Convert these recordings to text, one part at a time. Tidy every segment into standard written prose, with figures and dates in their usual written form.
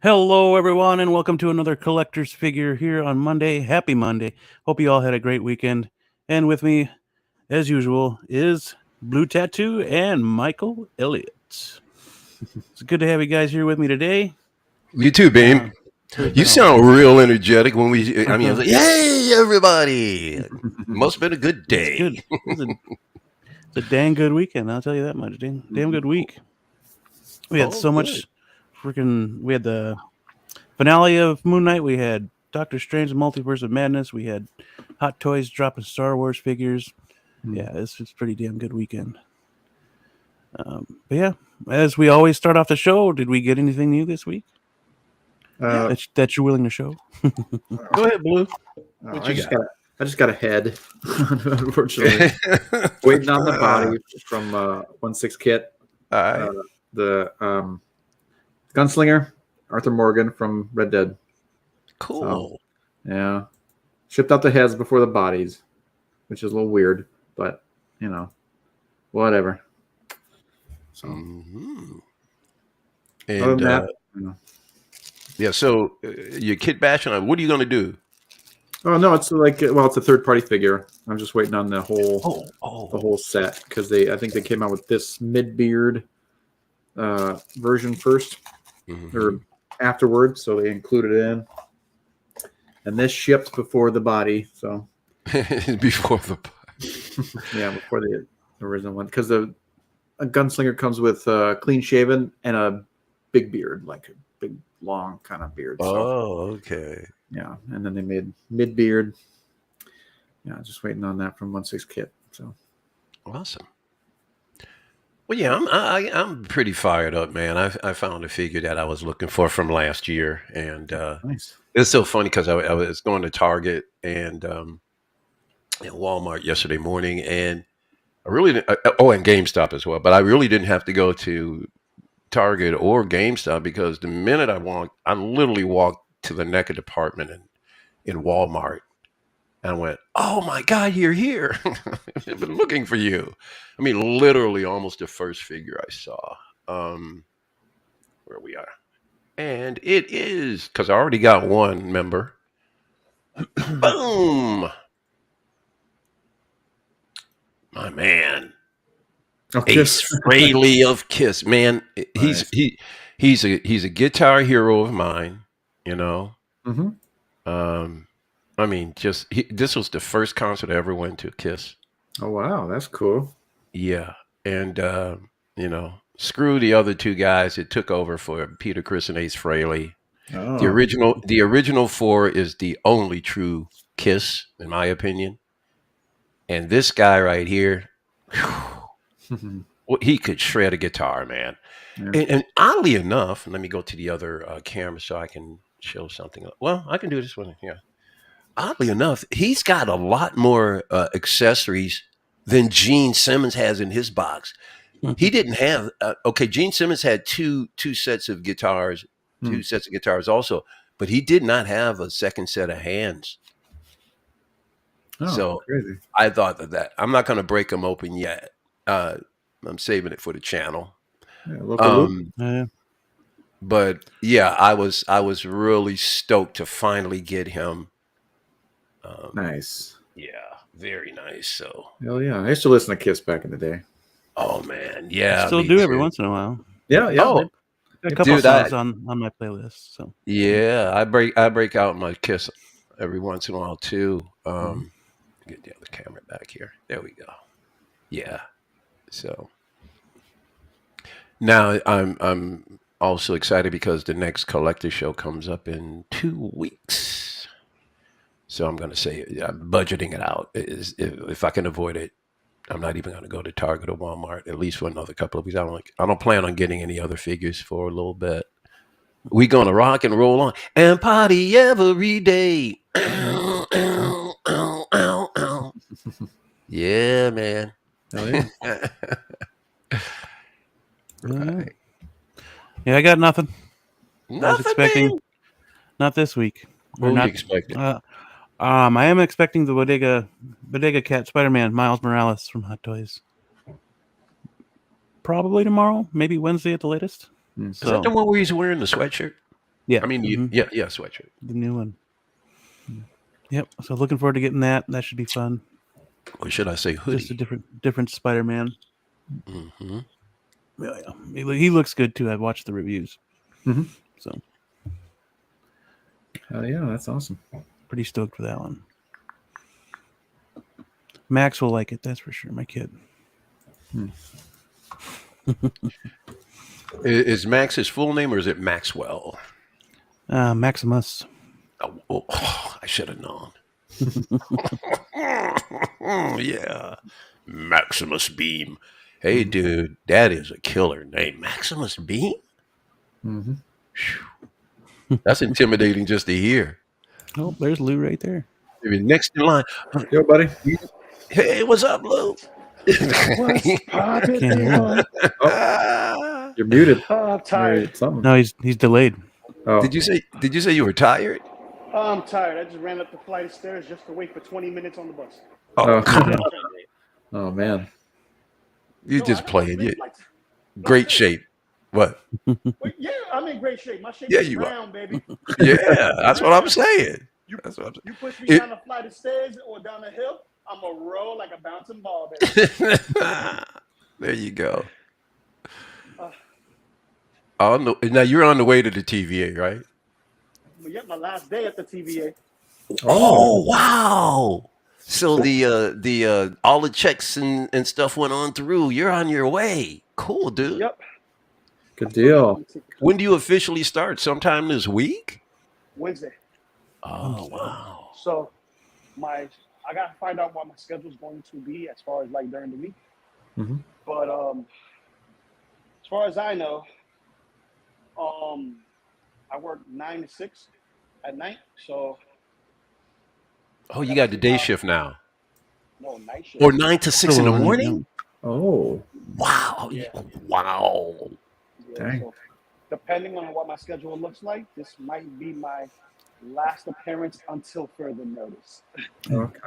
Hello, everyone, and welcome to another collector's figure here on Monday. Happy Monday. Hope you all had a great weekend. And with me, as usual, is Blue Tattoo and Michael Elliott. It's good to have you guys here with me today. You too, Beam. You Oh, sound real energetic when we. I mean, it's like, hey, everybody! Must have been a good it's day. good. It's a dang good weekend. I'll tell you that much. Damn good week. We had Oh, so good. much freaking. We had the finale of Moon Knight. We had Doctor Strange: Multiverse of Madness. We had Hot Toys dropping Star Wars figures. Yeah, it's pretty damn good weekend. But yeah, as we always start off the show, did we get anything new this week Uh, that you're willing to show? Go ahead, Blue. oh, What I you just got? got I just got a head, unfortunately. Waiting on the body from 1/6 kit. All Uh, right. the gunslinger, Arthur Morgan from Red Dead. So Cool. yeah, shipped out the heads before the bodies, which is a little weird, but you know, whatever. So hmm other And than that, you know. yeah, so your kid bashing. What are you going to do? Oh no, it's like it's a third party figure. I'm just waiting on the whole Oh. set because I think they came out with this mid beard version first hmm or afterwards, so they included it in. And this shipped before the body, so Before the. yeah, before the original one, because a gunslinger comes with clean shaven and a big beard, like a big long kind of beard. So Oh, okay. yeah, and then they made mid beard. Yeah, just waiting on that from 1/6 kit. So Awesome. Well, yeah, I'm pretty fired up, man. I found a figure that I was looking for from last year, and nice. it's so funny because I was going to Target and Walmart yesterday morning, and I really didn't, and GameStop as well. But I really didn't have to go to Target or GameStop because the minute I literally walked to the NECA department in Walmart, and I went, "Oh my God, you're here! I've been looking for you." I mean, literally, almost the first figure I saw. Um, where we are, and it is because I already got one member. Boom, my man. Oh, Ace Kiss. Frehley of Kiss, man. He's Nice. he he's a guitar hero of mine. You know, Mm-hmm. um, I mean, this was the first concert I ever went to. Kiss, Oh wow, that's cool. yeah, and screw the other two guys. It took over for Peter, Chris, and Ace Frehley. Oh. The original four is the only true Kiss, in my opinion. And this guy right here, well, he could shred a guitar, man. Yeah. And oddly enough, let me go to the other camera so I can show something. Well, I can do this one here. Oddly enough, he's got a lot more accessories than Gene Simmons has in his box. He didn't have okay. Gene Simmons had two sets of guitars, Hmm. two sets of guitars also, but he did not have a second set of hands. Oh, So crazy. I thought that I'm not going to break them open yet. Uh, I'm saving it for the channel. Yeah, local loop. Um, Yeah. but yeah, I was really stoked to finally get him. Um, Nice. yeah, very nice. So, Hell yeah. I used to listen to Kiss back in the day. oh man, I yeah, still me do every too. once in a while. Yeah, yeah. Oh, A They couple dude, songs on my playlist. So yeah, I break out my Kiss every once in a while too. Mhm. Get the other camera back here. There we go. Yeah. So now I'm also excited because the next collector show comes up in 2 weeks. So I'm going to say I'm budgeting it out. If I can avoid it, I'm not even going to go to Target or Walmart at least for another couple of weeks. I don't plan on getting any other figures for a little bit. We gonna rock and roll on and party every day. Ow, ow, ow, ow, ow. Yeah, man. Hell yeah. yeah, Right. yeah. I got nothing. I was Nothing, expecting man. not this week What or were you not. expecting? Uh, I am expecting the Bodega Cat Spider Man Miles Morales from Hot Toys. Probably tomorrow, maybe Wednesday at the latest. Hmm. Is that the So one where he's wearing the sweatshirt? Yeah. I mean, mhm, yeah, sweatshirt. the new one. Yep. So looking forward to getting that. That should be fun. Or should I say Just a hoodie? different Spider-Man. Hmm. Yeah, he looks good too. I've watched the reviews, Mm-hmm. so Yeah, that's awesome. pretty stoked for that one. Max will like it, that's for sure. My kid. Is Max his full name or is it Maxwell? Maximus. Oh, I should have known. Yeah, Maximus Beam. Hey, dude, that is a killer name, Maximus Beam. Mm-hmm. That's intimidating just to hear. Oh, there's Lou right there. Maybe next in line. Yo, buddy. Hey, what's up, Lou? What's poppin', Can't hear him. Avon? Oh, you're muted. Oh, I'm tired. Something. No, he's delayed. Oh, Did you say you were tired? Oh, I'm tired. I just ran up the flight of stairs just to wait for 20 minutes on the bus. Oh. come on. Oh man. You No, just I don't playing. sleep You like- great shape. What? Wait, yeah, I'm in great shape. My shape Yeah, is you are. round, baby. Yeah, that's what I'm saying. You, That's what you push me It- down a flight of stairs or down a hill, I'm a roll like a bouncing ball, baby. There you go. Uh, Oh, no, now you're on the way to the TVA, right? But yet, my last day at the TVA. Oh, wow. So the all the checks and stuff went on through. You're on your way. Cool, dude. Yep. Good deal. When do you officially start? Sometime this week? Wednesday. Oh, wow. So I gotta find out what my schedule's going to be as far as like during the week. Mhm. But as far as I know, I work 9 to 6 at night. So Oh, you got the day shift now. no night shift. Or 9 to 6 in the morning? Oh, Wow. Yeah. Wow. Yeah, Dang. so depending on what my schedule looks like, this might be my last appearance until further notice. okay.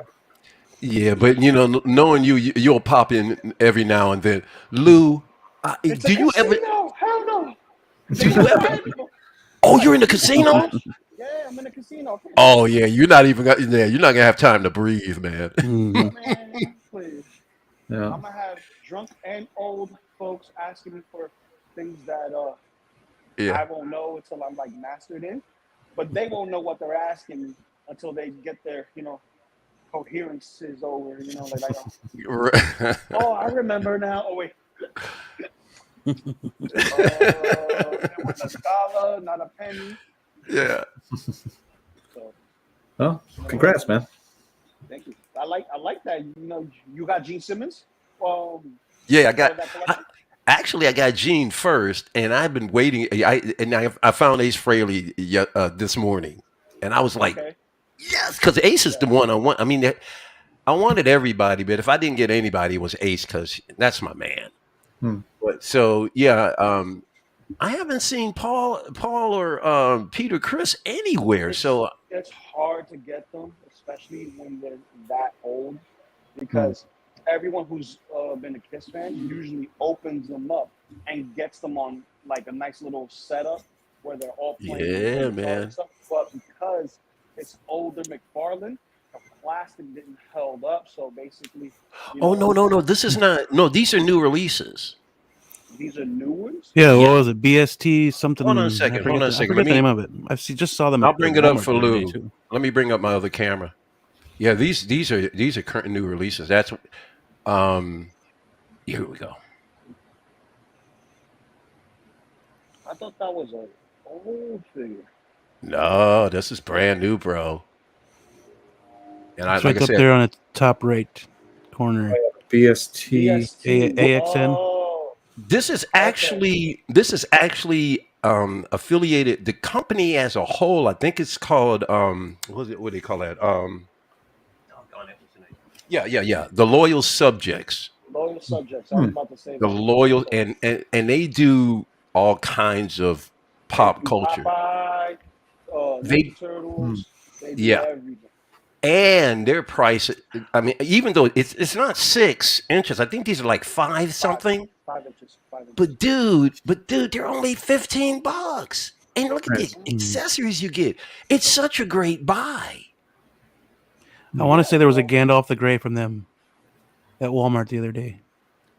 Yeah, but knowing you'll pop in every now and then. Lou, It's do a you ever? casino. Hell no. Do you ever? Oh, you're in the casino? Yeah, I'm in a casino. Oh yeah, you're not gonna have time to breathe, man. Mhm. Man, please. Yeah. I'm gonna have drunk and old folks asking me for things that I Yeah. won't know until I'm like mastered in, but they won't know what they're asking me until they get their coherences over. Oh, I remember now. Oh wait. It was $1, not a penny. Yeah. So Well, congrats, man. thank you. I like that. You got Gene Simmons. Yeah, I part got. of that collection? Actually, I got Gene first, and I've been waiting. I found Ace Frehley this morning, and I was like, Okay. yes, because Ace is the one I want. I mean, I wanted everybody, but if I didn't get anybody, it was Ace because that's my man. But so yeah, I haven't seen Paul or Peter Chris anywhere. So It's hard to get them, especially when they're that old, because everyone who's been a Kiss fan usually opens them up and gets them on like a nice little setup where they're all playing. Yeah, with guitar and man. stuff. But because it's older McFarlane, the plastic didn't held up, so basically. oh no, this is not. No, these are new releases. These are new ones. Yeah, what was it? BST something. Hold on a second, I forget, hold on a I second. forget Let the me- name of it. Just saw them. I'll at bring the it up Walmart for the other day, Lou. too. Let me bring up my other camera. Yeah, these are current new releases. That's here we go. I thought that was an old figure. No, this is brand new, bro. And It's like right I up said, there on the top right corner. BST. BST. AXN? Oh, this is actually affiliated. The company as a whole, I think it's called what do they call that? Yeah. The Loyal Subjects. loyal subjects. I was about to say The that. Loyal and they do all kinds of pop culture. Popeye, They- Ninja Turtles. They do Yeah. everything. And their price, I mean, even though it's not 6 inches, I think these are like 5 something. 5 inches. 5 inches. But dude, they're only $15. And look at the accessories you get. It's such a great buy. I want to say there was a Gandalf the Grey from them at Walmart the other day.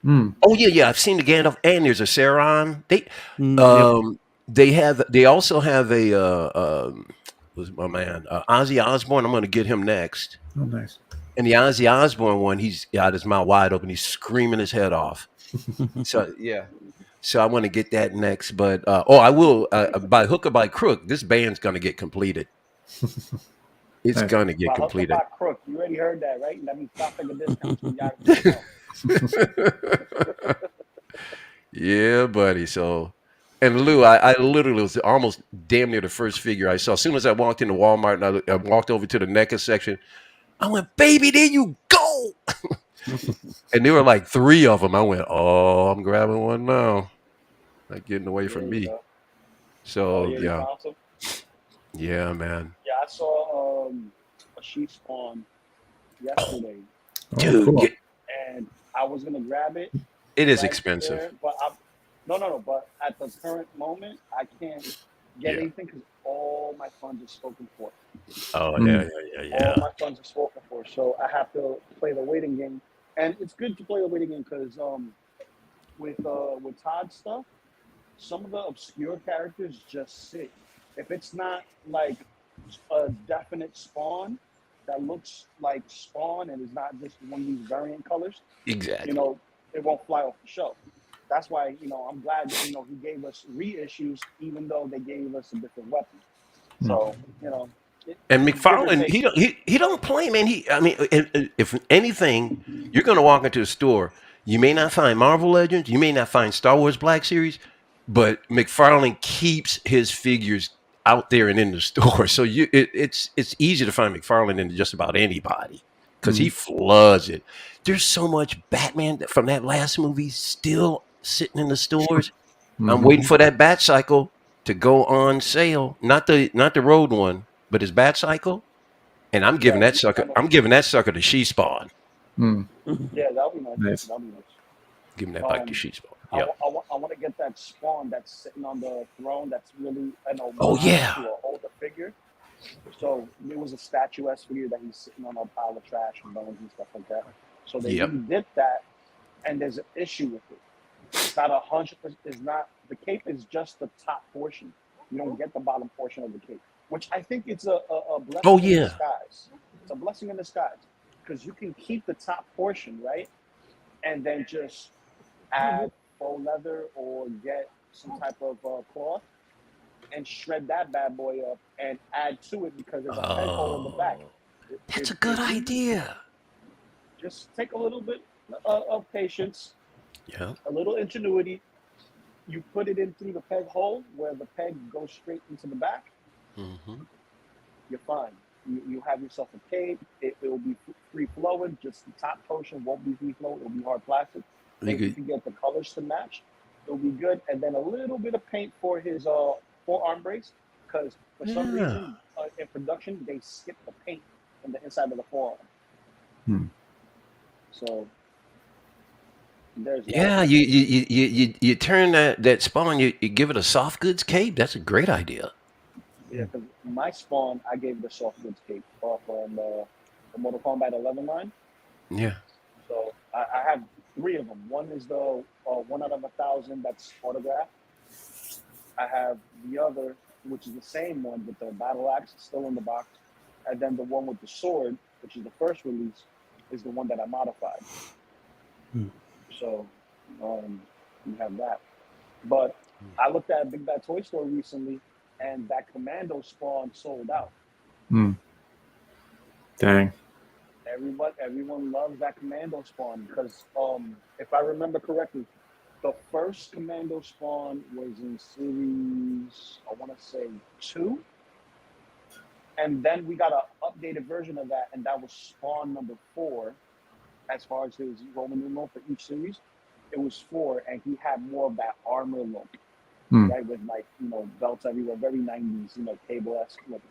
Oh yeah. I've seen the Gandalf, and there's a Sauron. Yep. They also have a who's my man Ozzy Osbourne. I'm going to get him next. Oh, nice. And the Ozzy Osbourne one, he's got his mouth wide open. He's screaming his head off. So yeah. So I want to get that next, but I will by hook or by crook. This band's going to get completed. It's Nice. going to get By hook or completed. by crook. You already heard that, right? That means stop figure discounts. Yeah, buddy. So, and Lou, I literally was almost damn near the first figure I saw. As soon as I walked into Walmart and I walked over to the NECA section, I went, baby, there you go. And there were like 3 of them. I went, oh, I'm grabbing one now. Not getting away from me. Go. So, You yeah. found some? Yeah, man. Yeah, I saw a sheep spawn yesterday, Dude, cool. and I was gonna grab it. it is right expensive. there, but no. But at the current moment, I can't get Yeah. anything because all my funds are spoken for. Oh, Mm. yeah. All my funds are spoken for, so I have to play the waiting game. And it's good to play the waiting game because with Todd's stuff, some of the obscure characters just sit. If it's not like a definite spawn that looks like Spawn and is not just one of these variant colors, Exactly. it won't fly off the shelf. That's why, I'm glad that, he gave us reissues, even though they gave us a different weapon. So, And give or McFarlane, take. he don't play, man. If anything, you're gonna walk into a store, you may not find Marvel Legends, you may not find Star Wars Black Series, but McFarlane keeps his figures out there and in the store. So it's easy to find McFarlane in just about anybody because he floods it. There's so much Batman from that last movie still sitting in the stores. I'm waiting for that Bat Cycle to go on sale. Not the road one, but his Bat Cycle. And I'm giving that sucker. I'm giving that sucker to She Spawn. Yeah, that'll be nice. Nice. That'll be nice. Giving that bike to She Spawn. I, Yeah. I want to get that Spawn that's sitting on the throne. That's really an homage Oh, yeah. to an older figure. So there was a statuesque figure that he's sitting on a pile of trash and bones and stuff like that. So they redid that, and there's an issue with it. It's not 100%. It's not, the cape is just the top portion. You don't get the bottom portion of the cape, which I think it's a blessing in disguise. It's a blessing in disguise because you can keep the top portion, right, and then just add faux leather or get some type of cloth and shred that bad boy up and add to it because there's a peg hole in the back. That's a good idea. Just take a little bit of patience, a little ingenuity. You put it in through the peg hole where the peg goes straight into the back. You're fine. You have yourself a cape. It will be free flowing. Just the top portion won't be free flowing. It'll be hard plastic. If you can get the colors to match, it'll be good. And then a little bit of paint for his forearm brace, because for some reason in production they skip the paint on the inside of the forearm. So there's that. You turn that Spawn, you give it a soft goods cape. That's a great idea. Yeah, because my Spawn, I gave the soft goods cape off on the Mortal Kombat 11 line. Yeah. So I have 3 of them. One is the 1 out of 1,000 that's autographed. I have the other, which is the same one with the battle axe still in the box. And then the one with the sword, which is the first release, is the one that I modified. So you have that. But I looked at a Big Bad Toy Store recently, and that Commando Spawn sold out. Dang. Everyone loves that Commando Spawn because if I remember correctly, the first Commando Spawn was in series, I want to say 2. And then we got an updated version of that, and that was Spawn number 4 as far as his Roman numeral for each series. It was 4, and he had more of that armor look, right, with like, belts everywhere, very 90s, cable-esque look.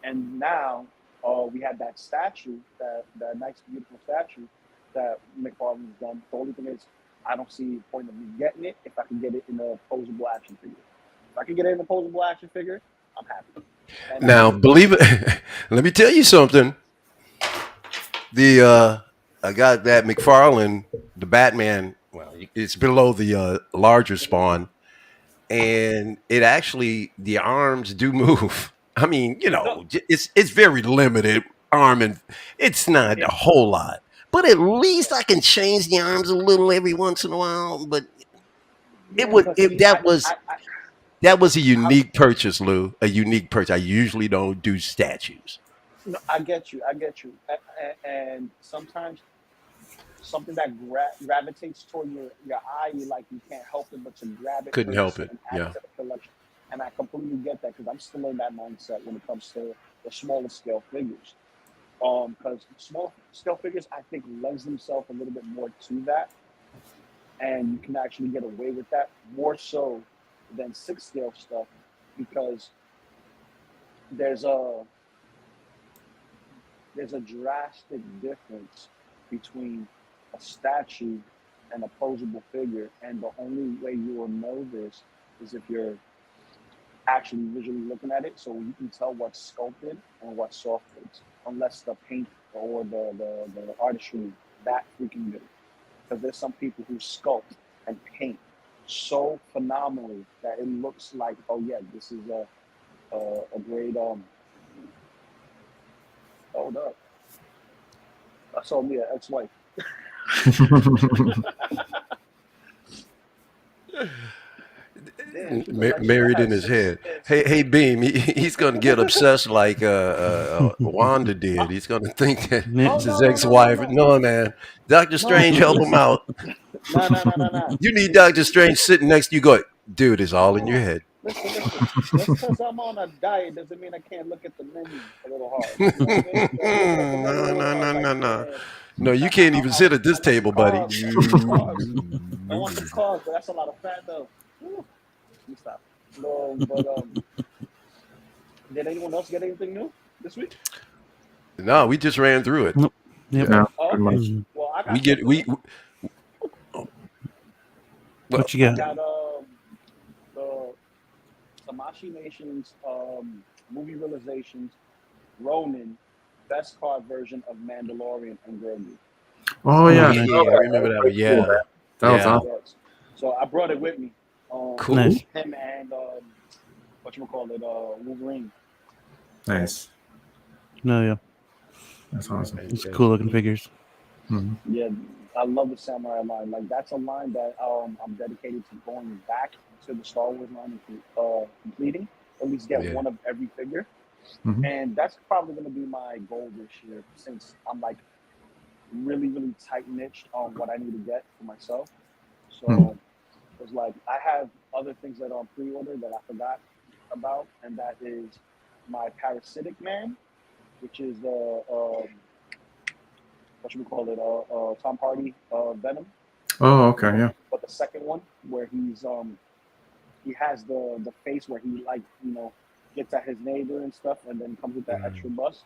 And now we had that statue, that nice, beautiful statue that McFarlane's done. The only thing is, I don't see the point of me getting it if I can get it in a posable action figure. If I can get an opposable action figure, I'm happy. And Now, believe it. Let me tell you something. I got that McFarlane, the Batman. Well, it's below the larger Spawn, and it actually the arms do move. I mean, it's very limited arm, and it's not a whole lot. But at least I can change the arms a little every once in a while. But yeah, but see, that was a unique purchase, Lou. A unique purchase. I usually don't do statues. no, I get you. And sometimes something that gravitates toward your eye, you can't help it but to grab it, Couldn't help purchase it. and add Yeah. it to the collection. And I completely get that because I'm still in that mindset when it comes to the smaller scale figures. Because small scale figures, I think, lends themselves a little bit more to that, and you can actually get away with that more so than 6 scale stuff, because there's a drastic difference between a statue and a posable figure, and the only way you will know this is if you're actually visually looking at it, so you can tell what's sculpted and what's soft goods, unless the paint or the artistry that freaking good. Because there's some people who sculpt and paint so phenomenally that it looks like, oh yeah, this is a great hold up. I saw me an ex-wife. Damn, Married in his head. Hey, Beam. He's gonna get obsessed like Wanda did. He's gonna think that Yeah. it's his ex-wife. No, man. Doctor Strange, help him out. No. You need Doctor Strange sitting next to you. Go, dude. It's all in your head. Listen. Just because I'm on a diet doesn't mean I can't look at the menu a little hard. You know what I mean? No. No, you can't even sit at this table, buddy. I want the carbs, but that's a lot of fat though. Whew. Let me stop. No, but did anyone else get anything new this week? No, we just ran through it. Nope. Yep. Yeah, Oh, pretty much. Mhm. well, I got We get we. What you I got? got the Tamashi Nation's movie realizations Ronin best card version of Mandalorian and Grogu. Oh yeah, yeah, I remember that one. Yeah, that was Yeah. awesome. Yes. So I brought it with me. Cool. Nice. Him and Wolverine. Nice. No, yeah, That's awesome. it's cool looking figures. Mhm. Yeah, I love the samurai line. Like that's a line that I'm dedicated to going back to the Star Wars line and completing. At least get one of every figure. Mhm. And that's probably going to be my goal this year, since I'm like really, really tight niched on what I need to get for myself. So it was like I have other things that are on pre-order that I forgot about, and that is my Parasitic Man, which is the Tom Hardy Venom. Oh, okay, yeah. But the second one, where he has the face where he gets at his neighbor and stuff, and then comes with that extra bust.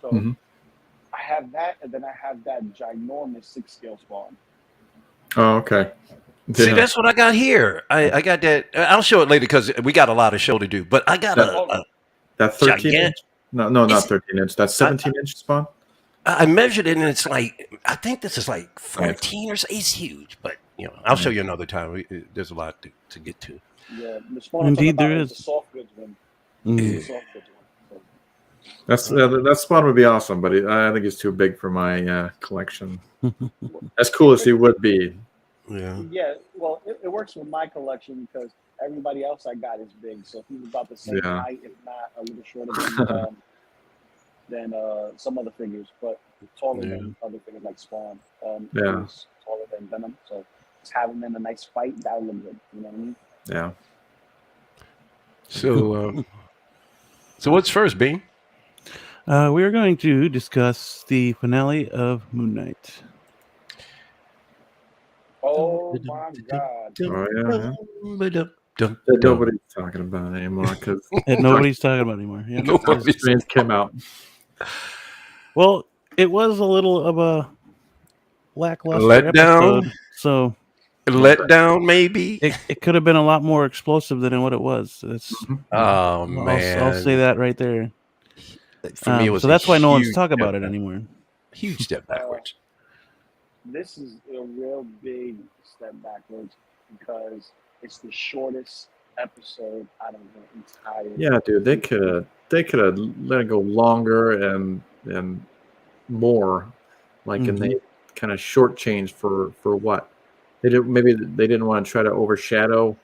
So Mhm. I have that, and then I have that ginormous 6 scale Spawn. Oh, okay. See, Yeah. that's what I got here. I got that. I'll show it later because we got a lot of show to do. But I got That 13 gigantic- inch? No, not It's- 13 inch. That's 17-inch Spawn. I measured it, and it's like I think this is like 14 or so. It's huge, but I'll show you another time. There's a lot to get to. Yeah, the Spawn Indeed, there is is. the soft goods one. Mm. The soft goods one. So, That Spawn would be awesome, but I think he's too big for my collection. As cool as he would be. yeah, well, it works with my collection because everybody else I got is big. So if he's about the same height, if not a little shorter than some other figures, but taller than other figures like Spawn. He's taller than Venom, so just have him in a nice fight, that would look good. You know what I mean? Yeah. So what's first, Bean? We are going to discuss the finale of Moon Knight. Oh my God! Oh yeah. That nobody's talking about anymore because Nobody's talking about anymore. Yeah. Nobody's Strange came out. Well, it was a little of a lackluster Let down? episode, so letdown, maybe. It could have been a lot more explosive than what it was. That's Oh I'll say man, that right there. for me, it was So a that's why no one's huge talking step about it back. anymore. Huge step backwards. This is a real big step backwards because it's the shortest episode out of the entire. Yeah, dude, they could have let it go longer and more, like, and they kind of shortchanged for what they did. Maybe they didn't want to try to overshadow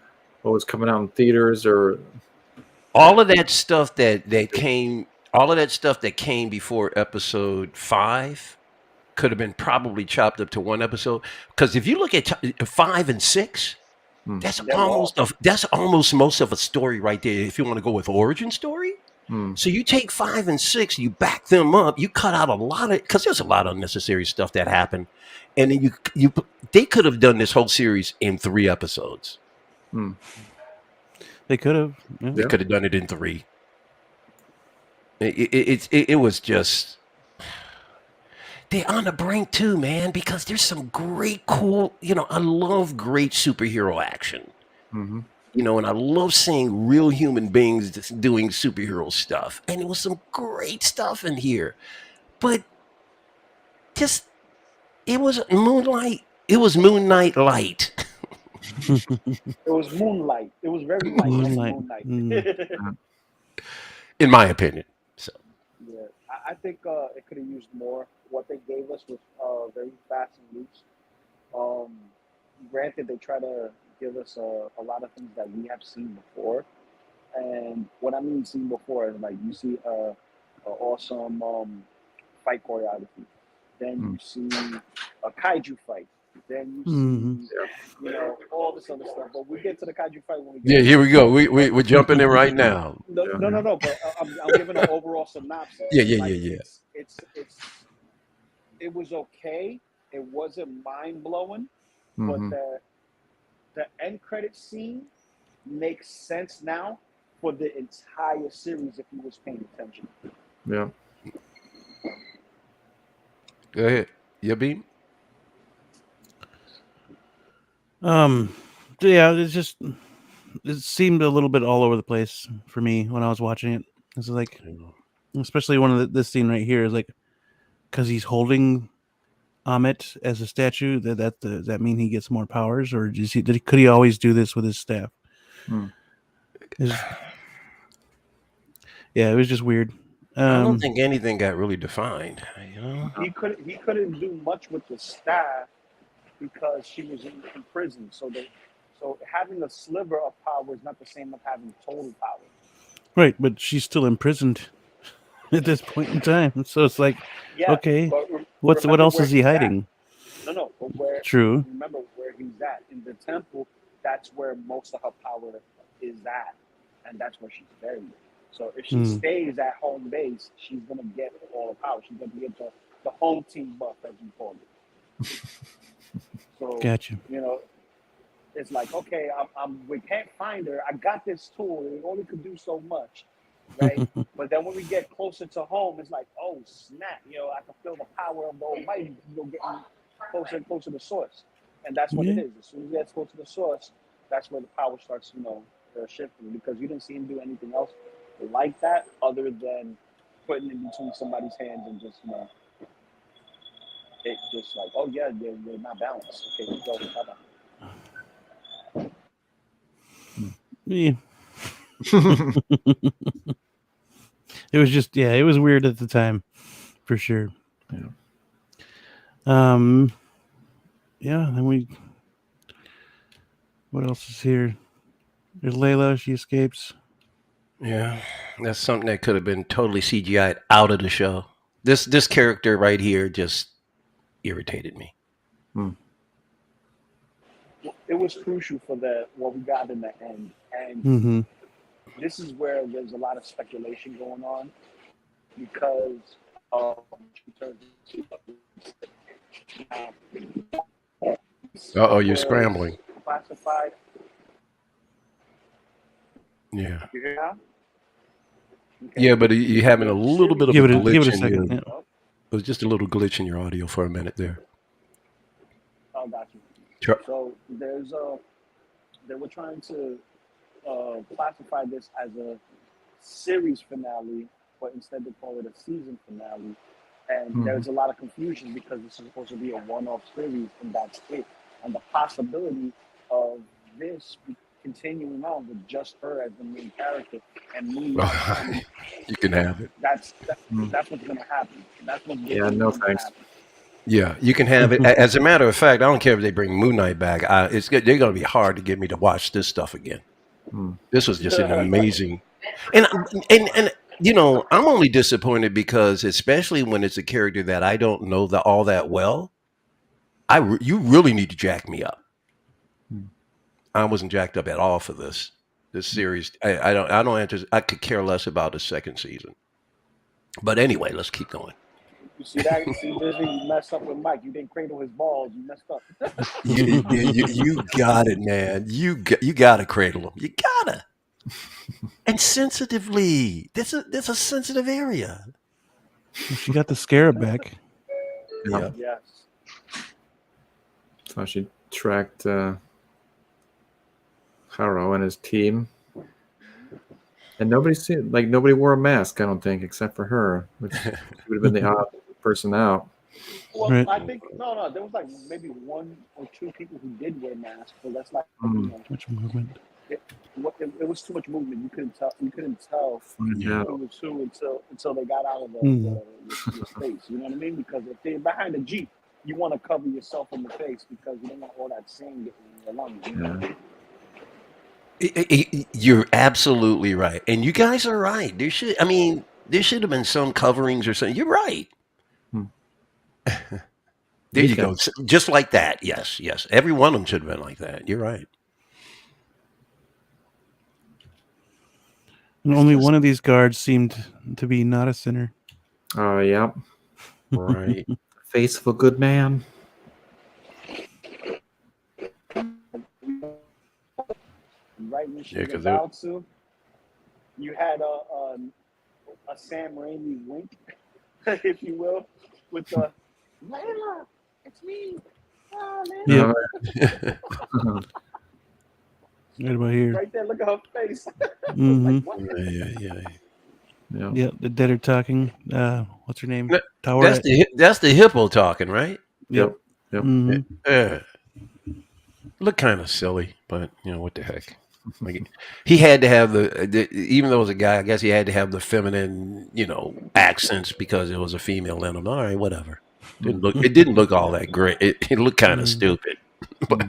what was coming out in theaters, or All of that stuff that came, all of that stuff that came before episode 5 could have been probably chopped up to one episode. Because if you look at 5 and 6, that's They're long. that's almost most of a story right there. If you want to go with origin story, so you take 5 and 6, you back them up, you cut out a lot of, because there's a lot of unnecessary stuff that happened, and then they could have done this whole series in 3 episodes. They could have. Yeah. They could have done it in 3. It was just. They're on the brink too, man, because there's some great, cool, I love great superhero action. And I love seeing real human beings doing superhero stuff. And there was some great stuff in here. But just, it was Moonlight. It was Moon Knight light. It was Moonlight. It was very light. Moonlight. Moonlight. In my opinion. So. Yeah, I think it could have used more. What they gave us was very fast and loose. Granted, they try to give us a lot of things that we have seen before, and what I mean seen before is like you see a awesome fight choreography, then you see a kaiju fight, then you see all this other stuff. But we get to the kaiju fight when we get. Yeah, here we go. We're jumping in right now. No. But I'm giving an overall synopsis. Yeah. It was okay. It wasn't mind blowing, but the end credit scene makes sense now for the entire series if you was paying attention. Yeah. Go ahead. Beam? Yeah, it seemed a little bit all over the place for me when I was watching it. It's like, especially one of this scene right here is like, because he's holding Amit as a statue. Does that mean he gets more powers, or could he always do this with his staff? Yeah, it was just weird. I don't think anything got really defined. He couldn't do much with the staff because she was in prison. So having a sliver of power is not the same as having total power. Right, but she's still imprisoned at this point in time. So it's like, okay, what else is he hiding? No, but where? True. Remember where he's at in the temple. That's where most of her power is at, and that's where she's buried. So if she stays at home base, she's gonna get all the power. She's gonna get the home team buff, as you call it. So gotcha. It's like, okay, we can't find her. I got this tool. It only could do so much, right? But then when we get closer to home, it's like, oh snap! I can feel the power of the Almighty. Getting closer and closer to source, and that's what it is. As soon as you get close to the source, that's where the power starts, shifting. Because you didn't see him do anything else like that, other than putting it between somebody's hands and just, it just like, oh yeah, you're not balanced. Okay, you go. Bye-bye. Yeah. It was just, it was weird at the time, for sure. Then what else is here? There's Layla, she escapes. Yeah, that's something that could have been totally CGI'd out of the show. This character right here just irritated me. It was crucial for what we got in the end, and this is where there's a lot of speculation going on because You're scrambling. Classified. Yeah. You hear now? Okay. Yeah, but you're having a little bit of a glitch. Give it a second. It was just a little glitch in your audio for a minute there. Oh, got you. Sure. So they were trying to classify this as a series finale, but instead they call it a season finale. And there's a lot of confusion because this is supposed to be a one-off series, and that's it. And the possibility of this continuing on with just her as the main character and Moon Knight, You can have it. that's what's going to happen. That's what's Yeah, no thanks. happen. Yeah, you can have it. As a matter of fact, I don't care if they bring Moon Knight back. It's good. They're going to be hard to get me to watch this stuff again. This was just an amazing, and you know, I'm only disappointed because, especially when it's a character that I don't know all that well, you really need to jack me up. I wasn't jacked up at all for this series. I could care less about the second season. But anyway, let's keep going. You see that? See, Disney, you messed up with Mike. You didn't cradle his balls. You messed up. You got it, man. You got to cradle them. You gotta. And sensitively. This a sensitive area. She got the scarab back. Yeah. Yes. So she tracked Harrow and his team. And nobody wore a mask, I don't think, except for her, which would have been the odd person out. Well, Right. I think no. There was like maybe one or two people who did wear masks, but that's like Much movement. it was too much movement. You couldn't tell Yeah. who was who until they got out of the space. You know what I mean? Because if they're behind a Jeep, you want to cover yourself in the face because you don't want all that sand getting in your lungs. You know? Yeah. You're absolutely right, and you guys are right. There should have been some coverings or something. You're right. There you go. Just like that. Yes. Every one of them should have been like that. You're right. And only one of these guards seemed to be not a sinner. Oh, yeah. Right. Face of a good man. Right when she Yeah, was 'cause about to, you had a Sam Raimi wink, if you will, with the Layla, it's me. Oh, man. Yeah. Right about here. Right there, look at her face. Mm-hmm. Like, what? Yeah. Yeah, the dead are talking. What's her name? No, Tower. That's the hippo talking, right? Yep. Mm-hmm. Yeah. Look kind of silly, but you know what the heck. Like, he had to have even though it was a guy, I guess he had to have the feminine, accents because it was a female in him. All right, whatever. It didn't look all that great. It looked kind of stupid. But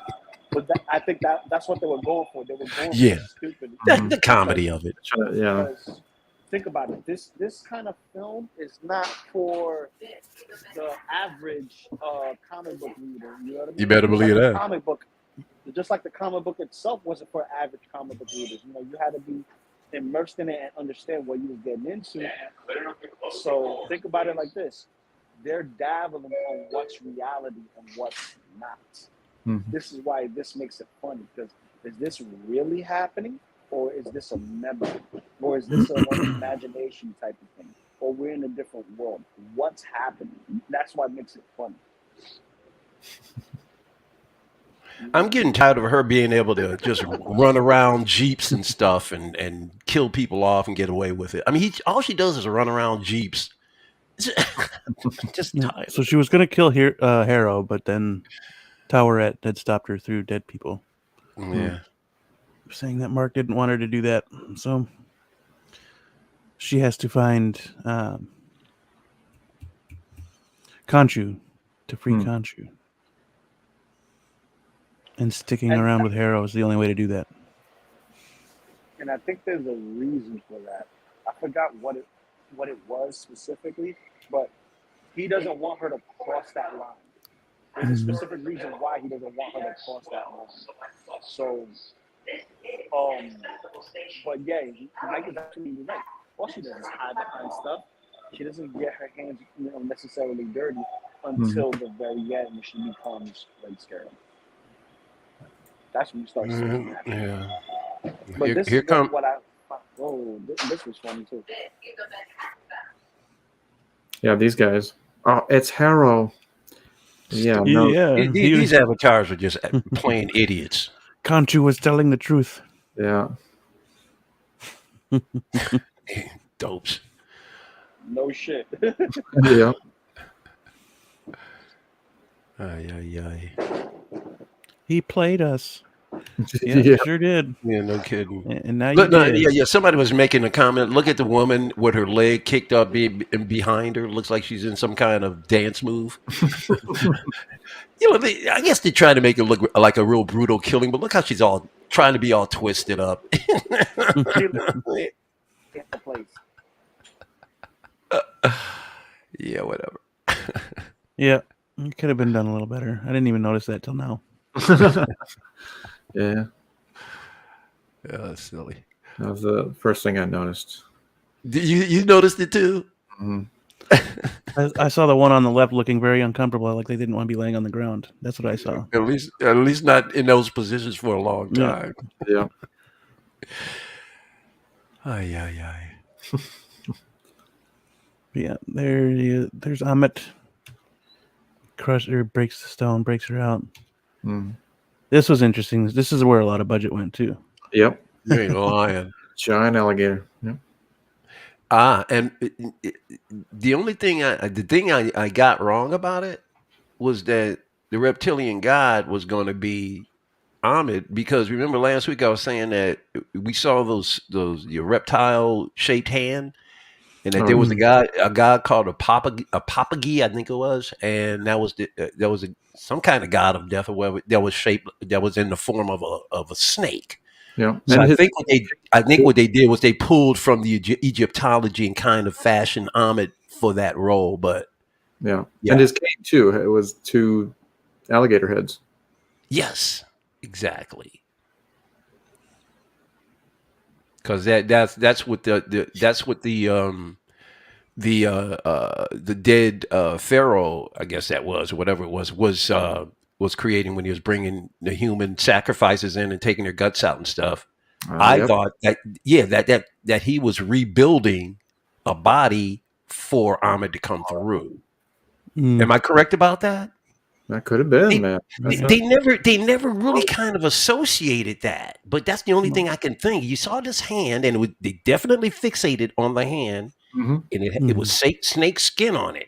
I think that's what they were going for. They were going for stupid. The comedy of it. Yeah. Because think about it. This kind of film is not for the average comic book reader. You know what I mean? You better believe that. Comic book, just like the comic book itself wasn't for average comic book readers. You had to be immersed in it and understand what you was getting into. So think about it like this: they're dabbling on what's reality and what's not. Mm-hmm. This is why this makes it funny, because is this really happening, or is this a memory, or is this an imagination type of thing, or we're in a different world? What's happening? That's why it makes it funny. I'm getting tired of her being able to just run around Jeeps and stuff and kill people off and get away with it. I mean, all she does is run around Jeeps. Just tired. So she was going to kill Harrow, but then Towerette had stopped her through dead people. Yeah. Saying that Mark didn't want her to do that. So she has to find Khonshu to free Khonshu. And sticking around with Harrow is the only way to do that. And I think there's a reason for that. I forgot what it was specifically, but he doesn't want her to cross that line. There's a specific reason why he doesn't want her to cross that line. So, but yeah, Mike is actually right. All she does is hide behind stuff. She doesn't get her hands necessarily dirty until the very end when she becomes Red Scarab. That's when you start seeing that. Yeah. But this here is come. what I. Oh, this was funny too. Yeah, these guys. Oh, it's Harrow. Yeah, no, Yeah, These avatars are just plain idiots. Conchu was telling the truth. yeah, Dopes. No shit. yeah. Ay. He played us. Yeah, Yeah. sure did. Yeah, no kidding. And now you Look, no, did. yeah. Somebody was making a comment. Look at the woman with her leg kicked up behind her. Looks like she's in some kind of dance move. I guess they try to make it look like a real brutal killing, but look how she's all trying to be all twisted up. Get the place. Yeah, whatever. Yeah, it could have been done a little better. I didn't even notice that till now. Yeah, Yeah, that's silly. that was the first thing I noticed. You noticed it too? Mhm. I saw the one on the left looking very uncomfortable, like they didn't want to be laying on the ground. That's what I saw. At least not in those positions for a long Yeah. time. Yeah, Ay. Yeah, there's Amit. Crusher breaks the stone, breaks her out. mm. This was interesting. This is where a lot of budget went too. Yep. You ain't lying. Giant alligator. Yep. And the only thing I got wrong about it was that the reptilian god was going to be Ahmed, because remember last week I was saying that we saw your reptile shaped hand, and that there was a god called a papagi, I think it was, and that was some kind of god of death or whatever that was in the form of a snake. Yeah. So And I think what they did was they pulled from the Egyptology and kind of fashioned Ahmed for that role. But yeah. Yeah. And his cane too. It was 2 alligator heads. yes, exactly, because that's what the dead pharaoh, I guess that was, or whatever it was creating when he was bringing the human sacrifices in and taking their guts out and stuff. I Yep. thought that he was rebuilding a body for Ahmed to come through. Mm. Am I correct about that? That could have been, man. They never really kind of associated that, but that's the only thing I can think. You saw this hand, and they definitely fixated on the hand, Mhm. and it was snake skin on it.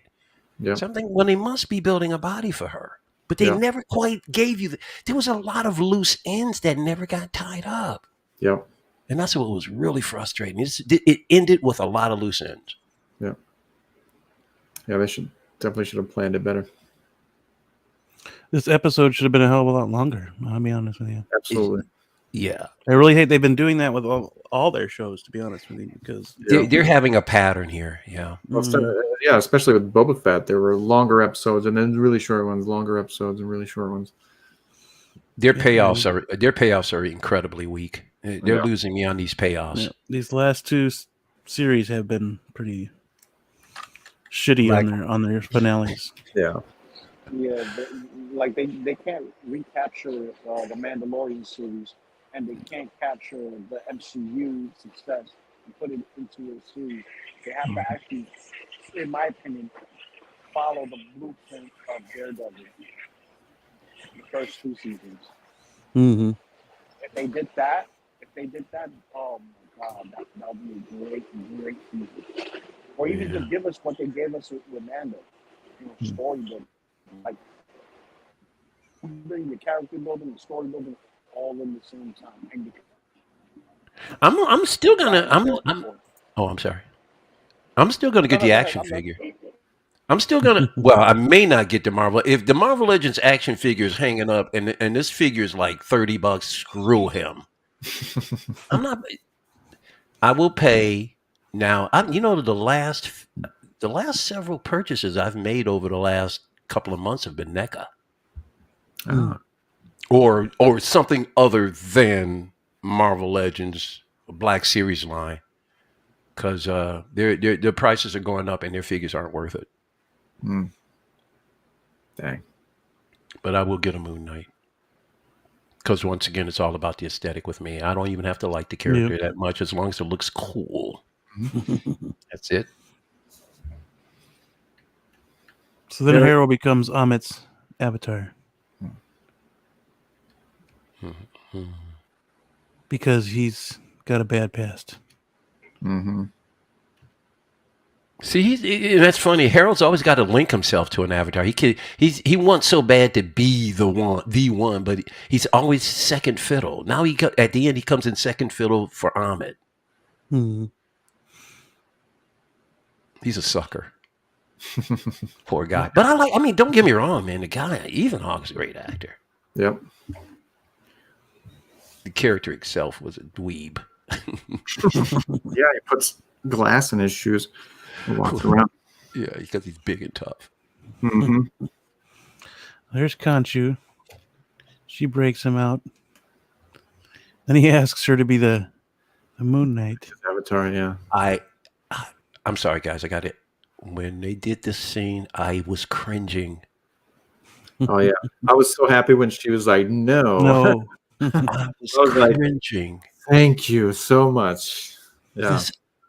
Yep. Something. Well, they must be building a body for her, but they Yeah. never quite gave you. There was a lot of loose ends that never got tied up. Yep. And that's what was really frustrating. It ended with a lot of loose ends. Yeah. Yeah, they definitely should have planned it better. This episode should have been a hell of a lot longer. I'll be honest with you. Absolutely. Yeah. I really hate they've been doing that with all their shows, to be honest with you, because They're having a pattern here. Yeah. Well, yeah, especially with Boba Fett, there were longer episodes and then really short ones, longer episodes and really short ones. Their payoffs are incredibly weak. They're losing me on these payoffs. yeah, these last 2 series have been pretty shitty on their finales. Yeah. Yeah, they can't recapture the Mandalorian series, and they can't capture the MCU success and put it into a series. They have to actually, in my opinion, follow the blueprint of Daredevil, the first 2 seasons. Mm-hmm. If they did that, oh my God, that would be a great season. Or even just give us what they gave us with Mando, story building, like the character building, the story building, all in the same time. And I'm still gonna. I'm sorry. I'm still gonna get the action figure. I'm still gonna. Well, I may not get the Marvel. If the Marvel Legends action figure is hanging up, and this figure is like $30, screw him. I'm not. I will pay now. The last several purchases I've made over the last couple of months have been NECA, or something other than Marvel Legends Black Series line, because their prices are going up and their figures aren't worth it. Dang. But I will get a Moon Knight, because once again, it's all about the aesthetic with me. I don't even have to like the character that much, as long as it looks cool. That's it. So then Hero becomes Amit's Avatar. Mm-hmm. Because he's got a bad past. Mm-hmm. See, that's funny. Harold's always got to link himself to an avatar. He wants so bad to be the one, but he's always second fiddle. Now at the end he comes in second fiddle for Ahmed. Hmm. He's a sucker. Poor guy. But I mean, don't get me wrong, man. The guy, Ethan Hawke's a great actor. Yep. The character itself was a dweeb. Yeah, he puts glass in his shoes and walks around. Yeah, because he's big and tough. Mm-hmm. There's Khonshu. She breaks him out. Then he asks her to be the Moon Knight. His avatar, yeah. I'm sorry, guys. I got it. When they did this scene, I was cringing. Oh yeah, I was so happy when she was like, "No." No. I was like, cringing. Thank you so much. Yeah,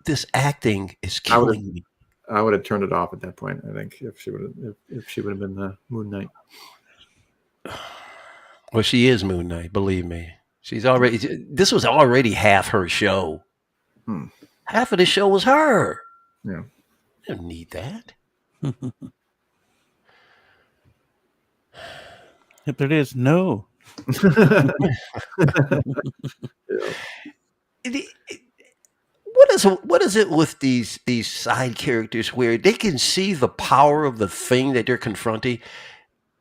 This acting is killing me. I would have turned it off at that point. I think if she would have been the Moon Knight. Well, she is Moon Knight. Believe me, she's already. This was already half her show. Half of the show was her. Yeah, I don't need that. Yep, there it is. No. yeah. What is it with these side characters where they can see the power of the thing that they're confronting?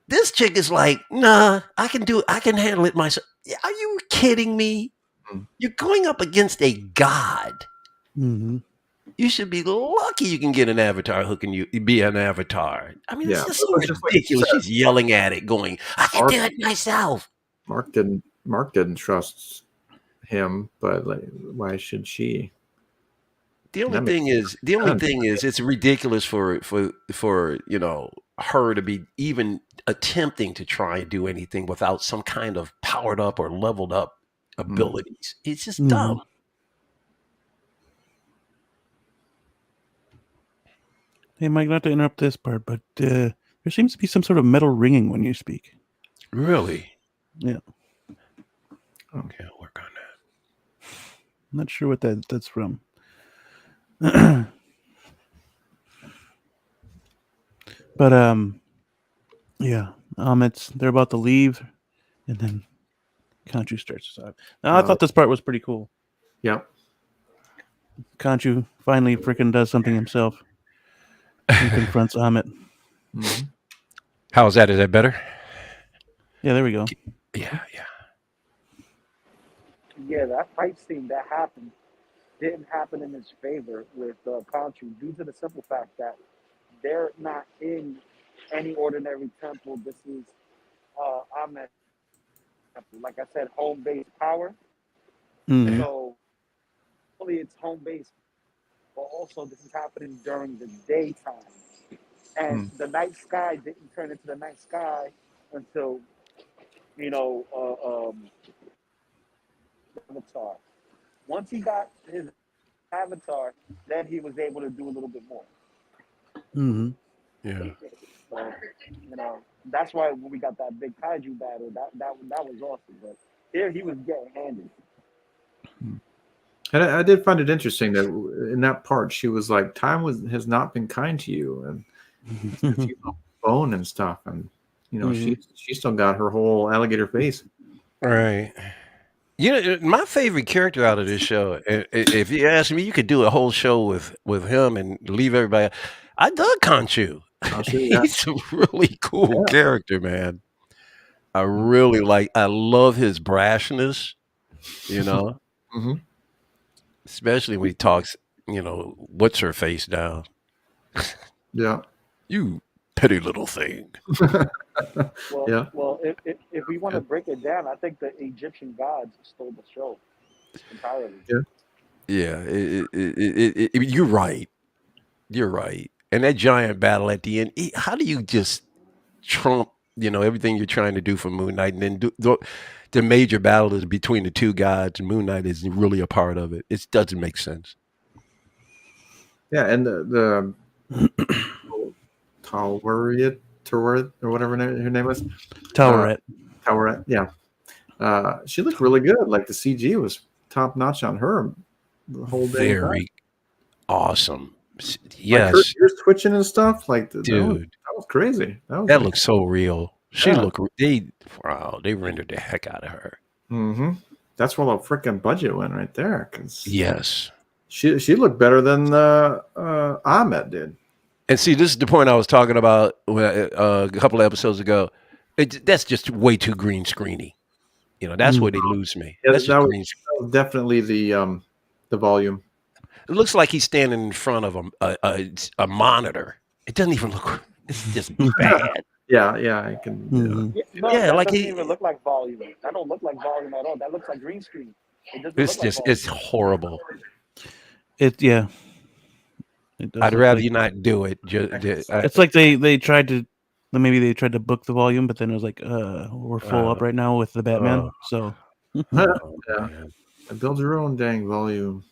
This chick is like, nah, I can handle it myself. Are you kidding me? You're going up against a god. Mm-hmm. You should be lucky you can get an avatar who can be an avatar. I mean, it's just so ridiculous. She's yelling at it, going, I can do it myself. Mark didn't trust him, but like, why should she? The only thing is, it's ridiculous for her to be even attempting to try and do anything without some kind of powered up or leveled up abilities. It's just dumb. Hey, Mike, not to interrupt this part, but there seems to be some sort of metal ringing when you speak. Really? Yeah. Okay, I'll work on that. I'm not sure what that's from. But yeah, they're about to leave, and then Khonshu starts us out. Now I thought this part was pretty cool. Yeah. Khonshu finally freaking does something himself. He confronts Ahmet. Mm-hmm. How is that? Is that better? Yeah, there we go. Yeah. Yeah, that fight scene that happened didn't happen in his favor with Khonshu due to the simple fact that they're not in any ordinary temple. This is Ahmed, like I said, home base power. Mm-hmm. So only it's home base, but also this is happening during the daytime. And the night sky didn't turn into the night sky until, Avatar. Once he got his Avatar, then he was able to do a little bit more. Mm-hmm. Yeah. So, that's why when we got that big kaiju battle, that was awesome. But here he was getting handed. And I did find it interesting that in that part she was like, "Time has not been kind to you," and bone and stuff, and she still got her whole alligator face. Right. My favorite character out of this show, if you ask me, you could do a whole show with him and leave everybody. I dug Khonshu. He's a really cool character, man. I love his brashness, Mm-hmm. especially when he talks, what's her face down. Yeah. You petty little thing. Well, if we want to break it down, I think the Egyptian gods stole the show entirely. Yeah, you're right. You're right. And that giant battle at the end, how do you just trump, everything you're trying to do for Moon Knight, and then the major battle is between the two gods, and Moon Knight is really a part of it. It doesn't make sense. Yeah, and the Turworth or whatever her name was. Towerette. Towerette, yeah. She looked really good. Like the CG was top notch on her the whole day. Very awesome. Like her Yes, ears twitching and stuff. Like that dude. was crazy. That That looks so real. She Yeah. they rendered the heck out of her. Mm-hmm. That's where the freaking budget went right there. Cause Yes. she looked better than Ahmed did. And see, this is the point I was talking about a couple of episodes ago. That's just way too green screeny. You know, that's where they lose me. Yeah, That's that just was, green. that was definitely the volume. It looks like he's standing in front of a monitor. It doesn't even look. It's just bad. Yeah, I can. Mhm. Yeah, that like doesn't he- even look like volume. That don't look like volume at all. That looks like green screen. It doesn't It's look like just volume. it's horrible. It does I'd look rather like- you not do it. It's like they tried to. Maybe they tried to book the volume, but then it was like, we're full up right now with the Batman. So Yeah. Build your own dang volume.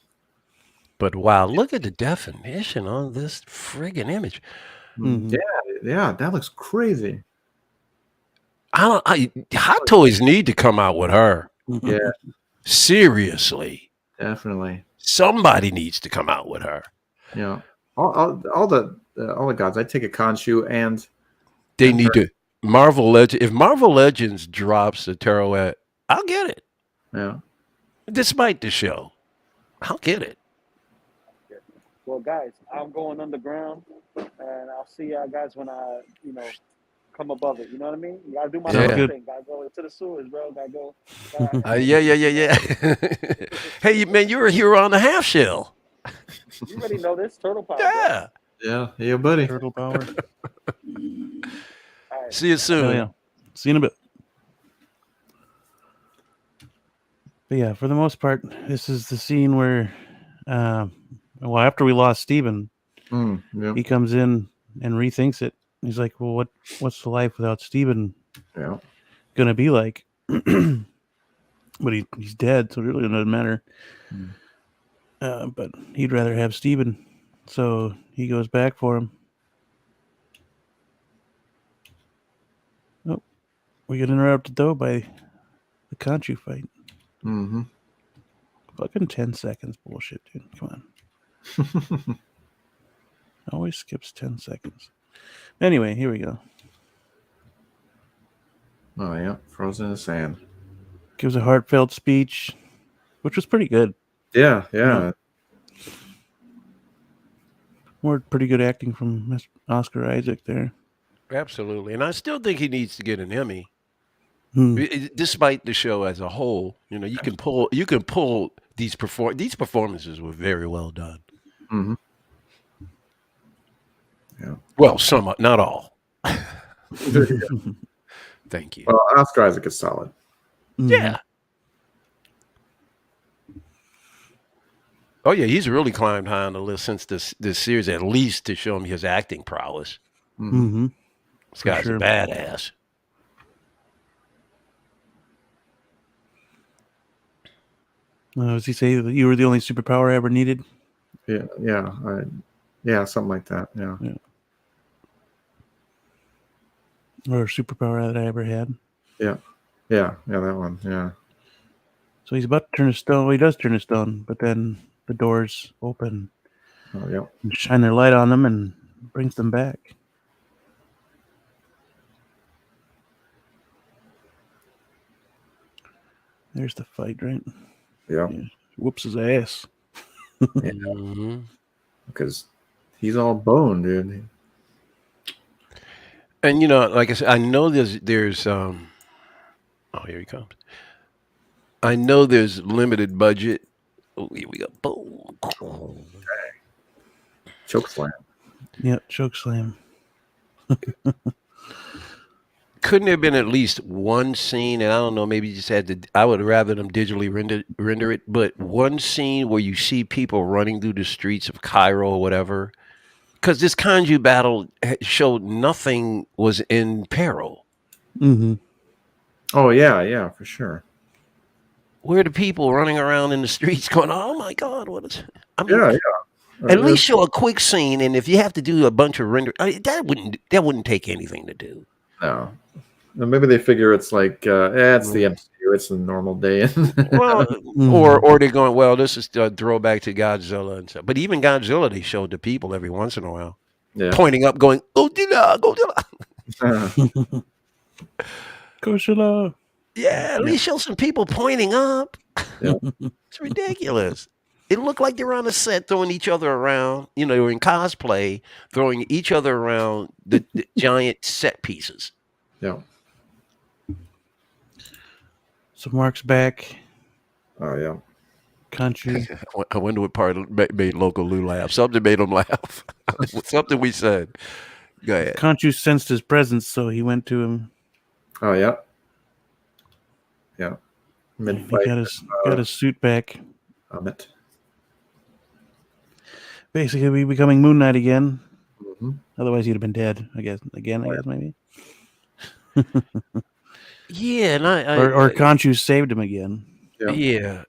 But wow, look at the definition on this friggin' image. Mhm. Yeah, that looks crazy. Hot Toys need to come out with her. Yeah, Seriously, definitely. somebody needs to come out with her. Yeah, all the gods. I take a Khonshu and They need to Marvel Legend. If Marvel Legends drops a Tarouette, I'll get it. yeah. Despite the show, I'll get it. Well, guys, I'm going underground, and I'll see y'all guys when I, come above it. You know what I mean? You gotta do my Yeah. little Good. thing. Gotta go into the sewers, bro. Gotta go. Yeah. Hey, man, you're a hero on the half shell. You already know this turtle power. bro. Yeah. Yeah, buddy. Turtle power. All right. See you soon. Oh yeah. See you in a bit. But yeah, for the most part, this is the scene where, after we lost Steven, Yeah, he comes in and rethinks it. He's like, "Well, what's the life without Steven yeah. gonna be like?" But he's dead, so it really doesn't matter. But he'd rather have Steven, so he goes back for him. Oh, we get interrupted though by the Khonshu fight. Mm-hmm. Fucking 10 seconds bullshit, dude. Come on. Always skips 10 seconds. Anyway, here we go. Oh yeah, frozen in the sand. Gives a heartfelt speech, which was pretty good. Yeah. More pretty good acting from Oscar Isaac there. Absolutely. And I still think he needs to get an Emmy. Hmm. Despite the show as a whole, you can pull these performances were very well done. Mm-hmm. Yeah. Well, some, not all. Thank you. Well, Oscar Isaac is solid. Yeah. Oh yeah, he's really climbed high on the list since this series, at least to show him his acting prowess. Mm-hmm. This guy's sure. a badass. Does he say that you were the only superpower I ever needed? Yeah, something like that. Yeah. Or a superpower that I ever had? Yeah, that one. Yeah. So he's about to turn to stone. Well, he does turn to stone, but then the doors open Oh, yeah. and shine their light on them and brings them back. There's the fight, right? Yeah. Whoops his ass. Mhm. Because he's all bone, dude. And like I said, I know there's oh, here he comes. I know there's limited budget. Oh, here we go. Boom. Choke slam. Yeah, choke slam. Couldn't there have been at least one scene, and I don't know, maybe you just had to. I would rather them digitally render it, but one scene where you see people running through the streets of Cairo or whatever, because this Kanju battle showed nothing was in peril. Mm-hmm. Oh, yeah, for sure. Where are the people running around in the streets going, "Oh my God, what is?" I mean, Yeah. At least show a quick scene, and if you have to do a bunch of render, that wouldn't take anything to do. No. Maybe they figure it's like, it's the MCU. It's a normal day. Well, or they're going, well, this is a throwback to Godzilla and stuff. But even Godzilla, they showed the people every once in a while, pointing up, going, Godzilla, Godzilla. Godzilla. Yeah, at least show some people pointing up. Yeah. It's ridiculous. It looked like they were on a set throwing each other around. They were in cosplay, throwing each other around the giant set pieces. Yeah. So Mark's back. Oh, yeah. Country. I wonder what part made Local Lou laugh. Something made him laugh. Something we said. Go ahead. Conchu sensed his presence, so he went to him. Oh, yeah. Yeah. He Mid-fight. got his suit back. Amit. Basically, be becoming Moon Knight again. Mm-hmm. Otherwise, he'd have been dead. I guess maybe. Yeah, and or Conchu saved him again. Yeah,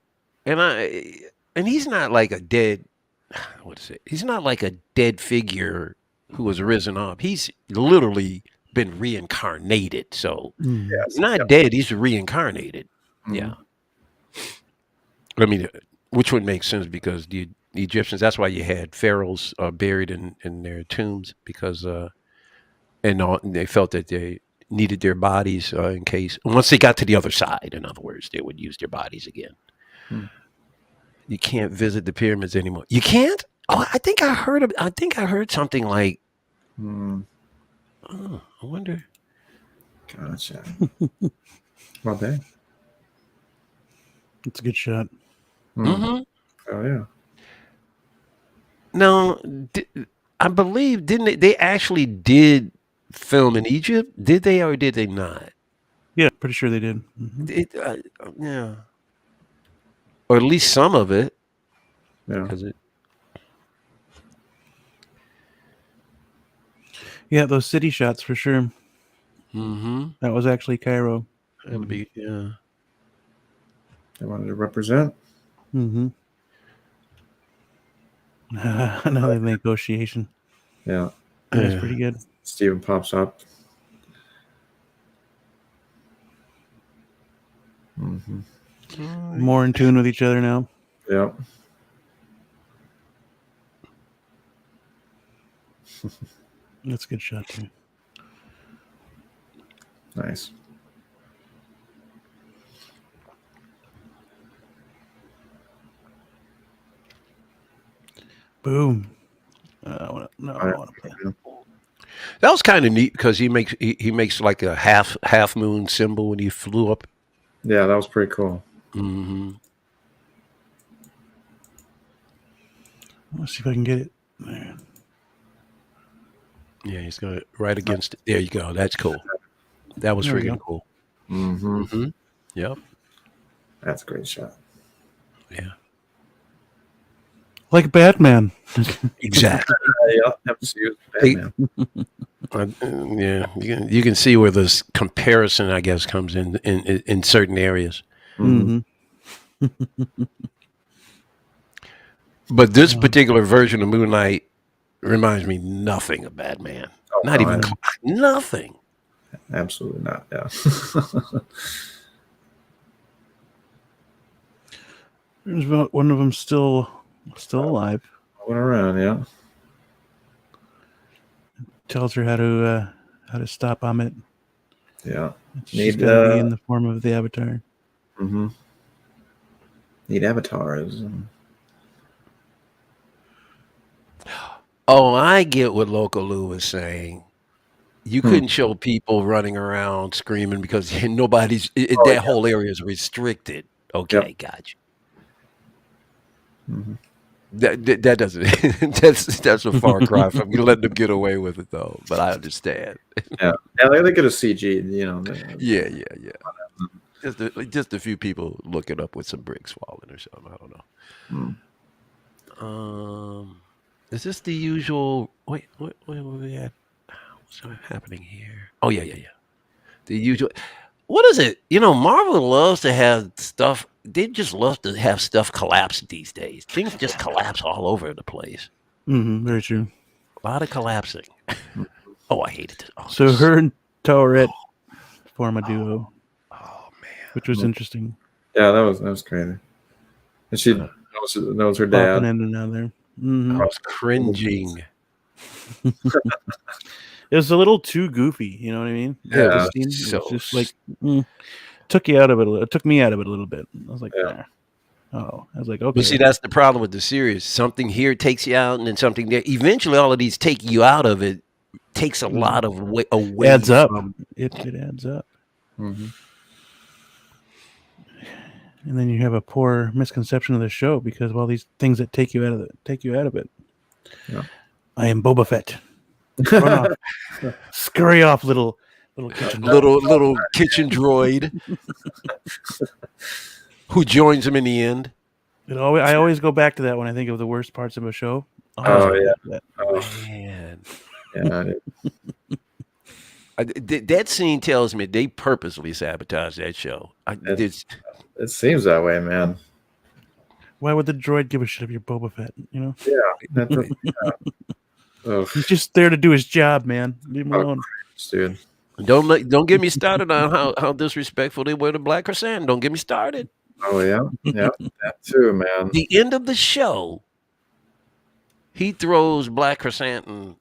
and he's not like a dead. What is it? He's not like a dead figure who was risen up. He's literally been reincarnated. So he's not dead. He's reincarnated. Mm-hmm. Yeah. I mean, which would make sense because the Egyptians. That's why you had pharaohs buried in their tombs because and they felt that they needed their bodies in case once they got to the other side. In other words, they would use their bodies again. You can't visit the pyramids anymore. You can't? Oh, I think I heard something like. Oh, I wonder. Gotcha. Well, dang. It's a good shot. Mm-hmm. Oh yeah. Now, I believe they actually did film in Egypt? Did they or did they not? Yeah, pretty sure they did. Mm-hmm. Yeah. Or at least some of it. Yeah. Yeah, those city shots for sure. Mm-hmm. That was actually Cairo. That'd be, yeah. They wanted to represent. Mm-hmm. Another negotiation. Yeah. That's pretty good. Steven pops up. Mm-hmm. More in tune with each other now. Yeah. That's a good shot too. Nice. Boom. I want to play. That was kind of neat because he makes like a half moon symbol when he flew up. Yeah, that was pretty cool. Mm-hmm. Let's see if I can get it. There. Yeah, he's got it right against it. There you go. That's cool. That was freaking cool. Mm-hmm. Mm-hmm. Yep. That's a great shot. Yeah. Like Batman. Exactly. Yeah, Batman. Yeah, you can see where this comparison, I guess, comes in certain areas. Mm-hmm. But this particular version of Moon Knight reminds me nothing of Batman. Not even nothing. Absolutely not. Yeah. There's about one of them still alive. Went around, yeah. Tells her how to stop Amit. Yeah. She's gonna be in the form of the Avatar. Mm-hmm. Need avatars. Oh, I get what Local Lou was saying. You couldn't show people running around screaming because nobody's. That whole area is restricted. Okay, gotcha. Mm-hmm. That doesn't. That's a far cry from you letting them get away with it, though. But I understand. Yeah, they could have CG'd, you know. Yeah. Just a few people looking up with some bricks falling or something. I don't know. Is this the usual? Wait, what we at? What's happening here? Oh yeah. The usual. What is it? Marvel loves to have stuff. They just love to have stuff collapse these days. Things just collapse all over the place. Very true. A lot of collapsing. Oh, I hated it. Oh, So her and Tourette form a duo, oh man, which was interesting. Yeah, that was crazy. And she knows her dad. Popping in and out there. I was cringing. It was a little too goofy, you know what I mean? Yeah, The scene, it so was just like took you out of it. It took me out of it a little bit. I was like, Yeah. oh, I was like, okay. But see, that's the problem with the series. Something here takes you out, and then something there. Eventually, all of these take you out of it. Takes a lot of away. Adds up. From, It adds up. Mm-hmm. And then you have a poor misconception of the show because of all these things that take you out of it. Yeah. I am Boba Fett. Run off. Scurry off, little kitchen little kitchen droid who joins him in the end. I always go back to that when I think of the worst parts of a show. Oh yeah. Man. Yeah. That scene tells me they purposely sabotaged that show. It seems that way, man. Why would the droid give a shit if you're Boba Fett? You know? Yeah. He's just there to do his job, man. Leave him alone. Dude. Don't get me started on how disrespectful they were to Black Chrysanthemum. Don't get me started. Oh yeah. Yeah. That too, man. The end of the show, he throws Black Chrysanthemum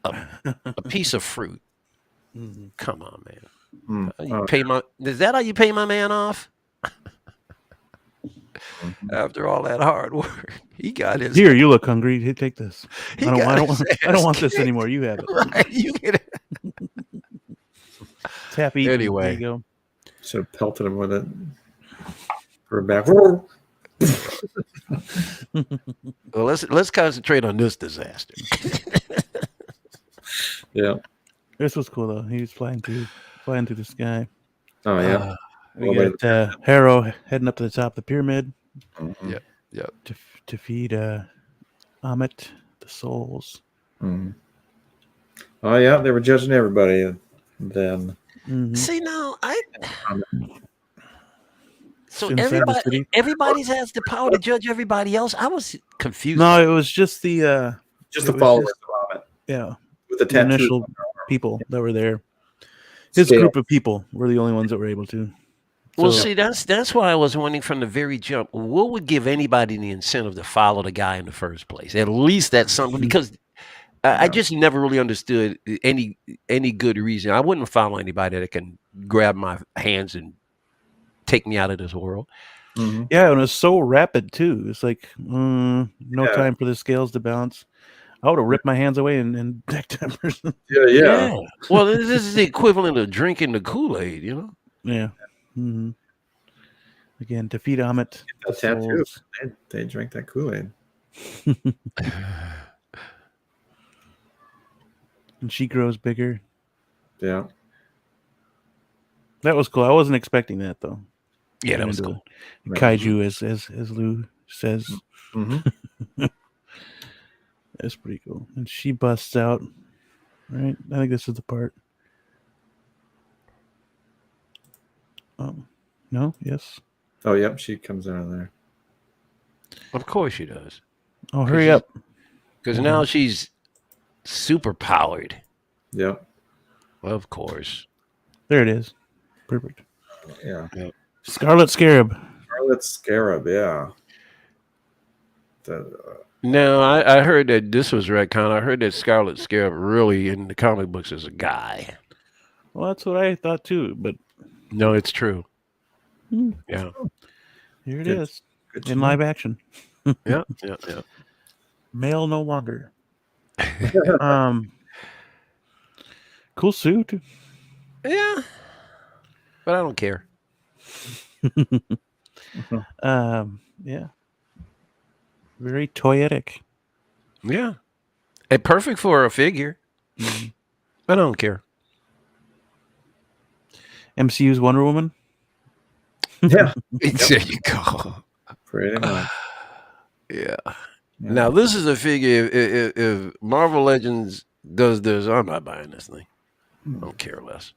a piece of fruit. Come on, man. Is that how you pay my man off? After all that hard work, he got his. Here, you look hungry. Here, take this. I don't want this kicked. anymore. You have it. Right, you get it. It's happy. Anyway. There you go. Should have pelted him with it. For back. Well, let's concentrate on this disaster. Yeah. This was cool though. He was flying through the sky. Oh yeah. We got Harrow heading up to the top of the pyramid. Mm-hmm. Yeah. To feed Amit the souls. Mm-hmm. Oh yeah, they were judging everybody then. Mm-hmm. See now, so Inside the city? everybody has the power to judge everybody else. I was confused. No, it was just the followers of it. Yeah, with the tattoos. Initial people that were there. His group of people were the only ones that were able to. Well, see, that's why I was wondering from the very jump, what would give anybody the incentive to follow the guy in the first place? At least that's something, because I just never really understood any good reason. I wouldn't follow anybody that can grab my hands and take me out of this world. Mm-hmm. Yeah, and it was so rapid too. It's like no time for the scales to balance. I would have ripped my hands away and decked that person. Yeah. Well, this is the equivalent of drinking the Kool-Aid, you know? Yeah. Mm-hmm. Again, to feed Amit. The tattoos. They drink that Kool-Aid. And she grows bigger. Yeah. That was cool. I wasn't expecting that though. Yeah, that was cool. Kaiju, as Lou says. Mm-hmm. That's pretty cool. And she busts out. Right? I think this is the part. No? Yes? Oh, yep. She comes out of there. Of course she does. Oh, hurry up. Because now she's super powered. Yep. Of course. There it is. Perfect. Yeah. Yep. Scarlet Scarab. Scarlet Scarab, yeah. No, I heard that this was retcon. I heard that Scarlet Scarab really in the comic books is a guy. Well, that's what I thought too, but no, it's true. Yeah. Here it is. In live action. Yeah. Male no longer. Cool suit. Yeah. But I don't care. Yeah. Very toyetic. Yeah. And perfect for a figure. I don't care. MCU's Wonder Woman. Yeah. There you go. Pretty much. Yeah. Now this is a figure. If Marvel Legends does this, I'm not buying this thing. I don't care less.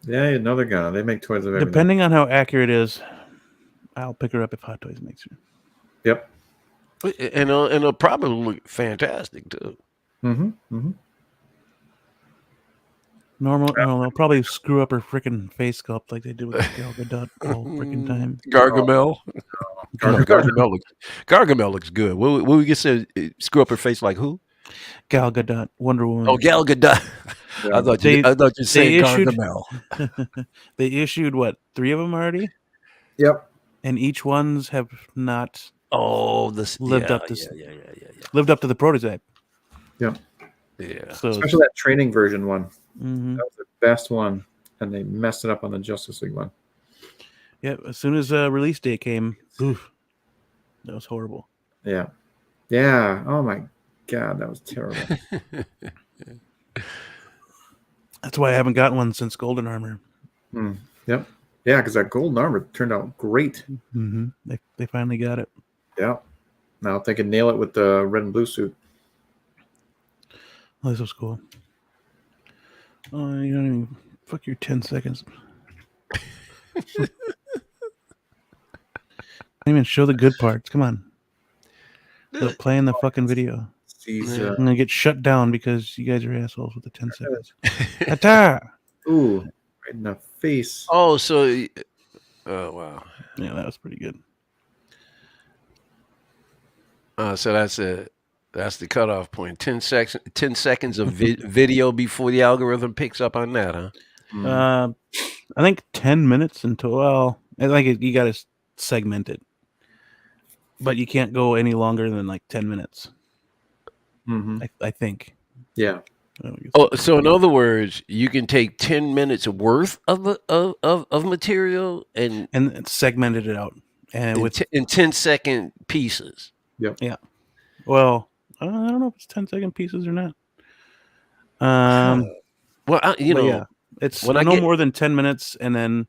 Yeah, another gun. They make toys of everything. Depending on how accurate it is, I'll pick her up if Hot Toys makes her. Yep. And it'll probably look fantastic too. Mm-hmm. Mm-hmm. Normal, no, they'll probably screw up her freaking face sculpt like they did with Gal Gadot all freaking time. Gargamel. Gargamel. Gargamel looks good. What we get said? Screw up her face like who? Gal Gadot, Wonder Woman. Oh, Gal Gadot. Yeah. I thought you were saying issued- Gargamel. They issued what, 3 of them already, Yep. and each ones have not Oh, this lived up to yeah. lived up to the prototype. Yep. Yeah. So Especially that training version one. mhm. That was the best one, and they messed it up on the Justice League one. Yeah, as soon as release date came, oof, that was horrible. Yeah. Yeah. Oh my God, that was terrible. That's why I haven't gotten one since Golden Armor. Yep. Yeah, because that golden armor turned out great. Mm-hmm. They finally got it. Yeah. Now if they can nail it with the red and blue suit. Oh, this was cool. Oh, you don't even fuck your 10 seconds. Don't even show the good parts. Come on. They're playing the fucking video. These, I'm gonna get shut down because you guys are assholes with the 10 seconds. Atta! ooh, right in the face. Oh, so oh wow. Yeah, that was pretty good. So that's the cutoff point. 10 seconds of video before the algorithm picks up on that, huh? I think 10 minutes until, well, I think you got to segment it. But you can't go any longer than like 10 minutes. Mm-hmm. I think. Yeah. Oh, so in other words, you can take 10 minutes worth of material and And segmented it out. And in 10-second pieces. Yep. Yeah. Well, I don't know if it's 10-second pieces or not. Well, yeah, it's when more than 10 minutes, and then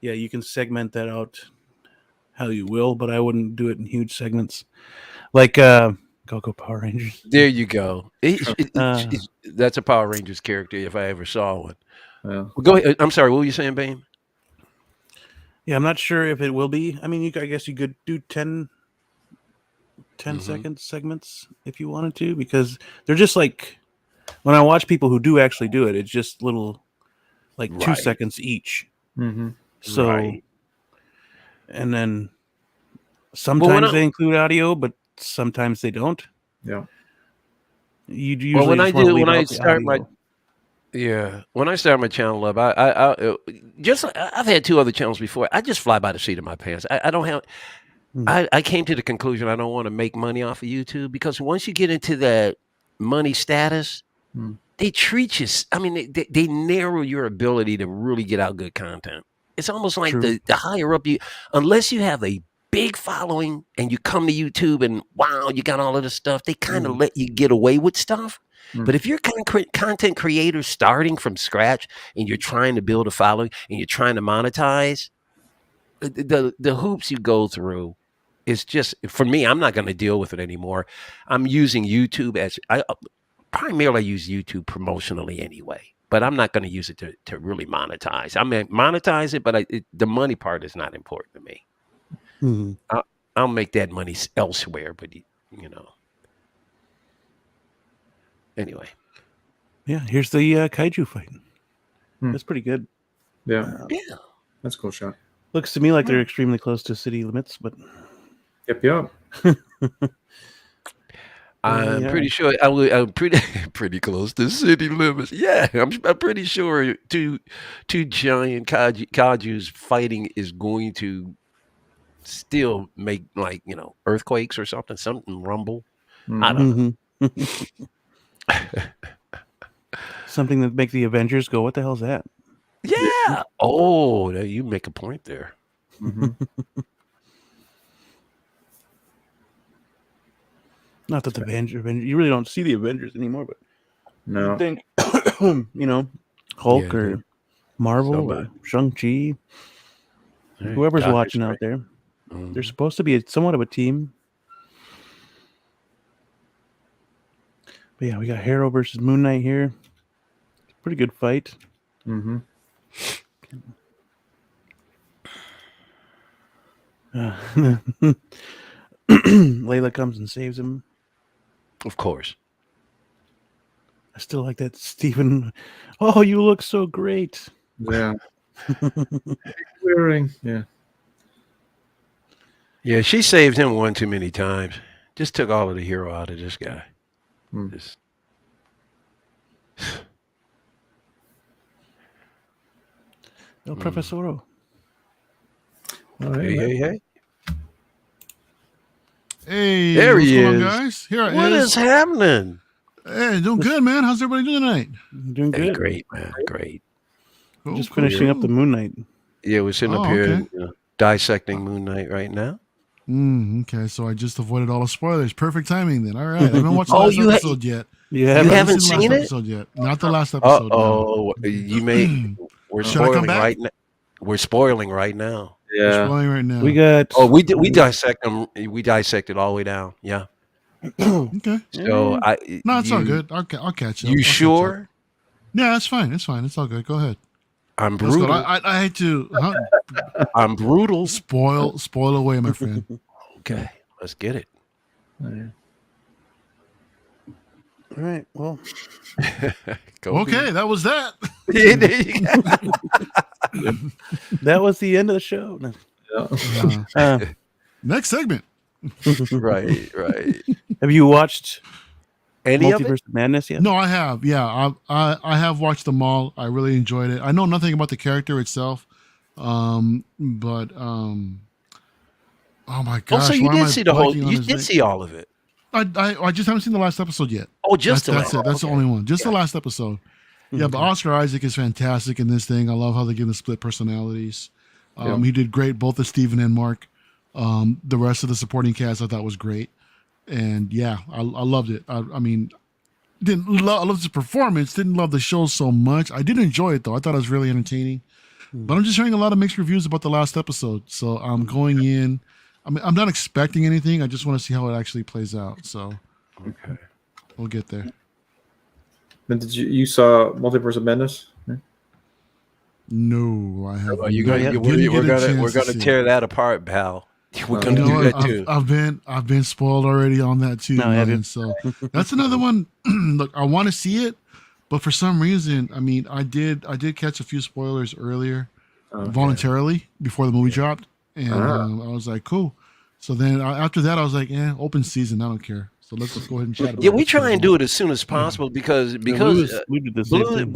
yeah, you can segment that out how you will, but I wouldn't do it in huge segments. Like go Power Rangers. There you go. That's a Power Rangers character if I ever saw one. Yeah. Well, go ahead. I'm sorry. What were you saying, Bane? Yeah, I'm not sure if it will be. I mean, I guess you could do 10 second segments if you wanted to, because they're just like, when I watch people who do actually do it, it's just little, like 2 seconds each. Mm-hmm. So, and then sometimes they include audio, but sometimes they don't. Yeah. You usually when I start my channel up, I've had 2 other channels before. I just fly by the seat of my pants. I don't have. I came to the conclusion I don't want to make money off of YouTube, because once you get into that money status, they treat you. I mean, they narrow your ability to really get out good content. It's almost like the higher up you, unless you have a big following and you come to YouTube and wow, you got all of this stuff, they kind of let you get away with stuff. But if you're content creator starting from scratch and you're trying to build a following and you're trying to monetize, the hoops you go through is just, for me, I'm not going to deal with it anymore. I'm using YouTube I primarily use YouTube promotionally anyway, but I'm not going to use it to really monetize. I mean, monetize it, but the money part is not important to me. I'll make that money elsewhere, but anyway. Yeah, here's the kaiju fight. That's pretty good. Yeah. That's a cool shot. Looks to me like they're extremely close to city limits, but Yep. I'm pretty sure I'm pretty close to city limits. Yeah, I'm pretty sure two giant kaijus fighting is going to still make, like, earthquakes or something rumble. I don't know. Something that make the Avengers go, what the hell is that? Yeah. Oh, you make a point there. Not that the Avengers, you really don't see the Avengers anymore, but no, you think, Hulk or Marvel or Shang-Chi, whoever's watching out there, they're supposed to be somewhat of a team. But yeah, we got Harrow versus Moon Knight here. Pretty good fight. Layla comes and saves him. Of course. I still like that Stephen. Oh, you look so great. Yeah. Clearing. Yeah. Yeah, she saved him one too many times. Just took all of the hero out of this guy. Just- El Professoro. All right. hey. Hey, There what's he going on, is. guys? Here What is happening? Hey, doing good, man. How's everybody doing tonight? Doing Hey, good. great, man. Great. Cool, Just cool, finishing up the cool. Moon Knight. Yeah, we're sitting up Oh, here okay. dissecting Moon Knight right now. Okay, so I just avoided all the spoilers. Perfect timing then. All right. I haven't watched the Oh, last you ha- episode yet. You You haven't? haven't seen the last seen it? episode yet. Not the last episode, no. Uh-oh. You may we're Should I come spoiling back? right now. We're spoiling right now. We're Yeah. spoiling right now. We got. Oh, we dissect them. We dissected all the way down. Yeah. Okay. So No, it's all good. I'll catch up. You I'll catch up. sure? Yeah, it's fine. It's fine. It's all good. Go ahead. I'm Let's go. brutal. I hate to I'm brutal. spoil away, my friend. Okay, let's get it. All right. Well, Go Okay, that was that. ahead. There you go. that was the end of the show. Next segment. Right. Have you watched Any of it? Multiverse of Madness yet? No, I have. Yeah, I have watched them all. I really enjoyed it. I know nothing about the character itself, but oh my gosh! Oh, so you why am did I see the whole. blanking on You his did name? see all of it. I just haven't seen the last episode yet. Oh, just That's the it. That's the only one. Just the last episode. Yeah, but Oscar Isaac is fantastic in this thing. I love how they give the split personalities. He did great, both as Steven and Mark. The rest of the supporting cast I thought was great, and yeah, I loved it. I mean, I loved his performance. Didn't love the show so much. I did enjoy it though. I thought it was really entertaining. But I'm just hearing a lot of mixed reviews about the last episode, so I'm going in. I mean, I'm not expecting anything. I just want to see how it actually plays out. So, Okay. we'll get there. But did you saw Multiverse of Madness? No, I haven't. We're gonna tear that apart, pal. We're You gonna know do what? that too. I've been spoiled already on that too, No, have you? man. So that's another one. Look, I want to see it, but for some reason, I mean, I did catch a few spoilers earlier, voluntarily before the movie dropped, and I was like, cool. So then after that, I was like, open season. I don't care. So let's just go ahead and chat about it. Yeah, we try and do it as soon as possible because we did the same thing.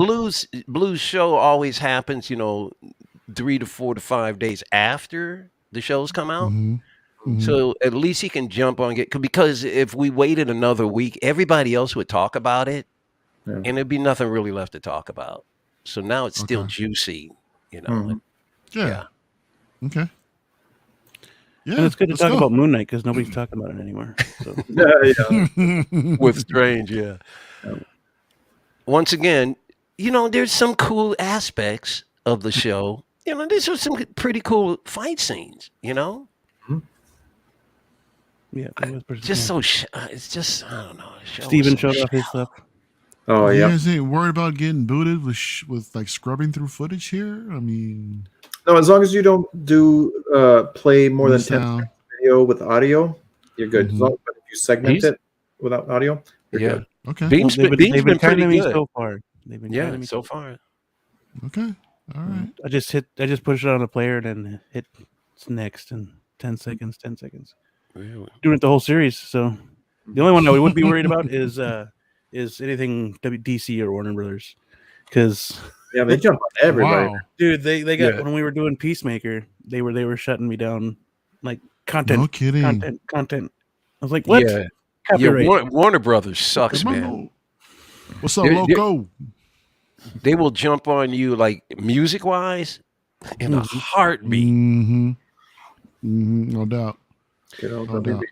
Blues show always happens, 3 to 4 to 5 days after the shows come out. So at least he can jump on because if we waited another week, everybody else would talk about it, and there'd be nothing really left to talk about. So now it's still juicy, Yeah. Okay. Yeah, And it's good to let's talk go. about Moon Knight because nobody's talking about it anymore. So. with Strange, yeah. Once again, there's some cool aspects of the show. These are some pretty cool fight scenes. Yeah, it was pretty cool. It's just I don't know. Steven showed off his stuff. Oh You yeah. guys ain't worried about getting booted with like scrubbing through footage here? I mean, No, as long as you don't do play more than 10 sound. seconds video with audio, you're good. As long as you segment He's- it without audio, you're Yeah, good. Okay. Beam's They've been been pretty kind to me good. so far. They've been kind Yeah, to me so far. Okay. All right. I just push it on the player and then hit next in 10 seconds, 10 seconds. Really? Doing it the whole series. So the only one that we wouldn't be worried about is anything DC or Warner Brothers. Because Yeah, they jump on everybody. Wow. dude, they got Yeah. when we were doing Peacemaker, they were shutting me down like content. No kidding. Content. I was like, what? Yeah, Copyright. Warner Brothers sucks, Come on. man. What's up, They're- Loco? They will jump on you like music wise in a heartbeat. No doubt. You know, No doubt.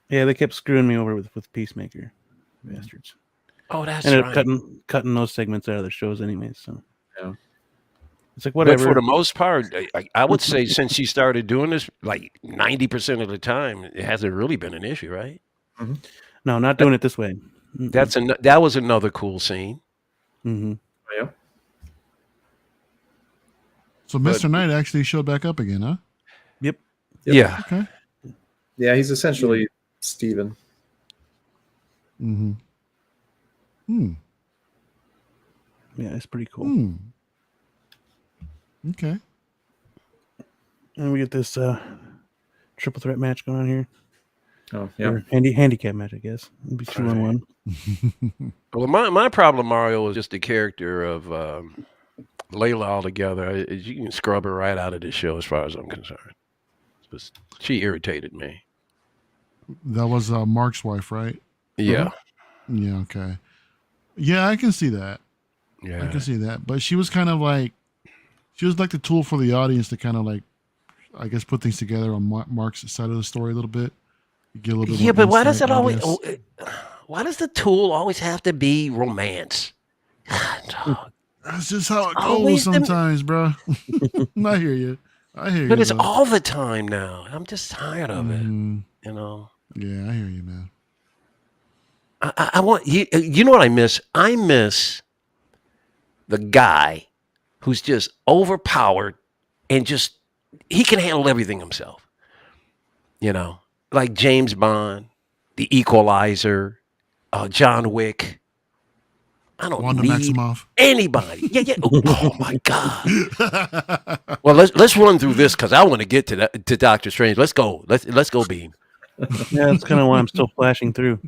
Yeah, they kept screwing me over with Peacemaker. Bastards. Oh, that's Ended right. up cutting those segments out of the shows anyways. So Yeah. it's like But whatever. for the most part, I would say since she started doing this, like 90% of the time, it hasn't really been an issue, right? No, not doing it this way. That was another cool scene. Mm-hmm. Yeah. So Mr. Knight actually showed back up again, huh? Yep. Yep. Yeah. Okay. Yeah, he's essentially Steven. Mm-hmm. Hmm. Yeah, it's pretty cool. Hmm. Okay. And we get this triple threat match going on here. Oh, yeah. Or handicap match, I guess. It'd be 2-on-1. Well, my problem, Mario, is just the character of Layla altogether. You can scrub her right out of this show, as far as I'm concerned. She irritated me. That was Mark's wife, right? Yeah. Yeah. Okay. Yeah, I can see that. Yeah. I can see that. But she was kind of like, she was like the tool for the audience to kind of like, I guess, put things together on Mark's side of the story a little bit. You get a little bit Yeah, more but why does insight, it I always? guess. Why does the tool always have to be romance? God, That's just how it always goes the- sometimes, bro. I hear you. I hear but you. it's though. all the time now. I'm just tired of it. Mhm. You know. Yeah, I hear you, man. I want you. You know what I miss? I miss the guy who's just overpowered and just he can handle everything himself. You know, like James Bond, The Equalizer, John Wick. I don't Wanda need Maximoff. anybody. Yeah. Oh my God. Well, let's run through this because I want to get to Doctor Strange. Let's go. Let's go, Bean. Yeah, that's kind of why I'm still flashing through.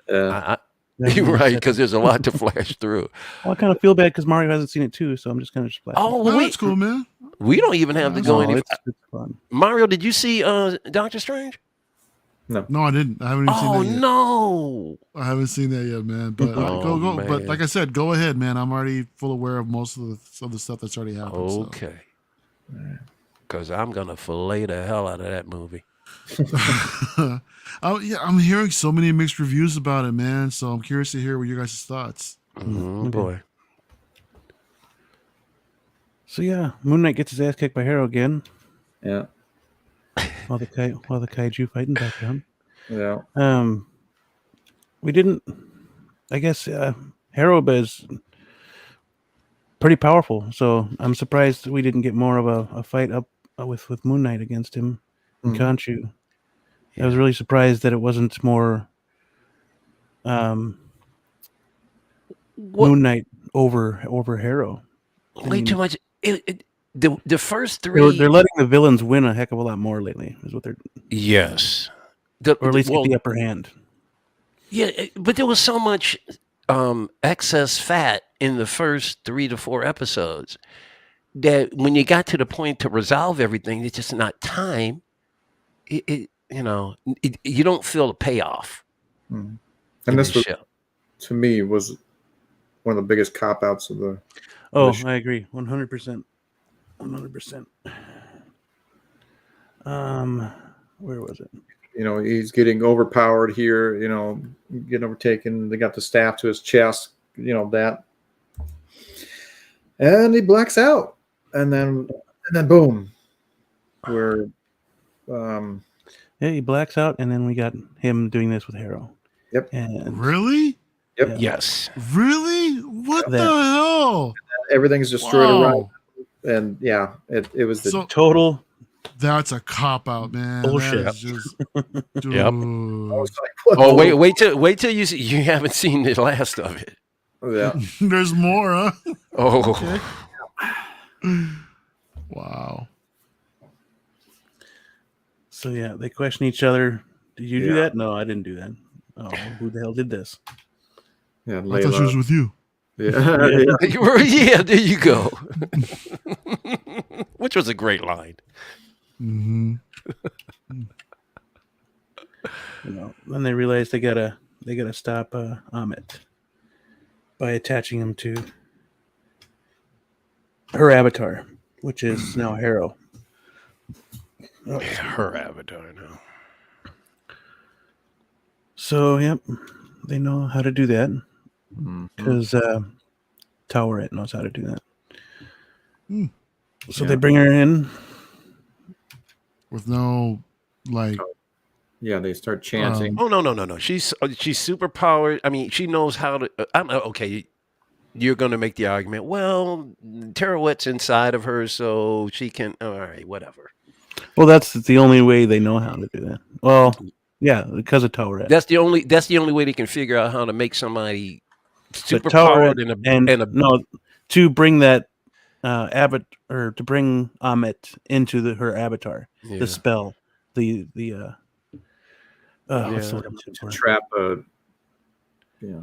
Yeah. You're right, because there's a lot to flash through. Well, I kind of feel bad because Mario hasn't seen it too, so I'm just kind of flashing. Oh, No, wait. that's cool, man. We don't even have to go any. it's fun. Mario, did you see Doctor Strange? No, I didn't. I haven't even seen Oh that yet. no. I haven't seen that yet, man. But Oh, go. But man. like I said, go ahead, man. I'm already full aware of most of the stuff that's already happened. Okay. Because I'm gonna fillet the hell out of that movie. So. I'm hearing so many mixed reviews about it, man. So I'm curious to hear what your guys' thoughts. Oh boy. So yeah, Moon Knight gets his ass kicked by Hero again. Yeah. While the kaiju fighting back down. Yeah. We didn't. I guess Hero is pretty powerful, so I'm surprised we didn't get more of a fight up with Moon Knight against him and Khonshu. I was really surprised that it wasn't more Moon Knight over Hero. Way too much. The first three. They're letting the villains win a heck of a lot more lately. Is what they're Yes. or at least get the upper hand. Yeah, but there was so much excess fat in the first 3 to 4 episodes that when you got to the point to resolve everything, it's just not time. You don't feel the payoff. And this was, show. to me, was one of the biggest cop outs of the. Oh, I agree, 100%. 100%. Where was it? He's getting overpowered here. Getting overtaken. They got the staff to his chest. That, and he blacks out, and then boom, where, Yeah, he blacks out, and then we got him doing this with Hero. Yep. And Really? Yep. Yeah. Yes. Really? What the hell? Everything's destroyed Wow. around. And yeah, it was the So total. that's a cop out, man. Bullshit. That is just, dude. Yep. I was like, Oh, whoa. wait till you haven't seen the last of it. Yeah. There's more, huh? Oh. Okay. Wow. So yeah, they question each other. Did you do that? No, I didn't do that. Oh, who the hell did this? Yeah, I thought she was Layla. with you. Yeah. Yeah, there you go. Which was a great line. Mm-hmm. Then they realize they gotta stop Amit by attaching him to her avatar, which is now Hero. Oh, Yeah, her avatar now. so yep, they know how to do that because Towerette knows how to do that. So they bring her in With no, like, Yeah, they start chanting. Oh no. She's super powered. I mean, she knows how to. Okay. You're going to make the argument. Well, Terouette's inside of her, so she can. All right, whatever. Well, that's the only way they know how to do that. Well, yeah, because of Tourette. That's the only way they can figure out how to make somebody super Tourette powered and and a no, to bring that or to bring Amit into her avatar, yeah. the spell, the what's the Yeah. word I'm looking To for? trap a. Yeah.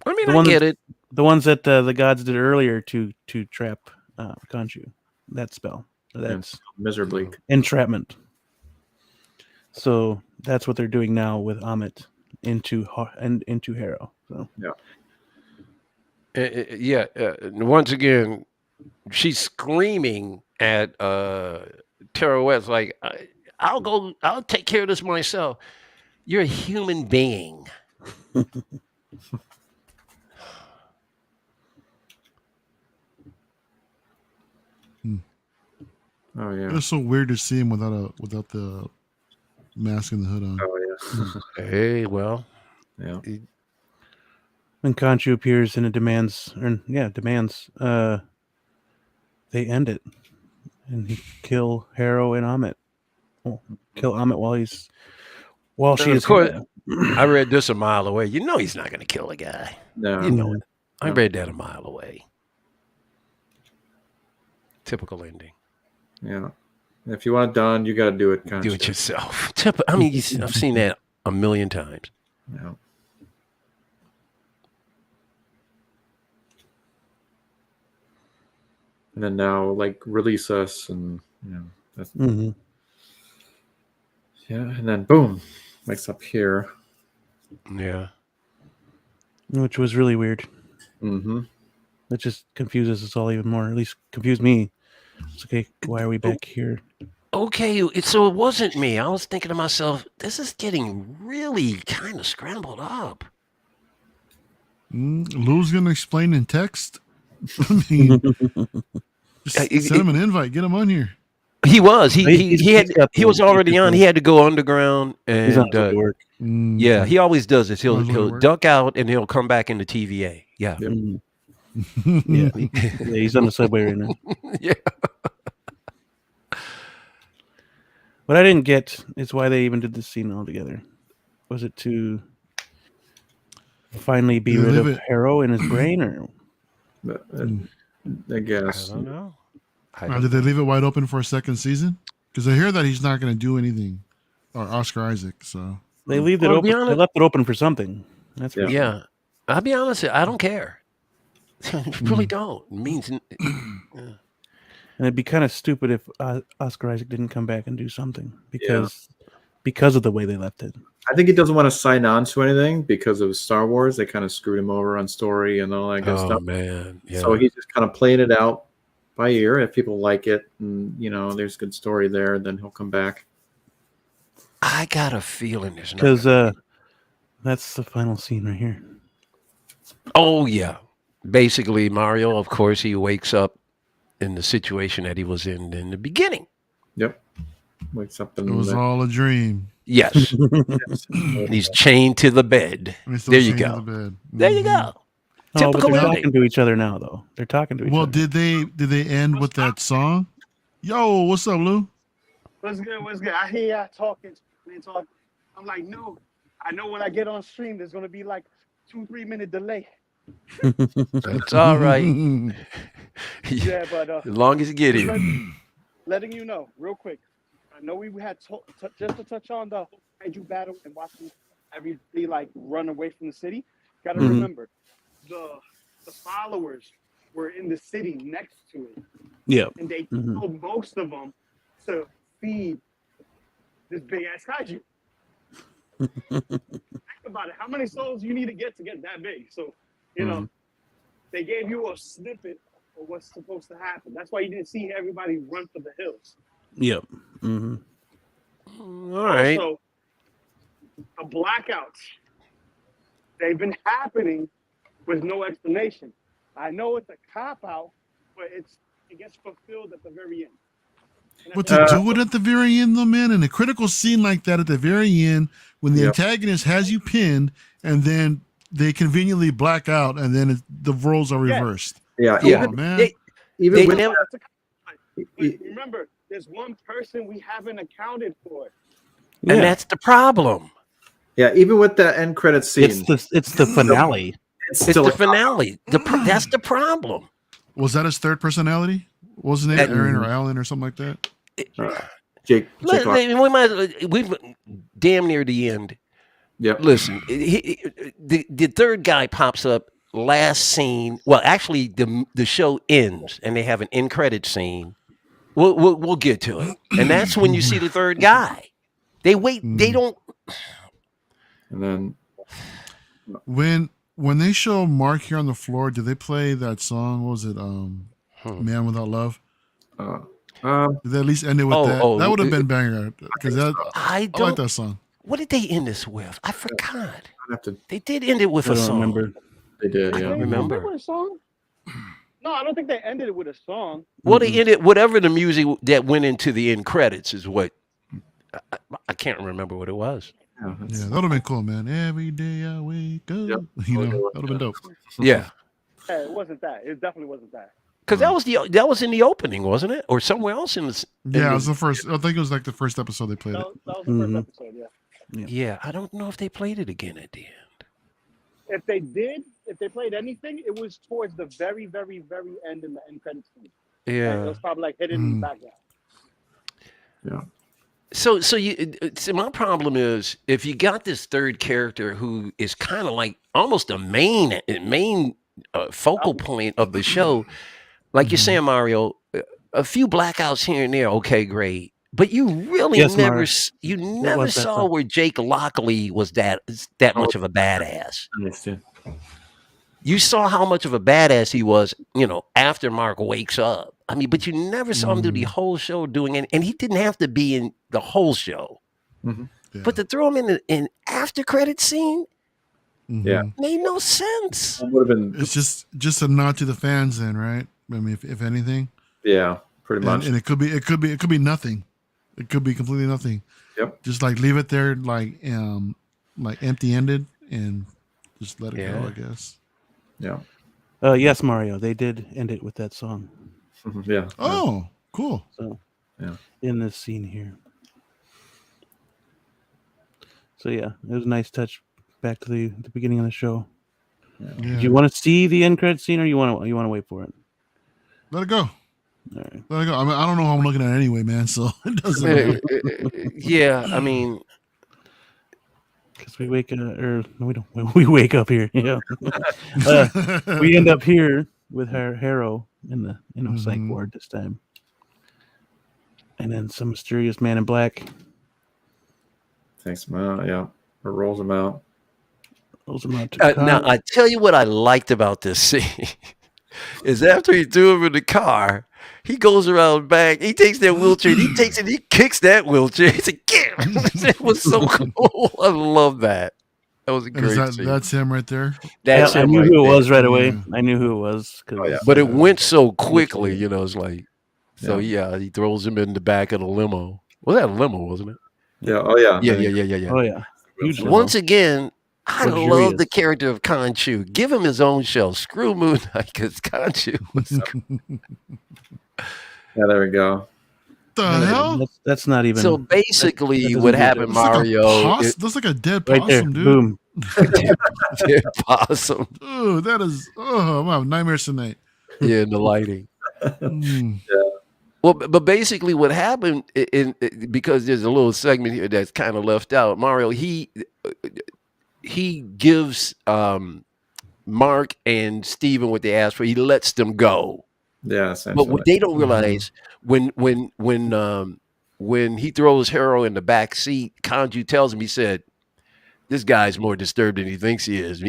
I mean, The I one get it. The ones that the gods did earlier to trap Khonshu. That spell. That's Miserably. entrapment. So that's what they're doing now with Amit into Harrow. So Yeah. Once again, she's screaming at Tara West like, I'll take care of this myself. You're a human being. Oh yeah. It's so weird to see him without the mask and the hood on. Oh Hey, well, yeah. Yeah. when Khonshu appears and it demands, they end it and he kill Harrow and Amit. Well, kill Amit while she of is course, Harrow. I read this a mile away. You know he's not going to kill a guy. No. You know it. I No. read that a mile away. Typical ending. Yeah. If you want it done, you got to do it. Do it yourself. I mean, I've seen that a million times. Yeah. And then now, like, release us, and that's Mm-hmm. yeah. And then boom, wakes up here. Yeah. Which was really weird. Mm-hmm. That just confuses us all even more. At least confused me. It's okay. Why are we back here? Okay, so it wasn't me. I was thinking to myself, this is getting really kind of scrambled up. Lou's gonna explain in text. I mean, just send him an invite. Get him on here. He was. He was already on. He He's had to go underground and on his way to work. yeah, he always does this. On his way to He'll work. duck out and he'll come back into TVA. Yeah. Yep. Mhm. Yeah, he's on the subway right now. Yeah. What I didn't get is why they even did this scene all together. Was it to finally be They rid leave of it- Harrow in his brain, or I I guess. don't know. Now, did they leave it wide open for a second season? Because I hear that he's not going to do anything, or Oscar Isaac. So they leave it Well, to be open? They honest- left it open for something. That's for Yeah. sure. Yeah. I'll be honest, I don't care. Really don't. It means And it'd be kind of stupid if Oscar Isaac didn't come back and do something because of the way they left it. I think he doesn't want to sign on to anything because of Star Wars. They kind of screwed him over on story and all that good oh stuff. man. Yeah. So he's just kind of playing it out by ear. If people like it, and there's good story there, then he'll come back. I got a feeling there's not Because gonna be- that's the final scene right here. Oh yeah. Basically, Mario, of course, he wakes up in the situation that he was in the beginning. Yep. Wakes up it and was all a dream. Yes. And he's chained to the bed. And he's still There you chained to go. the bed. There you Mhm. go. Oh, but Typical they're ending. talking to each other now, though. They're talking to each Well, other. did they end with that song? Yo, what's up, Lou? What's good? What's good? I hear y'all talking. I'm like, no. I know when I get on stream, there's gonna be like 2-3 minute delay. That's all right. Yeah, but As long as you get it. letting you know real quick. I know we had just to touch on the kaiju battle and watching everybody like run away from the city. Got to Mhm. remember, the followers were in the city next to it, Yeah. and they Mhm. told most of them to feed this big ass kaiju. Think about it. How many souls you need to get that big? So, they gave you a snippet of what's supposed to happen. That's why you didn't see everybody run for the hills. Yep. Mm-hmm. All right. Also, the blackouts, they've been happening with no explanation. I know it's a cop-out, but it gets fulfilled at the very end. And But that's- to do it at the very end, though, man, in a critical scene like that at the very end, when the Yep. antagonist has you pinned, and then they conveniently black out, and then the roles are Yeah. reversed. Yeah. Come Yeah. on, man. They- Even they with never- But remember, there's one person we haven't accounted for. Yeah. And that's the problem. Yeah, even with that end credit scene, it's the finale. it's It's still the a cop-out. finale. That's the problem. Was that his third personality? Wasn't it That- Aaron or Alan or something like that? Jake We might we've damn near the end. Yep. Listen, the third guy pops up last scene. Well, actually, the show ends and they have an end credit scene. We'll get to it, and that's when you see the third guy. They wait. They don't. And then When they show Mark here on the floor, do they play that song? What was it? Man Without Love. Did they at least end it with that? That would have been banger because I like that song. What did they end this with? I forgot. I'd have to, They did end it with I a don't song. remember. they did, I yeah. don't remember. With a song? No, I don't think they ended it with a song. Well, they ended whatever the music that went into the end credits is what I can't remember what it was. Yeah, Yeah, that would have been cool, man. Every day I wake up. Yep. You know, that would have been dope. Yeah, Yeah, it wasn't that. It definitely wasn't that. because that was in the opening, wasn't it, or somewhere else in the? Yeah, it was the first. I think it was like the first episode they played it. That was the first episode, yeah. Yeah, I don't know if they played it again at the end. If they did, if they played anything, it was towards the very, very, very end in the end credits scene. And it Yeah. was probably like hidden in the background. yeah. So my problem is if you got this third character who is kind of like almost a main focal point of the show, like you're saying, Mario, a few blackouts here and there, okay, great, but you really Yes, never Mark. you What never was that saw song? where Jake Lockley was that much of a badass. I understand. You saw how much of a badass he was, after Mark wakes up. I mean, but you never saw him do the whole show doing it, and he didn't have to be in the whole show. Mm-hmm. Yeah. But to throw him in an after credit scene Yeah. made no sense. It would have been, It's just a nod to the fans, then, right? I mean, if anything, yeah, pretty much. and it could be nothing. It could be completely nothing. Yep. Just like leave it there, like empty ended, and just let it Yeah. go. I guess. Yeah. Yes, Mario. They did end it with that song. Yeah. Oh, cool. So, Yeah. in this scene here. So yeah, it was a nice touch back to the beginning of the show. Yeah. Do you want to see the end credit scene, or you want to wait for it? Let it go. All right. Let it go. I mean, I don't know how I'm looking at it anyway, man. So it doesn't matter. Yeah, I mean, Because we wake up, or no, we don't. We wake up here. Yeah. We end up here with her Harrow in the psych ward this time, and then some mysterious man in black Takes him out. Yeah. Or rolls him out. rolls him out to the car. now I tell you what I liked about this scene is after he threw him in the car, he goes around back, he takes that wheelchair, he takes it, he kicks that wheelchair. He's like, "Get him." It was so cool. I love that. That was a And great scene. that's him right there. That's I him knew right who it there. was right away. Yeah. I knew who it was. 'Cause, Oh, yeah. But it went so quickly, it's like, so Yeah. yeah, he throws him in the back of the limo. Was that a limo, wasn't it? Yeah. Oh, yeah. Yeah. Oh yeah, huge. Once again, I love the Luxurious. character of Khonshu. Give him his own show. Screw Moon Knight, because Khonshu was Yeah, there we go. The hell? That's not even. So basically, that doesn't what do happened, it. Mario? That's like a dead right possum, there, dude. boom. Dead possum. Dude, that is. Oh, I'm having nightmares tonight. Yeah, in the lighting. Mm. Well, but basically, what happened because there's a little segment here that's kind of left out. Mario, he gives Mark and Steven what they asked for. He lets them go. Yeah. But Essentially. what they don't realize when he throws Harrow in the back seat, Kanju tells him, he said, "This guy's more disturbed than he thinks he is."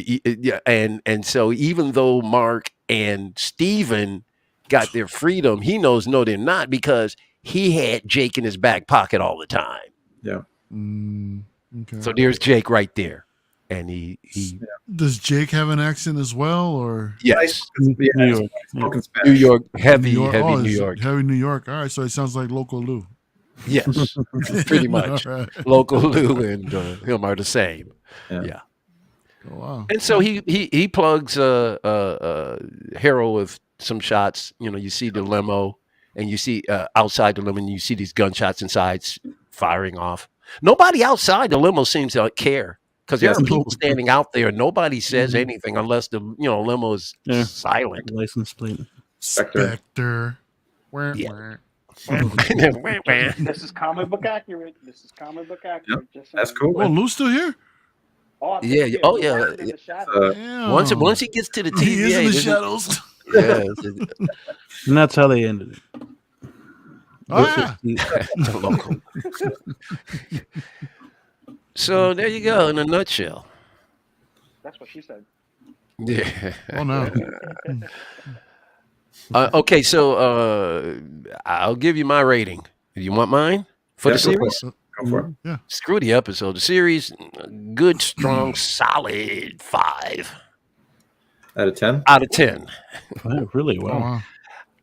And so even though Mark and Steven got their freedom, he knows no, they're not, because he had Jake in his back pocket all the time. Yeah. Okay. So there's Jake right there, and he Does Jake have an accent as well, or yes, Yeah. New York. Spoken New Spanish. York, heavy New York? New it's York. Heavy New York. All right, so it sounds like Loco Lou. Yes, pretty much. All right. Local Lou and him are the same. Yeah. Oh, wow. And so he plugs Harrow with some shots. You see the limo. and you see outside the limo, and you see these gunshots inside firing off. Nobody outside the limo seems to care because Yeah. there's people standing out there. Nobody says Mhm. anything unless the limo is Yeah. silent. License plate. Spectre. Wah, Yeah. wah. This is comic book accurate. Just That's saying. cool. Oh, Lou's still here? Oh, I'm Yeah, still here. oh, We're yeah, working in yeah. the shadows. Damn. Once he gets to the TVA, he is in the this shadows. yes, And that's how they ended it. Ah, the local. So there you go, in a nutshell. That's what she said. Yeah. oh no. Okay, so I'll give you my rating. You want mine for Yeah, the go for series? Go for it. Screw the episode. The series, good, strong, solid 5 Out of 10? out of 10. Wow, really Oh, well. wow.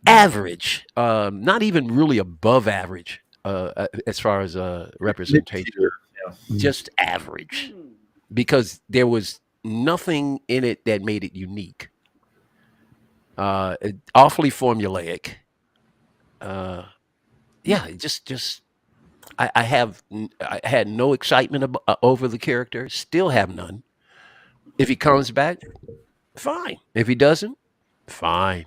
Average, not even really above average as far as representation. Yeah. Just average, Hmm. because there was nothing in it that made it unique. Awfully formulaic. Yeah, just I had no excitement over the character. Still have none. If he comes back, fine. If he doesn't, fine.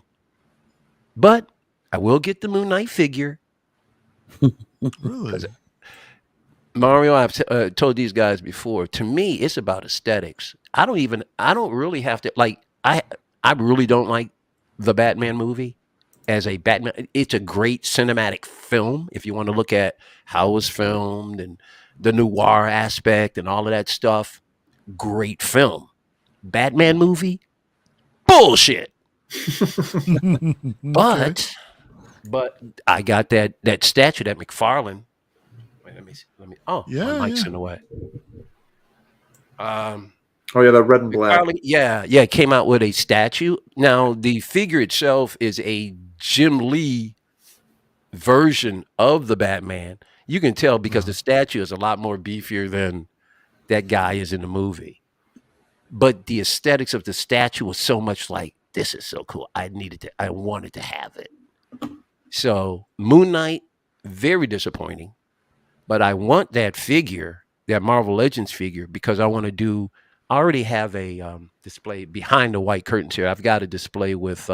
But I will get the Moon Knight figure. Really? Mario, I've told these guys before. To me, it's about aesthetics. I don't really have to like. I really don't like the Batman movie as a Batman. It's a great cinematic film if you want to look at how it was filmed and the noir aspect and all of that stuff. Great film. Batman movie, bullshit. Okay. But I got that statue that McFarlane. Wait, let me see. Oh, Yeah, my mic's yeah. in the way. Oh, yeah, the red and black. McFarlane, yeah, came out with a statue. Now the figure itself is a Jim Lee version of the Batman. You can tell because the statue is a lot more beefier than that guy is in the movie. But the aesthetics of the statue was so much like, this is so cool. I wanted to have it. So Moon Knight, very disappointing. But I want that figure, that Marvel Legends figure, because I already have a display behind the white curtains here. I've got a display with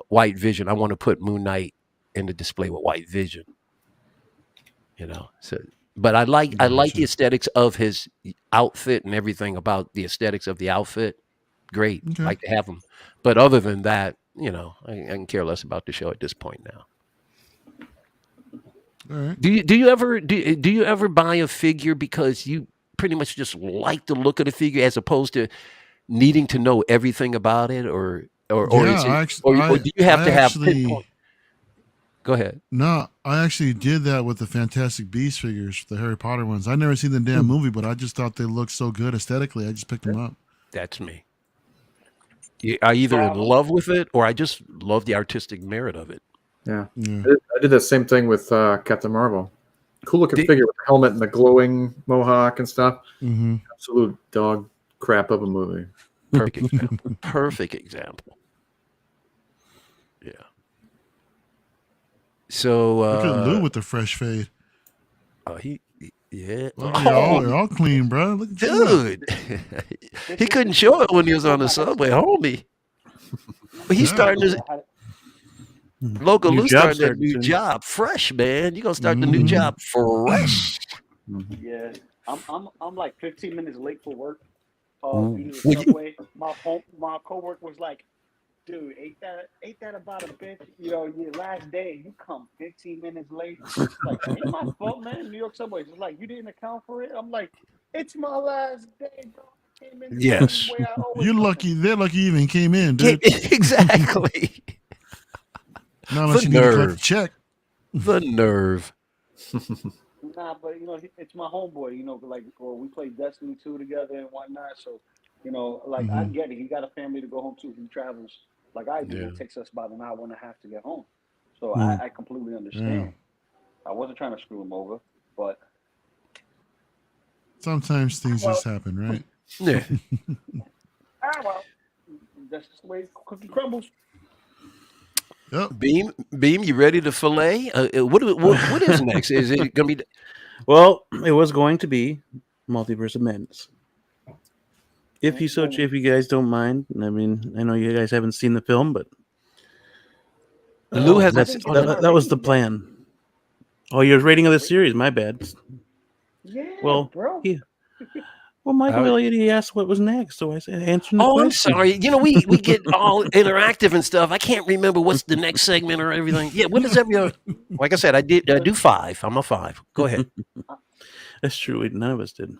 White Vision. I want to put Moon Knight in the display with White Vision. So, but I like the aesthetics of his outfit and everything about the aesthetics of the outfit. Great, Okay. like to have him. But other than that, I can care less about the show at this point now. All right. Do you ever buy a figure because you pretty much just like the look of the figure as opposed to needing to know everything about it, or is it, or do you have to have pinpoint? Go ahead. No, I actually did that with the Fantastic Beasts figures, the Harry Potter ones. I never seen the damn movie, but I just thought they looked so good aesthetically. I just picked them up. That's me. I either in love with it or I just love the artistic merit of it. Yeah. Yeah. I did the same thing with Captain Marvel. Cool looking figure with the helmet and the glowing mohawk and stuff. Mm-hmm. Absolute dog crap of a movie. Perfect example. Perfect example. Yeah. So Look at Lou with the fresh fade. Yeah. Look, you're all clean, bro. Look at you. Dude. He couldn't show it when he was on the subway, homie. But he's starting to Loco Lou starting that new job fresh, man. You're gonna start the new job fresh. Yeah, I'm like 15 minutes late for work. Due to the subway. My coworker was like, "Dude, ain't that about a bitch? Your last day, you come 15 minutes late." Like, ain't my fault, man. New York subway, just like you didn't account for it. I'm like, it's my last day, bro. I came in the same way I always You're come. lucky. They're lucky you even came in, dude. Exactly. Not unless you need to collect a check. The nerve. Nah, but it's my homeboy. Or we play Destiny 2 together and whatnot. So, I get it. He got a family to go home to. He travels like I do. Yeah. It takes us about an hour and a half to get home. So I completely understand. I wasn't trying to screw him over, but Sometimes things just happen, right? Yeah. well, that's just the way cookie crumbles. Yep. Beam, you ready to fillet? What is next? Is it going to be? Well, it was going to be Multiverse of Madness. If you guys don't mind, I mean, I know you guys haven't seen the film, but Lou has. that was the plan. Oh, your rating of the series, my bad. Yeah, Well, bro. Well, Michael Elliott, he asked what was next, so I said, answering the Oh, question. I'm sorry. You know, we get all interactive and stuff. I can't remember what's the next segment or everything. Yeah, what is every? Like I said, I do 5. I'm a 5. Go ahead. That's true. None of us did.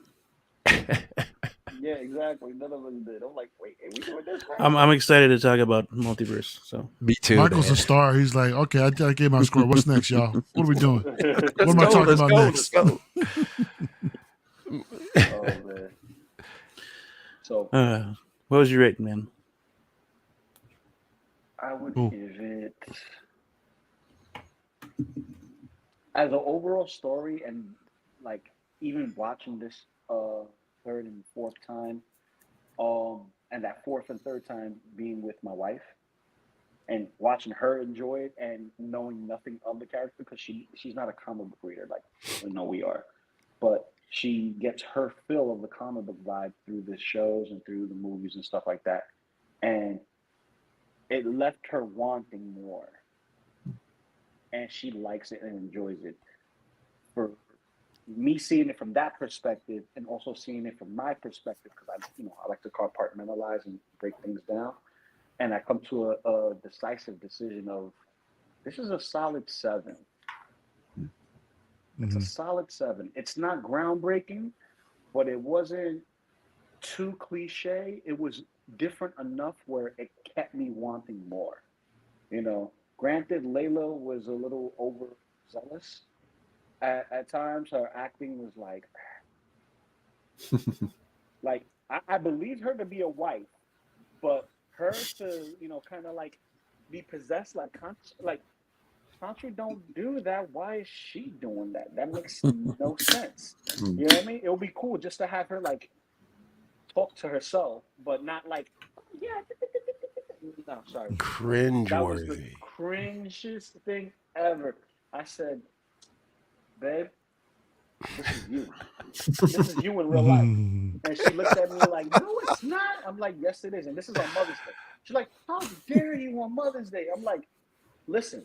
Yeah, exactly. None of us did. I'm like, wait, are we doing this right? I'm excited to talk about Multiverse. So Me too. Michael's man. a star. He's like, okay, I gave my score. What's next, y'all? What are we doing? Let's What am I go, talking let's about go, next? Let's go. Oh man. So what was your rating, man? I would Cool. give it as an overall story, and like even watching this third and fourth time, and that fourth and third time being with my wife and watching her enjoy it and knowing nothing of the character because she's not a comic book reader like we are, but she gets her fill of the comic book vibe through the shows and through the movies and stuff like that, and it left her wanting more, and she likes it and enjoys it. For me, seeing it from that perspective, and also seeing it from my perspective, because I like to compartmentalize and break things down, and I come to a decisive decision of this is a solid 7. It's a solid 7. It's not groundbreaking, but it wasn't too cliche. It was different enough where it kept me wanting more. Granted, Layla was a little overzealous at times. Her acting was like I believed her to be a wife, but her to kind of like be possessed like Contra don't do that. Why is she doing that? That makes no sense. You know what I mean? It would be cool just to have her like talk to herself, but not like, oh, yeah. No, sorry. That was the Cringeworthy. cringiest thing ever. I said, babe, this is you. This is you in real life. And she looks at me like, no, it's not. I'm like, yes, it is. And this is on Mother's Day. She's like, how dare you on Mother's Day? I'm like, listen,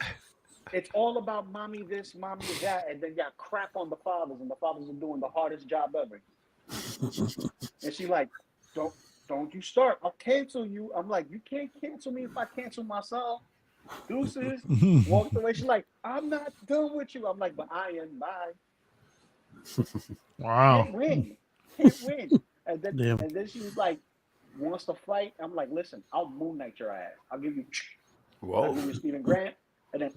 it's all about mommy this, mommy that, and then y'all crap on the fathers, and the fathers are doing the hardest job ever. And she like, don't you start. I'll cancel you. I'm like, you can't cancel me if I cancel myself. Deuces. Walked away. She's like, I'm not done with you. I'm like, but I am. Bye. Wow. Can't win. And then Damn. she was like, wants to fight. I'm like, listen, I'll Moon Knight your ass. I'll give you Stephen Grant, and then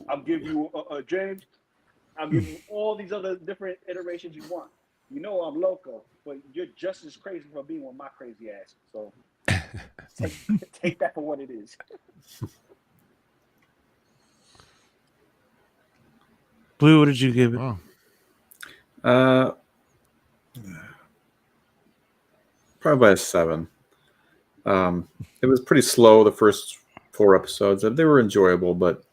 I'll give you James. I'll give you all these other different iterations you want. You know I'm LOCO, but you're just as crazy for being with my crazy ass. So take that for what it is. Blue, what did you give it? Wow. Probably by a 7. It was pretty slow the first 4 episodes. They were enjoyable, but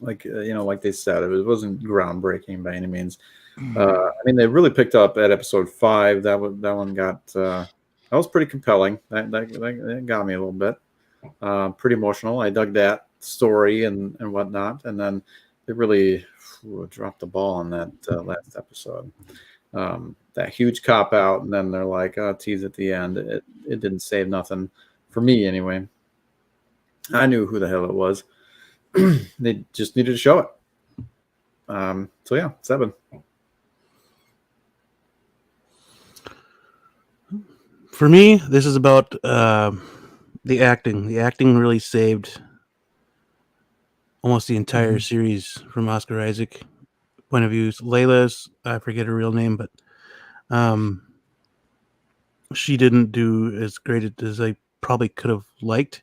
like they said, it wasn't groundbreaking by any means. I mean, they really picked up at episode 5. That one got that was pretty compelling. That got me a little bit. Pretty emotional. I dug that story and whatnot, and then they really dropped the ball on that last episode. That huge cop out, and then they're like, oh, tease at the end. It didn't save nothing for me anyway. I knew who the hell it was. They just needed to show it. So yeah, 7. For me, this is about the acting. The acting really saved almost the entire series from Oscar Isaac point of view. Layla's, I forget her real name, but she didn't do as great as I probably could have liked.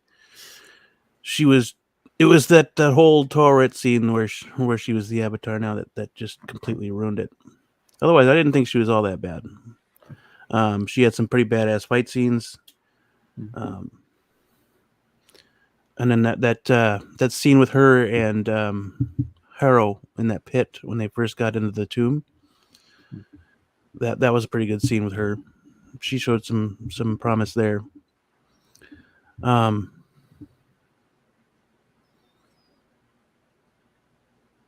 It was that whole Tourette scene where she was the Avatar now that just completely ruined it. Otherwise, I didn't think she was all that bad. She had some pretty badass fight scenes. and then that scene with her and Harrow in that pit when they first got into the tomb. That was a pretty good scene with her. She showed some promise there. But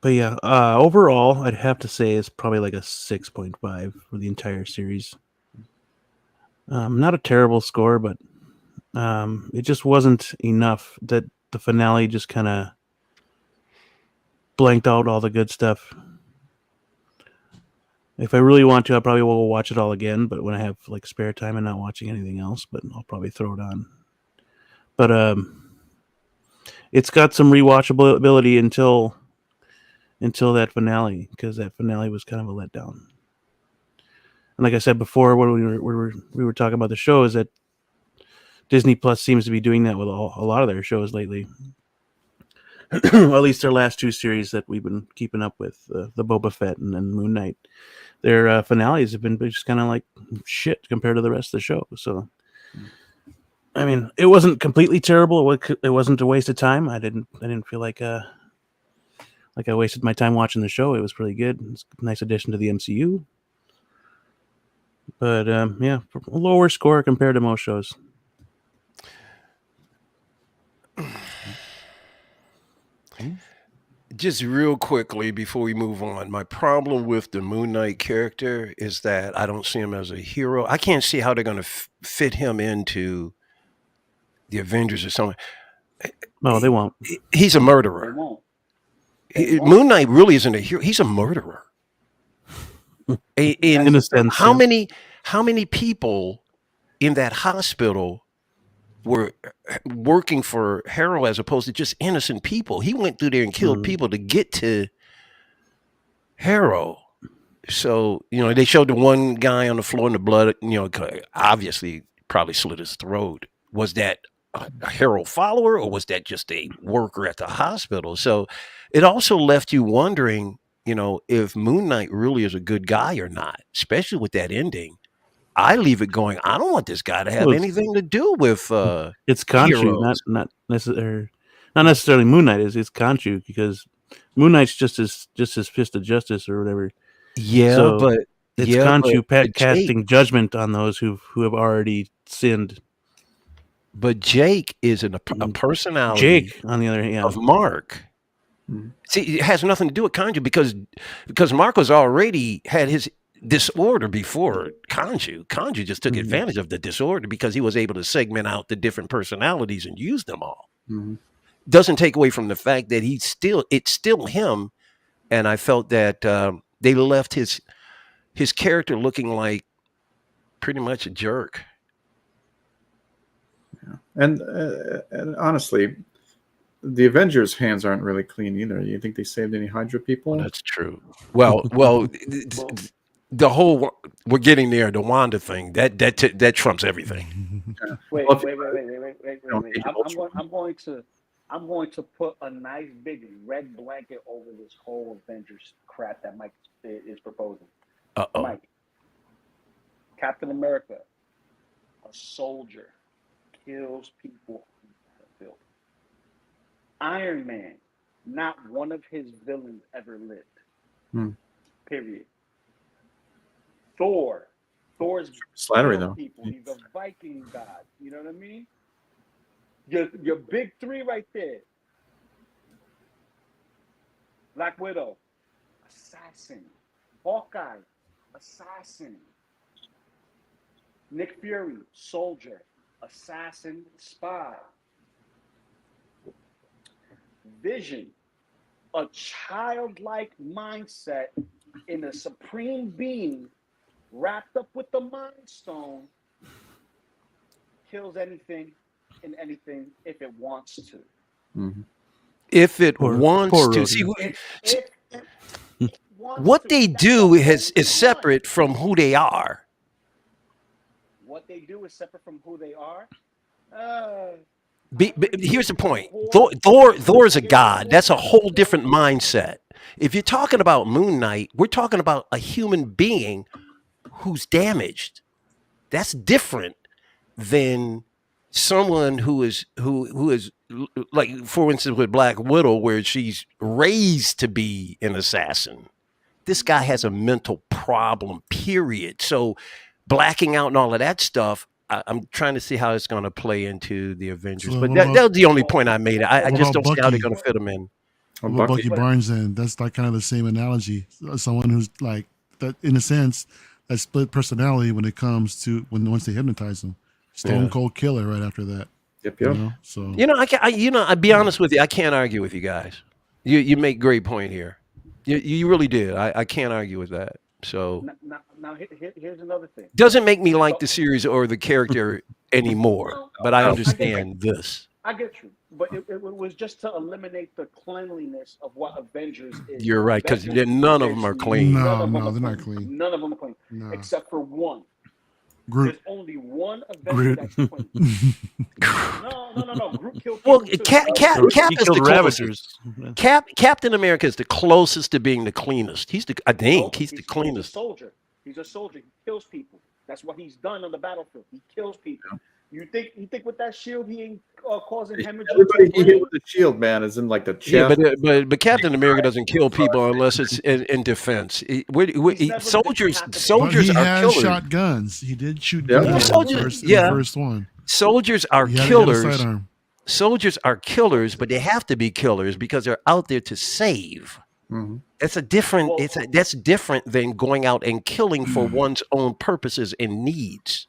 yeah, overall, I'd have to say it's probably like a 6.5 for the entire series. Not a terrible score, but it just wasn't enough. That the finale just kind of blanked out all the good stuff. If I really want to, I probably will watch it all again. But when I have like spare time and not watching anything else, but I'll probably throw it on. But it's got some rewatchability until that finale, because that finale was kind of a letdown. And like I said before, when we were talking about the show, is that Disney Plus seems to be doing that with a lot of their shows lately. At least their last two series that we've been keeping up with, the Boba Fett and then Moon Knight. Their finales have been just kind of like shit compared to the rest of the show. So, I mean, it wasn't completely terrible. It wasn't a waste of time. I didn't feel like I wasted my time watching the show. It was pretty good. It's a nice addition to the MCU. But yeah, a lower score compared to most shows. Just real quickly before we move on, my problem with the Moon Knight character is that I don't see him as a hero. I can't see how they're going to fit him into the Avengers or something. No, they won't. He's a They murderer. won't. Moon Knight really isn't a hero. He's a murderer. In a sense, how yeah. many people in that hospital were working for Harrow as opposed to just innocent people? He went through there and killed people to get to Harrow. So, they showed the one guy on the floor in the blood, obviously probably slit his throat. Was that a Harrow follower, or was that just a worker at the hospital? So it also left you wondering, if Moon Knight really is a good guy or not, especially with that ending. I leave it going, I don't want this guy to have anything to do with it's Khonshu, heroes. not necessarily Moon Knight. It's Khonshu, because Moon Knight's just his fist of justice or whatever. Yeah, So but it's yeah, Khonshu but casting judgment on those who have already sinned. But Jake is a personality Jake, on the other hand, of Mark. See, it has nothing to do with Khonshu because Mark was already had his disorder before Khonshu. Khonshu just took advantage of the disorder because he was able to segment out the different personalities and use them all. Doesn't take away from the fact that it's still him. And I felt that they left his character looking like pretty much a jerk. Yeah. And honestly, the Avengers' hands aren't really clean either. You think they saved any Hydra people? Well, that's true. Well, the whole we're getting there. The Wanda thing that trumps everything. Wait. Well, I'm going to put a nice big red blanket over this whole Avengers crap that Mike is proposing. Mike, Captain America, a soldier, kills people on the battlefield. Iron Man, not one of his villains ever lived. Period. Thor's Slattery though. people. He's a Viking god. You know what I mean? Your big three right there. Black Widow, assassin. Hawkeye, assassin. Nick Fury, soldier, assassin, spy. Vision, a childlike mindset in a supreme being wrapped up with the Mind Stone, kills anything and anything if it wants to. If it wants to. See, what they do is separate from who they are. What they do is separate from who they are. Here's the point. Thor is a god. That's a whole different mindset. If you're talking about Moon Knight, we're talking about a human being who's damaged. That's different than someone who is like for instance with Black Widow, where she's raised to be an assassin. This guy has a mental problem, period. So blacking out and all of that stuff, I'm trying to see how it's going to play into the Avengers. So But what that about was the only point I made. I what just about don't see how they're Bucky? going to fit him in. Or What about Bucky. Bucky Barnes? Then that's like kind of the same analogy. Someone who's like that in a sense that split personality when it comes to once they hypnotize him. Stone Cold Killer right after that. Yep. You know? So I'll be honest with you. I can't argue with you guys. You make great point here. You really did. I can't argue with that. So Now here's another thing. doesn't make me like the series or the character anymore. But I understand this. I get you, but it was just to eliminate the cleanliness of what Avengers is. You're right, because none of them are clean. No, they're not clean. None of them are clean, except for one. Groot. There's only one Avenger that's clean. No. Groot killed people Well, too. Cap He is the killed closest. Ravagers. Captain America is the closest to being the cleanest. I think he's the He's a cleanest. soldier. He's a soldier. He kills people. That's what he's done on the battlefield. He kills people. You think with that shield he ain't causing hemorrhage? Everybody he hit with the shield, man, is in like the chest. Yeah, but Captain America doesn't kill people unless it's in defense. Soldiers But he are has killers. shotguns. He did shoot Yeah. guns in the first one. Soldiers are He had to get a killers. sidearm. Soldiers are killers, but they have to be killers because they're out there to save. Mm-hmm. That's different than going out and killing for one's own purposes and needs.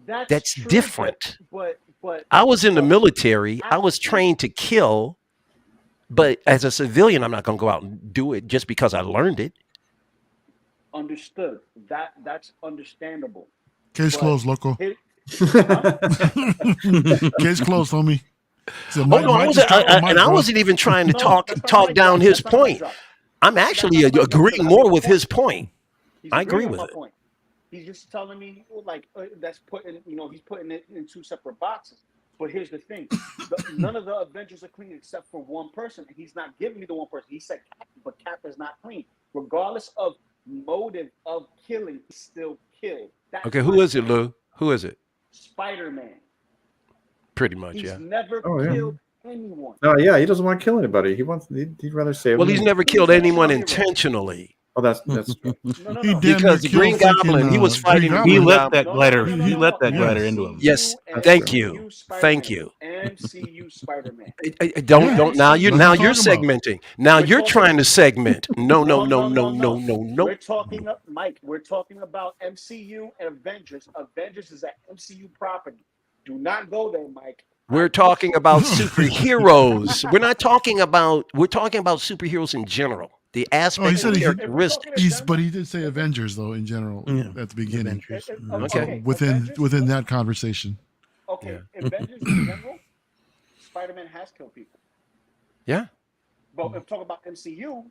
That's true, different. But I was in the military. I was trained to kill, but as a civilian, I'm not going to go out and do it just because I learned it. Understood. That's understandable. Case closed, loco. Here- Case closed, homie. So Oh, no, I wasn't even trying to talk down his point. I'm actually agreeing more with his point. I agree with it. Point. He's just telling me like that's putting he's putting it in two separate boxes. But here's the thing: none of the Avengers are clean except for one person. And he's not giving me the one person. He said Cap, but Cap is not clean, regardless of motive of killing. He's still killed. That's Okay, who is it, Lou? Who is it? Spider-Man. Pretty much, He's yeah. never Oh, yeah. killed anyone. No, yeah, he doesn't want to kill anybody. He'd rather save. Well, them. he's never killed anyone intentionally. Oh, that's true. No. He damn Because near the Green killed Goblin, freaking, he was fighting Green the He Goblin. let that glider. He let that glider into him. Yes, thank you. Thank you. MCU Spider-Man. Don't now you're That's what I'm segmenting. Now We're you're talking- trying to segment. No. We're talking, Mike. We're talking about MCU and Avengers. Avengers is an MCU property. Do not go there, Mike. We're talking about superheroes. We're talking about superheroes in general. The aspects said and he- characteristics. But he did say Avengers though in general Yeah. at the beginning. Avengers. Okay. Within that conversation. Okay, Avengers in general, Spider-Man has killed people. Yeah. But if we talk about MCU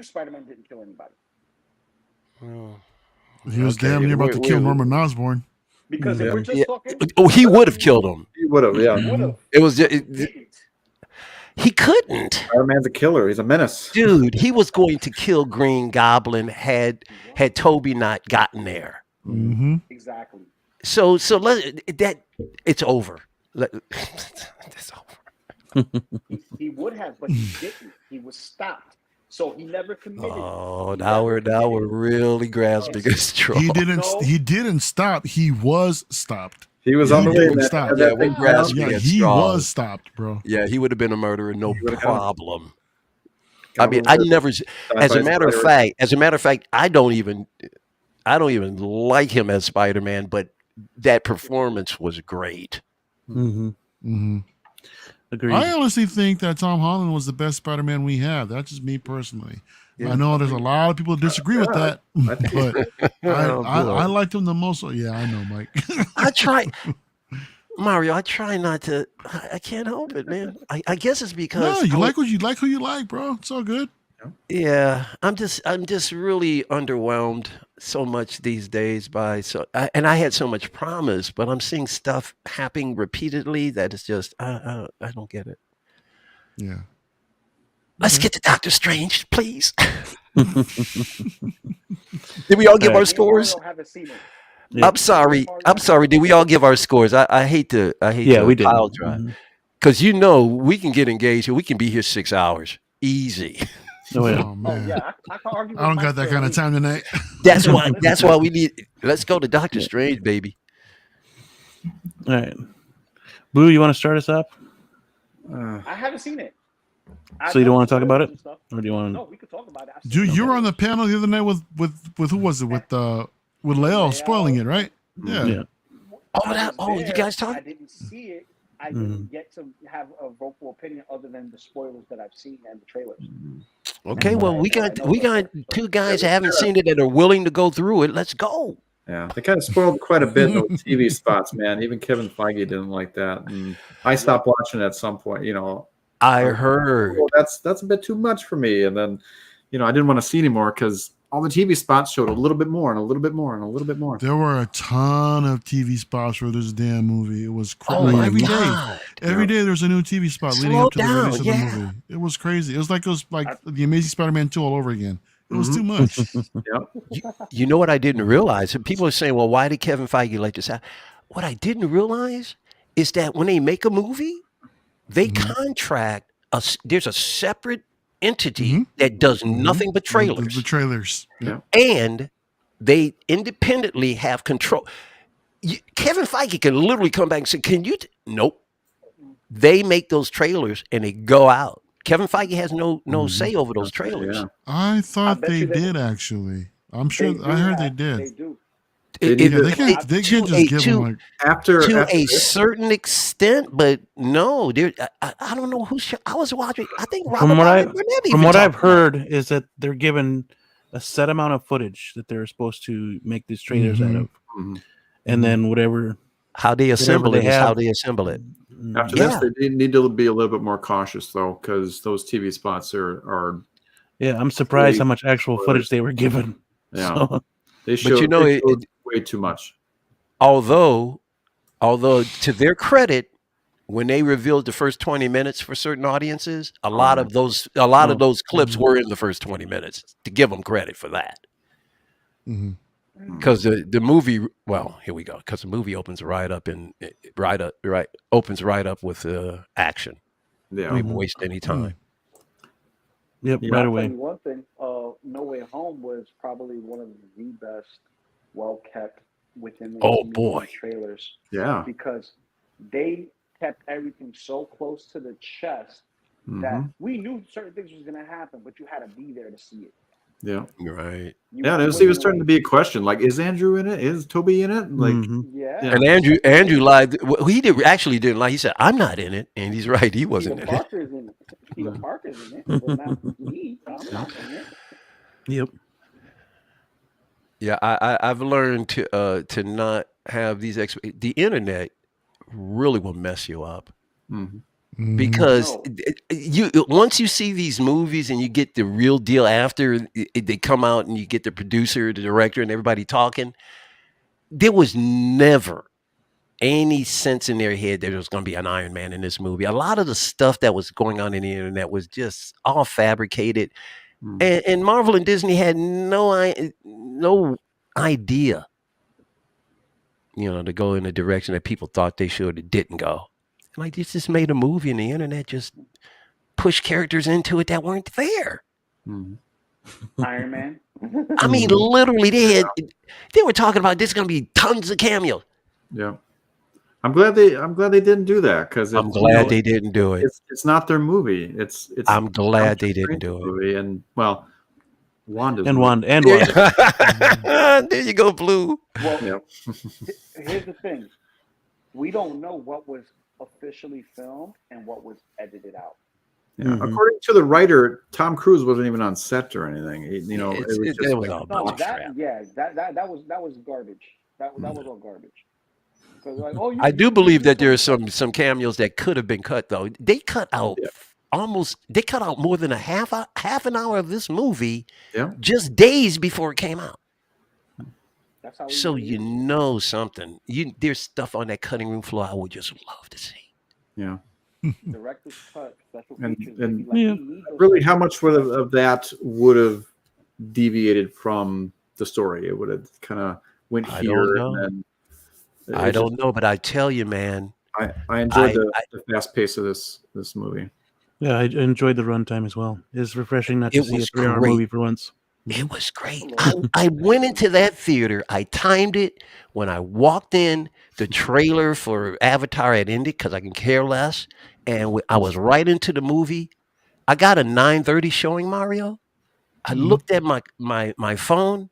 Spider-Man didn't kill anybody. He was Okay, damn near about to kill wait. Norman Osborn. Because if we're just Yeah. talking, Oh, he would have killed him. He would have. Yeah, he would've. It was Didn't. he couldn't. Spider-Man's a killer. He's a menace. Dude, he was going to kill Green Goblin had Toby not gotten there. Mm-hmm. Exactly. So it's over. It's over. He would have, but he didn't. He was stopped. So he never committed. Oh, now we're really grasping at straw. He didn't. No. He didn't stop. He was stopped. He was He on the way. didn't man. stop. Had Yeah, that we're big grasping crowd. Yeah, at he straws. was stopped, bro. Yeah, he would have been a murderer, no would've got him. problem. I mean, I never. As a matter of fact, I don't even like him as Spider-Man, but that performance was great. Mm-hmm. Mm-hmm. Agreed. I honestly think that Tom Holland was the best Spider-Man we have. That's just me personally. Yeah. I know there's a lot of people that disagree with that, but I liked him the most. Yeah, I know, Mike. I try, Mario. I try not to. I can't help it, man. I guess it's because No, you like what you like, who you like, bro. It's all good. Yeah, I'm just really underwhelmed so much these days and I had so much promise, but I'm seeing stuff happening repeatedly that is just I don't get it. Yeah. Let's get to Doctor Strange, please. Did we all give our scores? Haven't seen it. Yeah. I'm sorry. Did we all give our scores? I hate to Yeah, we did. pile drive. Mhm. Because we can get engaged here. We can be here 6 hours. Easy. Oh, yeah. Oh Oh man, yeah, I can argue. I don't got that kind of time tonight. That's why we need. Let's go to Doctor Strange, baby. All right. Blue, you want to start us up? I haven't seen it. So you don't want to talk about it? Or do you want to? No, we could talk about it. Dude, you were on the panel the other night with who was it with Leo spoiling it, right? Yeah. Yeah. You guys I talk. didn't see it. I didn't get to have a vocal opinion other than the spoilers that I've seen and the trailers. Okay, well we got two guys that haven't seen it that are willing to go through it. Let's go. Yeah, they kind of spoiled quite a bit those TV spots, man. Even Kevin Feige didn't like that, and I stopped watching at some point. I heard. Oh, that's a bit too much for me. And then, I didn't want to see anymore because all the TV spots showed a little bit more and a little bit more and a little bit more. There were a ton of TV spots for this damn movie. It was crazy. Oh my Every day. God. Every day there's a new TV spot leading Slow up to the release of down, the movie. It was crazy. It was like the Amazing Spider-Man 2 all over again. It was too much. You know what I didn't realize? And people are saying, well, why did Kevin Feige let this out? What I didn't realize is that when they make a movie, they contract, there's a separate entity that does nothing but trailers. The trailers. Yeah. And they independently have control. Kevin Feige can literally come back and say, can you? Nope. They make those trailers and they go out. Kevin Feige has no say over those trailers. Yeah. I thought bet they you they- did actually. I'm sure. They I heard they do. did. They do. They can't just give them like to a certain extent, but no, I don't know I was watching. I think From what I've heard is that they're given a set amount of footage that they're supposed to make these trailers out of, and then whatever how they assemble they it is have. how they assemble it. After this, they need to be a little bit more cautious, though, because those TV spots are Yeah, I'm surprised how much actual footage they were given. Yeah. So, they showed, they showed way too much. Although to their credit, when they revealed the first 20 minutes for certain audiences, a lot of those clips were in the first 20 minutes. To give them credit for that, because the movie, well, here we go. Because the movie opens right up with action. Yeah, We didn't waste any time. Yep, Yeah. right I'll away. tell you one thing. No Way Home was probably one of the best, well kept within the boy. trailers. yeah. Because they kept everything so close to the chest that we knew certain things was going to happen, but you had to be there to see it. Yeah. Right. Yeah, and it was starting to be a question. Like, is Andrew in it? Is Toby in it? Like, Yeah. And Andrew lied. Well, he actually didn't lie. He said, "I'm not in it," and he's right. He wasn't Peter in it. Parker's in it. Peter Parker's in it, but not me. I'm not in it. Yep. Yeah, I've learned to not have these the internet really will mess you up because you once you see these movies and you get the real deal after they come out and you get the producer, the director, and everybody talking, there was never any sense in their head that there was going to be an Iron Man in this movie. A lot of the stuff that was going on in the internet was just all fabricated. And Marvel and Disney had no idea, to go in a direction that people thought they should. It didn't go. Like, this just made a movie, and the internet just pushed characters into it that weren't there. Iron Man. I mean, literally, they were talking about this is going to be tons of cameos. yeah. I'm glad they didn't do that because I'm glad they didn't do it. It's not their movie. It's. I'm glad they didn't do it. Movie. And Wanda's And movie. Wanda. There you go, Blue. Well, Yeah. here's the thing. We don't know what was officially filmed and what was edited out. Yeah. According to the writer, Tom Cruise wasn't even on set or anything. It was all No, bunch of crap. that was garbage. That was all garbage. I do believe that there are some cameos that could have been cut, though. They cut out more than a half an hour of this movie just days before it came out. That's how So something. There's stuff on that cutting room floor I would just love to see. Yeah. director's cut, special And- features. and- maybe, like, Yeah. we need those Really, how special much of that would have deviated from the story? It would have kind of went I here don't know. and then I don't know, but I tell you, man, I enjoyed the fast pace of this movie. Yeah, I enjoyed the runtime as well. It's refreshing not to It see a was 3-hour great. movie for once. It was great. I went into that theater. I timed it when I walked in. The trailer for Avatar had ended because I can care less, and I was right into the movie. I got a 9:30 showing, Mario. I looked at my phone.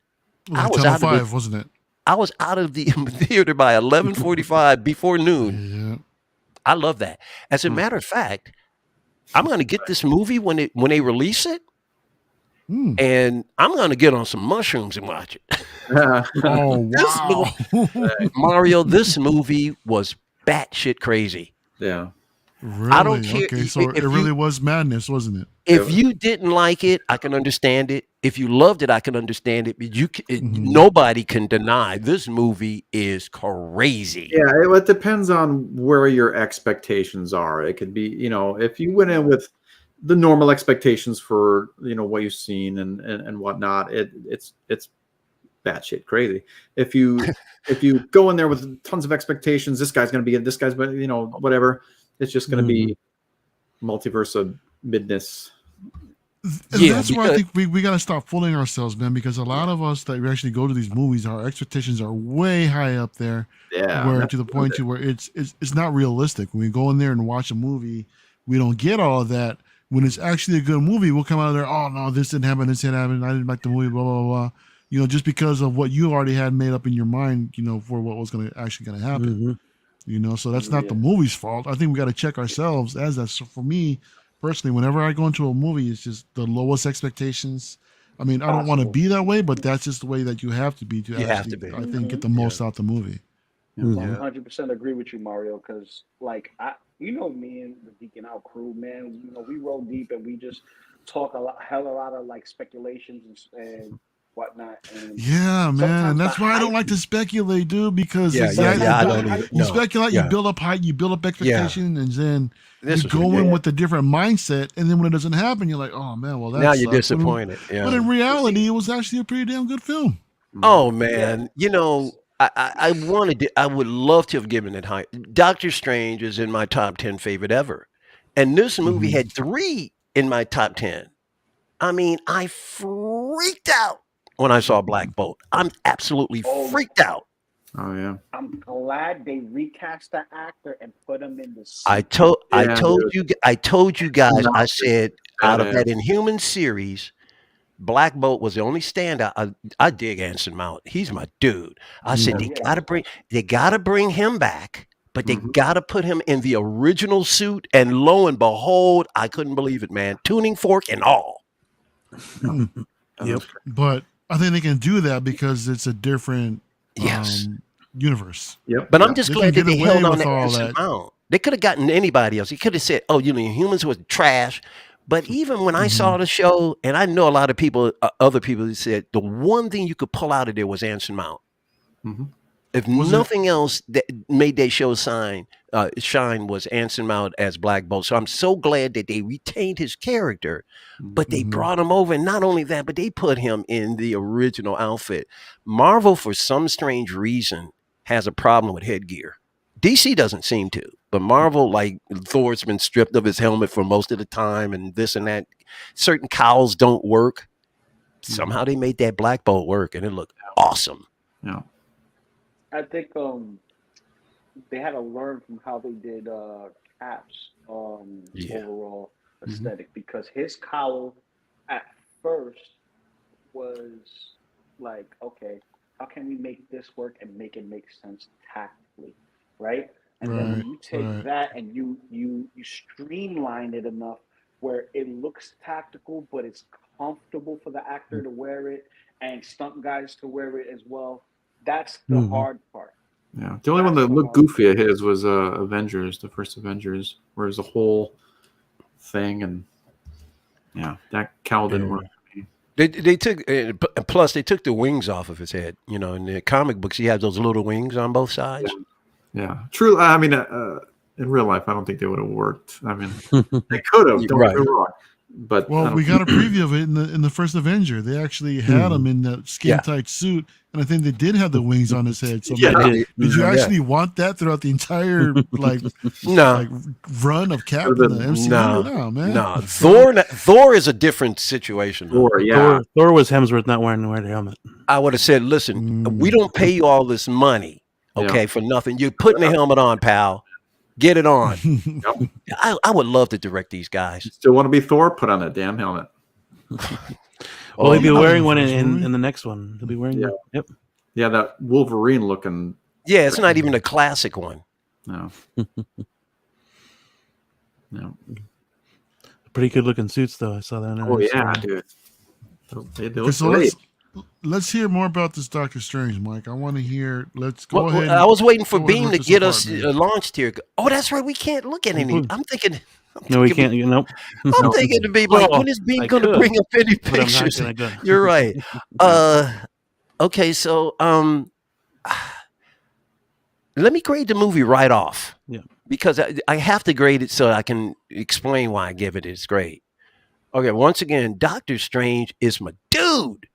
It was I like was Channel out of the 5, wasn't it? I was out of the theater by 11:45 before noon. Yeah. I love that. As a matter of fact, I'm going to get this movie when they release it, Mm. and I'm going to get on some mushrooms and watch it. Oh, This wow. Mario, this movie was batshit crazy. Yeah. I don't Really? care Okay, so it really was madness, wasn't it? if you didn't like it. I can understand it. If you loved it, I can understand it. But Mm-hmm. nobody can deny this movie is crazy. Yeah, it depends on where your expectations are. It could be, if you went in with the normal expectations for, what you've seen and whatnot, it's batshit crazy. If you go in there with tons of expectations, this guy's going to be this guy's, whatever, it's just going to be multiverse of midness. And that's where I think we got to stop fooling ourselves, man, because a lot of us that actually go to these movies, our expectations are way high up there. Yeah. Where to the point to where it's not realistic. When we go in there and watch a movie, we don't get all of that. When it's actually a good movie, we'll come out of there, oh no, this didn't happen, I didn't like the movie, blah, blah, blah. Just because of what you already had made up in your mind, for what was actually going to happen. So that's not the movie's fault. I think we got to check ourselves as that. So for me personally, whenever I go into a movie, it's just the lowest expectations. I mean, I don't want to be that way, but that's just the way that you have to be to I think, get the most out the movie. 100% agree with you, Mario, because me and the Deacon Out crew, man, we roll deep and we just talk a lot of like speculations and whatnot. And yeah, man, that's why I don't like to speculate, dude. Because I don't either. You speculate, you build up hype, you build up expectation, and then you go in with a different mindset, and then when it doesn't happen, you're like, oh man, well that now sucks. you're disappointed. But in reality, it was actually a pretty damn good film. Oh man, I would love to have given it high. Doctor Strange is in my top 10 favorite ever, and this movie had 3 in my top 10. I mean, I freaked out when I saw Black Bolt. I'm absolutely freaked out. Oh yeah. I'm glad they recast the actor and put him in the suit. I told you guys. I said out of that Inhuman series, Black Bolt was the only standout. I dig Anson Mount. He's my dude. I said they gotta bring him back, but they gotta put him in the original suit. And lo and behold, I couldn't believe it, man. Tuning fork and all. Yep. But I think they can do that because it's a different universe. Yep. But I'm just glad that they held on to all Anson that. Mount. They could have gotten anybody else. He could have said, humans was trash. But even when I saw the show, and I know a lot of people, other people that said the one thing you could pull out of there was Anson Mount. If nothing else that made that show shine was Anson Mount as Black Bolt. So I'm so glad that they retained his character, but they brought him over. And not only that, but they put him in the original outfit. Marvel, for some strange reason, has a problem with headgear. DC doesn't seem to. But Marvel, like Thor's been stripped of his helmet for most of the time and this and that. Certain cowls don't work. Somehow they made that Black Bolt work and it looked awesome. Yeah. I think they had to learn from how they did Cap's overall aesthetic because his cowl at first was like, okay, how can we make this work and make it make sense tactically, right? And then when you take that and you streamline it enough where it looks tactical, but it's comfortable for the actor to wear it and stunt guys to wear it as well. That's the hard part. Yeah. The only one that looked goofy at his was Avengers, the first Avengers, where it was a whole thing, and that cowl didn't work. They took plus they took the wings off of his head. In the comic books, he has those little wings on both sides. Yeah, true. I mean, in real life, I don't think they would have worked. I mean, they could have. Don't get me wrong, But Well, we got a preview of it in the first Avenger. They actually had him in that skin tight suit, and I think they did have the wings on his head. So Yeah, man, they did you yeah. actually want that throughout the entire No, run of Cap in the MCU? no, No, man. no. Thor is a different situation. Though. Thor, yeah. Thor was Hemsworth not wearing the helmet. I would have said, listen, we don't pay you all this money, okay, for nothing. You're putting the helmet on, pal. Get it on. Yep. I would love to direct these guys. Still want to be Thor? Put on that damn helmet. Well, he'll be yeah, wearing one first movie. in the next one. He'll be wearing. Yeah. Yep. Yeah, that Wolverine looking. Yeah, it's not even a classic one. No. No. Pretty good looking suits, though. I saw that. Oh yeah, dude. They look So great. let's hear more about this Doctor Strange, Mike. I want to hear. Let's go Well, ahead. I was waiting for go ahead Beam with to this get apart, us man. launched here. Oh, that's right. We can't look at any. I'm thinking. No, we can't. Nope. I'm thinking to be like, Well, when is Beam I going to could, bring up any But I'm not pictures? gonna go. You're right. Okay, so let me grade the movie right off. Yeah. Because I have to grade it so I can explain why I give it its grade. Okay, once again, Doctor Strange is my dude.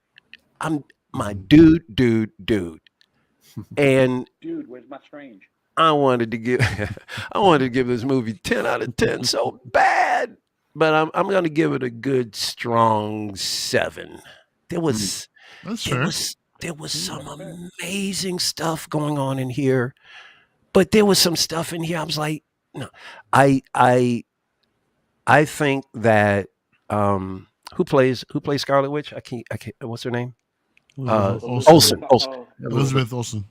I'm my dude. And Dude, where's my Strange? I wanted to give this movie 10 out of 10 so bad. But I'm gonna give it a good strong 7. That's fair. There was some amazing stuff going on in here. But there was some stuff in here. I was like, no. I think that who plays Scarlet Witch? I can't what's her name? Olsen. Elizabeth Olsen.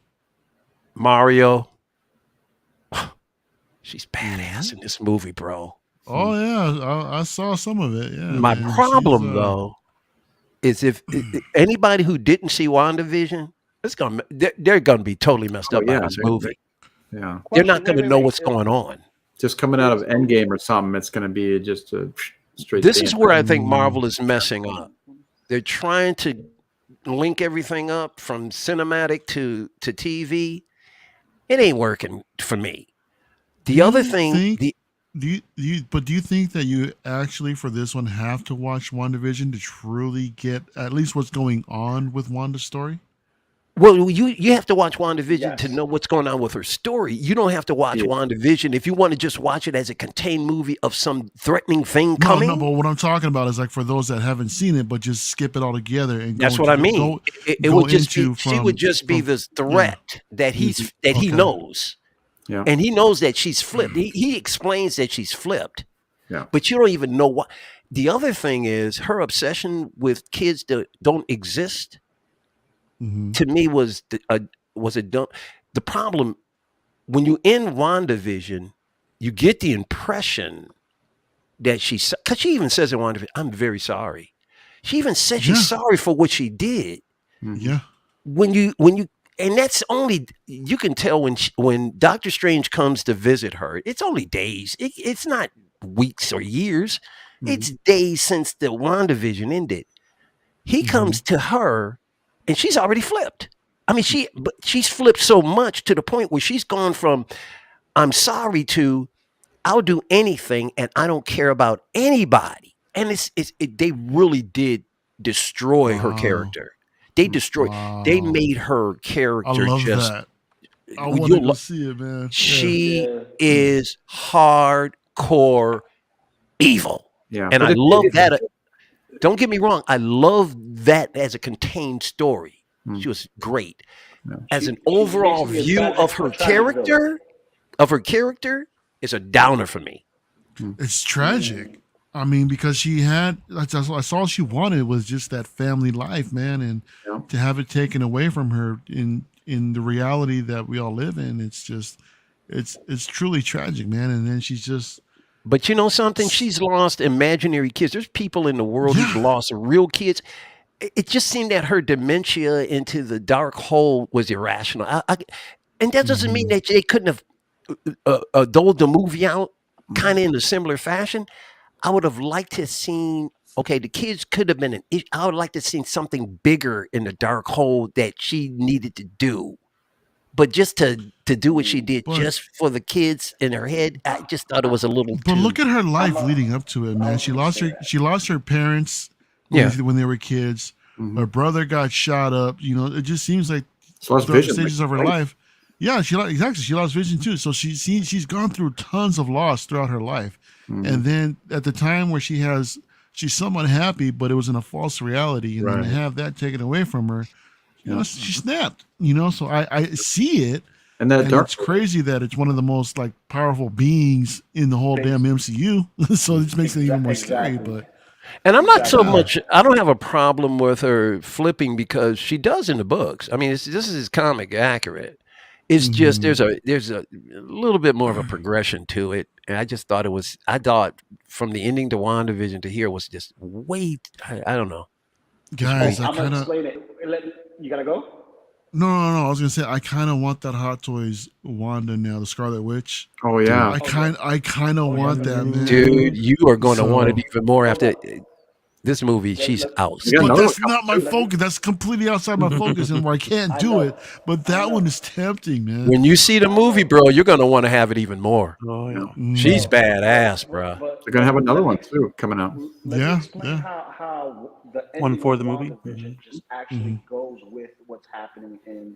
Mario. She's badass in this movie, bro. Oh yeah, I saw some of it. Yeah. My man. problem though is if anybody who didn't see WandaVision, they're gonna be totally messed up by this movie. Yeah. They're not gonna know what's going on. Just coming out of Endgame or something, it's going to be just a straight. This is where I think Marvel is messing up. They're trying to link everything up from cinematic to TV. It ain't working for me. The other thing, do you think that you actually for this one have to watch WandaVision to truly get at least what's going on with Wanda's story? well, you have to watch WandaVision Yes. to know what's going on with her story. You don't have to watch WandaVision if you want to just watch it as a contained movie of some threatening thing coming. No, but what I'm talking about is like for those that haven't seen it, but just skip it all together and That's go what I into- mean. go- It go would just be into she would just be this threat that he Okay. knows, Yeah. and he knows that she's flipped. He explains that she's flipped, Yeah. but you don't even know what. The other thing is her obsession with kids that don't exist. Mhm. To me was a dumb. The problem when you end WandaVision, you get the impression that because she even says in WandaVision, "I'm very sorry." She even said she's Yeah. sorry for what she did. Yeah. When you and that's only you can tell when Doctor Strange comes to visit her. It's only days. It's not weeks or years. It's days since the WandaVision ended. He comes to her, and she's already flipped. I mean, she's flipped so much to the point where she's gone from "I'm sorry" to "I'll do anything and I don't care about anybody." And they really did destroy her character. They destroyed. They made her character I love just. that. I want to go see it, man. She is hardcore evil, Yeah. and But I love it- that. Don't get me wrong. I love that as a contained story. She was great. As an overall basically a view tragic- of her a tragic character, is a downer for me. It's tragic. I mean, because she had that's all she wanted was just that family life, man, and to have it taken away from her in the reality that we all live in, it's just it's truly tragic, man. And then she's just But you know something? She's lost imaginary kids. There's people in the world who've lost real kids. It just seemed that her dementia into the dark hole was irrational. And that doesn't mean that they couldn't have doled the movie out kind of in a similar fashion. I would have liked to have seen, okay, the kids could have been an issue. I would like to have seen something bigger in the dark hole that she needed to do. but just to do what she did But- just for the kids in her head, I just thought it was a little But too. look at her life I'm a- leading up to it, man. was She gonna lost say her. that. She lost her parents Yeah. when they were kids. Mhm. Her brother got shot up. You know, it just seems like She lost throughout the vision. stages of her Right. life. Yeah, exactly. She lost vision too. So she's gone through tons of loss throughout her life. Mhm. And then at the time where she's somewhat happy, but it was in a false reality, and then to Right. have that taken away from her, you know, Yeah. she snapped. You know, so I see it, And that and dark. it's crazy that it's one of the most like powerful beings in the whole damn MCU. So it just makes it even more scary. Exactly. But And I'm not so Yeah. much. I don't have a problem with her flipping because she does in the books. I mean, this is comic accurate. It's just Mhm. there's a little bit more of a progression to it, and I just thought it was. I thought from the ending to WandaVision to here was just way. I don't know. guys, I I'm gonna kind of explain it. You gotta go. no. I was gonna say I kind of want that Hot Toys Wanda now, the Scarlet Witch. Oh yeah. I kind of want that, man. Dude, you are going to want it So- even more after this movie. She's out. You got But another that's one not my focus. That's completely outside my focus, and where I can't I do know. it. But that know. one is tempting, man. When you see the movie, bro, you're going to want to have it even more. Oh yeah. Mm. She's badass, bro. They're gonna have another one too coming out. Let Yeah, me explain yeah. how the One ending for of the movie? WandaVision just actually goes with what's happening in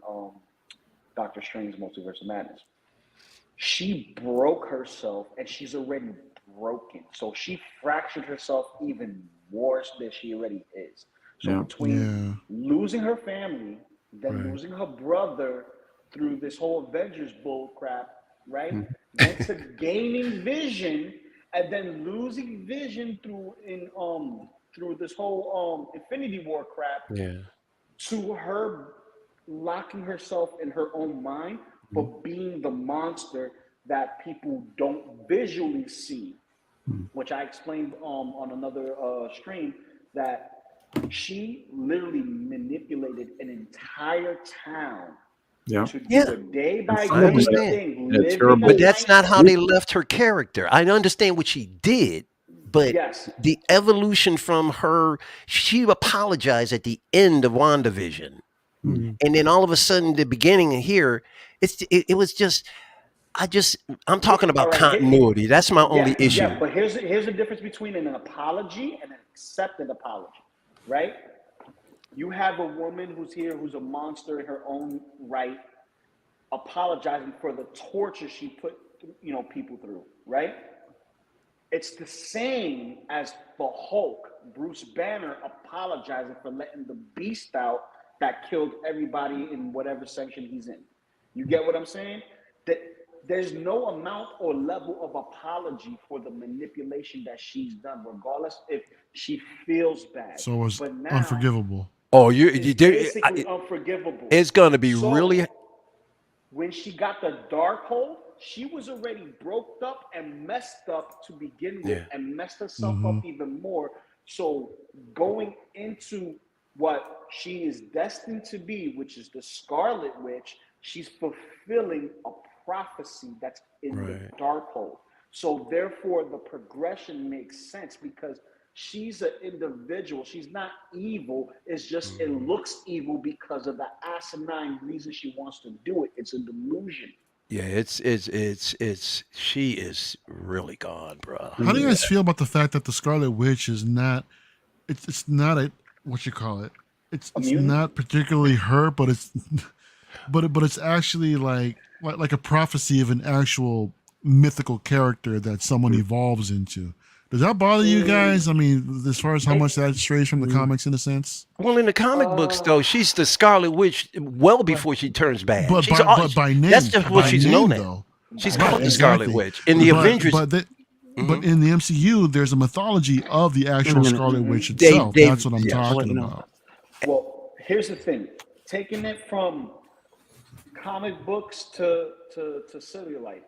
Doctor Strange's Multiverse of Madness. She broke herself, and she's already broken. So she fractured herself even worse than she already is. So Yeah. between Yeah. losing her family, then Right. losing her brother through this whole Avengers bull crap, right? Then to gaining vision, and then losing vision through this whole Infinity War crap, Yeah. to her locking herself in her own mind, but being the monster that people don't visually see, which I explained on another stream, that she literally manipulated an entire town Yeah. to do Yeah. a day by some I of them day understand. thing, in a living terrible- a But that's life. not how they left her character. I understand what she did, but Yes. the evolution from her, she apologized at the end of WandaVision. Mhm. And then all of a sudden, the beginning of here, it was just, I'm talking about All right, continuity. That's my only issue. Yeah, but here's the difference between an apology and an accepted apology, right? You have a woman who's here who's a monster in her own right, apologizing for the torture she put people through, right? It's the same as the Hulk, Bruce Banner, apologizing for letting the beast out that killed everybody in whatever section he's in. You get what I'm saying? That there's no amount or level of apology for the manipulation that she's done, regardless if she feels bad. So it was But now unforgivable. Oh, it's basically unforgivable. it's going to be So, really. when she got the dark hold, she was already broke up and messed up to begin with, Yeah. and messed herself up even more. So going into what she is destined to be, which is the Scarlet Witch, she's fulfilling a prophecy that's in the Right. dark hold. So therefore, the progression makes sense because she's an individual. She's not evil. It's just it looks evil because of the asinine reason she wants to do it. It's a delusion. Yeah, she is really gone, bro. How do you guys feel about the fact that the Scarlet Witch is not? It's not a what you call it. It's Immune? not particularly her, but it's but it's actually like a prophecy of an actual mythical character that someone evolves into. Does that bother you guys? I mean, as far as how much that strays from the comics in a sense. Well, in the comic books, though, she's the Scarlet Witch well before she turns bad. But She's by name, that's just what by she's name, known as. though. She's Right, called the Scarlet exactly. Witch. In the Avengers, but in the MCU, there's a mythology of the actual Scarlet Witch They- itself. they- That's what I'm yes. talking about. Well, here's the thing: taking it from comic books to cellulite,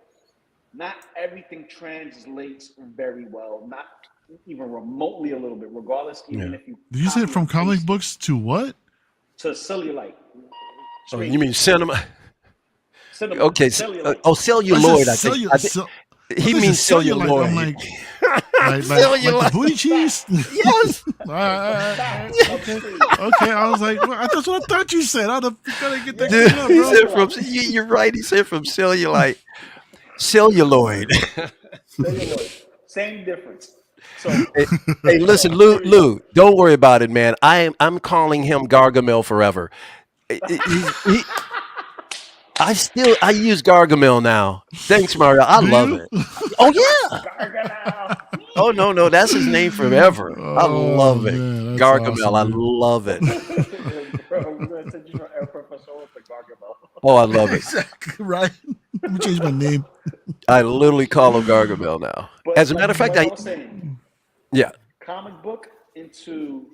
not everything translates very well. Not even remotely a little bit. Regardless, even if you Did you say copy from and comic paste books to what? to cellulite. oh, you mean cinema? Cinema, Okay, cellulite. celluloid. I think. He He means cellulite. I'm celluloid. like, like the Cellulite. booty cheese. Yes. All right. Okay. I was like, well, that's what I thought you said. I'd have gotta get that Dude, cleaned up, he bro. said you're right. He said from cellulite. Celluloid. Celluloid. Same difference. So Hey, listen, Lou, don't worry about it, man. I'm calling him Gargamel forever. He- I use Gargamel now. Thanks, Mario. I Do love you? it. Oh yeah. Gargamel. Oh no, that's his name forever. I love it. Man, that's Gargamel. awesome, I dude. love it. Bro, we're gonna send you from El Professor to Gargamel. Oh, I love it. Exactly right. Let me change my name. I literally call him Gargamel now. But As a matter of fact, like I was saying, yeah. comic book into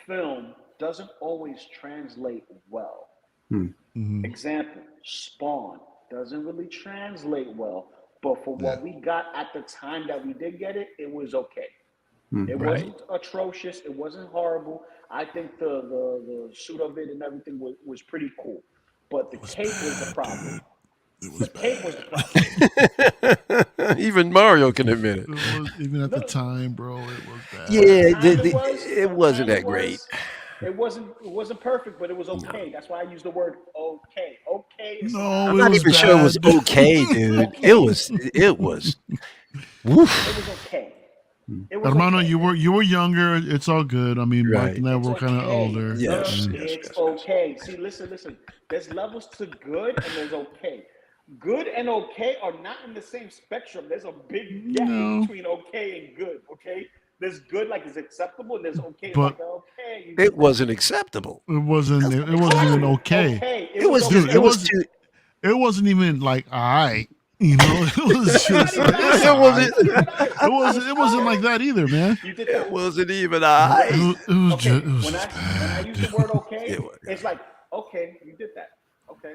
film doesn't always translate well. Mhm. Example, Spawn doesn't really translate well, but for what we got at the time that we did get it, it was okay. It wasn't atrocious. It wasn't horrible. I think the suit of it and everything was pretty cool. But the cape was the problem. The cape was the problem. Even Mario can admit it. It was, even at the time, bro, it was bad. Yeah, It wasn't that great. It wasn't perfect, but it was okay. That's why I use the word okay. Okay is No, I'm it not was even sure it was bad. okay, dude. It was. Woof. it was okay. It was Hermano, okay. you were younger. It's all good. I mean, Mark Right. and I It's were kind of okay. older. Yes. No, yes, it's yes. okay. See, listen. There's levels to good and there's okay. Good and okay are not in the same spectrum. There's a big gap No. between okay and good. Okay, there's good like it's acceptable, and there's okay But- like okay. It wasn't acceptable. It wasn't. It wasn't even okay. Okay, It was. Dude, It it was. was- Too, It wasn't even like alright. You know, it was just. Not even It's it wasn't. alright. It wasn't like that either, man. You did It that. wasn't even. It I. was, it was Okay, just. It was when just I bad. use the word okay, It was. it's like okay, you did that. Okay,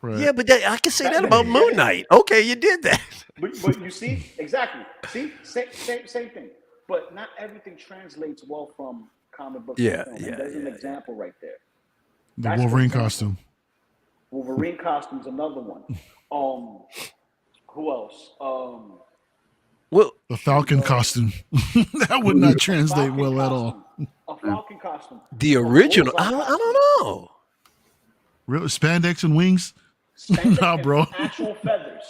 Right. Yeah, but I can say that about Moon Knight. Okay, you did that. but you see exactly. See, same thing. But not everything translates well from comic book Yeah, to film. yeah, And there's an yeah, example right there. The That's Wolverine example. costume. Wolverine costume's another one. Who else? Well, The Falcon costume. That would not translate Falcon well at all. costume. A Falcon costume. the A original. bullseye I costume. don't know. Really, spandex and wings. Spandex Nah, and bro. Actual feathers.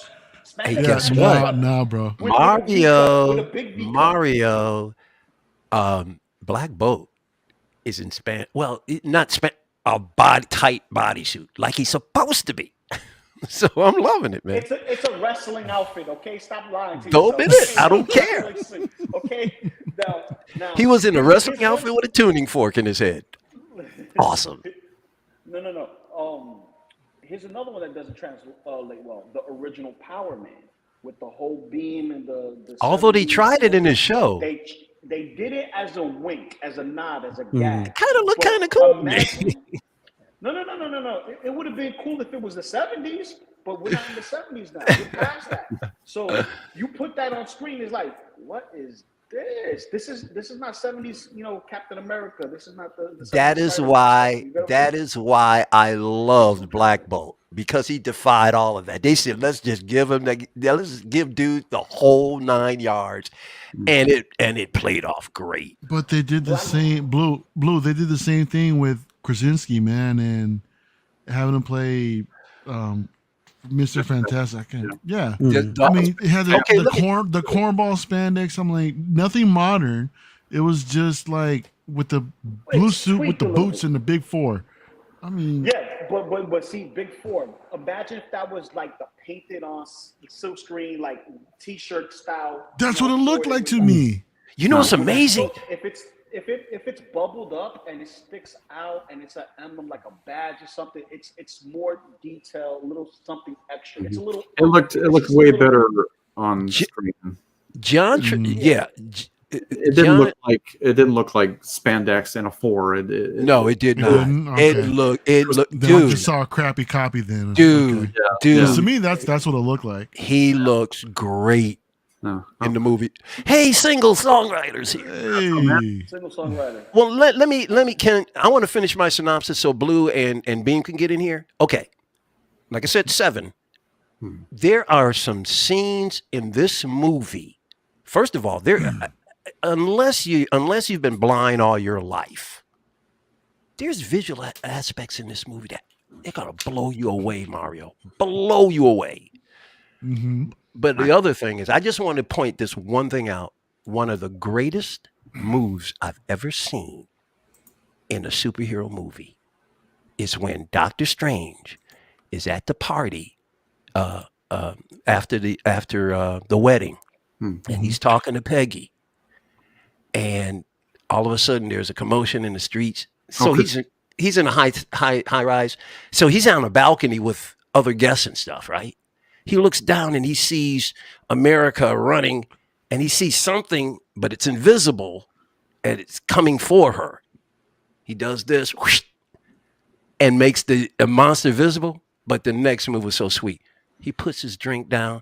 Spandex Hey, and guess actual what? feathers. Nah, bro. With a V cut, with a big V cut. Mario, Black Bolt is in span. Well, not span. A tight bodysuit, like he's supposed to be. So I'm loving it, man. It's a wrestling outfit, okay? Stop lying to Don't yourself. admit it. I don't care. Okay? Now He was in a here's wrestling one- outfit with a tuning fork in his head. Awesome. No. Here's another one that doesn't translate well. The original Power Man with the whole beam and the. Although they 70s, tried it in his show, They did it as a wink, as a nod, as a gag. kind of looked But kind of cool. to me. imagine- No. It would have been cool if it was the 70s, but we're not in the 70s now. We're past that. So you put that on screen, it's like, what is this? This is not 70s, Captain America. This is not the 70s That is Spider-Man. why. You gotta- That is why I loved Black Bolt, because he defied all of that. They said, let's just give him let's give dude the whole 9 yards, and it played off great. But they did the same. Blue. They did the same thing with Krasinski, man, and having him play Mr. Fantastic. Yeah. I mean, it had Okay, the look at- the cornball spandex. I'm like, nothing modern. It was just like with the blue It's suit with tweaked the a little boots bit. and the big four. I mean, Yeah, but see, Big Four. Imagine if that was like the painted on silk screen, like T-shirt style. that's what it looked like to me. You know what's amazing? If it's bubbled up and it sticks out and it's an emblem like a badge or something, it's more detail, a little something extra. It's a little. It looked way better on screen. John, yeah. It didn't look like spandex in a 4. No, it did not. didn't? It Okay. looked, Then I dude, just saw a crappy copy then. dude, Okay. dude. 'Cause to me, that's what it looked like. He looks great No. in the movie. Hey, single songwriters here. Hey, Single songwriter. Well, let me I want to finish my synopsis so Blue and Beam can get in here. Okay. Like I said, 7. There are some scenes in this movie First of all, unless you've been blind all your life, there's visual aspects in this movie that they're gonna blow you away, Mario. Blow you away. Mm-hmm. But the other thing is, I just want to point this one thing out. One of the greatest moves I've ever seen in a superhero movie is when Doctor Strange is at the party after the wedding, and he's talking to Peggy, and all of a sudden there's a commotion in the streets. So he's in a high rise. So he's on a balcony with other guests and stuff, right? He looks down and he sees America running, and he sees something, but it's invisible, and it's coming for her. He does this whoosh, and makes the monster visible. But the next move was so sweet. He puts his drink down.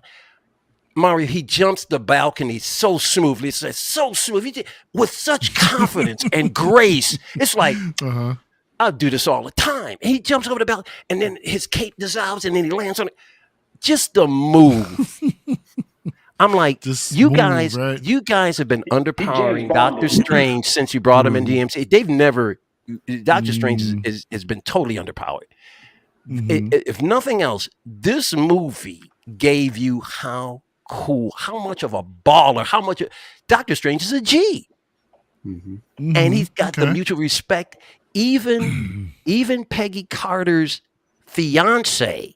Mario, he jumps the balcony so smoothly. It's so smooth. With such confidence and grace. It's like, I'll do this all the time. And he jumps over the balcony, and then his cape dissolves, and then he lands on it. Just the move. I'm like, you guys have been underpowering Doctor Strange since you brought him in DMC. They've never, Doctor Strange has been totally underpowered. If nothing else, this movie gave you how much of a baller, Doctor Strange is a G. And he's got the mutual respect. Even Peggy Carter's fiance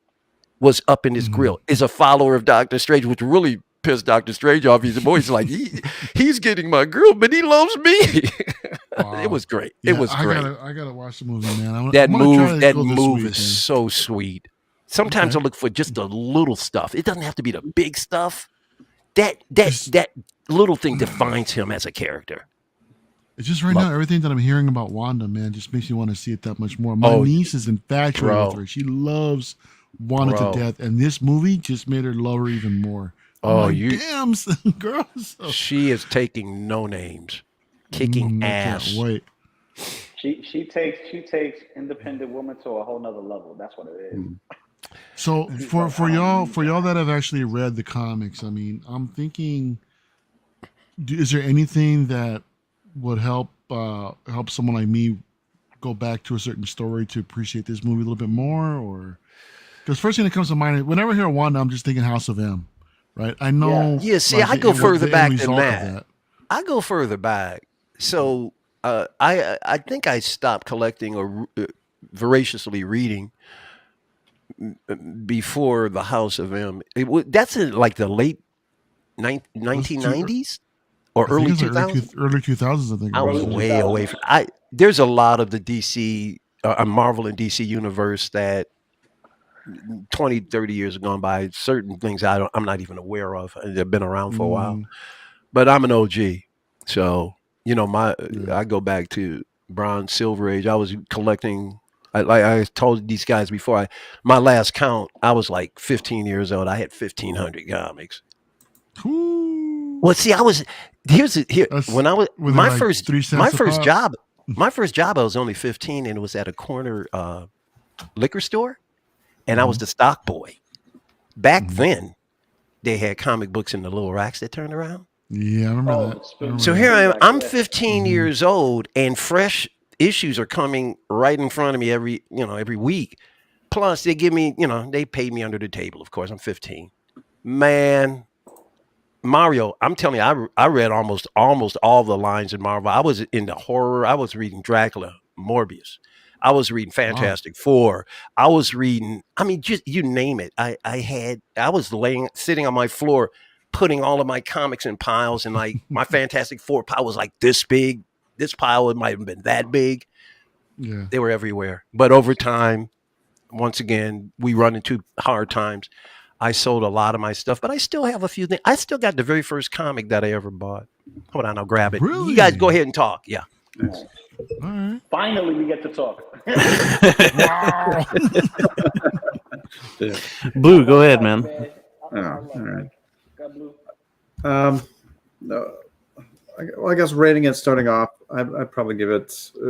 was up in his grill, is a follower of Doctor Strange, which really pissed Doctor Strange off. He's like, he's getting my girl, but he loves me. Wow. It was great. Yeah, it was great. I gotta watch the movie, man. That move is so sweet. Sometimes I look for just the little stuff. It doesn't have to be the big stuff. That little thing defines him as a character. It's just right now, everything that I'm hearing about Wanda, man, just makes me want to see it that much more. My niece is infatuated with her. She loves Wanda to death, and this movie just made her love her even more. Damn, girl. She is taking no names, kicking ass. Can't wait. She takes independent woman to a whole nother level. That's what it is. So for y'all that have actually read the comics, I mean, I'm thinking, is there anything that would help someone like me go back to a certain story to appreciate this movie a little bit more? Or because first thing that comes to mind, whenever I hear Wanda, I'm just thinking House of M, right? I know. Yeah. See, I go further back than that. I go further back. So I think I stopped collecting or voraciously reading before the House of M. That's in like the late 1990s or early 2000s. Early 2000s, I think. I was way away from. There's a lot of the DC, Marvel and DC universe that 20, 30 years have gone by. Certain things I'm not even aware of. They've been around for a while, but I'm an OG, so I go back to Bronze, Silver Age. I was collecting. I told these guys before, my last count, I was like 15 years old. I had 1,500 comics. Ooh. Well, see, when I was my first job, I was only 15, and it was at a corner liquor store, and I was the stock boy. Back then, they had comic books in the little racks that turned around. Yeah, I remember that. So here I am. I'm 15 years old, and fresh issues are coming right in front of me every week. Plus, they give me, they pay me under the table. Of course, I'm 15. Man, Mario, I'm telling you, I read almost all the lines in Marvel. I was into horror. I was reading Dracula, Morbius. I was reading Fantastic Four. I was reading, just you name it. I was sitting on my floor, putting all of my comics in piles, and like my Fantastic Four pile was like this big. This pile might have been that big. Yeah, they were everywhere. But over time, once again, we run into hard times. I sold a lot of my stuff, but I still have a few things. I still got the very first comic that I ever bought. Hold on, I'll grab it. Really? You guys go ahead and talk. Yeah. Nice. All right. Finally, we get to talk. Wow. Blue, go ahead, man. All right. No. I guess rating it starting off, I'd probably give it. I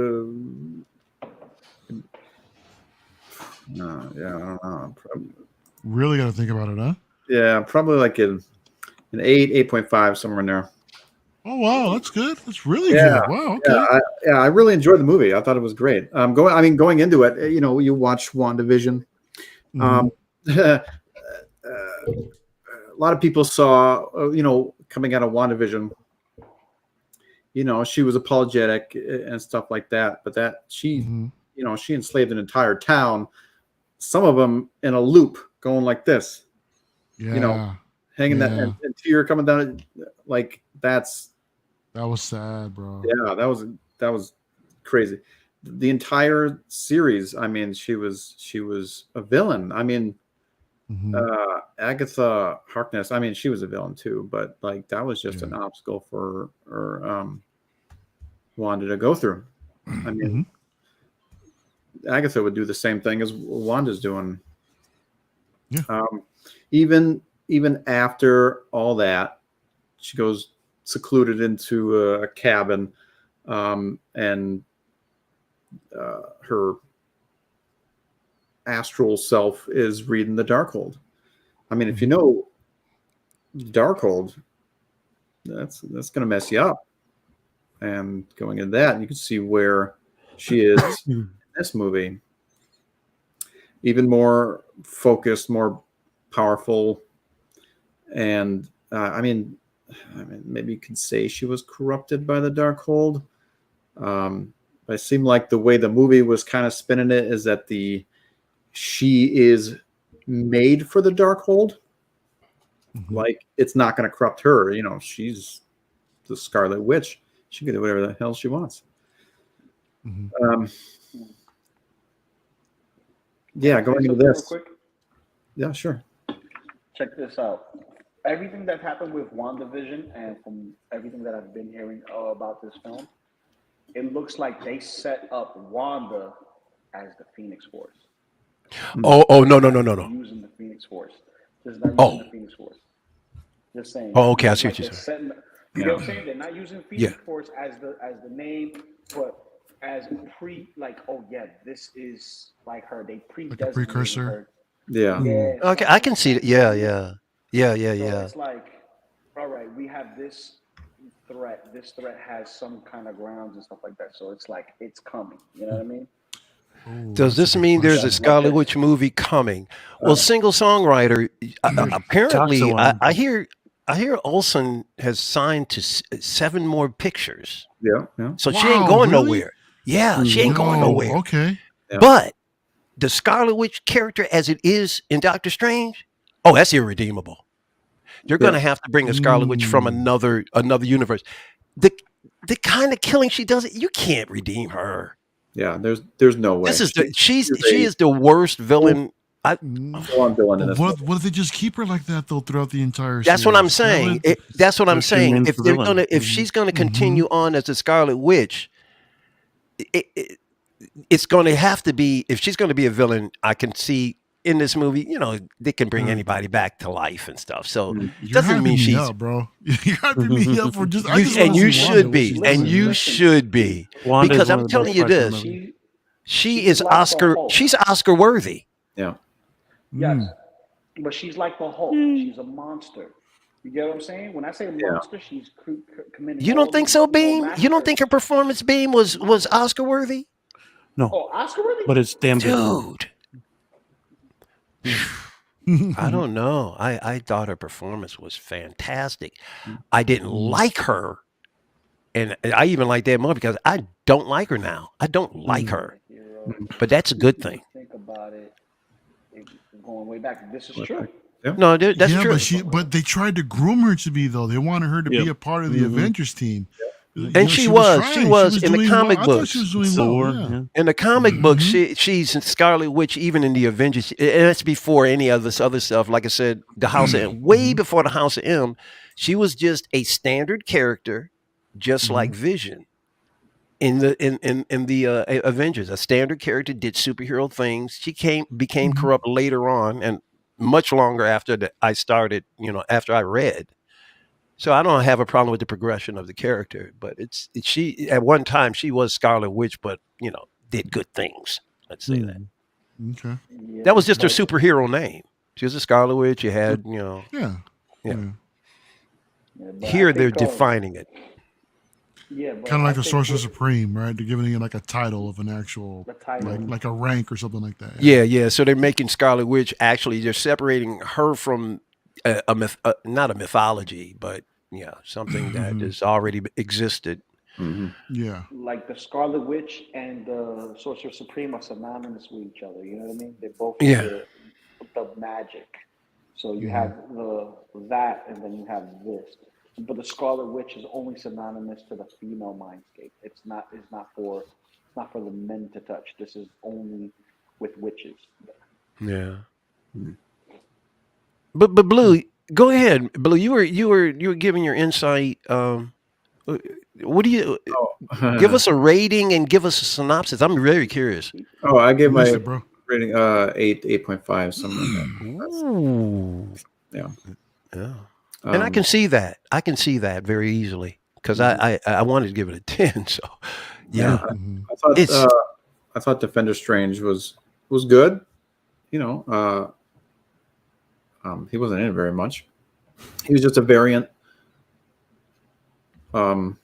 don't know. Really got to think about it, huh? Yeah, probably like in an 8.5, somewhere in there. Oh wow, that's good. That's really Yeah, good. Wow. Okay. I really enjoyed the movie. I thought it was great. Going into it, you watch WandaVision. Mhm. A lot of people saw, coming out of WandaVision, she was apologetic and stuff like that, but that she enslaved an entire town, some of them in a loop going like this, Yeah. hanging that Yeah. and tear coming down, like that's, That was sad, bro. yeah, that was crazy. The entire series, I mean, she was a villain. I mean, Mhm. Agatha Harkness, I mean, she was a villain too, but like that was just Yeah. an obstacle for Wanda to go through. I mean, Agatha would do the same thing as Wanda's doing. Yeah. Even after all that, she goes secluded into a cabin, and her astral self is reading the Darkhold. I mean, if you know Darkhold, that's going to mess you up. And going into that, you can see where she is in this movie. Even more focused, more powerful, and maybe you could say she was corrupted by the Darkhold. But it seemed like the way the movie was kind of spinning it is that she is made for the Darkhold. Like it's not going to corrupt her. She's the Scarlet Witch. She can do whatever the hell she wants. Yeah, going into this. Real quick. Yeah, sure. Check this out. Everything that happened with WandaVision and from everything that I've been hearing about this film, it looks like they set up Wanda as the Phoenix Force. Oh, no. Using the Phoenix Force. Just not using the Phoenix Force. Just saying. Oh, okay, I see what you're saying. You know what I'm saying? They're not using Phoenix Force as the name, but as this is like her. They Like a precursor. her. Yeah. Okay, I can see it. Yeah. So it's like, all right, we have this threat. This threat has some kind of grounds and stuff like that. So it's like it's coming. You know what I mean? Ooh, Does that's this a good mean there's a question. Scarlet Witch movie coming? Well, single songwriter. Apparently, I hear Olsen has signed to 7 more pictures. Yeah. So she ain't going nowhere. Yeah, she ain't going nowhere. Okay. Yeah. But the Scarlet Witch character, as it is in Doctor Strange, that's irredeemable. You're going to have to bring a Scarlet Witch from another universe. The kind of killing she does, you can't redeem her. Yeah, there's no way. She is the worst villain. Villain in this What if they just keep her like that though throughout the entire That's series? what I'm saying. That's what I'm saying. If they're villain. if she's gonna continue on as the Scarlet Witch, it's going to have to be, if she's going to be a villain, I can see in this movie, they can bring anybody back to life and stuff. So doesn't mean she's up, bro. You got to be up for just. You should be, because I'm telling you this, she is Oscar. She's Oscar worthy. Yeah. Yes, but she's like the Hulk. She's a monster. You get what I'm saying? When I say monster, she's committing. You don't think so, Beam? You don't think her performance, Beam, was Oscar worthy? No. Oh, Oscar worthy? But it's damn good. Dude. I don't know. I thought her performance was fantastic. I didn't like her. And I even like that movie because I don't like her now. I don't like her. But that's a good thing. Think about it. Going way back. This is true. Yeah. No, that's true. But they tried to groom her to be, though. They wanted her to be a part of the Avengers team. And she was in the comic books. In the comic books, she's Scarlet Witch, even in the Avengers. And that's before any of this other stuff. Like I said, the House of M, way before the House of M, she was just a standard character, just like Vision. In the Avengers, a standard character, did superhero things. She became corrupt later on, and much longer after I started. After I read. So I don't have a problem with the progression of the character, but she at one time she was Scarlet Witch, but did good things. Let's say that. Okay. That was just her superhero name. She was a Scarlet Witch. You had Yeah. Yeah, but I Here they're think defining it. yeah, but Kind of I like the think Sorcerer with Supreme, right? They're giving it like a title of an actual, the title, like a rank or something like that. Yeah. So they're making Scarlet Witch actually. They're separating her from not a mythology, but yeah, something that Mhm. has already existed. Yeah. like the Scarlet Witch and the Sorcerer Supreme are synonymous with each other. You know what I mean? They both do Yeah. the magic. So you Mhm. have that, and then you have this. But the Scarlet Witch is only synonymous to the female mindscape. It's not. It's not for the men to touch. This is only with witches. Yeah. But Blue, go ahead. Blue, you were giving your insight. Uh, what do you give Oh, us a rating and give us a synopsis? I'm very curious. oh, I gave Missed my it, bro. rating 8.5, something like that. Ooh. Yeah. Yeah. And I Um, can see that. I can see that very easily because I wanted to give it a 10. So yeah, yeah, Mhm. it's I thought Defender Strange was good. You know, he wasn't in it very much. He was just a variant. Um,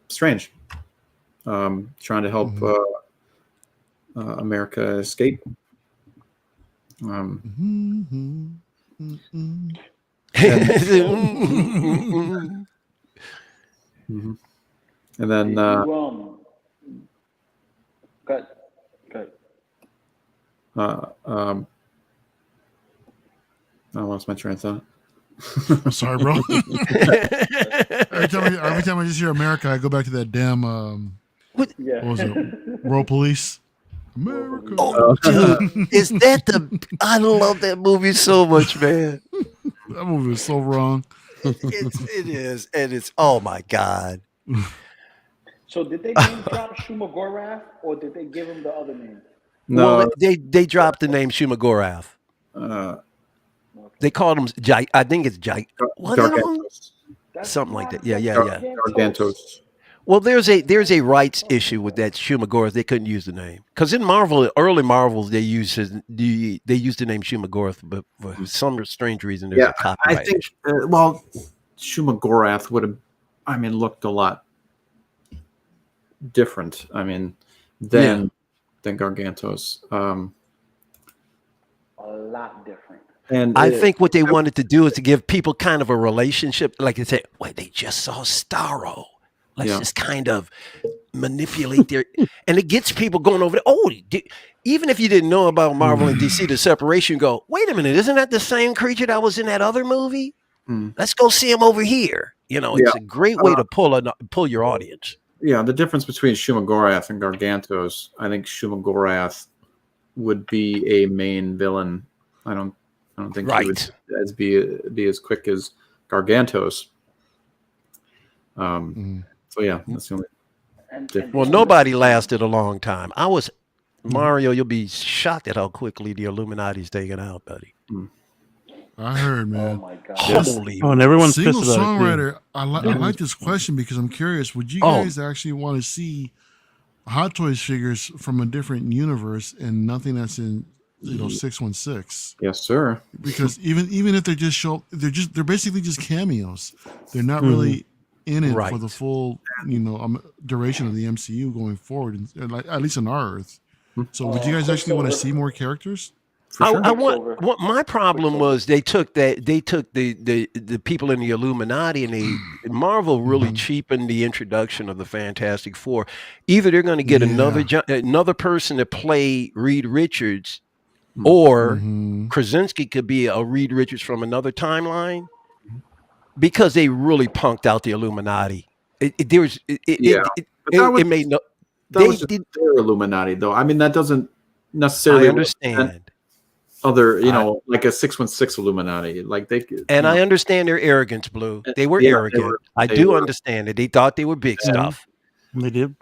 Strange, trying to help Mhm. America escape. Um, Mhm. Mhm. and mm, mhm. And then Did you cut cut? uh, um, I lost my train of thought. I'm sorry, bro. Every time I just hear America, I go back to that damn Yeah. what was it? World Police. America. oh, dude, is that the? I love that movie so much, man. That movie was so wrong. It is, and it's oh my god. So did they name drop Shumagorath, or did they give him the other name? Well, No, they dropped the name Shumagorath. uh, They called him. I think it's What I don't Gargantos. That's something like that. not Yeah, that's yeah, yeah. Gargantos. Well, there's a rights issue with that Shumagorath. They couldn't use the name because in Marvel, early Marvels, they used they used the name Shumagorath, but for some strange reason, there's Yeah, a I copyright think. issue. Well, Shumagorath would have, looked a lot different. Than Gargantos. a lot different. And I think what they wanted to do is to give people kind of a relationship, like they say, "Wait, they just saw Starro. Let's Yeah. just kind of manipulate their," and it gets people going over there. Oh, even if you didn't know about Marvel and DC, the separation, go, wait a minute, isn't that the same creature that was in that other movie? Hmm. Let's go see him over here. Yeah. It's a great way to pull your audience. Yeah, the difference between Shumagorath and Gargantos, I think Shumagorath would be a main villain. I don't think he would Right. be as quick as Gargantos. Mhm. So yeah, that's the only And difference. Well, so nobody lasted a long time. Mario, you'll be shocked at how quickly the Illuminati's taken out, buddy. I heard, oh man. my god. Holy. Oh, and everyone's Single pissed about it too. songwriter. I like this question because I'm curious. Would you Oh. guys actually want to see Hot Toys figures from a different universe and nothing that's in 616? Yes, sir. Because even if they just show, they're basically just cameos. They're not really in it for the Right. full duration of the MCU going forward, at least on our Earth. So would you guys actually want to see more characters? For sure. I want Quicksilver. what my problem was they took the people in the Illuminati and Marvel really cheapened the introduction of the Fantastic Four. Either they're going to get another person to play Reed Richards, or Mhm. Krasinski could be a Reed Richards from another timeline, because they really punked out the Illuminati. There was Yeah. But that was, it made no. that They was just did. their Illuminati, though. That doesn't I necessarily represent understand. other, I- like a 616 Illuminati. Like they, And I understand their arrogance, Blue. They were Yeah, arrogant. I they do were. understand it. They thought they were big stuff. They did.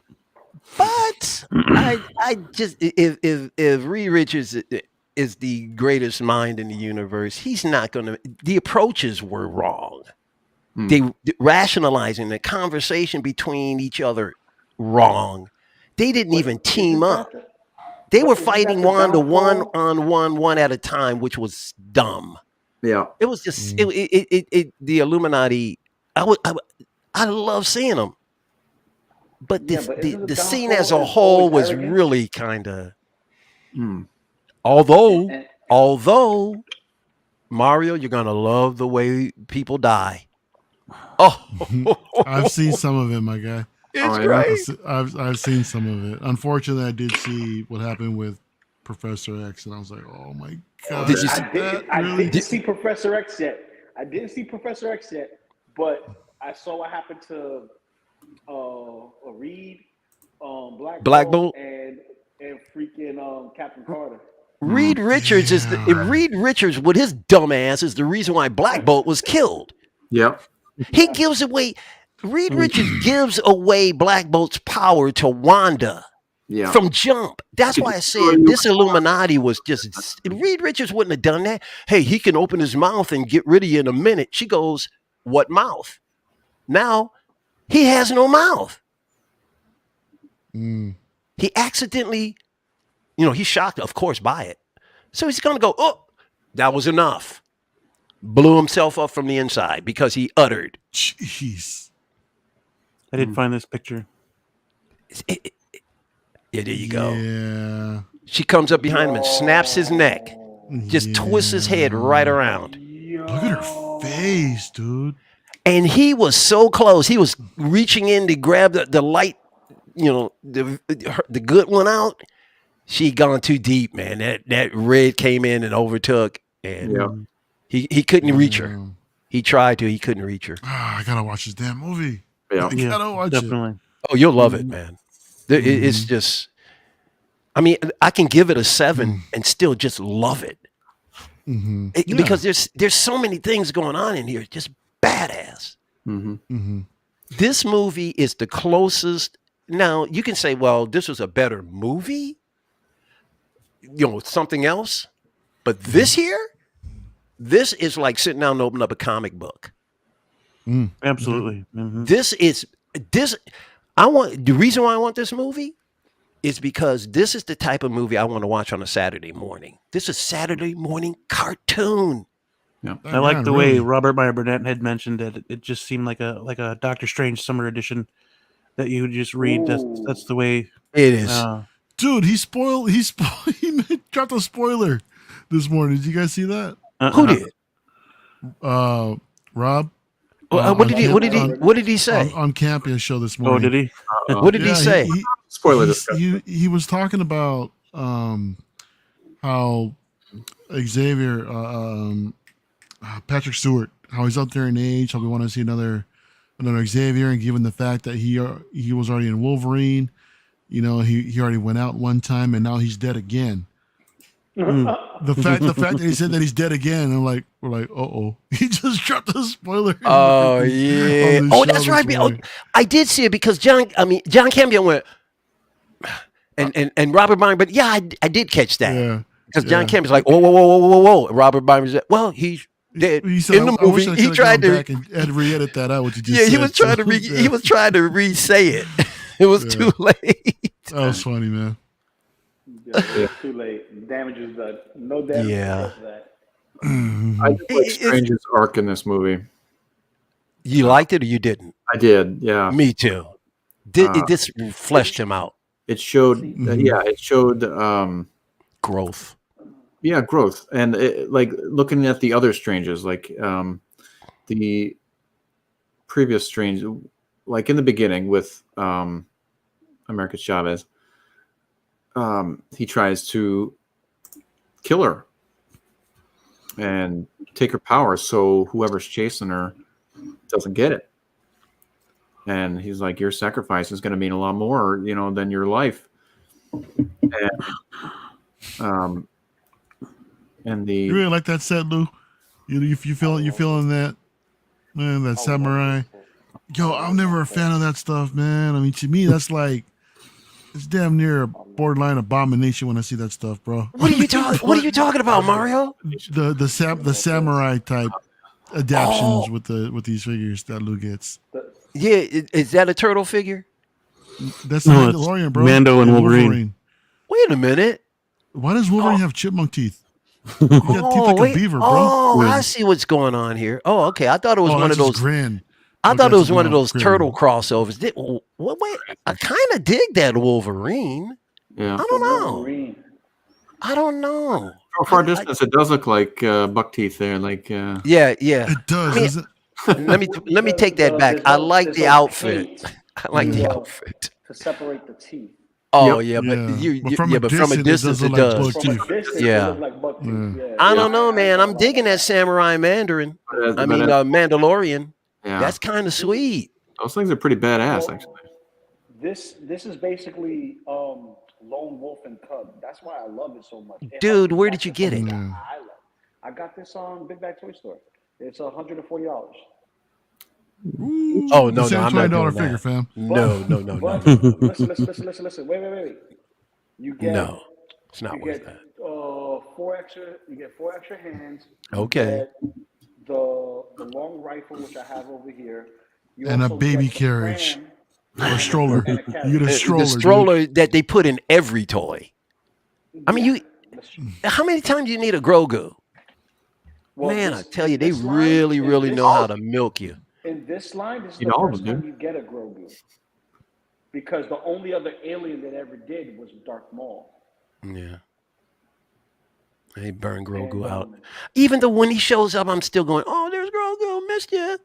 But I just if Reed Richards is the greatest mind in the universe, he's not going to. The approaches were wrong. They rationalizing the conversation between each other wrong. They didn't even team up. They were fighting one to one on one at a time, which was dumb. Yeah. It was just the Illuminati. I love seeing them, but Yeah, but isn't the the scene downfall as a is whole always was arrogance? really kind of. Mm. Although Mario, you're gonna love the way people die. Oh, I've seen some of it, my guy. it's Oh, yeah? great. I've seen some of it. Unfortunately, I did see what happened with Professor X, and I was like, oh my god, Did you? I didn't see Professor X yet. But I saw what happened to Reed, Black Black Bolt, Bolt? and freaking Captain Carter. Reed Richards Reed Richards with his dumb ass is the reason why Black Bolt was killed. Yep. He gives away. Reed Richards gives away Black Bolt's power to Wanda Yeah. from jump. That's why I said this Illuminati was just. Reed Richards wouldn't have done that. Hey, he can open his mouth and get rid of you in a minute. She goes, "What mouth?" Now he has no mouth. He accidentally, he's shocked, of course, by it. So he's going to go, oh, that was enough. Blew himself up from the inside because he uttered. Jeez. I did find this picture. Yeah, there you go. Yeah. She comes up behind him and snaps his neck. Just twists his head right around. Look at her face, dude. And he was so close. He was reaching in to grab the light, the good one out. She gone too deep, man. That red came in and overtook, and he couldn't reach her. He tried to, he couldn't reach her. I gotta watch this damn movie. Yeah. I gotta watch Definitely. Oh, you'll love it, man. It's just, I mean, I can give it a 7 and still just love it. Because there's so many things going on in here, just badass. This movie is the closest. Now you can say, well, this was a better movie, something else, but this is like sitting down and opening up a comic book. Absolutely. The reason why I want this movie is because this is the type of movie I want to watch on a Saturday morning. This is Saturday morning cartoon. Yeah. I like the way Robert Meyer Burnett had mentioned that it just seemed like a Doctor Strange summer edition that you would just read. That's the way it is. Dude, he dropped a spoiler this morning. Did you guys see that? Who did? Rob. What did he say on Campion's show this morning? Oh, did he? What did he say? Spoiler. He was talking about how Xavier, Patrick Stewart, how he's up there in age, how we want to see another Xavier, and given the fact that he was already in Wolverine, he already went out one time and now he's dead again. The fact that he said that he's dead again, and we're like, uh-oh. He just dropped a spoiler. Oh yeah. Oh, that's right. I did see it because John Campion went and Robert Byron, but yeah, I did catch that. Yeah. Because John Campion's like, whoa. Robert Byron's like, well, he's dead. He said, in the movie. He tried to back and re-edit that out. What you just said. he was trying to he was trying to re-say it. It was too late. That was funny, man. It's too late. Damage is done. No damage. Yeah. I just like Strange's arc in this movie. You liked it or you didn't? I did. Yeah. Me too. This fleshed him out. It showed. It showed growth. Yeah, growth, and like looking at the other Stranges, like the previous Strange, like in the beginning with America Chavez. He tries to kill her and take her power so whoever's chasing her doesn't get it. And he's like, your sacrifice is going to mean a lot more, than your life. And you really like that set, Lou? You feeling that, man? That samurai. Yo, I'm never a fan of that stuff, man. I mean, to me, that's like it's damn near a borderline abomination when I see that stuff, bro. What are you talking about, Mario? The samurai type adaptions with these figures that Lou gets. Yeah, is that a turtle figure? That's the Mandalorian, bro. Mando and Wolverine. Wait a minute. Why does Wolverine have chipmunk teeth? You got teeth like a beaver, bro. Oh, I see what's going on here. Oh, okay. I thought it was Oh, one that's of his those. grin. I Okay, thought it that's was his one of mouth those grin. turtle crossovers. Wait, I kind of dig that Wolverine. Yeah. I The don't know. Wolverine. I don't know. From far distance, it does look like buck teeth there. Like Yeah. It does, I mean, doesn't let me take that back. I like There's the no outfit. paint I like the Yeah. outfit. to separate the teeth. Oh Yep. yeah, but Yeah. But from a from a distance, distance it it does does. look From like a buck teeth. distance, they Yeah. look like buck teeth. Yeah. Yeah. I Yeah. don't know, man. I'm ain't gonna lie digging about that Samurai Mandarin. but I mean, Mandalorian. yeah, That's kind of sweet. those things are pretty badass, Well, actually. This is basically Lone Wolf and Cub. That's why I love it so much. It Dude, harkens where back did you to get it? something that Yeah. I love. I got this on Big Bag Toy Store. It's $140. Ooh, Oh the no, same I'm not $20 doing figure, that. fam. No. But listen. Wait. You get No, it's not you worth get that. four extra hands. You Okay. get the long rifle, which I have over here. You And a also baby get the carriage. pram Or a stroller. and a You get a carriage. The stroller, dude. stroller that they put in every toy. I mean, Yeah, that's true. how many times do you need a Grogu? Well, Man, I tell you, in they this line, really know how to milk you. in this line, this is You the know all of first them, time dude. you get a Grogu. Because the only other alien that ever did was Darth Maul. Yeah. They burn Grogu And out. Even though when he shows up, I'm still going, oh, there's Grogu, missed you.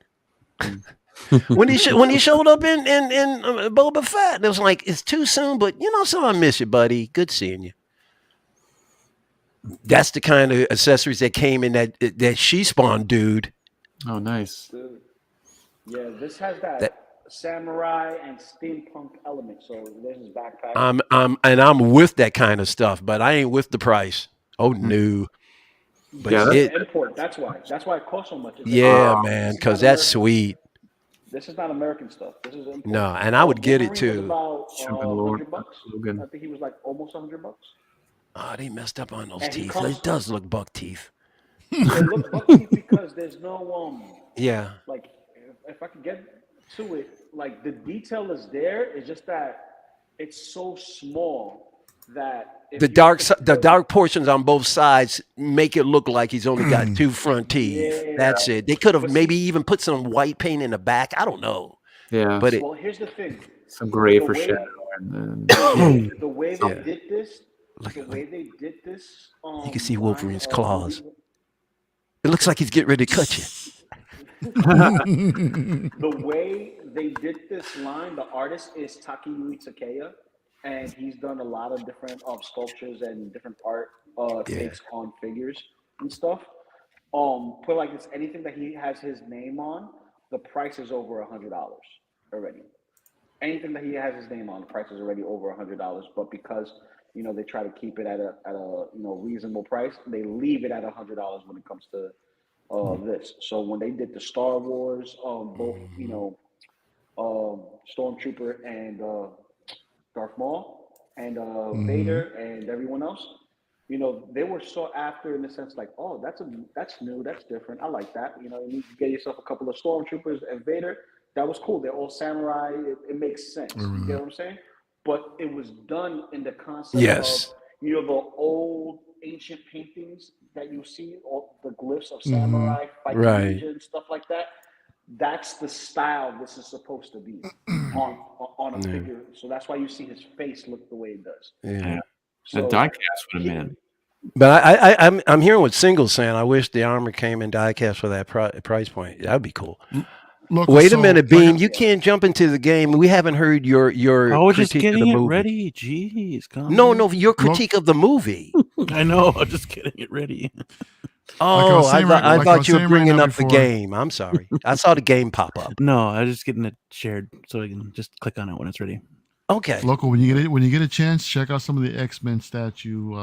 When he showed up in Boba Fett, it was like, it's too soon, but so I miss you, buddy. Good seeing you. That's the kind of accessories that came in that she spawned, dude. Oh, nice. dude, yeah, this has that That samurai and steampunk element. So there's his backpack. I'm with that kind of stuff, but I ain't with the price. Oh no. But Yeah, This is it, an import. That's why. That's why it costs so much. It's an yeah, import. man, This is because not that's American. sweet. This is not American stuff. This is import. No, and I would get it Wolverine was too. about Sugar Lord. $100. Logan. I think he was like almost $100. Oh, they messed up on those And he teeth. comes. It does look buck teeth. They look buck teeth because there's no Yeah. like if I could get to it, like the detail is there. It's just that it's so small that if The you dark put the dark portions on both sides make it look like he's only got two front teeth. Yeah. That's it. They could have But maybe see, even put some white paint in the back. I don't know. Yeah. But it well, here's the thing. Some gray The for way shadow. And the way they Yeah. did this, Look the at way they did this, you can see line Wolverine's of claws. movie- It looks like he's getting ready to cut you. the way they did this line, the artist is Takeyuki Takeya, and he's done a lot of different sculptures and different art takes on figures and stuff. Put like this, anything that he has his name on, the price is over $100 already. Anything that he has his name on, the price is already over $100. But because they try to keep it at a reasonable price, they leave it at $100 when it comes to this. So when they did the Star Wars, both Stormtrooper and Darth Maul and Vader and everyone else, they were sought after in the sense like, oh, that's new, that's different. I like that. You get yourself a couple of Stormtroopers and Vader. That was cool. They're all samurai. It makes sense. You get what I'm saying? But it was done in the concept Yes. of the old ancient paintings that you see, all the glyphs of samurai fighting Right. ninja and stuff like that. That's the style this is supposed to be on a figure. So that's why you see his face look the way it does. Yeah. a So diecast would have been. But I'm hearing what Single's saying. I wish the armor came in diecast for that price point. That'd be cool. Look, Wait a so, minute, like Beam. You can't jump into the game. We haven't heard your I was just critique of getting the it movie. ready. Jeez, calm No, down. no, your critique of the movie. I know. I'm just getting it ready. Oh, was saying right- I like I thought was you were saying right bringing now up the before. game. I'm sorry. I saw the game pop up. No, I'm just getting it shared so I can just click on it when it's ready. Okay. Local, when you get a chance, check out some of the X-Men statue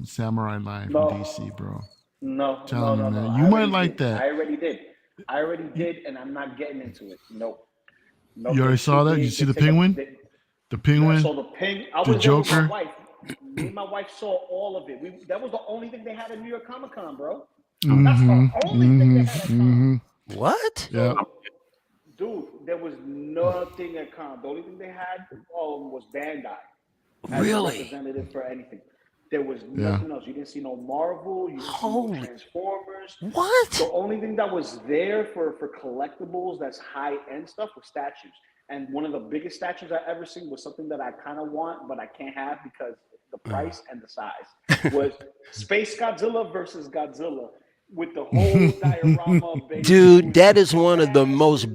samurai line No. from DC, bro. No. Telling you, man. I You might already like did. that. I already did, and I'm not getting into it. Nope. You already saw that? You see the penguin? The I penguin, saw the ping. I the was there with my Joker. wife. Me and my wife saw all of it. That was the only thing they had at New York Comic Con, bro. That's the only thing they had at Con. What? Yeah. Dude, there was nothing at Con. The only thing they had was Bandai as a Really? representative for anything. There was nothing else. You didn't see no Marvel. You didn't see no Transformers. What? The only thing that was there for collectibles that's high end stuff was statues. And one of the biggest statues I ever seen was something that I kind of want, but I can't have because the price and the size was Space Godzilla versus Godzilla with the whole diorama of baby. Dude, that is one of the most.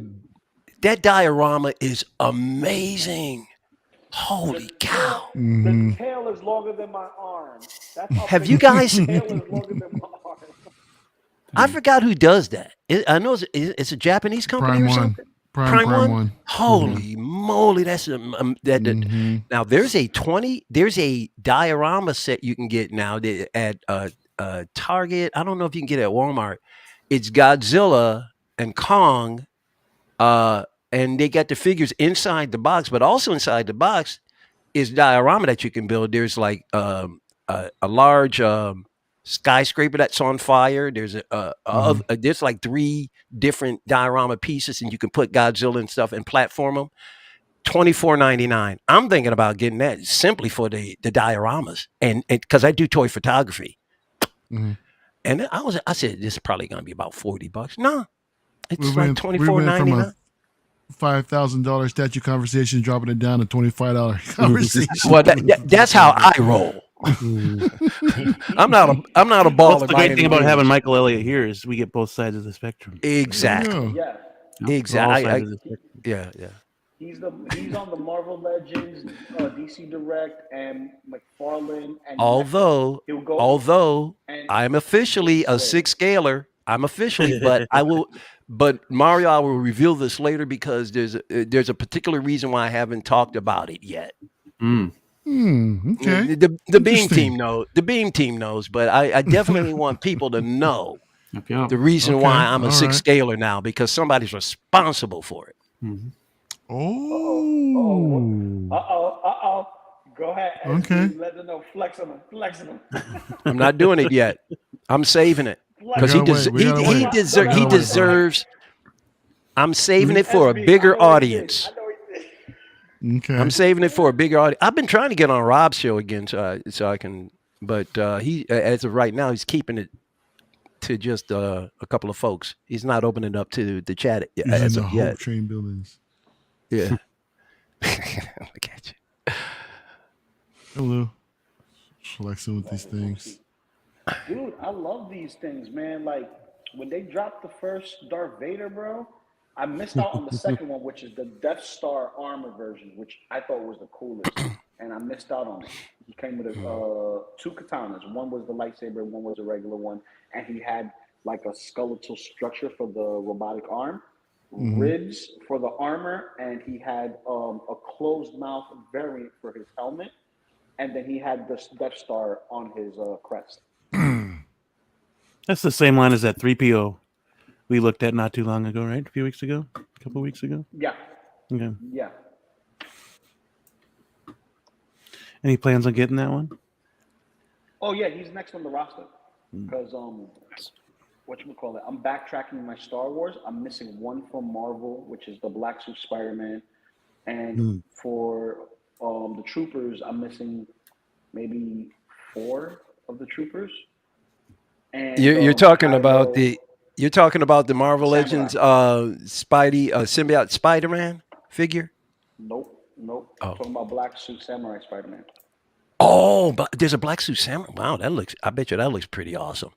That diorama is amazing. Holy cow! The tail is longer than my arm. That's how Have big you the guys? tail is longer than my arm. I forgot who does that. I know it's a Japanese company Prime or One. something. Prime One. Holy moly, that's that. Now there's a diorama set you can get now at Target. I don't know if you can get it at Walmart. It's Godzilla and Kong, and they got the figures inside the box, but also inside the box is diorama that you can build. There's like a large skyscraper that's on fire. There's there's like 3 different diorama pieces, and you can put Godzilla and stuff and platform them. $24.99. I'm thinking about getting that simply for the dioramas, and because I do toy photography. And I said this is probably going to be about $40. No, it's like $24.99. $5,000 statue conversation, dropping it down to $25 conversation. Well, that's how I roll. I'm not a baller. What's the great thing about having Michael Elliott here is we get both sides of the spectrum. Exactly. Yeah. Exactly. Yeah. He's on the Marvel Legends, DC Direct, and McFarlane. And Although I'm officially a 6-scaler, but I will. But Mario, I will reveal this later because there's a particular reason why I haven't talked about it yet. Okay. The Beam team knows. The Beam team knows, but I definitely want people to know the reason why I'm a 6-scaler now, because somebody's responsible for it. Go ahead. Okay. Let them know. Flex them. I'm not doing it yet. I'm saving it because he deserves. I'm saving it for a bigger audience. Okay. I'm saving it for a bigger audience. I've been trying to get on Rob's show again, so I can. But he, as of right now, he's keeping it to just a couple of folks. He's not opening up to the chat as of yet. Hope Train buildings. Yeah. Look at you. Hello. Flexing with these things. Dude, I love these things, man. Like when they dropped the first Darth Vader, bro, I missed out on the second one, which is the Death Star armor version, which I thought was the coolest, and I missed out on it. He came with 2 katanas. One was the lightsaber, one was a regular one, and he had like a skeletal structure for the robotic arm, ribs for the armor, and he had a closed mouth variant for his helmet, and then he had the Death Star on his crest. That's the same line as that 3PO we looked at not too long ago, right? A couple weeks ago. Yeah. Okay. Yeah. Any plans on getting that one? Oh yeah, he's next on the roster because whatchamacallit, I'm backtracking my Star Wars. I'm missing one from Marvel, which is the Black Suit Spider-Man, and for the Troopers, I'm missing maybe 4 of the Troopers. And You're talking about the Marvel Samurai. Legends symbiote Spider-Man figure? Nope. Oh. I'm talking about Black Suit Samurai Spider-Man. Oh, but there's a Black Suit Samurai. Wow, I bet you that looks pretty awesome.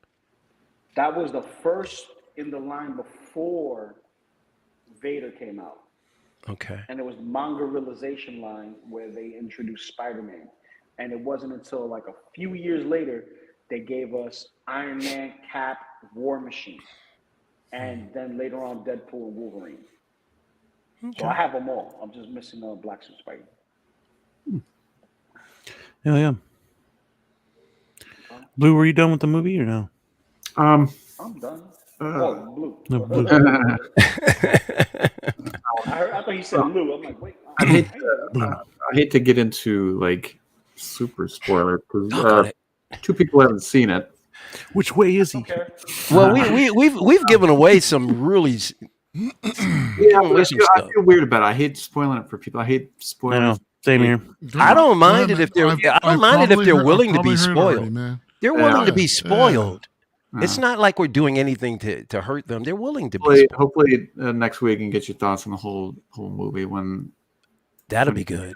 That was the first in the line before Vader came out. Okay. And it was manga realization line where they introduced Spider-Man. And it wasn't until like a few years later they gave us Iron Man, Cap, War Machine, and then later on Deadpool and Wolverine. Okay. So I have them all. I'm just missing Black Suit Spider. Hell yeah. Blue, were you done with the movie or no? I'm done. Blue. No, Blue. I thought you said Blue. I'm like, wait. I hate to get into like super spoiler because 2 people haven't seen it. Which way is he? Okay. Well, we've given away some really. I feel weird about it. I hate spoiling it for people. I hate spoiling Same here. I don't mind it if they're. I've- I don't I've mind it if probably they're heard- I've willing to probably be heard already, spoiled. man. They're willing to Yeah, be yeah. spoiled. It's Yeah. not like we're doing anything to hurt them. They're willing to be spoiled. Hopefully next week and get your thoughts on the whole movie when. That'll be good.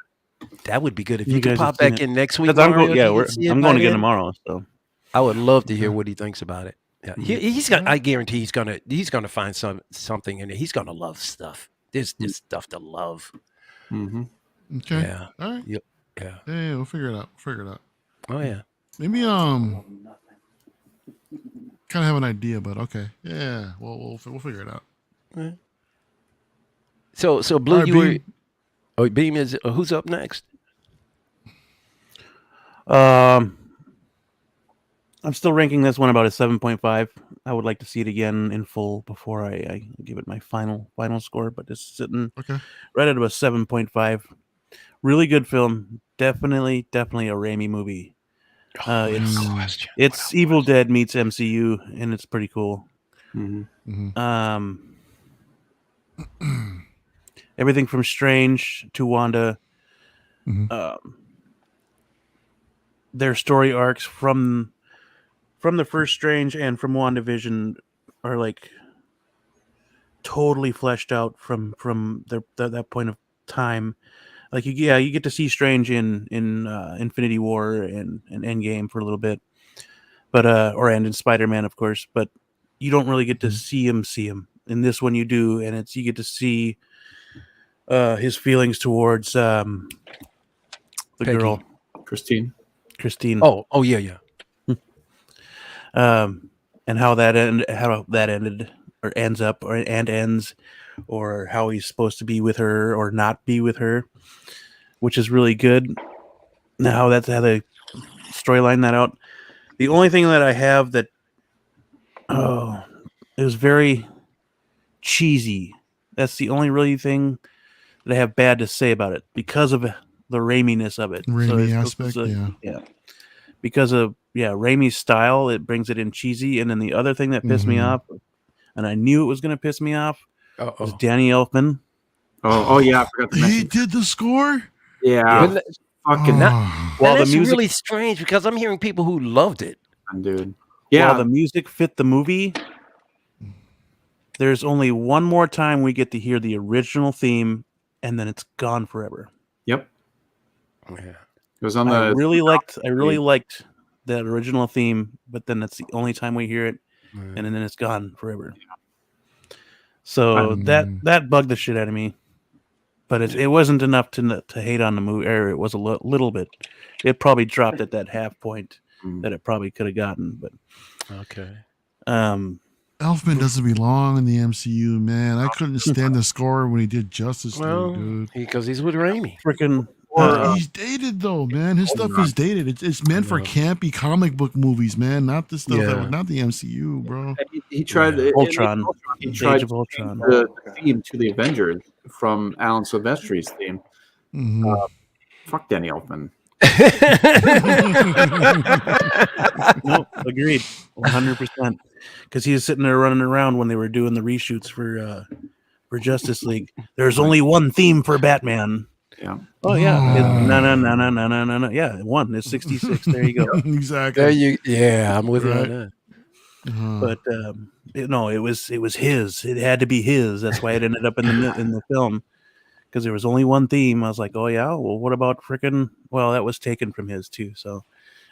That would be good if You you could guys have pop seen back it. in next week. 'Cause I'm Mario, going. if Yeah, you can see it I'm by going again then. tomorrow. So I would love to hear what he thinks about it. Yeah, he's gonna. I guarantee he's gonna find something in it. He's gonna love stuff. There's stuff to love. Mm-hmm. Okay. Yeah. All right. Yep. Yeah. Yeah, we'll figure it out. Oh yeah. Maybe kind of have an idea, but okay. Yeah, we'll figure it out. So Blue, All right, you were. Beam. Oh, Beam is who's up next? I'm still ranking this one about a 7.5. I would like to see it again in full before I give it my final score, but it's sitting Okay. right at about 7.5. Really good film. Definitely a Raimi movie. It's Evil Dead meets MCU, and it's pretty cool. Mm-hmm. Everything from Strange to Wanda, their story arcs from the first Strange and from WandaVision are like totally fleshed out from that point of time. Like you get to see Strange in Infinity War and Endgame for a little bit, but and in Spider-Man, of course, but you don't really get to see him. In this one you do, and you get to see his feelings towards the Peggy. girl Christine. Oh yeah. And how that ended or ends up and ends, or how he's supposed to be with her or not be with her, which is really good. Now that's how they storyline that out. The only thing that I have that it was very cheesy. That's the only really thing that I have bad to say about it because of the Raimi-ness of it. Raimi it's- aspect, yeah. Because of Raimi's style, it brings it in cheesy. And then the other thing that pissed me off, and I knew it was going to piss me off, was Danny Elfman. Oh yeah, I forgot to He mention. did the score? Yeah, fucking Oh. While that's the music, really strange because I'm hearing people who loved it. dude. while Yeah, the music fit the movie, there's only one more time we get to hear the original theme, and then it's gone forever. yep. Yeah. It was on I the. really liked that original theme, but then that's the only time we hear it, and then it's gone forever. So that bugged the shit out of me, but it wasn't enough to hate on the movie. Or it was a little bit. It probably dropped at that half point that it probably could have gotten, but Okay. Elfman doesn't belong in the MCU, man. I couldn't stand the score when he did Justice Well, League, dude. because he's with Raimi. freaking. He's dated though, man. His stuff is dated. It's meant for campy comic book movies, man. Not the stuff that was not the MCU, bro. He tried Ultron. He Age tried of Ultron. the theme to the Avengers from Alan Silvestri's theme. Fuck Danny Elfman. No, agreed, 100%. Because he was sitting there running around when they were doing the reshoots for Justice League. There's only one theme for Batman. Yeah. Oh yeah, no. Yeah, one. It's 66. There you go. Exactly. I'm with you on that. But it was his. It had to be his. That's why it ended up in the film. Because there was only one theme. I was like, oh yeah, well, what about freaking? Well, that was taken from his too. So,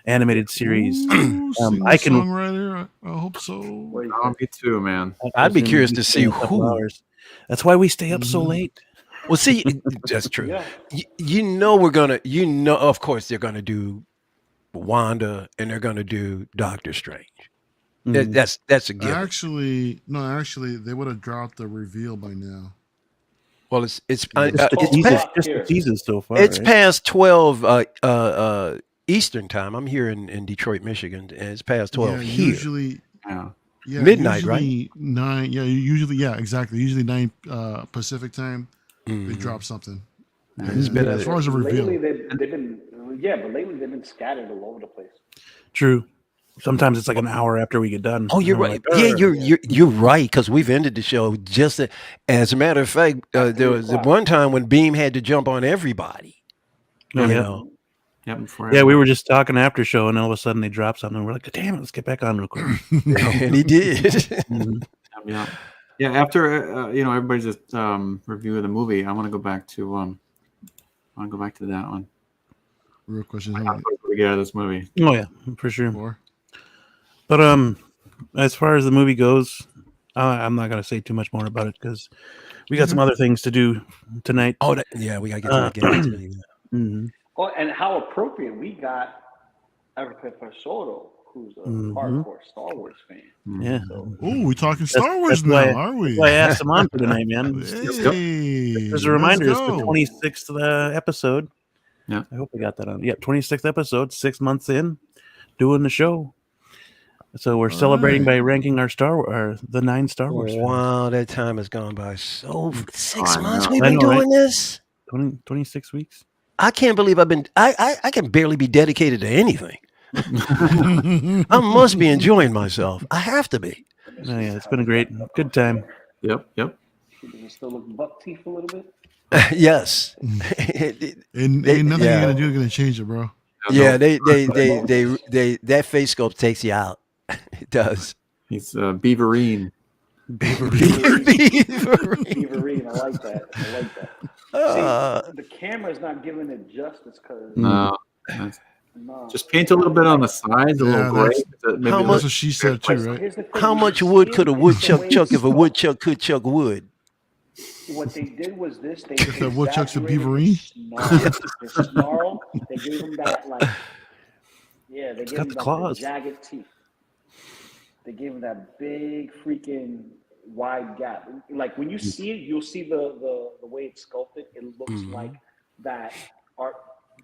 animated series. I can. Songwriter. I hope so. Oh, me too, man. I'd be curious to see who. That's why we stay up so late. Well, see, that's true. Yeah. Of course, they're gonna do Wanda and they're gonna do Doctor Strange. That's a given. Actually, they would have dropped the reveal by now. Well, it's Just the teases so far. It's right? past 12 Eastern time. I'm here in Detroit, Michigan, and it's past 12 here. Usually, Midnight, usually 9. Yeah, exactly. Usually 9 Pacific time. They drop something. It's been as far as a reveal. Lately they've been but lately they've been scattered all over the place. True. Sometimes it's like an hour after we get done. Oh, you're right. You're right, because we've ended the show as a matter of fact. There was one time when Beam had to jump on everybody. Oh, you yeah. know. Yeah, before Yeah, we everyone- were just talking after show, and all of a sudden they dropped something. And we're like, damn it, let's get back on real quick. And he did. Mhm. Yeah. After everybody's just review of the movie, I want to go back to that one. Real question. How much we get out of this movie? Oh yeah, for sure. Four. But as far as the movie goes, I'm not gonna say too much more about it because we got some other things to do tonight. Oh, yeah, we got to get to the game. Too. Mhm. Oh, and how appropriate we got a Professoro, who's a hardcore Star Wars fan. Yeah. So, Oh, we talking Star Wars that's why- now, are we? That's why I asked him on for tonight, man. Hey, As a reminder, it's let's the go. 26th episode. Yeah. I hope we got that on. Yeah, 26th episode, 6 months in, doing the show. So we're celebrating by ranking the 9 Star Wars films. Wow, that time has gone by so 6 I months. know. We've I been know, right? doing this. 26 weeks. I can't believe I can barely be dedicated to anything. I must be enjoying myself. I have to be. Oh, yeah, it's been a good time. Yep. does it still look buck teeth a little bit? Yes. Ain't nothing you're gonna do gonna change it, bro. Yeah, they that face sculpt takes you out. It does. He's Beaverine. Beaverine, I like that. See, the camera's not giving it justice because No. Just paint a little bit on the sides, a little gray. Maybe How it much- looks- That's what she said too, right? here's the thing, How you much can wood see could a it, it's woodchuck the way chuck if a it's woodchuck could chuck wood? What they did was this. They that woodchuck's a exaggerated beaverine? his snarl. They gave him that they gave got him the the claws. jagged teeth. They gave him that big freaking wide gap. Like when you see it, you'll see the way it's sculpted. It looks like that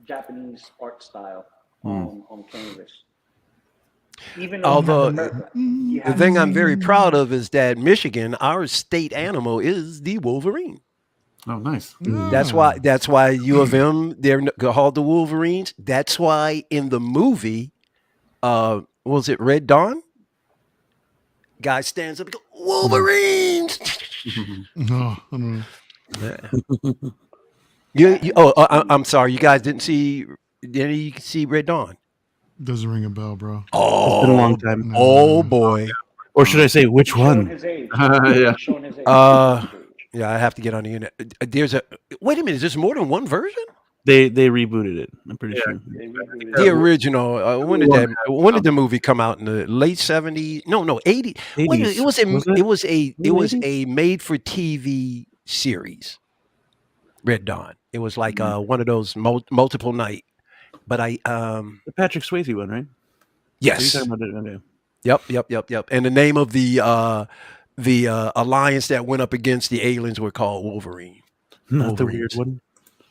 Japanese art style on canvas. Even though Although, the The thing I'm very proud of is that Michigan, our state animal, is the Wolverine. Oh, nice. That's why U of M they're called the Wolverines. That's why in the movie, was it Red Dawn? Guy stands up and goes, Wolverines. No, I don't know. I'm sorry, you guys didn't see Red Dawn? Doesn't ring a bell, bro. It's been a long time. Oh boy. Or should I say which showing one? his age. Yeah. Showing his age. Yeah, I have to get on the internet. Wait a minute, is there more than one version? They rebooted it. I'm pretty sure. They rebooted The it. original. When did the movie come out? In the late 70s? No, 80. Wait, 80s. it was a made for TV series. Red Dawn. It was like one of those multiple night. But The Patrick Swayze one, right? Are yes. you talking about it? Okay. Yep. And the name of the alliance that went up against the aliens were called Wolverine. Not the Wolverines. weird one.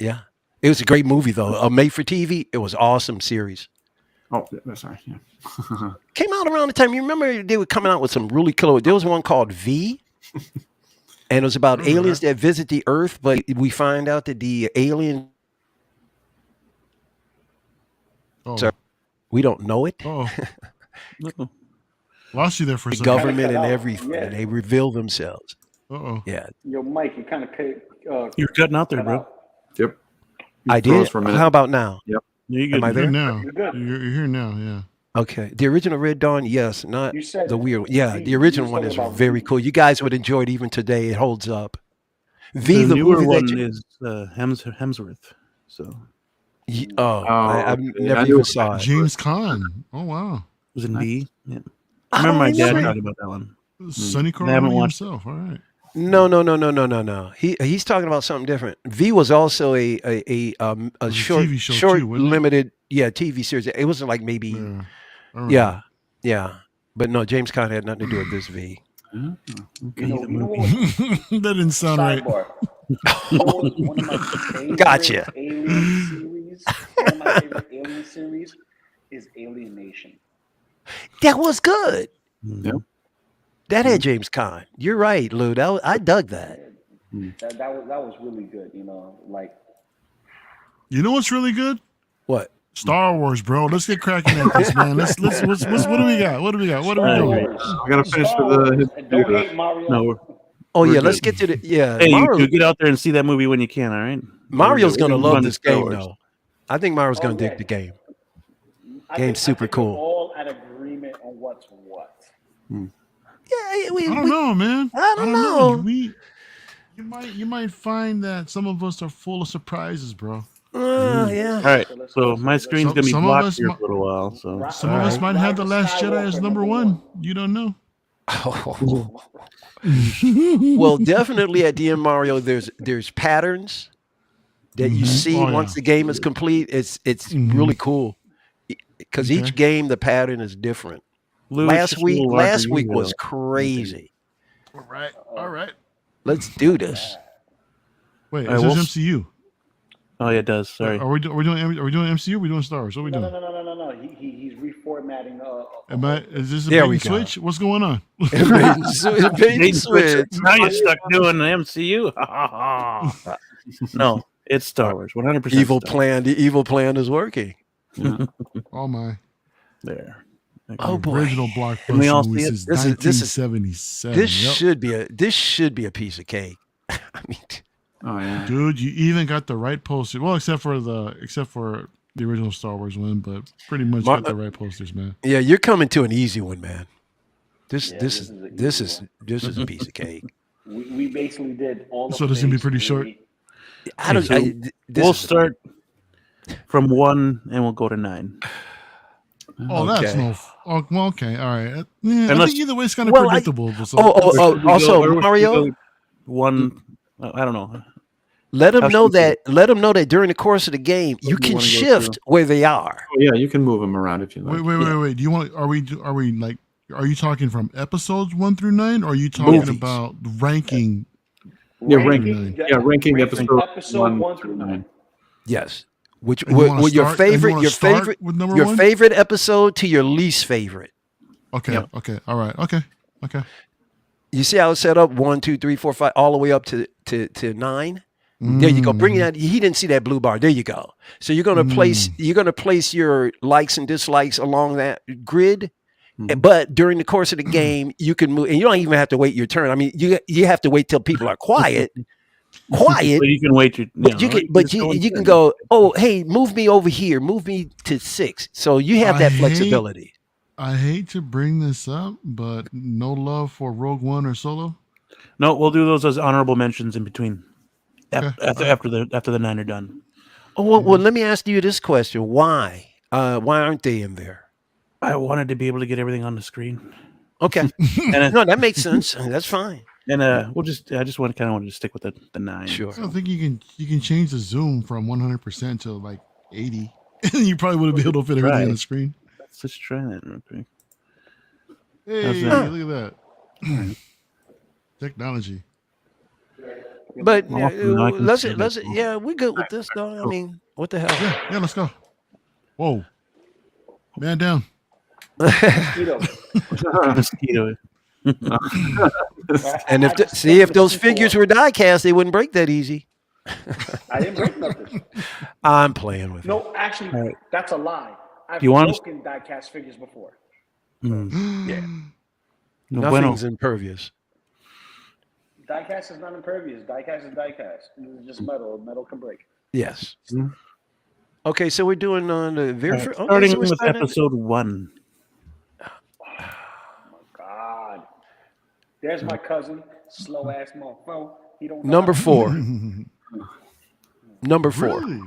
Yeah. It was a great movie though. Made for TV. It was an awesome series. Oh, sorry. Yeah. Came out around the time. You remember they were coming out with some really cool. There was one called V. And it was about aliens that visit the Earth, but we find out that the alien Oh, Sir. we don't know it. oh, Uh-oh. lost you there for a The second. government and cut out. everything. Yeah. They reveal themselves. Uh-oh. Yeah. Yo, Mike, you kind of You're cutting out there, bro. Yep. I froze did. for a minute. How about now? You're Am good. I You're there? here now. You're good. You're here now, yeah. Okay. The original Red Dawn, yes, not You said the weird. Yeah, V. the original You one said is about very V. cool. You guys would enjoy it even today. It holds up. V, The the newer movie one that you, is Hemsworth. So I okay. never I even knew- saw it. James Caan. Oh wow. it was in V. Yeah. I I remember my don't dad remember. talking about that one. Sonny I haven't Corleone watched himself. All right. No. He's talking about something different. V was also a was a short TV show short too, wasn't it? limited TV series. It wasn't like maybe Yeah. I remember. yeah. But no, James Caan had nothing to do with this V. You know what? that didn't sound right. Sidebar. One of my favorite Gotcha. alien series. One of my favorite alien series is Alien Nation. That was good. Yep. That had James Caan. You're right, Lou. I dug that. That was really good. You know, like You know what's really good? What? Star Wars, bro. Let's get cracking at this, man. Let's what do we got? What do we doing? I gotta finish Star with Wars. his And don't computer. hate Mario. No, Oh We're yeah, let's good. get to the hey, you Mario, two, get out there and see that movie when you can. All right. Mario's gonna We're love fun this Star game Wars. though. I think Mario's going to dig yeah. the game. I Game's super think cool. We're all at agreement on what's what. Yeah, I don't know, man. I don't know. You might find that some of us are full of surprises, bro. Yeah. All right, so my screen's gonna be some of blocked us here mi- for a little while. So Some of us might have The Last Jedi as number one. You don't know. Well, definitely at the end, Mario, there's patterns that you see once the game is complete. It's really cool because each game the pattern is different. Lou, it's just a little larger Last week than was usual. crazy. All right. Let's do this. Wait, All it right, says MCU. Oh yeah, it does. Sorry. Are we doing MCU? Or are we doing Star Wars? What are we doing? No. He's reformatting. Is this a There bait we and go. switch? What's going on? Bait and switch. Now you're stuck doing the MCU. No, it's Star Wars. 100%. Evil plan. The evil plan is working. Oh my! There. Oh boy. Original Can we all blockbuster see movie it? since 1977. This should be a piece of cake. I mean, Oh yeah. Dude, you even got the right poster. Well, except for the original Star Wars one, but pretty much got the right posters, man. yeah, you're coming to an easy one, man. This is an this easy is a piece of cake. We basically did all. So this is gonna be pretty short. We'll start from 1 and we'll go to 9. Oh, that's Okay. no. Oh, well, okay, all right. Yeah, I Unless- think either way it's kind of Well, predictable. but so- Also, Or we Mario, go 1. I don't know. let them How know should we that. Let them know that during the course of the game, you What do you can wanna go shift where they are. Oh yeah, you can move them around if you like. Wait. Do you want? Are we like? Are you talking from episodes 1 through 9, or are you talking Movies. about ranking? Ranking ranking episode 1 through 9. Yes. Which And you wanna with your start- and you favorite, wanna your start favorite, with number your 1? favorite episode to your least favorite. Okay. Yep. Okay. All right. Okay. You see how it's set up 1, 2, 3, 4, 5, all the way up to 9. There you go. Bring it out. He didn't see that blue bar. There you go. So you're gonna place your likes and dislikes along that grid. But during the course of the game, you can move, and you don't even have to wait your turn. I mean, you have to wait till people are quiet. But you can wait your. But you can go. Oh, hey, move me over here. Move me to 6. So you have that flexibility. I hate to bring this up, but no love for Rogue One or Solo. No, we'll do those as honorable mentions in between. Okay. After the 9 are done. Oh well, let me ask you this question: Why aren't they in there? I wanted to be able to get everything on the screen. Okay, And no, that makes sense. That's fine. And I just wanted to stick with the 9. Sure. I don't think you can change the zoom from 100% to like 80, and you probably wouldn't be able to fit everything on the screen. Let's try that real quick. Hey, that? look at that technology. But Now I can let's see that. yeah, we're good with this though. I mean, what the hell? Yeah, let's go. Whoa, man down. Mosquito. Mosquito. And if those figures were die cast, they wouldn't break that easy. I didn't break nothing. I'm playing with it. No, actually, All right. that's a lie. I've You want- broken die-cast figures before. Yeah, No bueno. nothing's impervious. Die-cast is not impervious. Die-cast is die-cast. It's just metal. Metal can break. Yes. Okay, so we're doing on the very first. Starting so we're with starting- episode 1. God. There's my cousin. Slow-ass motherfucker. He don't know Number how to- 4. Number 4. Really?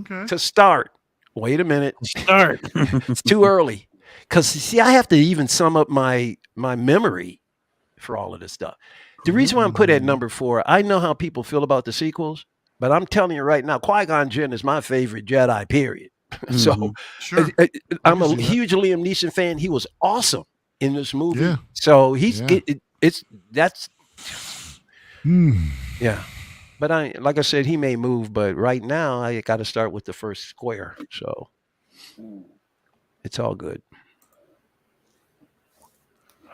Okay. To start. Wait a minute. Start. It's too early. Because see, I have to even sum up my memory for all of this stuff. The reason why I'm put at number 4, I know how people feel about the sequels, but I'm telling you right now, Qui-Gon Jinn is my favorite Jedi, period. So Sure. I'm a see that. huge Liam Neeson fan. He was awesome in this movie. Yeah. So he's Yeah. that's Hmm. yeah. But like I said, he may move, but right now I got to start with the first square. So it's all good.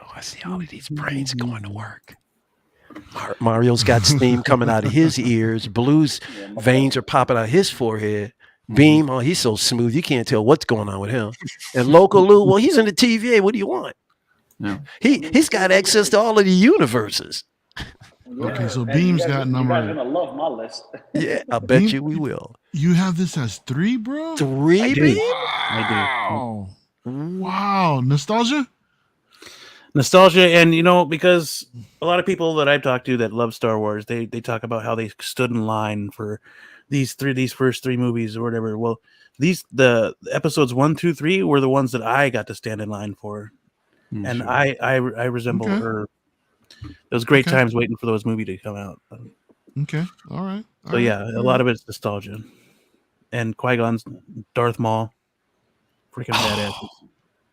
Oh, I see all of these brains going to work. Mario's got steam coming out of his ears. Blue's veins are popping out his forehead. Beam, oh, he's so smooth. You can't tell what's going on with him. And Local Lou, well, he's in the TVA. What do you want? Yeah. He's got access to all of the universes. Okay, so And Beam's got you guys are number. gonna love my list. Yeah, I bet Beam, you we will. you have this as 3, bro? 3, I do. Beam? Wow. Mm. Wow. Nostalgia? Nostalgia, and because a lot of people that I've talked to that love Star Wars, they talk about how they stood in line for these first 3 movies or whatever. Well, the episodes 1, 2, 3 were the ones that I got to stand in line for, and Sure. I resemble Okay. her. Those great Okay. times waiting for those movies to come out. Okay. All right. So yeah, a lot of it's nostalgia, and Qui-Gon's Darth Maul, freaking badass.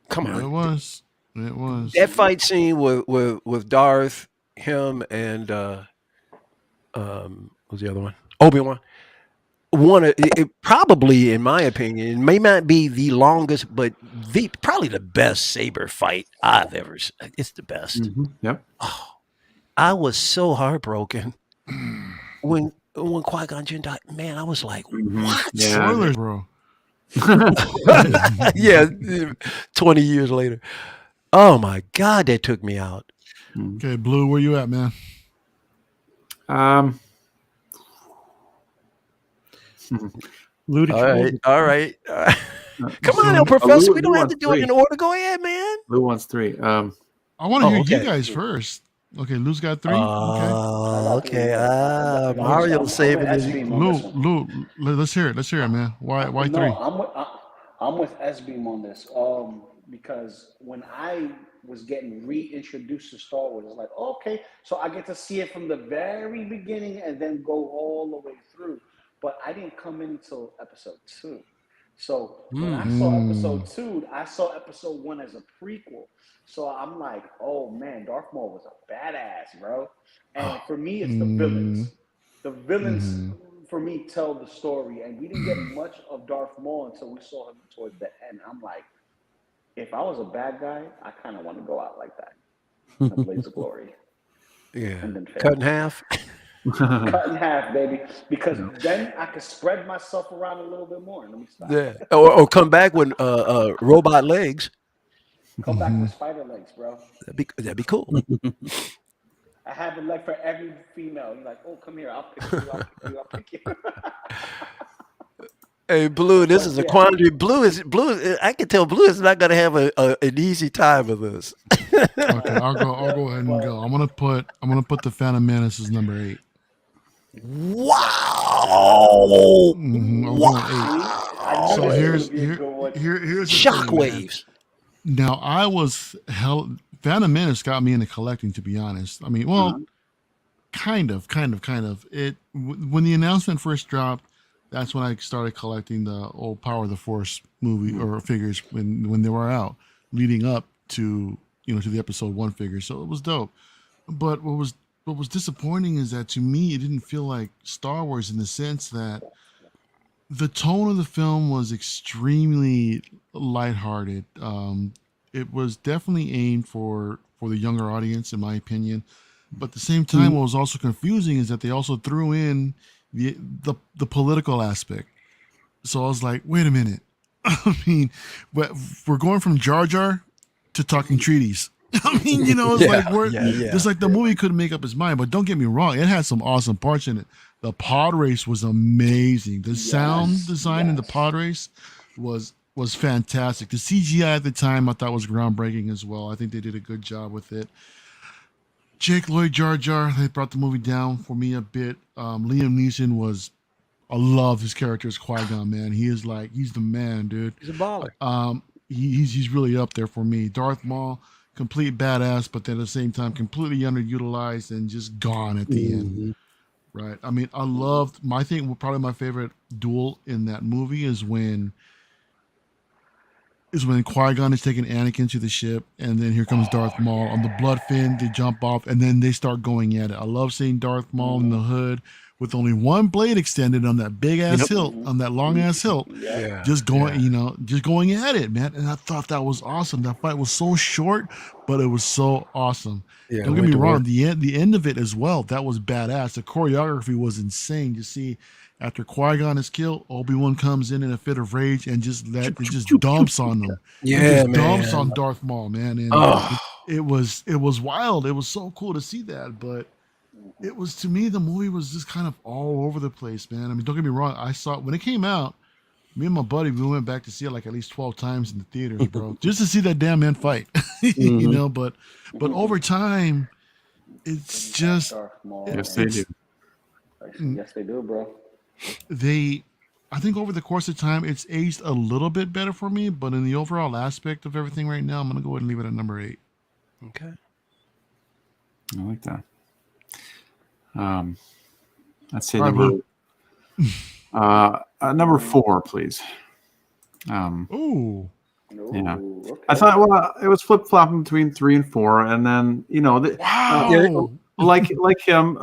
Come It on. was. It was. That fight scene with Darth, him, and what's the other one? Obi-Wan. It probably, in my opinion, may not be the longest, but probably the best saber fight I've ever seen. It's the best. Yep. Oh, I was so heartbroken when Qui-Gon Jinn died. Man, I was like, what? Yeah. Spoilers, bro. Yeah, 20 years later. Oh my God, that took me out. Okay, Blue, where you at, man? Ludicrous. All right. Come on, So, Professor. Lou- We don't Lou have to wants do it in 3. order. Go ahead, man. Lou wants 3. I want to hear okay. you guys first. Okay, Lou's got 3. Okay. Okay. I'm Mario's saving with his. S-Beam on this one. Lou, let's hear it. Let's hear it, man. Why 3? No, I'm with S-Beam on this. Because when I was getting reintroduced to Star Wars, it's like, okay, so I get to see it from the very beginning and then go all the way through. But I didn't come in until episode 2. So when I saw episode 2, I saw episode 1 as a prequel. So I'm like, oh man, Darth Maul was a badass, bro. And for me, it's the villains. The villains, for me, tell the story. And we didn't get much of Darth Maul until we saw him towards the end. I'm like, if I was a bad guy, I kind of want to go out like that. In a blaze of glory. Yeah. And then fail. Cut in half. Cut in half, baby. Because then I could spread myself around a little bit more. Let me stop. Yeah. Or come back with robot legs. Come back with spider legs, bro. That'd be cool. I have a leg for every female. You're like, oh, come here. I'll pick you. I'll pick you. Hey, Blue, this is a quandary. Blue. I can tell Blue is not going to have an easy time with this. Okay, I'll go ahead and go. I'm gonna put the Phantom Menace as number 8. Wow! I'm Wow! going 8. So here's the Shockwaves. thing, now I was Phantom Menace got me into collecting, to be honest. I mean, well, kind of. It when the announcement first dropped, that's when I started collecting the old Power of the Force movie or figures when they were out, leading up to to the episode 1 figure. So it was dope. But what was disappointing is that to me it didn't feel like Star Wars in the sense that the tone of the film was extremely lighthearted. It was definitely aimed for the younger audience, in my opinion. But at the same time, what was also confusing is that they also threw in the political aspect. So I was like, wait a minute. I mean, we're going from Jar Jar to talking treaties. I mean, it's like the movie couldn't make up its mind. But don't get me wrong, it had some awesome parts in it. The pod race was amazing. The sound design in the pod race was fantastic. The CGI at the time I thought was groundbreaking as well. I think they did a good job with it. Jake Lloyd Jar Jar, they brought the movie down for me a bit. Liam Neeson I love his character as Qui-Gon, man. He's the man, dude. He's a baller. He's really up there for me. Darth Maul, complete badass, but then at the same time completely underutilized and just gone at the end. Right. I mean, probably my favorite duel in that movie is when Qui-Gon is taking Anakin to the ship, and then here comes Darth Maul on the blood fin. They jump off, and then they start going at it. I love seeing Darth Maul in the hood with only one blade extended on that big ass hilt, on that long ass hilt, just going at it, man. And I thought that was awesome. That fight was so short, but it was so awesome. Yeah, don't get me wrong. The end of it as well, that was badass. The choreography was insane. You see, after Qui-Gon is killed, Obi-Wan comes in a fit of rage and just dumps on them. Dumps on Darth Maul, man. And it was wild. It was so cool to see that, but it was, to me, the movie was just kind of all over the place, man. I mean, don't get me wrong. I saw it when it came out. Me and my buddy, we went back to see it like at least 12 times in the theaters, bro, just to see that damn man fight. You know, but over time, it's just Yes, they do. Yes, they do, bro. I think over the course of time, it's aged a little bit better for me, but in the overall aspect of everything right now, I'm gonna go ahead and leave it at number 8. Okay. I like that. Let's say All right, number 4, please. Ooh. Yeah. Okay. I thought, it was flip flopping between 3 and 4, and then Wow. like him,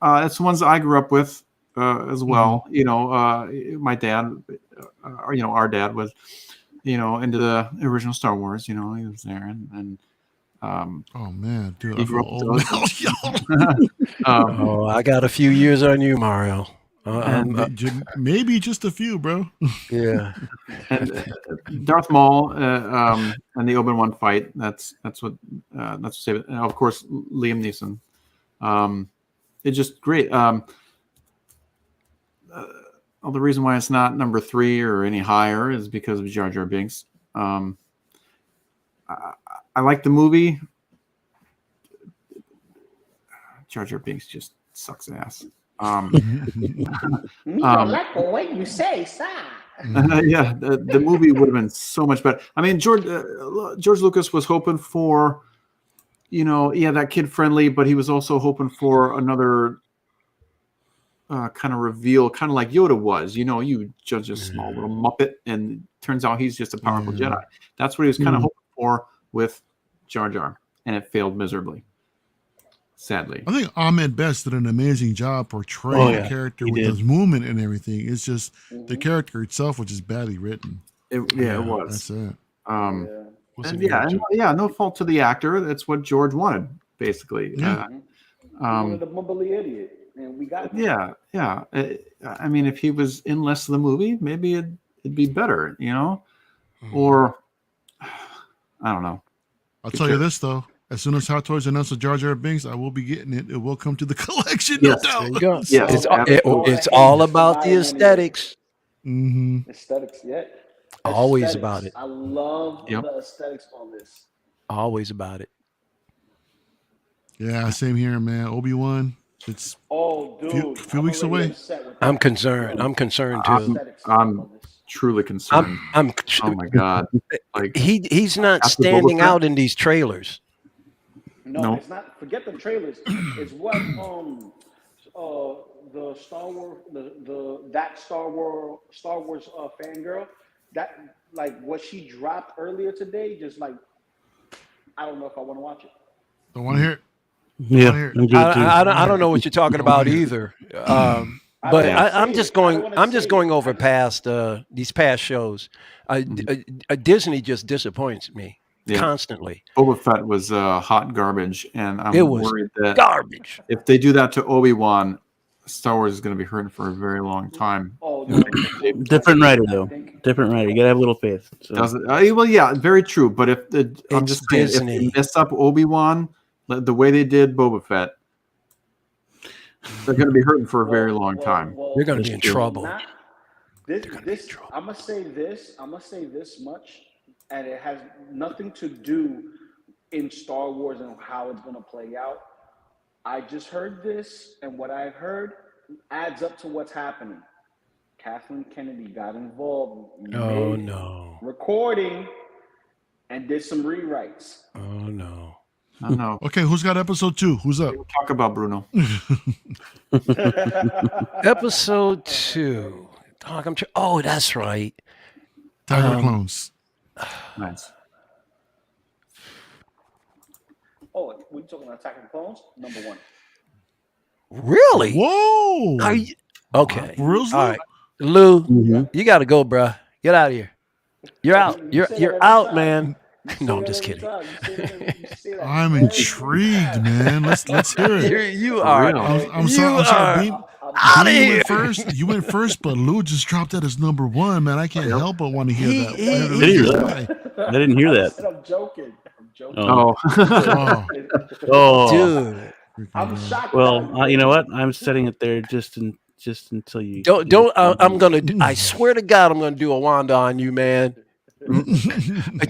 it's the ones that I grew up with as well. My dad, our dad was, into the original Star Wars. He was there, and Oh man, dude, he I grew feel up old with now. Yo. Oh, I got a few years on you, Mario. Maybe just a few, bro. Yeah. and Darth Maul and the Obi-Wan fight. That's what saved it. And of course, Liam Neeson. It's just great. The reason why it's not number 3 or any higher is because of Jar Jar Binks. I like the movie. Jar Jar Binks just sucks ass. I like the way you say, "Sir." Yeah, the movie would have been so much better. I mean, George Lucas was hoping for, that kid friendly, but he was also hoping for another kind of reveal, kind of like Yoda was. You judge a small little Muppet, and turns out he's just a powerful Jedi. That's what he was kind of hoping for with Jar Jar, and it failed miserably. Sadly, I think Ahmed Best did an amazing job portraying the character with his movement and everything. It's just the character itself was just badly written. It was. That's it. No fault to the actor. That's what George wanted, basically. Yeah. The mumbly idiot, and we got him. Yeah. I mean, if he was in less of the movie, maybe it'd be better, or I don't know. I'll tell you this though. As soon as Hot Toys announces Jar Jar Binks, I will be getting it. It will come to the collection, no doubt. There you go. Yes, it's all about the aesthetics. Mm-hmm. Aesthetics, yeah. Always about it. I love the aesthetics on this. Always about it. Yeah, same here, man. Obi-Wan, it's few weeks away. I'm concerned. I'm concerned too. I'm truly concerned. I'm oh my god! Like he's not standing out in these trailers. No, it's not. Forget the trailers. It's what the Star Wars, that Star Wars fangirl, that like what she dropped earlier today. Just like, I don't know if I want to watch it. Don't want to hear it. Yeah, I don't know what you're talking about either. But I'm just going over past these past shows. Disney just disappoints me constantly. Boba Fett was hot garbage, and I'm worried that garbage. If they do that to Obi-Wan, Star Wars is going to be hurting for a very long time. Oh, no. Different writer though. Different writer. You gotta have a little faith. So. Does it? Well, yeah, very true. But I'm just saying, if Disney. they mess up Obi-Wan the way they did Boba Fett, they're going to be hurting for a very long time. They're going to be in trouble. I'm gonna say this much, and it has nothing to do in Star Wars and how it's gonna play out. I just heard this, and what I've heard adds up to what's happening. Kathleen Kennedy got involved. Oh no! Recording and did some rewrites. Oh no! I don't know. Okay, who's got episode 2? Who's up? We'll talk about Bruno. Episode 2. Oh, that's right. Attack of the Clones. Nice. Oh, we're talking about Attack of the Clones? Number 1. Really? Whoa! Are you, okay. Real All right, Lou, you got to go, bruh. Get out of here. You're out. You're out, man. No, I'm just kidding. I'm intrigued, man. Let's hear it. You are. I'm sorry. You went first, but Lou just dropped that as number 1, man. I can't help but want to hear that. I didn't hear that. I'm joking. Oh. Dude. I'm shocked. Well, you know what? I'm setting it there just until you Don't. I'm gonna. I swear to God, I'm gonna do a Wanda on you, man.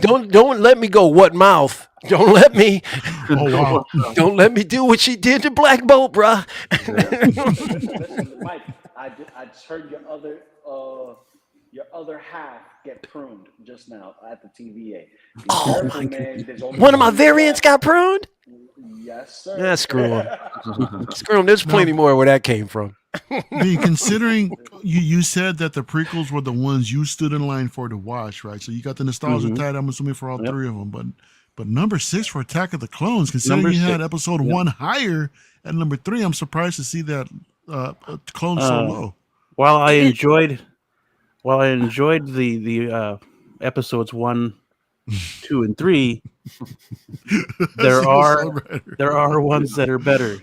Don't let me go. What mouth? Don't let me. Oh wow. Don't let me do what she did to Black Bolt, bruh. Listen, Mike, I just heard your other half get pruned just now at the TVA. Be careful, man. There's only One of my two variants left. got pruned. Yes, sir. Yeah, screw him. Screw him. There's plenty more where that came from. Considering you said that the prequels were the ones you stood in line for to watch, right? So you got the nostalgia tied, I'm assuming, for all three of them. But number 6 for Attack of the Clones, considering Number you had 6. episode 1 higher at number 3, I'm surprised to see that Clone so low. While I enjoyed the episodes 1, 2, and 3, there are ones that are better.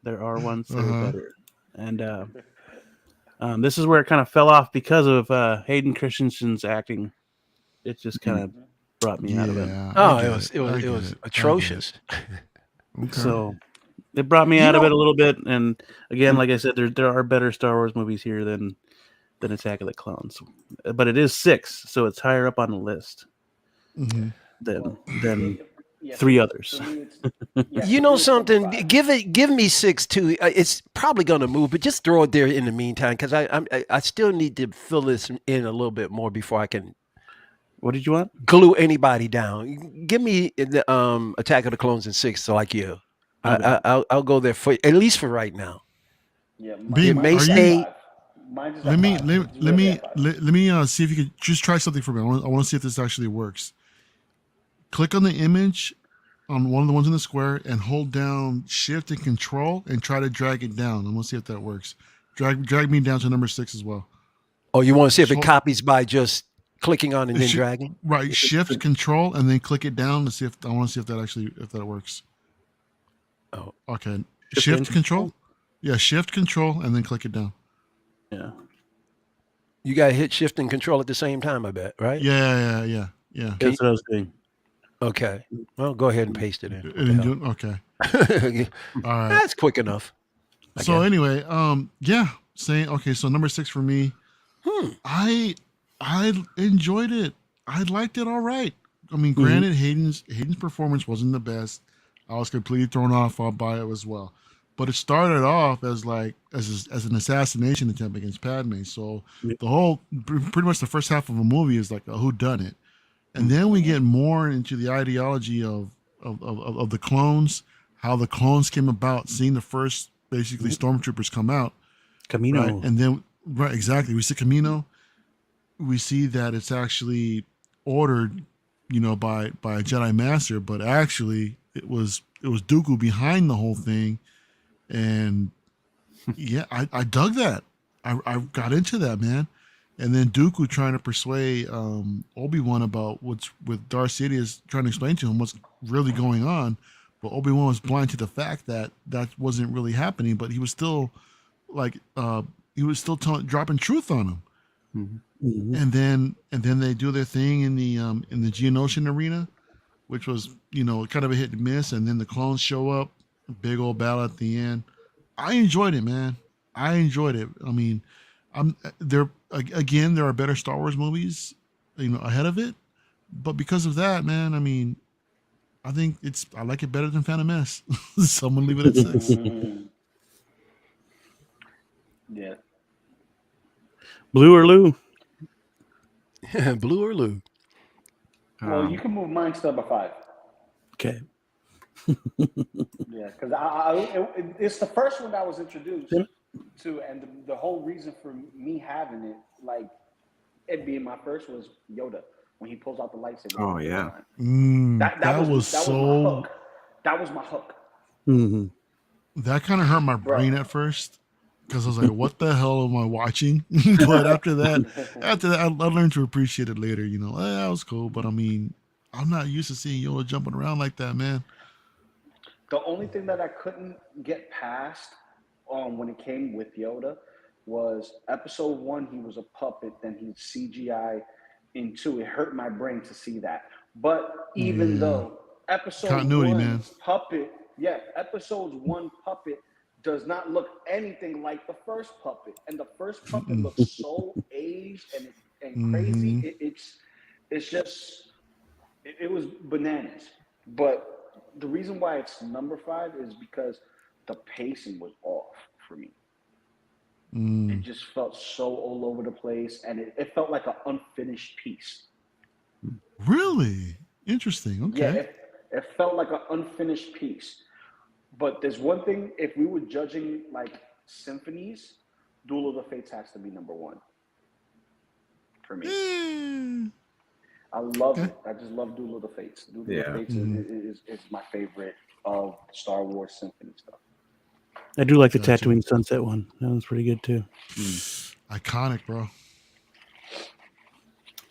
There are ones that are better, and this is where it kind of fell off because of Hayden Christensen's acting. It just kind of brought me out of it. Oh, it was atrocious. Okay. So it brought me out of it a little bit. And again, like I said, there are better Star Wars movies here than Attack of the Clones, but it is 6, so it's higher up on the list than 3 others. You know something? Give me 6 too. It's probably gonna move, but just throw it there in the meantime because I still need to fill this in a little bit more before I can. What did you want? Glue anybody down. Give me the Attack of the Clones in 6, so like you. Okay. I'll go there for at least for right now. Yeah, Beam, may are stay. you? Let me see if you could just try something for me. I want to see if this actually works. Click on the image on one of the ones in the square and hold down Shift and Control and try to drag it down. I'm gonna see if that works. Drag me down to number 6 as well. Oh, you want to see if it copies by just clicking on and then dragging? Right. Shift Control and then click it down to see if I want to see if that works. Oh, okay. Shift Control. Yeah, Shift Control and then click it down. Yeah. You got to hit Shift and Control at the same time, I bet, right? Yeah. That's what I was doing. Okay. Well, go ahead and paste it in. Okay. All right. That's quick enough. So anyway, saying okay. So number 6 for me. I enjoyed it. I liked it all right. I mean, granted, Hayden's performance wasn't the best. I was completely thrown off by it as well. But it started off as as an assassination attempt against Padme. So the whole, pretty much the first half of a movie is like a whodunit. And then we get more into the ideology of the clones, how the clones came about, seeing the first basically stormtroopers come out. Camino. Right? And then, exactly. We see Camino. We see that it's actually ordered, by a Jedi Master, but actually it was Dooku behind the whole thing. And yeah, I dug that. I got into that, man. And then Dooku trying to persuade Obi-Wan about what's with Darth Sidious trying to explain to him what's really going on, but Obi-Wan was blind to the fact that wasn't really happening. But he was still dropping truth on him. And then they do their thing in the Geonosian arena, which was kind of a hit and miss. And then the clones show up, a big old battle at the end. I enjoyed it, man. I enjoyed it. I mean, there are better Star Wars movies, ahead of it, but because of that, man, I mean, I think I like it better than Phantom Menace. Someone leave it at 6. Yeah. Blue or Lou? Blue or Lou? Well, you can move mine to number 5. Okay. Yeah, because it's the first one I was introduced to, and the whole reason for me having it, like it being my first, was Yoda when he pulls out the lightsaber. Oh yeah, that was my hook. That was my hook. Mm-hmm. That kind of hurt my brain at first because I was like, "What the hell am I watching?" But after that, I learned to appreciate it later. That was cool. But I mean, I'm not used to seeing Yoda jumping around like that, man. The only thing that I couldn't get past when it came with Yoda was episode 1, he was a puppet, then he's CGI in 2. It hurt my brain to see that. But even though episode Continuity, 1's man. puppet, yeah, episode's one puppet does not look anything like the first puppet, and the first puppet looks so aged and crazy. It's just it was bananas. But the reason why it's number 5 is because the pacing was off for me. It just felt so all over the place, and it felt like an unfinished piece. Really interesting. Okay. Yeah, it felt like an unfinished piece. But there's one thing: if we were judging like symphonies, Duel of the Fates has to be number 1 for me. I love it. I just love Duel of the Fates. Duel of the Fates is my favorite of Star Wars symphony stuff. I do like the Tatooine Sunset one. That was pretty good too. Iconic, bro.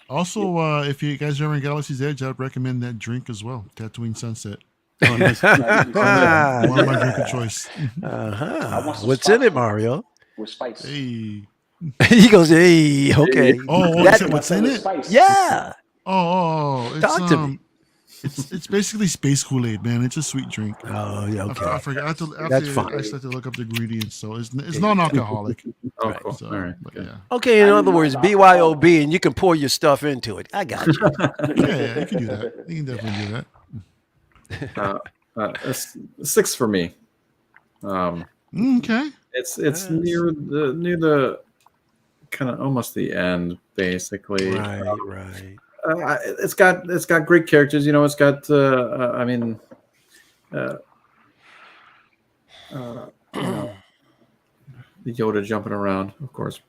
Also, if you guys are ever in Galaxy's Edge, I'd recommend that drink as well. Tatooine Sunset. Oh, nice. One of my drink of choice. What's in it, Mario? With spice. Hey. He goes, hey, okay. Oh, what's in it? Spice. Yeah. Oh, it's Talk to me. It's basically space Kool-Aid, man. It's a sweet drink. Oh, yeah, okay. I forgot to. That's fine. I just had to look up the ingredients, so it's non-alcoholic. Oh, cool. So, All right. but yeah, Okay, in other words, BYOB, and you can pour your stuff into it. I got you. yeah, you can do that. You can definitely do that. 6 for me. Okay. It's near the kind of almost the end, basically. Right. It's got great characters. You know, it's got you know, the Yoda jumping around, of course.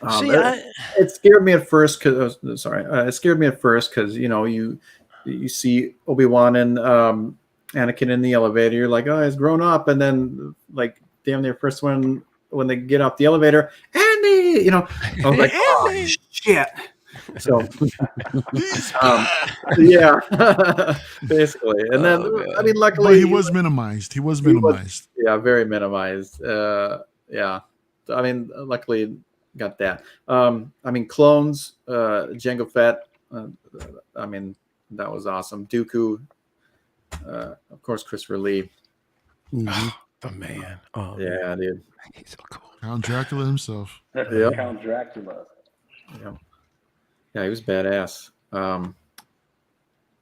It scared me at first because it scared me at first because you see Obi-Wan and Anakin in the elevator. You're like, oh, he's grown up, and then like damn near first one when they get off the elevator, Andy, I was like, oh shit. So, yeah, basically, and then luckily he was minimized. Yeah, very minimized. Yeah, luckily got that. Clones, Jango Fett. That was awesome. Dooku, of course, Christopher Lee. The man. Oh, yeah, dude. He's so cool. Count Dracula himself. Yep. Count Dracula. Yeah. Yeah, he was badass. And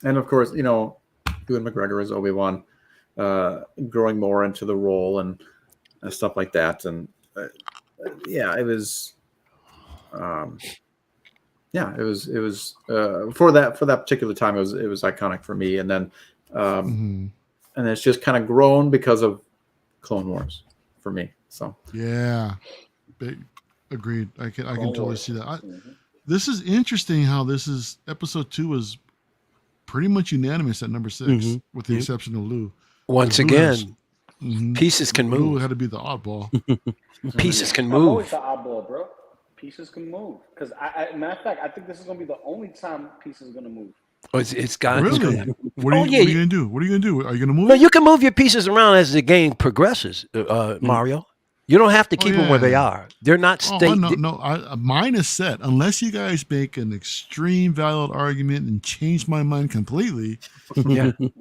of course, Ewan McGregor as Obi-Wan, growing more into the role and stuff like that. And it was, it was for that particular time. It was iconic for me. And then, and it's just kind of grown because of Clone Wars for me. So yeah, agreed. I can totally see that. This is interesting how episode 2 is pretty much unanimous at number 6, with the exception of Lou. Once again, pieces can move. Lou had to be the oddball. Pieces can I'm move. always the oddball, bro. Pieces can move. Because matter of fact, I think this is gonna be the only time pieces are gonna move. Oh, it's got really. What are you gonna do? What are you gonna do? Are you gonna move? No, you can move your pieces around as the game progresses, Mario. You don't have to keep them where they are. They're not mine is set. Unless you guys make an extreme valid argument and change my mind completely,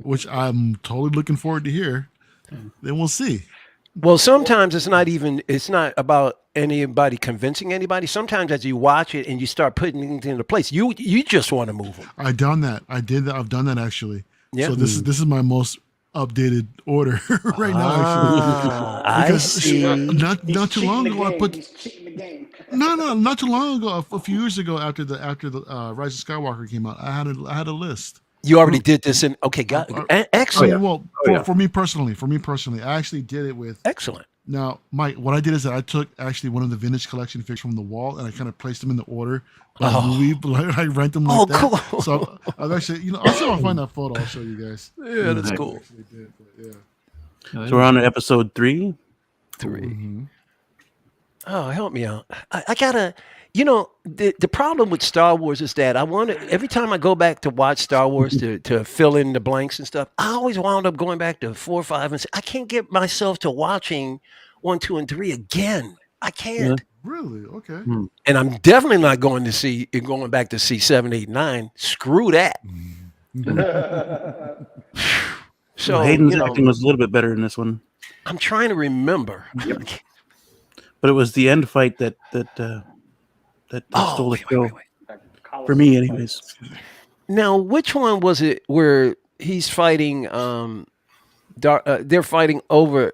which I'm totally looking forward to hear, then we'll see. Well, sometimes it's not about anybody convincing anybody. Sometimes as you watch it and you start putting things into place, you just want to move them. I've done that. I did that. I've done that actually. Yeah. So this is my most updated order right now. I see. Not too long ago, I put. He's cheating the game. No, not too long ago. A few years ago, after the Rise of Skywalker came out, I had a list. You already did this, and excellent. For me personally, I actually did it with. Excellent. Now, Mike, what I did is that I took actually one of the vintage collection figures from the wall, and I kind of placed them in the order. I rent them like that. Cool. So I've actually, I'll see if I find that photo. I'll show you guys. Yeah, that's cool. So we're on to episode 3. Oh, help me out. I gotta. The problem with Star Wars is that I want to, every time I go back to watch Star Wars to fill in the blanks and stuff, I always wound up going back to 4, 5, and 6. I can't get myself to watching 1, 2, and 3 again. I can't. Really? Okay. And I'm definitely not going back to see 7, 8, 9. Screw that. So Hayden's acting was a little bit better in this one, I'm trying to remember. but it was the end fight that stole the show Wait. That for me, Coliseum anyways. Now, which one was it where he's fighting? They're fighting over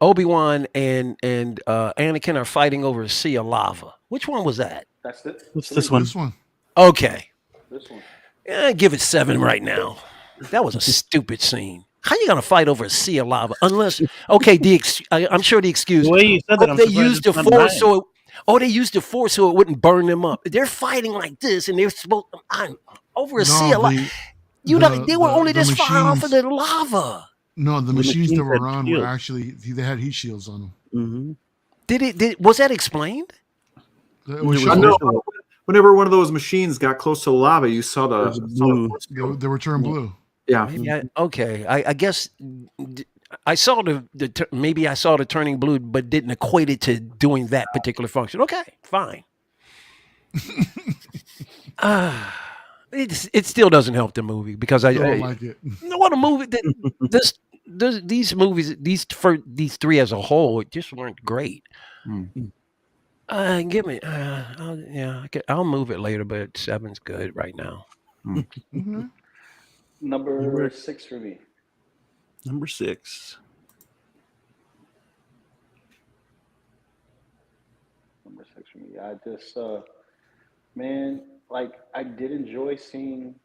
Obi-Wan and Anakin are fighting over a sea of lava. Which one was that? That's it. What's this one? This one. Okay, This one. give it 7 right now. That was a stupid scene. How you gonna fight over a sea of lava? Unless, okay, I'm sure the excuse. The way you said that, I'm they surprised used the it's not force 9. so. They used the force so it wouldn't burn them up. They're fighting like this, and they're supposed over a sea of lava. They were only this far off of the lava. No, the machines that machines had were on shields. were actually they had heat shields on them. Mm-hmm. Was that explained? It was It shown. was- No, whenever one of those machines got close to the lava, you saw There's the a blue. force field. They were turned blue. Yeah. Maybe I guess I saw maybe I saw the turning blue, but didn't equate it to doing that particular function. Okay, fine. It still doesn't help the movie because I don't like it. know what a movie that these movies these 3 as a whole just weren't great. Give me I'll move it later, but 7's good right now. Mhm. Number 6 for me. Number 6. Number 6 for me. I just, man, like I did enjoy seeing,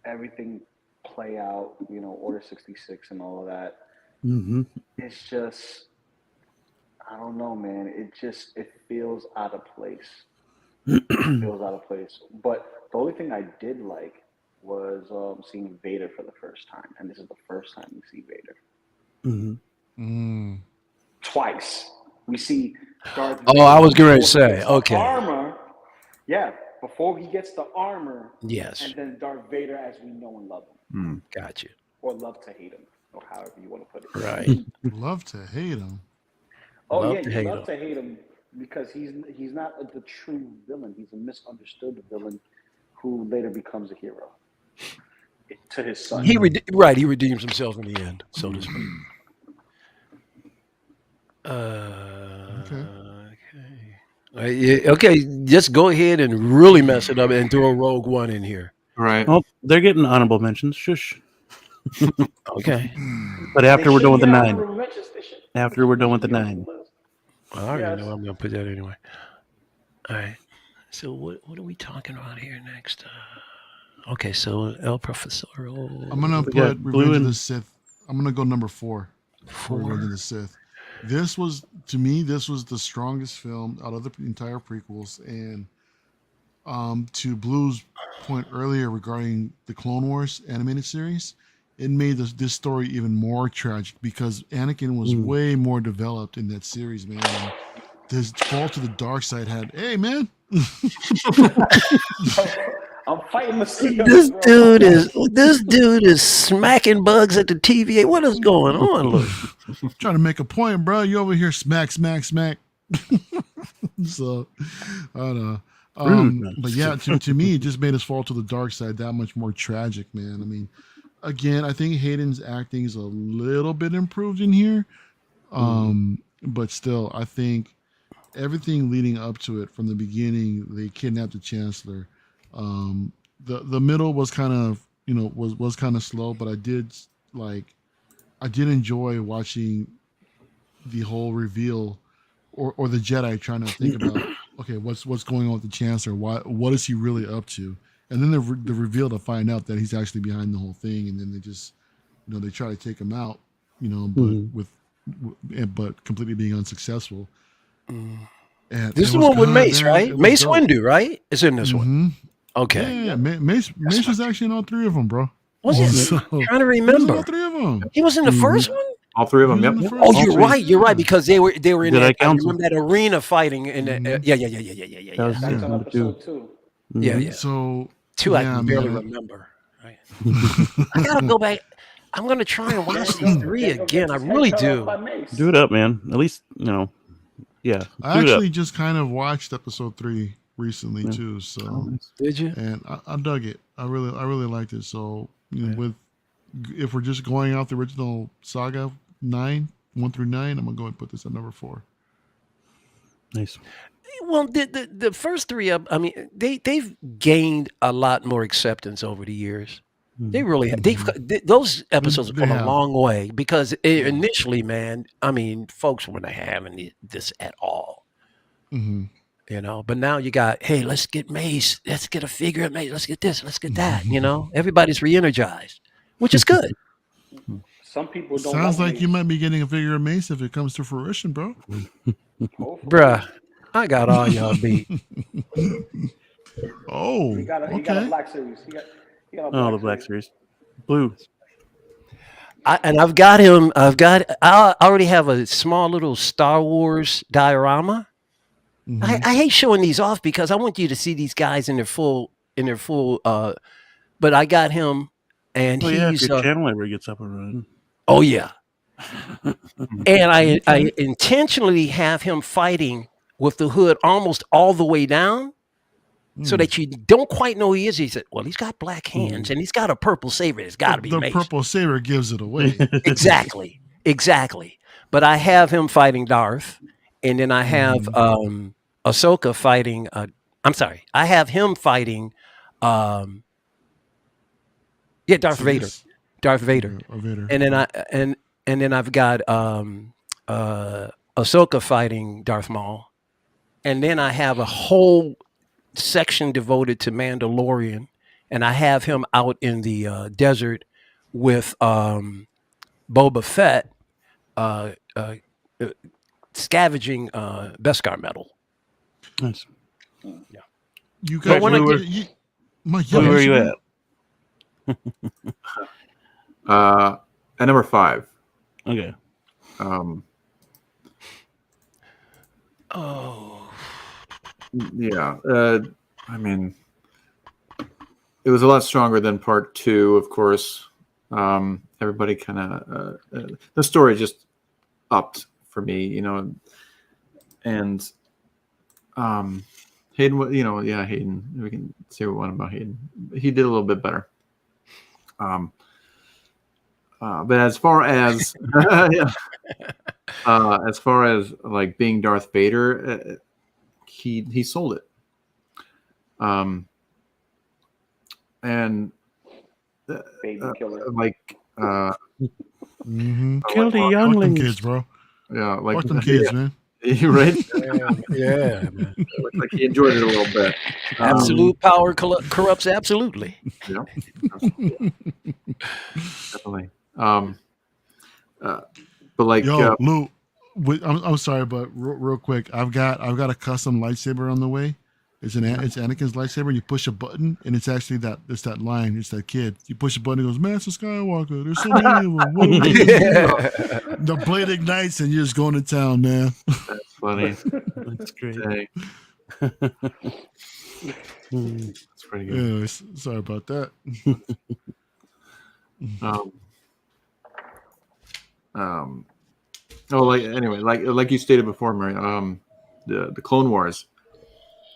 everything play out. Order 66 and all of that. Mm-hmm. It's just, I don't know, man. It feels out of place. It feels out of place. But the only thing I did like was seeing Vader for the first time, and this is the first time we see Vader. Mm-hmm. Twice we see Darth Oh, Vader I was going to before he say, gets the okay. armor. Yeah, before he gets the armor, Yes, and then Darth Vader as we know and love him, got you. or love to hate him, or however you want to put it. Right. Love to hate him. Oh Love yeah, to you hate love him. to hate him because he's not the true villain. He's a misunderstood villain who later becomes a hero to his son. He redeems himself in the end, so to speak. Okay, just go ahead and really mess it up and throw a Rogue One in here. Right. Oh, they're getting honorable mentions. Shush. Okay. But after we're done with the 9. They After we're done with the should be on 9. the list. Well, I already Yes. know I'm going to put that anyway. All right. So what are we talking about here next? Okay, so El Professoro. I'm gonna We got put blue Revenge of and- the Sith. I'm gonna go number 4 for Revenge of the Sith. This was, to me, the strongest film out of the entire prequels. And to Blue's point earlier regarding the Clone Wars animated series, it made this story even more tragic because Anakin was way more developed in that series, man. And this fall to the dark side had, hey, man. I'm fighting mosquitoes. This dude is smacking bugs at the TVA. What is going on, Luke? Trying to make a point, bro. You over here smack. So, I don't know. But yeah, to me, it just made us fall to the dark side that much more tragic, man. I mean, again, I think Hayden's acting is a little bit improved in here. But still, I think everything leading up to it from the beginning, they kidnapped the Chancellor. The middle was kind of, was kind of slow, but I did enjoy watching the whole reveal or the Jedi trying to think about, okay, what's going on with the Chancellor? What is he really up to? And then the reveal to find out that he's actually behind the whole thing. And then they just, they try to take him out, but completely being unsuccessful. And This is it the was one with good, Mace, man. right? It was Mace dope. Windu, right? It's in this one. Mhm. Okay. Yeah. Mace was actually in all 3 of them, bro. Was it? So, I'm trying to he was in all remember. 3 of them. He was in the first one? All 3 of them. He was in Yep. the yep. first Oh, you're one. right. You're right because they were in Did that. I I counsel? remember that arena fighting in the, Mhm. yeah. That was That's on number 2. episode 2. Yeah. So 2 I yeah, can barely man. remember. Right. I gotta go back. I'm gonna try and watch these 3 again. I really do. Do it up, man. At least, yeah. I do it up. actually just kind of watched episode 3 recently too. So, Did you? and I dug it. I really liked it. So, if we're just going off the original saga 1 through 9, I'm gonna go and put this at number 4. Nice. Well, the first three up, I mean, they've gained a lot more acceptance over the years. They really have. Those episodes have They come a have. long way because initially, man, I mean, folks weren't having this at all. Mm-hmm. But now you got, hey, let's get Mace, let's get a figure of Mace, let's get this, let's get that. Everybody's re-energized, which is good. Some people don't. Sounds like like you might be getting a figure of Mace if it comes to fruition, bro. Hopefully. Bruh, I got all y'all beat. Oh, He got a black series. He got The Black Series. Blue. I've got him. I already have a small little Star Wars diorama. Mhm. I hate showing these off because I want you to see these guys in their full. But I got him, and Oh yeah, if he's. your channel ever gets up and running. Oh yeah. And I Okay. intentionally have him fighting with the hood almost all the way down, so that you don't quite know who he is. He said, "Well, he's got black hands and he's got a purple saber. It's got to be The Mace." purple saber gives it away. Exactly. But I have him fighting Darth, and then I have Ahsoka fighting. I'm sorry, I have him fighting. Darth Vader. Sidious? Darth Vader, Or Vader. and then and then I've got Ahsoka fighting Darth Maul, and then I have a whole section devoted to Mandalorian, and I have him out in the desert with Boba Fett scavenging Beskar metal. Nice. You But guys, when I Blue, get, where are you at? At number 5. Okay. Yeah. I mean, it was a lot stronger than part 2, of course. Everybody kind of the story just upped for me, and Hayden, Hayden. We can say what we want about Hayden. He did a little bit better. But as far as as far as like being Darth Vader, he sold it. And Baby killer. Kill the Fuck them younglings. kids, bro. Yeah, like Fuck them kids, man. right? yeah, man. Looks like he enjoyed it a little bit. Absolute power corrupts absolutely. Yeah, definitely. But like, Yo, Lou, I'm sorry, but real quick, I've got a custom lightsaber on the way. It's Anakin's lightsaber. You push a button, and it's actually that line. It's that kid. You push a button, it goes, Master Skywalker. There's so many of them. What do we do?" The blade ignites, and you're just going to town, man. that's funny. That's great. Dang. That's pretty good. Anyways, sorry about that. Like you stated before, Mary, the Clone Wars,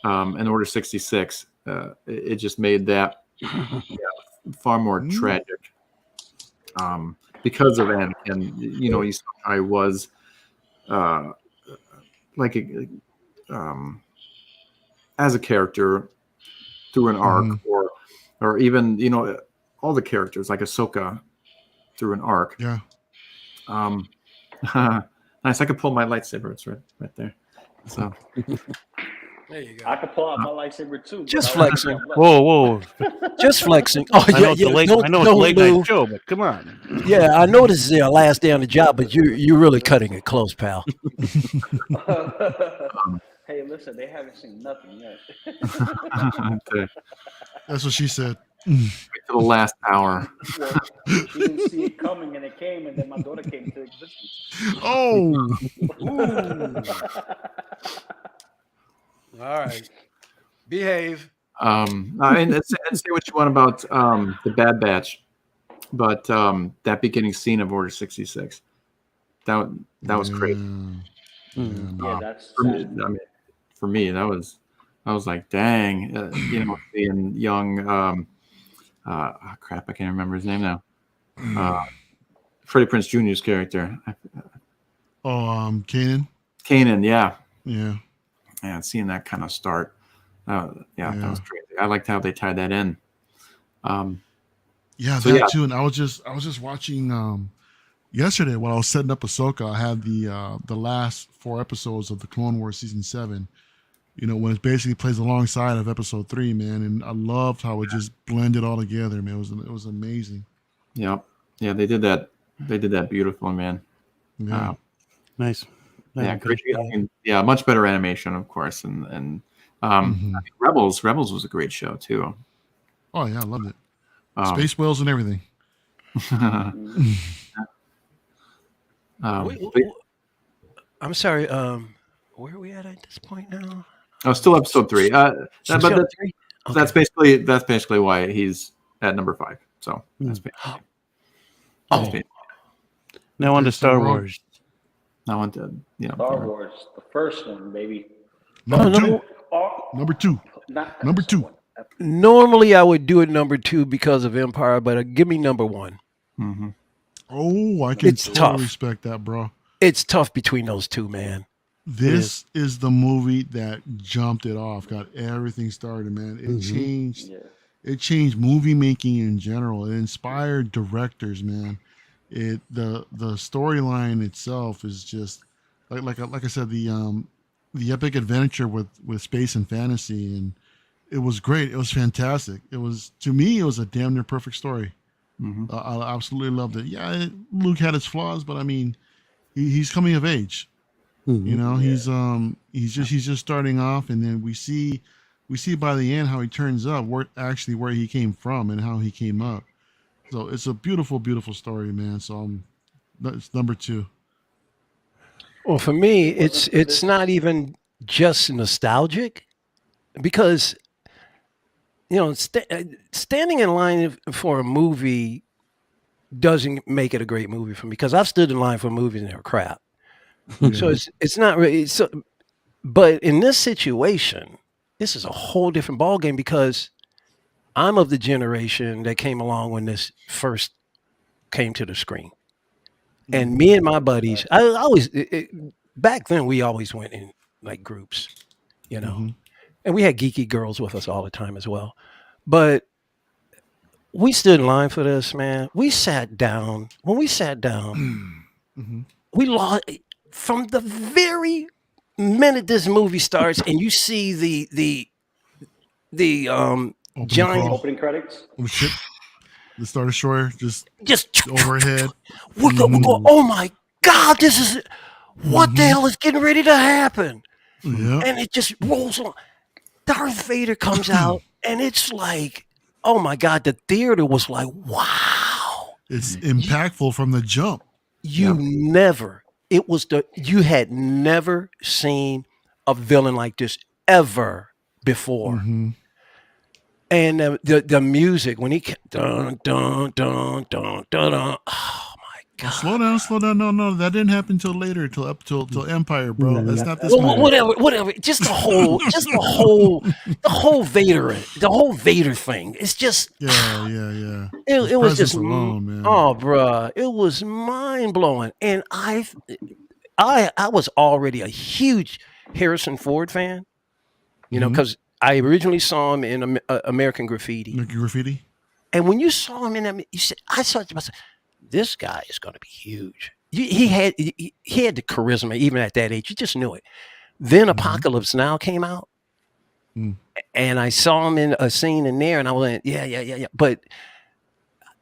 and Order 66, it just made that far more tragic, because of Anakin. You saw how he was, as a character through an arc, or even all the characters like Ahsoka through an arc. Yeah. Nice. I could pull my lightsaber. It's right there. So There you go. I could pull out my lightsaber too. Just but I don't flexing. have left. Whoa. Just flexing. Oh, I know it's a late Lou. night show, but come on. Yeah, I know this is your last day on the job, but you're really cutting it close, pal. Hey, listen, they haven't seen nothing yet. okay. That's what she said. To the last hour. Well, she didn't see it coming, and it came, and then my daughter came into existence. Oh. All right. Behave. And say what you want about the Bad Batch, but that beginning scene of Order 66, that was great. Yeah, that's. For me, that I was like, dang, being young. Crap, I can't remember his name now. Freddie Prinze Jr.'s character. Kanan. Kanan, yeah. Yeah. Yeah, seeing that kind of start. That was crazy. I liked how they tied that in. Too. And I was just watching yesterday while I was setting up Ahsoka. I had the last 4 episodes of the Clone Wars season 7. When it basically plays alongside of episode 3, man, and I loved how it just blended all together, man. It was amazing. Yeah, they did that. They did that beautifully, man. Yeah, nice. Yeah, great. Much better animation, of course, and Rebels was a great show too. Oh yeah, I loved it. Space whales and everything. I'm sorry. Where are we at this point now? Oh, still episode 3. Okay. That's basically why he's at number 5. So that's basically. Now on to Star Wars. Now on to Star Wars, the first one, baby. Number two. Normally, I would do it number 2 because of Empire, but give me number 1. Mm-hmm. Oh, I can totally respect that, bro. It's tough between those two, man. This is the movie that jumped it off, got everything started, man. It changed. Yeah. It changed movie making in general. It inspired directors, man. The storyline itself is just like I said, the epic adventure with space and fantasy, and it was great. It was fantastic. It was, to me, it was a damn near perfect story. Mm-hmm. I absolutely loved it. Yeah, Luke had his flaws, but I mean, he's coming of age. Mm-hmm. He's just starting off, and then we see by the end how he turns up, where he came from and how he came up. So it's a beautiful, beautiful story, man. So it's number 2. Well, for me, it's not even just nostalgic, because standing in line for a movie doesn't make it a great movie for me, because I've stood in line for movies and they're crap. So it's not really so. But in this situation, this is a whole different ballgame, because I'm of the generation that came along when this first came to the screen. And me and my buddies, I always back then we always went in like groups, and we had geeky girls with us all the time as well. But we stood in line for this, man. We sat down. When we sat down, we lost from the very minute this movie starts, and you see the giant opening credits. The Star Destroyer just overhead. We go, oh my God, this is what the hell is getting ready to happen? Yeah. And it just rolls on. Darth Vader comes out, and it's like, oh my God, the theater was like, wow. It's impactful from the jump. You had never seen a villain like this ever before. Mm-hmm. And the music, when he dun dun dun dun dun dun, oh my God! Slow down. No, that didn't happen till later, till Empire, bro. That's not this movie. Whatever. Just the whole Vader thing. It's just yeah. It was just alone, man. Oh, bro, it was mind blowing, and I was already a huge Harrison Ford fan, because I originally saw him in American Graffiti. And when you saw him in that, you said, I thought to myself, this guy is going to be huge. He had the charisma, even at that age. You just knew it. Then Apocalypse Now came out, and I saw him in a scene in there, and I went, yeah. But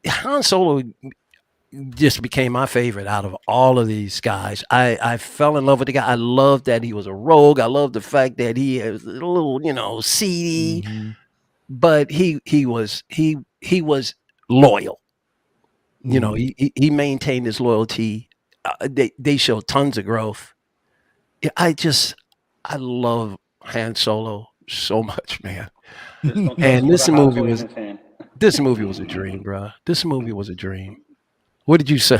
Han Solo just became my favorite out of all of these guys. I fell in love with the guy. I loved that he was a rogue. I loved the fact that he was a little, seedy, but he was loyal. He maintained his loyalty. They showed tons of growth. I love Han Solo so much, man. And this movie was a dream, bro. This movie was a dream. What did you say?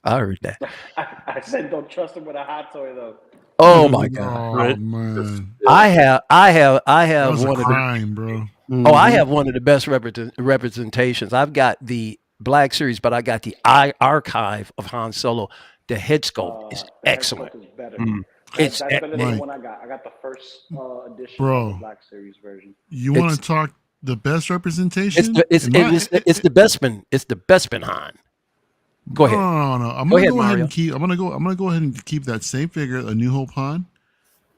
I heard that. I said don't trust him with a hot toy, though. Oh my god! Oh Right. man, I that have was a one of the. crime, bro. Oh, I Mhm. have one of the best representations. I've got the Black Series, but I got the archive of Han Solo. The head sculpt is The head excellent. sculpt is better. It's That's better than the Mike, one I got. I got the first edition of the bro, Black Series version. you want it's to talk the best it's representation? the it's In it my, is it's the Bespin. It's the Bespin Han. Go ahead. no. I'm Go gonna ahead, go ahead Mario. and keep. I'm gonna go ahead and keep that same figure, a New Hope Han,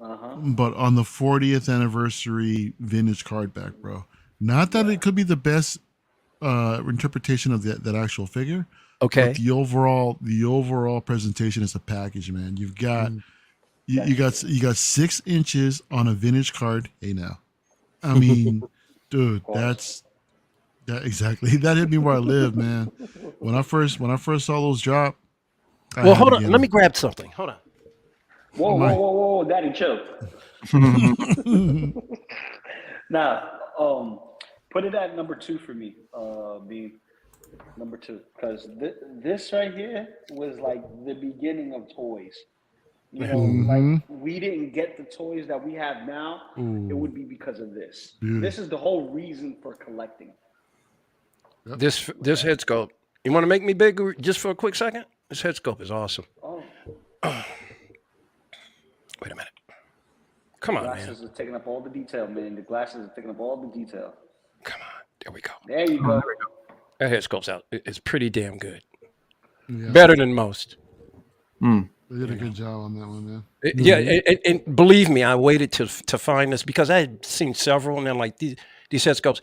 Uh-huh. but on the 40th anniversary vintage card back, bro. Not that it could be the best interpretation of that actual figure, but Okay. the overall presentation is a package, man. You've got you got 6 inches on a vintage card. Hey now, I mean, dude, Pause. that exactly. That hit me where I live, man. When I first saw those drop, I Well, had to hold on. get Let me them. grab something. Hold on. Whoa, Oh whoa, my. whoa, whoa, Daddy, chill. Now, put it at number 2 for me, being number 2, because this right here was like the beginning of toys. You know, like Mhm. we didn't get the toys that we have now. It Ooh, would be because of this. beauty. This is the whole reason for collecting. Yep. This head sculpt. You want to make me bigger just for a quick second? This head sculpt is awesome. Oh, Wait a minute. Come on, man. glasses are taking up all the detail, man. The glasses are taking up all the detail. Come on. There we go. There you go. That head sculpt's out. It's pretty damn good. Yeah, Better than most. they did a good job on that one, man. Yeah, and believe me, I waited to find this because I had seen several, and then like these head sculpts.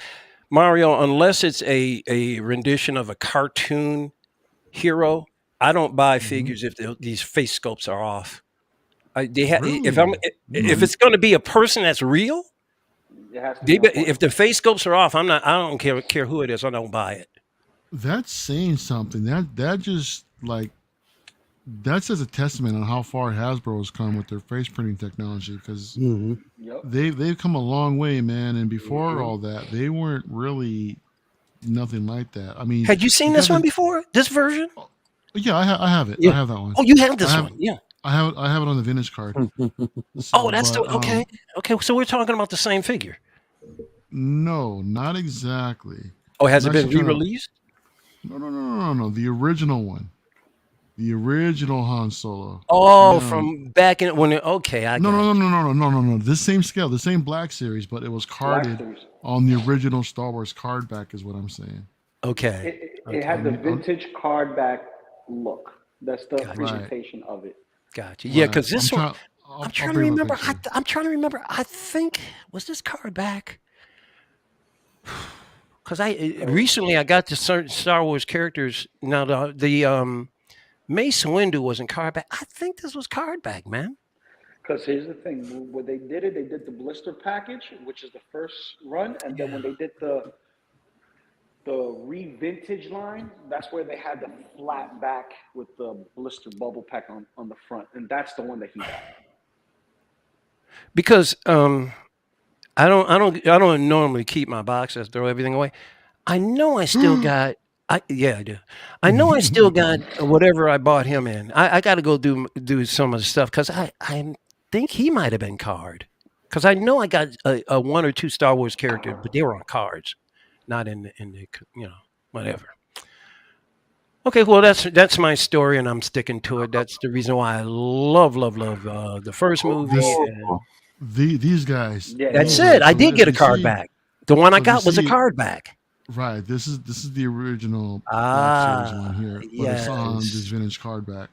Mario, unless it's a rendition of a cartoon hero, I don't buy figures if these face sculpts are off. Really? If it's going to be a person that's real, It has to be on point. if the face sculpts are off, I'm not. I don't care who it is. I don't buy it. That's saying something. That just like that says a testament on how far Hasbro has come with their face printing technology because Mhm. Yep. they've come a long way, man. And before all that, they weren't really nothing like that. I mean, Had you seen you this got one the- before? This version? Yeah, I have it. Yeah. I have that one. Oh, you have this I have- one. Yeah. I have it on the vintage card. So, Oh, that's but, okay. Okay, so we're talking about the same figure. No, not exactly. Oh, has I'm it been actually trying to- re-released? No. The original one. The original Han Solo. Oh, No. from back in when. Okay, I No, got it. no. This same scale, the same Black Series, but it was Black carded Series. on the original Star Wars card back, is what I'm saying. Okay, It had the vintage card back look. That's the Gotcha. presentation of it. gotcha. Yeah, because Right. this one, I'm trying to bring up a remember. picture. I'm trying to remember. I think was this card back? Because recently I got to certain Star Wars characters. Now the Mace Windu wasn't card back. I think this was card back, man. Because here's the thing: when they did it, they did the blister package, which is the first run, and then when they did the re-vintage line, that's where they had the flat back with the blister bubble pack on the front, and that's the one that he got. Because I don't normally keep my boxes, throw everything away. I know I still got. I do. I know I still got whatever I bought him in. I got to go do some of the stuff because I think he might have been card. Because I know I got a 1 or 2 Star Wars characters, but they were on cards, not in the whatever. Okay, well that's my story, and I'm sticking to it. That's the reason why I love the first movie. And These guys. Yeah, that's these it. I guys. did get a You card see- back. The one I so you got was a see- card back. Right. This is the original Black Series one here, but it's on yes. this vintage card back.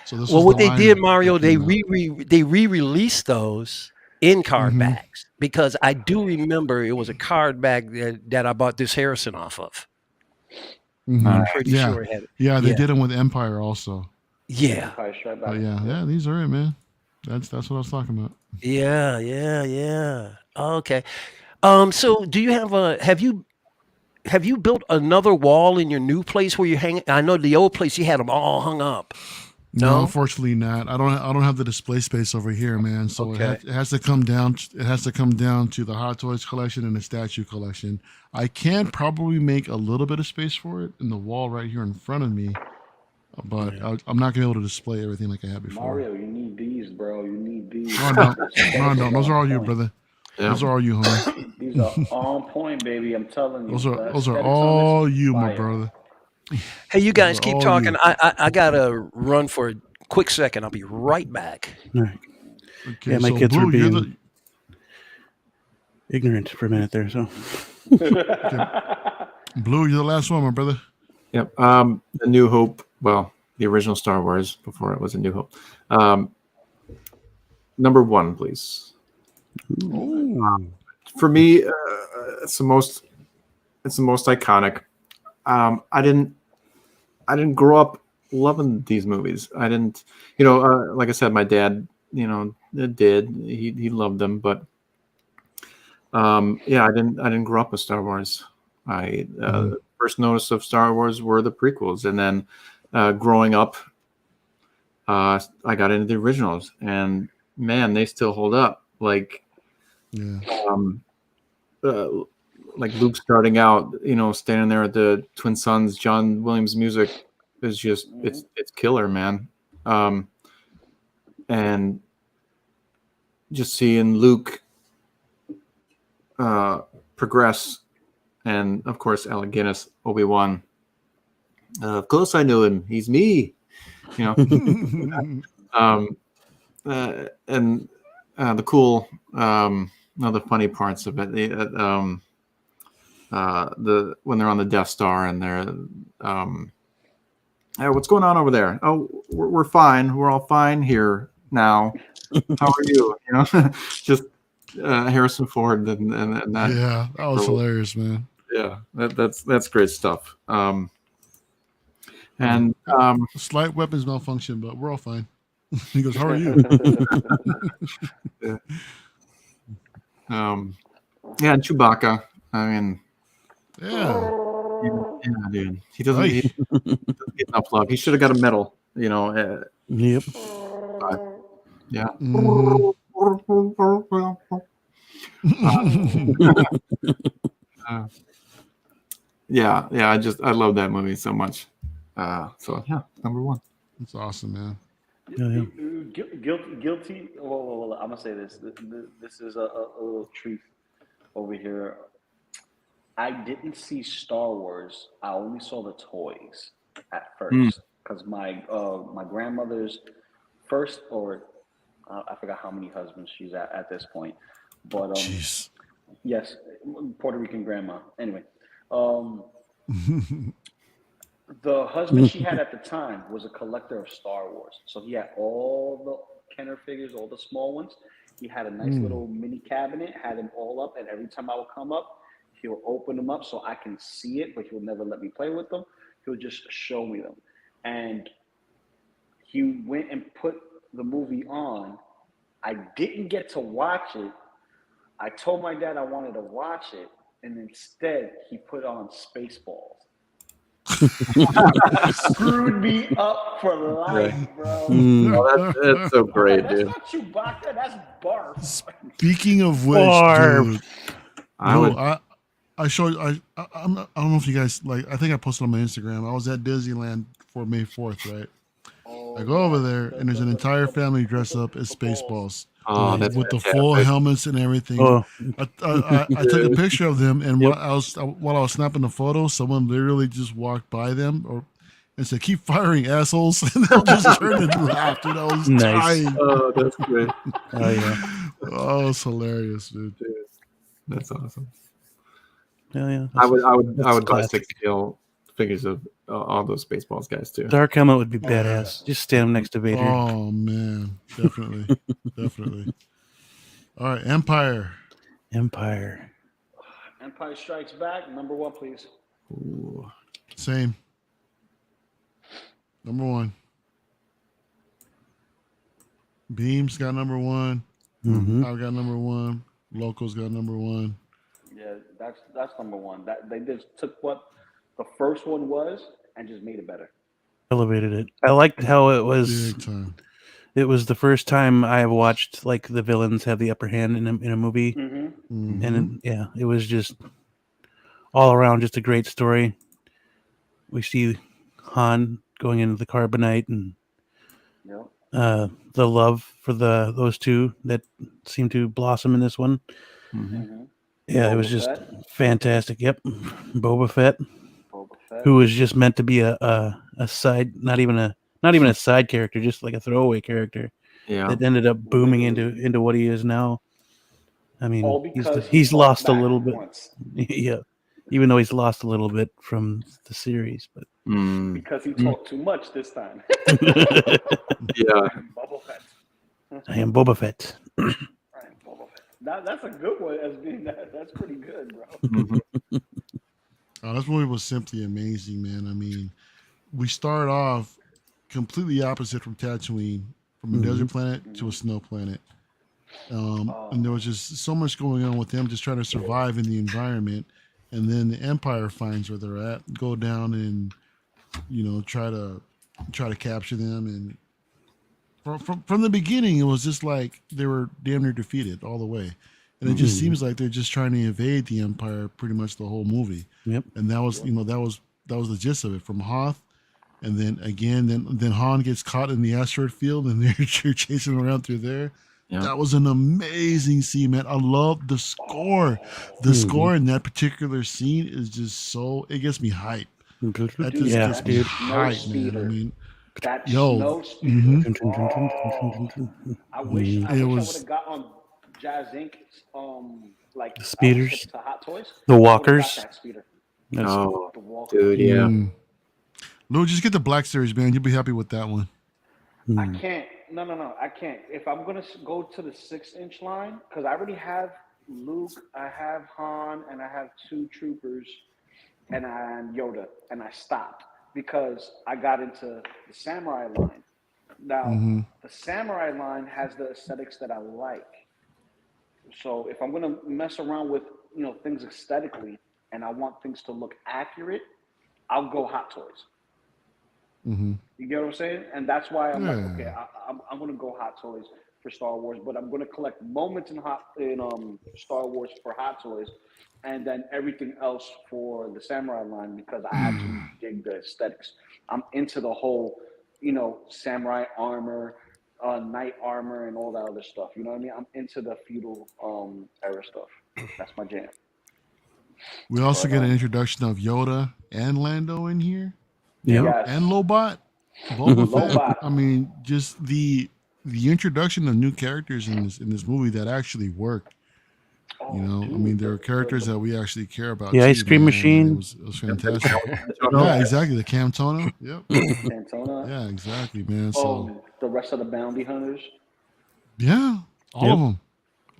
So this Well, was what the they line did, that Mario, they came out. re-released those in card Mhm. backs because I do remember it was a card back that I bought this Harrison off of. Mhm. I'm pretty Yeah. sure it had. Yeah, they Yeah. did them with Empire also. Yeah, Empire Strike But Back. yeah, these are it, man. That's what I was talking about. yeah. Okay. So do you have you built another wall in your new place where you hang? I know the old place you had them all hung up. No, No? unfortunately not. I don't have the display space over here, man. So Okay. it has to come down. It has to come down to the Hot Toys collection and the statue collection. I can probably make a little bit of space for it in the wall right here in front of me, but I'm not gonna be able to display everything like I had before. Mario, you need these these, bro. You need these. No, I don't. No, I don't. Those are all you, brother. Yeah. Those are all you, homie. These are on point, baby. I'm telling you. Those are The those are aesthetics on this all is you, my fire. brother. Hey, you guys are keep all talking. you. I gotta run for a quick second. I'll be right back. All right. Okay, Yeah, my so kids were Blue, you're being ignorant for a minute there. So Blue, you're the last one, my brother. Yep. The New Hope. Well, the original Star Wars before it was a New Hope. Number 1, please. For me, it's the most iconic. I didn't grow up loving these movies. I didn't, like I said, my dad, did. He loved them, but yeah, I didn't grow up with Star Wars. First notice of Star Wars were the prequels, and then growing up, I got into the originals, and man, they still hold up. Like, Yeah. Like Luke starting out, standing there at the Twin Suns, John Williams music is just it's killer, man. And just seeing Luke progress, and of course Alec Guinness, Obi-Wan. Of course I know him. He's me. And the cool, the funny parts of it. When they're on the Death Star and they're hey, what's going on over there? Oh, we're fine. We're all fine here now. How are you? Just Harrison Ford and that. Yeah, that was hilarious, man. Yeah, that's great stuff. And Slight weapons malfunction, but we're all fine. He goes, "How are you?" yeah. Yeah, and Chewbacca. I mean, Yeah. yeah, dude. He doesn't get enough love. He should have got a medal. yep. Yeah. Yeah. I love that movie so much. So yeah, number 1. That's awesome, man. Guilty. Well, I'm gonna say this. This is a little truth over here. I didn't see Star Wars. I only saw the toys at first because my grandmother's first, or I forgot how many husbands she's at this point, but Jeez. yes, Puerto Rican grandma. Anyway, the husband she had at the time was a collector of Star Wars, so he had all the Kenner figures, all the small ones. He had a nice little mini cabinet, had them all up, and every time I would come up, he'll open them up so I can see it, but he'll never let me play with them. He'll just show me them. And he went and put the movie on. I didn't get to watch it. I told my dad I wanted to watch it, and instead he put on Spaceballs. Screwed me up for life, bro. Oh, that's so great, That's dude. not Chewbacca, that's Barf. Speaking of which, dude, I showed. I don't know if you guys like. I think I posted on my Instagram. I was at Disneyland for May 4th, right? I go over there, and there's an entire family dressed up as Spaceballs. Oh, that's with the fantastic. full helmets and everything. Oh. I took a picture of them, and while I was snapping the photo, someone literally just walked by them and said, "Keep firing, assholes!" And they'll just turn and laugh. Dude, I was Nice. dying. Oh, that's great. Oh yeah. Oh, it's hilarious, dude. That's awesome. Hell yeah. I would buy classic. 6 scale figures of all those Spaceballs guys too. Dark helmet would be badass. Just stand next to Vader. Oh man, definitely, definitely. All right, Empire. Empire. Empire Strikes Back, number 1, please. Ooh. Same. Number 1. Beams got number 1. I've got number 1. LOCO's got number 1. Yeah, that's number 1. That they just took what the first one was and just made it better. Elevated it. I liked how it was. Big time. It was the first time I have watched like the villains have the upper hand in a movie, and it was just all around just a great story. We see Han going into the carbonite, and Yep. The love for those two that seemed to blossom in this one. Mm-hmm. Yeah, it was Boba just Fett. fantastic. Yep, Boba Fett, Boba Fett. who was just meant to be a side, not even a side character, just like a throwaway character Yeah. that ended up booming Literally. into what he is now. I mean, All because he he's talked lost a back little bit. once. Yeah, even though he's lost a little bit from the series, but Mm. Because he talked too much this time. Yeah. Boba Fett. I am Boba Fett. Right, Boba Fett. That's a good one. That's pretty good, bro. Mhm. Oh, this movie was simply amazing, man. I mean, we start off completely opposite from Tatooine, from a desert planet to a snow planet. And there was just so much going on with them just trying to survive in the environment. And then the Empire finds where they're at, go down and try to capture them. And from the beginning, it was just like they were damn near defeated all the way. And it just seems like they're just trying to evade the Empire pretty much the whole movie. Yep. And that was that was the gist of it from Hoth. And then again, then Han gets caught in the asteroid field, and they're chasing him around through there. Yeah. That was an amazing scene, man. I love the score. The score in that particular scene is just so, it gets me hype. That just Yeah, gets me dude. hype, man. I mean, That yo, snow speeder. mhm. I wish I It would was have got on Jazz Inc.'s like The speeders? tips to Hot Toys. The I would've walkers? got that speeder. That's, Oh, The walker. dude, yeah. Lou, just get the Black Series, man. You'll be happy with that one. I can't. No. I can't. If I'm gonna go to the 6-inch line, because I already have Luke, I have Han, and I have 2 troopers, and Yoda, and I stopped because I got into the samurai line. Now, the samurai line has the aesthetics that I like. So if I'm gonna mess around with things aesthetically, and I want things to look accurate, I'll go Hot Toys. You get what I'm saying? And that's why I'm like, okay, I'm gonna go Hot Toys for Star Wars, but I'm gonna collect moments in Star Wars for Hot Toys, and then everything else for the Samurai line because I actually dig the aesthetics. I'm into the whole, samurai armor, knight armor, and all that other stuff. You know what I mean? I'm into the feudal era stuff. That's my jam. We also get an introduction of Yoda and Lando in here. yeah. Yes. And Lobot, Boba Fett. Lobot. I mean, just the introduction of new characters in this movie that actually work. Oh, I dude, mean, there are characters that we actually care about. The too, ice cream man. machine. It was fantastic. Oh, Yeah, exactly. The Camtona. Yep. Santona. Yeah, exactly, man. So The rest of the bounty hunters. yeah, all Yep. of them,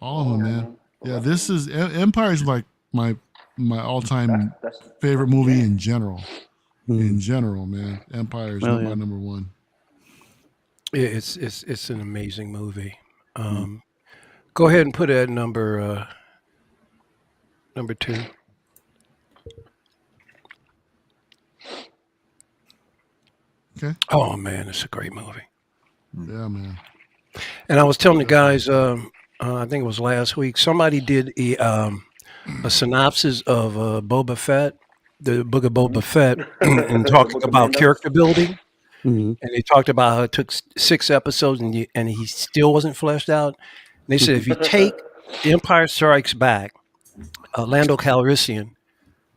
all of them, man. man. Yeah, this is Empire is like my all time That's favorite movie yeah. in general. In general, man, Empire is Well, my yeah. number one. It's an amazing movie. Go ahead and put it at number 2. Okay. Oh man, it's a great movie. Yeah, man. And I was telling the guys, I think it was last week, somebody did a synopsis of Boba Fett, the Book of Boba Fett, and talking Book of about Mando. character building. Mhm. And they talked about how it took 6 episodes and he still wasn't fleshed out. And they said if you take Empire Strikes Back, Lando Calrissian,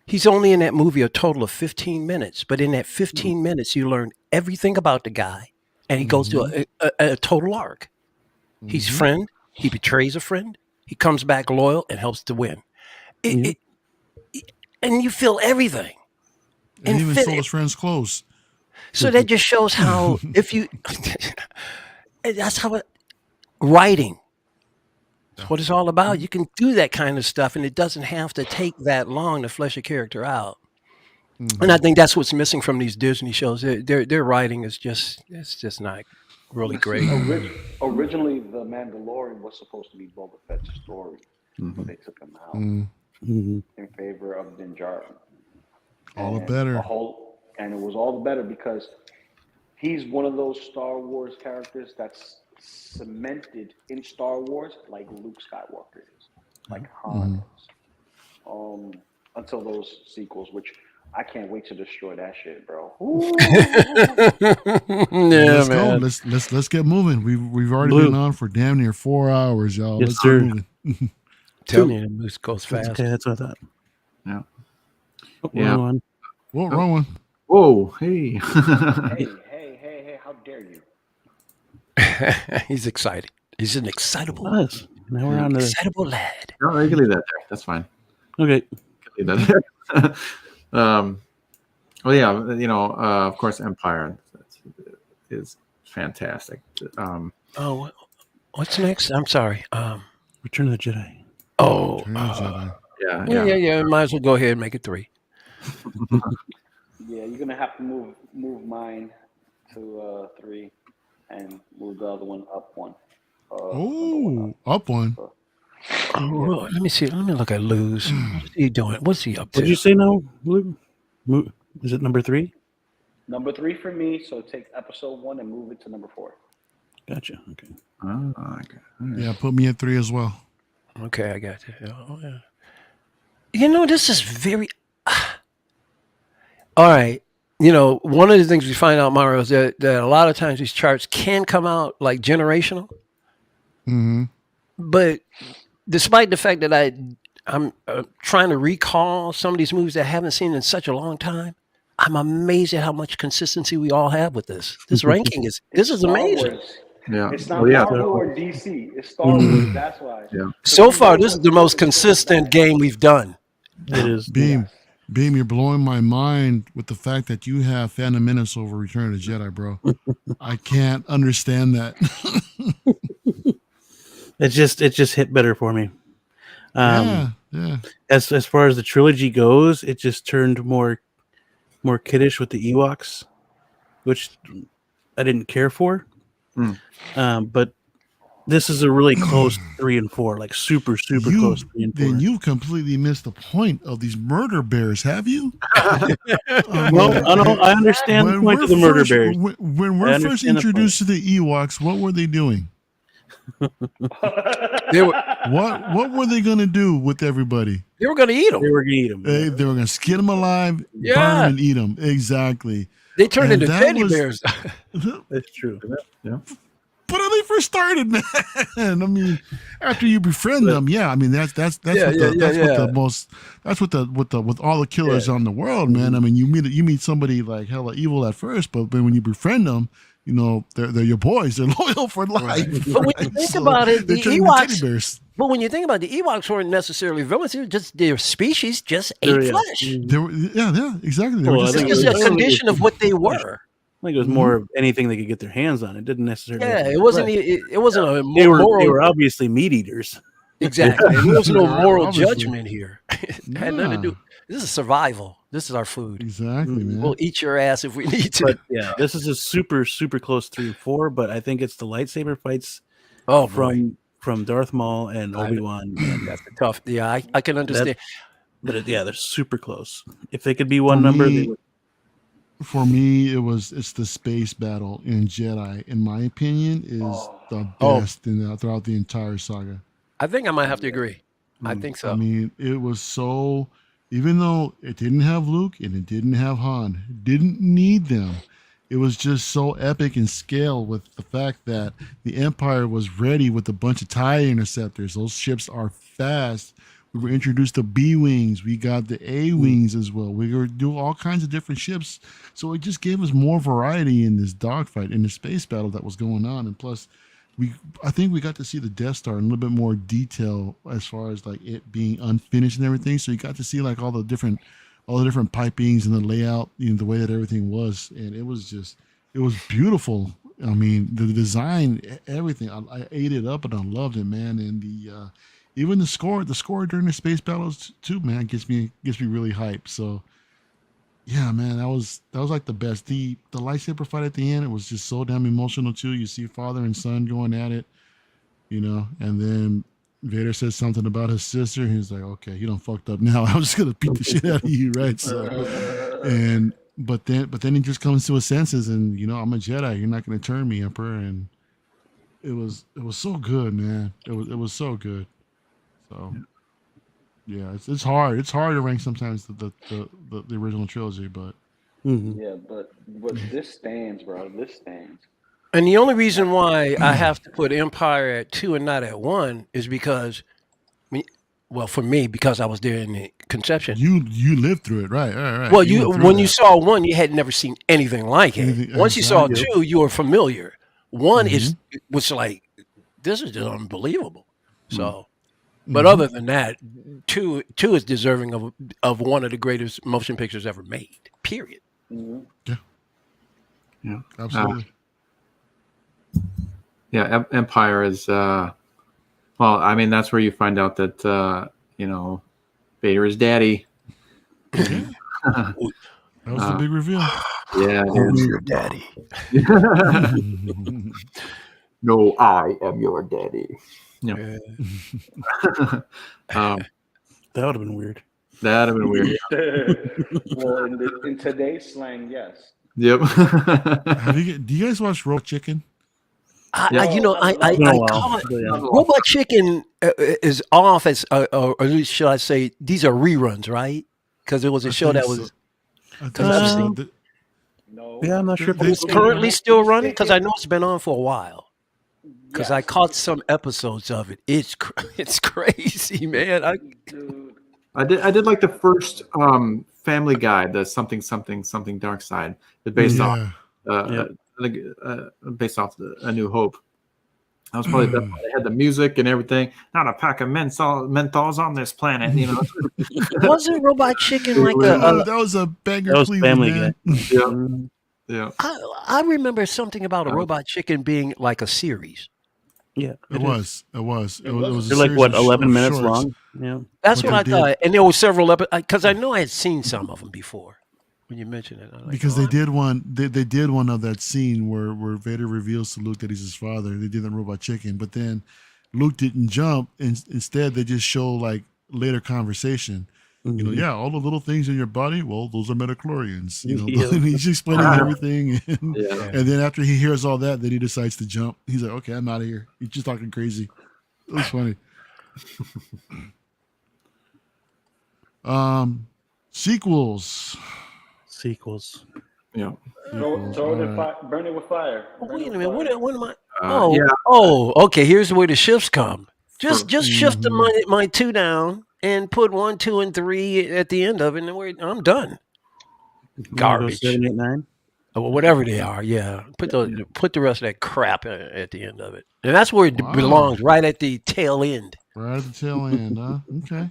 he's only in that movie a total of 15 minutes. But in that 15 minutes, you learn everything about the guy. And he goes to a total arc. He's friend. He betrays a friend. He comes back loyal and helps to win. And you feel everything. And he even fit stole it. his friend's clothes. So that just shows how if you that's how writing. That's what it's all about. You can do that kind of stuff, and it doesn't have to take that long to flesh a character out. And I think that's what's missing from these Disney shows. Their writing is just not really great. Originally, The Mandalorian was supposed to be Boba Fett's story, but they took him out in favor of Din Djarin. All the better. And it was all the better because he's one of those Star Wars characters that's cemented in Star Wars like Luke Skywalker is, like Han is. Until those sequels, which I can't wait to destroy that shit, bro. Yeah, Let's go. man. Let's get moving. We've already Blue. been on for damn near 4 hours, y'all. Yes, Let's sir. get moving. Telling you, the moose goes That's fast. okay. That's what I thought. Yeah. Oh, Yeah. wrong one. Well, wrong one. Whoa, hey. Hey, how dare you? He's excited. He's an excitable, Nice. Now we're on to excitable lad. No, you can leave that there. That's fine. okay. You can leave that there. Well, yeah, of course, Empire is fantastic. Oh, what's next? I'm sorry. Return of the Jedi. Oh, Return of the Jedi. Yeah. Might as well go ahead and make it 3. Yeah, you're gonna have to move mine to 3, and move the other one up 1. Oh, up one. Oh, let me see. Let me look at Lou's. What's he doing? What's he up to? What did you say now, Blue? Is it number 3? Number 3 for me. So take episode 1 and move it to number 4. Gotcha. Okay. Oh, okay. All right. Yeah, put me at 3 as well. Okay, I got you. Oh, yeah. This is very. All right. One of the things we find out, Mario, is that a lot of times these charts can come out like generational. Mm-hmm. But despite the fact that I'm trying to recall some of these movies that I haven't seen in such a long time, I'm amazed at how much consistency we all have with this. This ranking is Star amazing. Wars. Yeah. It's not Well, yeah, Marvel or DC. It's Star Wars. That's why. Yeah. So far, this is the most consistent game we've done. It is. Beam, you're blowing my mind with the fact that you have Phantom Menace over Return of the Jedi, bro. I can't understand that. It just hit better for me. Yeah. As far as the trilogy goes, it just turned more kiddish with the Ewoks, which I didn't care for. But this is a really close 3 and 4, like super close 3 and 4. Then you've completely missed the point of these murder bears, have you? I understand the point of the murder bears. When we're first introduced to the Ewoks, what were they doing? What were they going to do with everybody? They were going to eat them. They were going to eat them. They were going to skin them alive, burn them, and eat them. Exactly. They turned into teddy bears. That's true. Yeah. But when they first started, man. I mean, after you befriend them, yeah. I mean, that's with all the killers on the world, man. I mean, you meet somebody like hella evil at first, but when you befriend them, they're your boys. They're loyal for life. But when you think about it, the teddy bears. But when you think about it, the Ewoks weren't necessarily villains. They were just their species just ate flesh. They were, exactly. They were It's just a condition of what they were. I think it was more of anything they could get their hands on. It didn't necessarily. Yeah, it wasn't. It wasn't a They moral. were obviously meat eaters. Exactly. There was no moral Obviously. judgment here. It had nothing to do. This is survival. This is our food. Exactly, man. We'll eat your ass if we need to. But yeah, this is a super close 3 and 4. But I think it's the lightsaber fights. From Darth Maul and Obi-Wan. That's tough. Yeah, I can understand. But they're super close. If they could be one number, they would. For me, it's the space battle in Jedi. In my opinion, is the best throughout the entire saga. I think I might have to agree. I think so. I mean, it was so. Even though it didn't have Luke and it didn't have Han, didn't need them. It was just so epic in scale with the fact that the Empire was ready with a bunch of TIE interceptors. Those ships are fast. We were introduced to B-Wings. We got the A-Wings as well. We were doing all kinds of different ships. So it just gave us more variety in this dogfight, in the space battle that was going on. And plus, I think we got to see the Death Star in a little bit more detail as far as like it being unfinished and everything. So you got to see like all the different pipings and the layout, the way that everything was. And it was beautiful. I mean, the design, everything, I ate it up and I loved it, man. And even the score during the space battles too, man, gets me really hyped. So yeah, man, that was like the best. The lightsaber fight at the end, it was just so damn emotional too. You see father and son going at it, and then Vader says something about his sister. He's like, okay, you done fucked up now. I'm just gonna beat the shit out of you, right? So, but then he just comes to his senses, and I'm a Jedi. You're not gonna turn me, Emperor. And it was so good, man. It was so good. So Yeah, it's hard. It's hard to rank sometimes the original trilogy, but Yeah, but this stands, bro. This stands. And the only reason why I have to put Empire at 2 and not at 1 is because, well, for me, because I was there in the conception. you lived through it, right? Well, You went through when you that. saw 1, you had never seen anything like it. Anything- Once you saw exactly. 2, you were familiar. 1 Mhm. was like, this is just unbelievable. So, Mm-hmm. but other than that, 2 is deserving of one of the greatest motion pictures ever made. Period. Yeah. Absolutely. Yeah, Empire is well, I mean, that's where you find out that Vader is daddy. That was the big reveal. Yeah, it Who's is. your daddy? No, I am your daddy. Yeah. That would have been weird. That'd have been weird. Well, in today's slang, yes. Yep. Do you guys watch Robot Chicken? I Been a while, call it but yeah. Robot Chicken is off as, or at least should I say, these are reruns, right? Because it was a show that think was so. I think I've so. seen- No. Yeah, I'm not sure if They- it's currently still running because I know it's been on for a while. Because I Yes. caught some episodes of it. It's crazy, man. Dude, I did like the first Family Guy, the something Dark Side, that's based off based off A New Hope. That was probably the best one. They had the music and everything. Not a pack of menthols on this planet, you know. Wasn't Robot Chicken like Oh, that was a banger. That was Cleveland, Family man. Guy. Yeah. I remember something about a Robot Chicken being like a series. Yeah, It was. It was a They're like series what, of 11 minutes shorts. long? Yeah. That's But what I they thought. And there were several episodes because I know I had seen some of them before when you mentioned it. I'm like, Because oh, they did one. They did one of that scene where Vader reveals to Luke that he's his father. They did that in Robot Chicken, but then Luke didn't jump. And instead, they just show like later conversation. You know, yeah, all the little things in your body. Well, those are metachlorians. You know, Yeah. and he's explaining everything. And, Yeah. and then after he hears all that, then he decides to jump. He's like, "Okay, I'm out of here." He's just talking crazy. It was funny. Sequels. Sequels. Yeah. throw it in fire, burn it with fire. oh, Burn wait it a with minute. fire. What am I? Yeah. Okay. Here's where the shifts come. Just shift my 2 down and put 1, 2, and 3 at the end of it, and I'm done. Garbage. 7, 8, 9. Or whatever they are, yeah. Put the rest of that crap at the end of it, and that's where it Wow. belongs, right at the tail end. Right at the tail end, huh? Okay.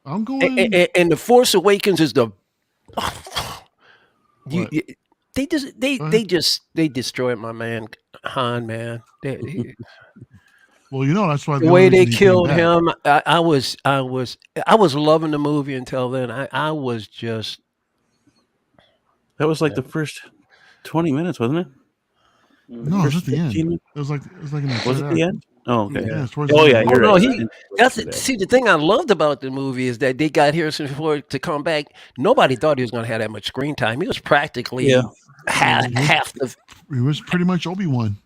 I'm going. And the Force Awakens is the What? they destroyed my man Han, man. Well, you know that's why The way they killed him, I was loving the movie until then. I was just That was like the first 20 minutes, wasn't it? No, it was at the end. 15 It was like in the Was third it the act. end? Oh, okay. Yeah, it's towards Oh, the yeah, end. you're no, right. see the thing I loved about the movie is that they got Harrison Ford to come back. Nobody thought he was going to have that much screen time. He was practically half the. It was pretty much Obi-Wan.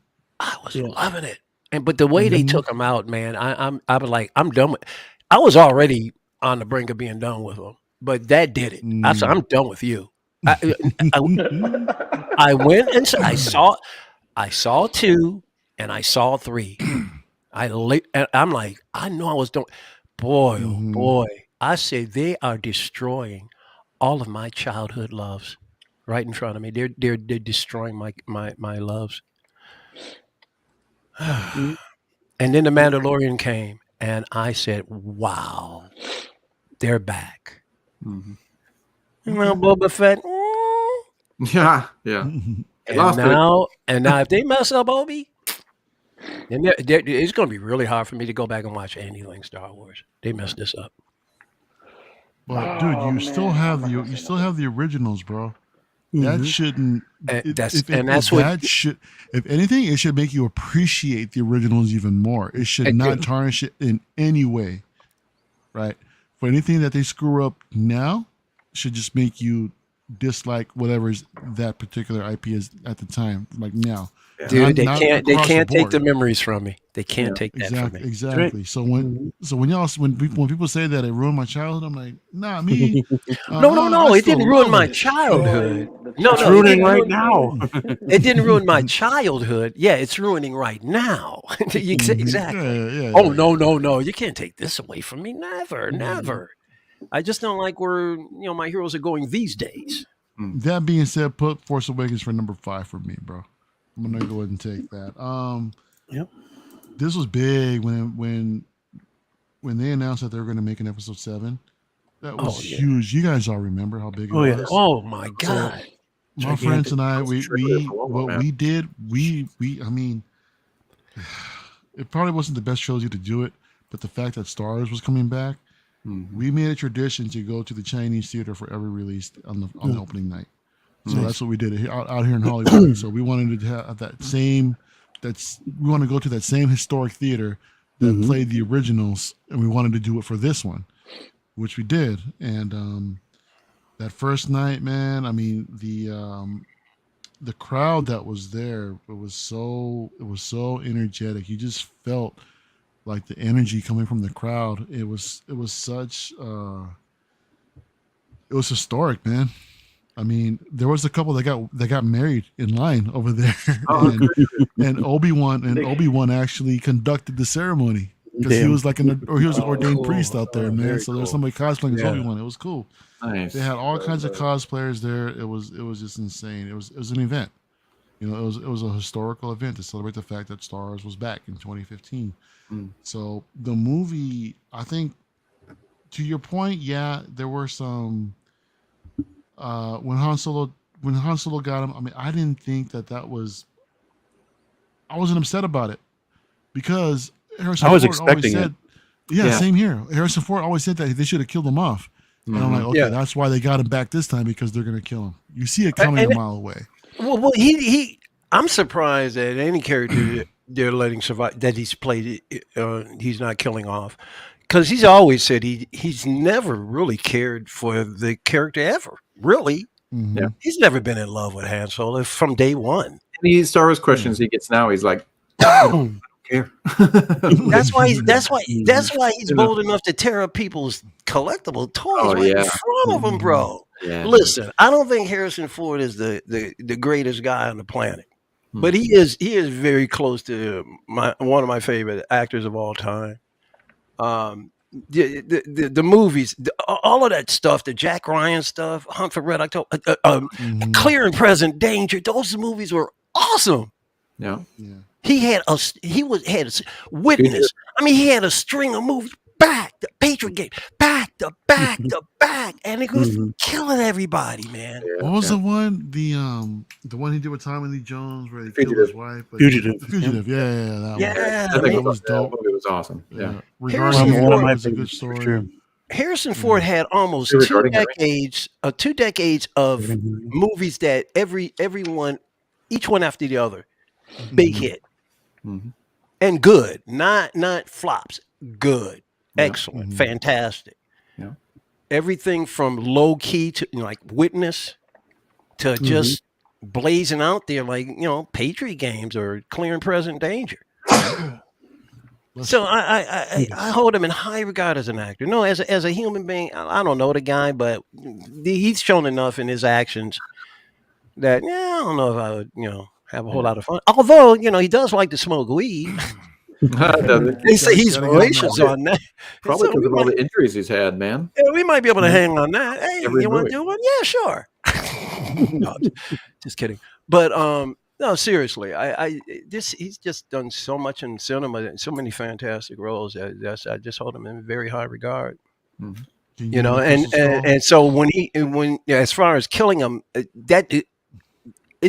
I was loving it, but the way they took him out, man, I was like, I'm done with. I was already on the brink of being done with him, but that did it. I said, I'm done with you. I went and I saw 2 and I saw 3. I'm like, I know I was doing. Boy, oh boy! I say they are destroying all of my childhood loves right in front of me. They're destroying my loves. And then the Mandalorian came, and I said, "Wow, they're back." Well, Boba Fett. Yeah. Yeah. And now, if they mess up Obi, then it's going to be really hard for me to go back and watch anything Star Wars. They messed this up. But dude, you still have the originals, bro. That shouldn't. If anything, it should make you appreciate the originals even more. It should not tarnish it in any way, right? For anything that they screw up now, should just make you dislike whatever's that particular IP is at the time, like now. Dude, they Not can't across the take the board. memories from me. They can't take that from me. Exactly. So when people say that it ruined my childhood, I'm like, nah, me. No. I It still didn't ruin love my it. childhood. The No, It's no, it ruining didn't right ruin. now. It didn't ruin my childhood. Yeah, it's ruining right now. Exactly. Yeah. Oh no! You can't take this away from me. Never, never. I just don't like where my heroes are going these days. That being said, put Force Awakens for number 5 for me, bro. I'm gonna go ahead and take that. Yep. This was big when they announced that they were going to make an episode 7. That was huge. You guys all remember how big it was. Oh my god! My friends and I, we did, I mean, it probably wasn't the best trilogy to do it, but the fact that Star Wars was coming back, we made a tradition to go to the Chinese theater for every release on the opening night. So that's what we did out here in Hollywood. So we wanted to have we want to go to that same historic theater that played the originals, and we wanted to do it for this one, which we did. And that first night, man, I mean, the crowd that was there, it was so energetic. You just felt like the energy coming from the crowd. It was such it was historic, man. I mean, there was a couple that got married in line over there, and Obi-Wan actually conducted the ceremony because he was an ordained priest out there, man. So there's somebody cosplaying as Obi-Wan. It was cool. Nice. They had all kinds of cosplayers there. It was just insane. It was an event. It was a historical event to celebrate the fact that Star Wars was back in 2015. So the movie, I think, to your point, yeah, there were some. When Han Solo got him, I mean, I didn't think that was. I wasn't upset about it because Harrison Ford expecting always said, Yeah. same here. Harrison Ford always said that they should have killed him off, and I'm like, okay, that's why they got him back this time because they're gonna kill him. You see it coming a mile away. Well, I'm surprised that any character they're letting survive that he's played, he's not killing off, because he's always said he's never really cared for the character ever. Really, he's never been in love with Han Solo from day one. Any Star Wars questions he gets now, he's like, I don't care. That's why he's bold enough to tear up people's collectible toys in front of him, bro. Yeah. Listen, I don't think Harrison Ford is the greatest guy on the planet, but he is very close to one of my favorite actors of all time. The movies, all of that stuff, the Jack Ryan stuff, Hunt for Red October, Clear and Present Danger, those movies were awesome. Yeah. He had Witness. I mean, he had a string of movies back to Patriot Game, back to back to back, and it was killing everybody, man. What was the one? The one he did with Tommy Lee Jones where he killed his wife. Fugitive. Fugitive. Yeah. I think That was dope. That movie was awesome. Yeah. Regarding Harrison it, Ford it was a good story. Sure. Harrison Ford had almost You're two recording it, right? decades of movies that everyone, each one after the other, big hit and good, not flops, good, excellent, fantastic. Yeah. Everything from low key to like Witness to just blazing out there like Patriot Games or Clear and Present Danger. So I hold him in high regard as an actor. No, as a human being, I don't know the guy, but he's shown enough in his actions that I don't know if I would have a whole lot of fun. Although he does like to smoke weed. They say he's voracious on that. Probably So because of all the injuries he's had, man. we might be able to hang on that. Hey, Every you want movie. to do one? Yeah, sure. No, just kidding. But no, seriously, he's just done so much in cinema and so many fantastic roles. I just hold him in very high regard. And so when as far as killing him, it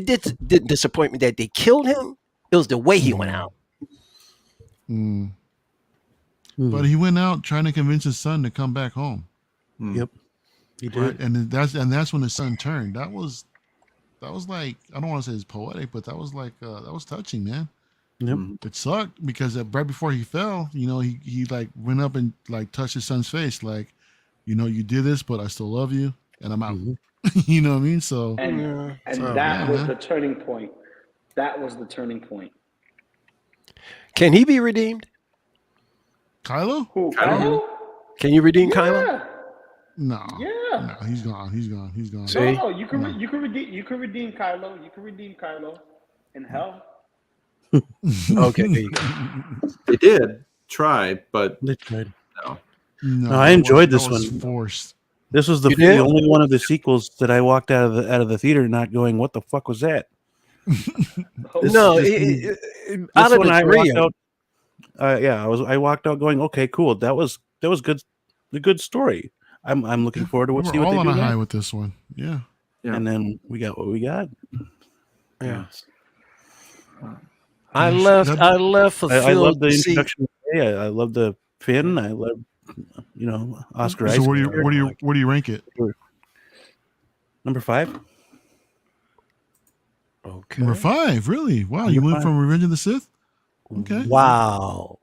did disappoint me that they killed him. It was the way he went out. But he went out trying to convince his son to come back home. Yep, he did. Right? And that's when his son turned. That was like, I don't want to say it's poetic, but that was like that was touching, man. Yep. It sucked because right before he fell, he like went up and like touched his son's face, like, you did this, but I still love you, and I'm out. You know what I mean? So and that was the turning point. That was the turning point. Can he be redeemed? Kylo? Who? Kylo? Kylo? Can you redeem Kylo? Yeah. No. Yeah. No, he's gone. He's gone. He's gone. See? No, you can No. you can redeem Kylo. You can redeem Kylo in hell. Okay, there you go. They did try, but They tried. no. No, No, I enjoyed this was one. forced. This was the You did? only one of the sequels that I walked out of the theater not going, "What the fuck was that?" This- No, this out of one the I three, walked out. Yeah, I walked out going, "Okay, cool. That was good. A good story. I'm looking forward to We see were what they all on do a high next." with this one. Yeah. Yeah. And then we got what we got. yeah. Yeah, I left that- I left I fulfilled love the to see. introduction. I love the Finn. I love Oscar So Isaac. where do you rank it? Number 5. Okay. Number 5, really? Wow, Number you went 5. from Revenge of the Sith? Okay. Wow.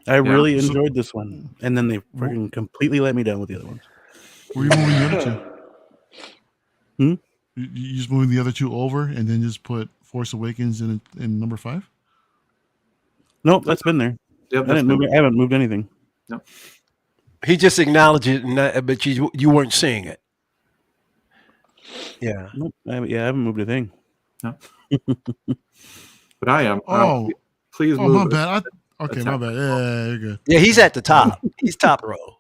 I really So- enjoyed this one, and then they freaking completely let me down with the other ones. Where are you moving the other two? Hmm? You just moving the other two over and then just put Force Awakens in number 5? Nope, that's been there. Yep, I haven't moved anything. He just acknowledged it, but you weren't seeing it. Yeah. Nope, I haven't moved a thing. But I am. Oh, Please my move it. bad. Okay, my bad. Yeah, you're good. Yeah, he's at the top. He's top row.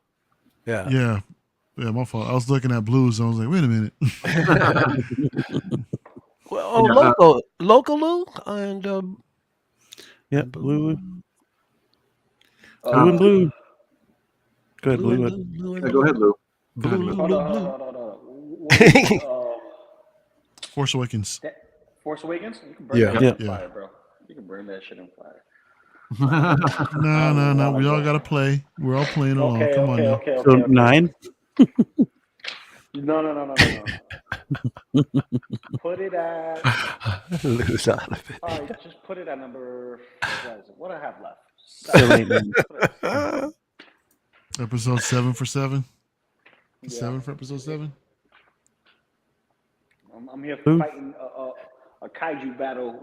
Yeah. Yeah, my fault. I was looking at blues, so I was like, wait a minute. Well, Yeah, local Lou, and Yep, blue Um, and blue. Go ahead, blue. Go ahead, Lou. Blue, Lou, Hold Lou, on, Blue. hold on, hold on. What is it? Force Awakens. Force Awakens? You can burn Yeah. that shit Yeah. in fire, bro. You can burn that shit in fire. No. We all got to play. We're all playing along. Okay, Come on now. So 9. No. Put it at. Lou's out of it. All right, just put it at number. What is it? What do I have left? Still ain't nine. Episode 7 for 7. Yeah. 7 for episode 7. I'm here Who? fighting a kaiju battle.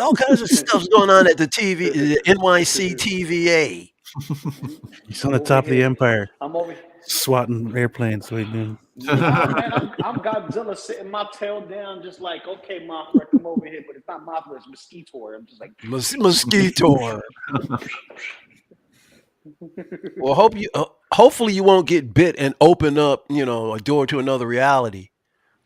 All kinds of stuff's going on at the TV, the NYC TVA. He's on the top of the empire, I'm over here. swatting airplanes. So he knew. Nah, man, I'm Godzilla sitting my tail down, just like, okay, Mothra, come over here. But it's not Mothra, it's Mosquito. I'm just like, Mosquito. Well, hopefully you won't get bit and open up, a door to another reality.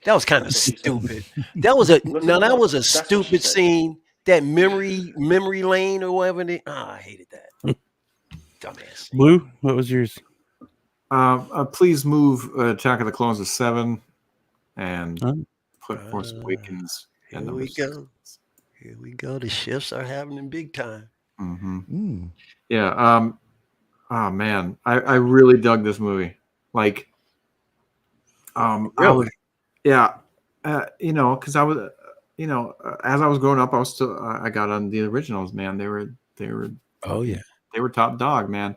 That was kind of stupid. That was a what she stupid said. scene. That memory lane or whatever. I hated that. Dumbass. Blue, what was yours? Please move Attack of the Clones to 7 and Huh? put Force Awakens at Here number we 6. go. Here we go. The shifts are happening big time. Mm-hmm. Yeah. Oh man, I really dug this movie. Like, I was, yeah, because I was, as I was growing up, I was still, I got on the originals. Man, they were, Oh yeah, they were top dog, man.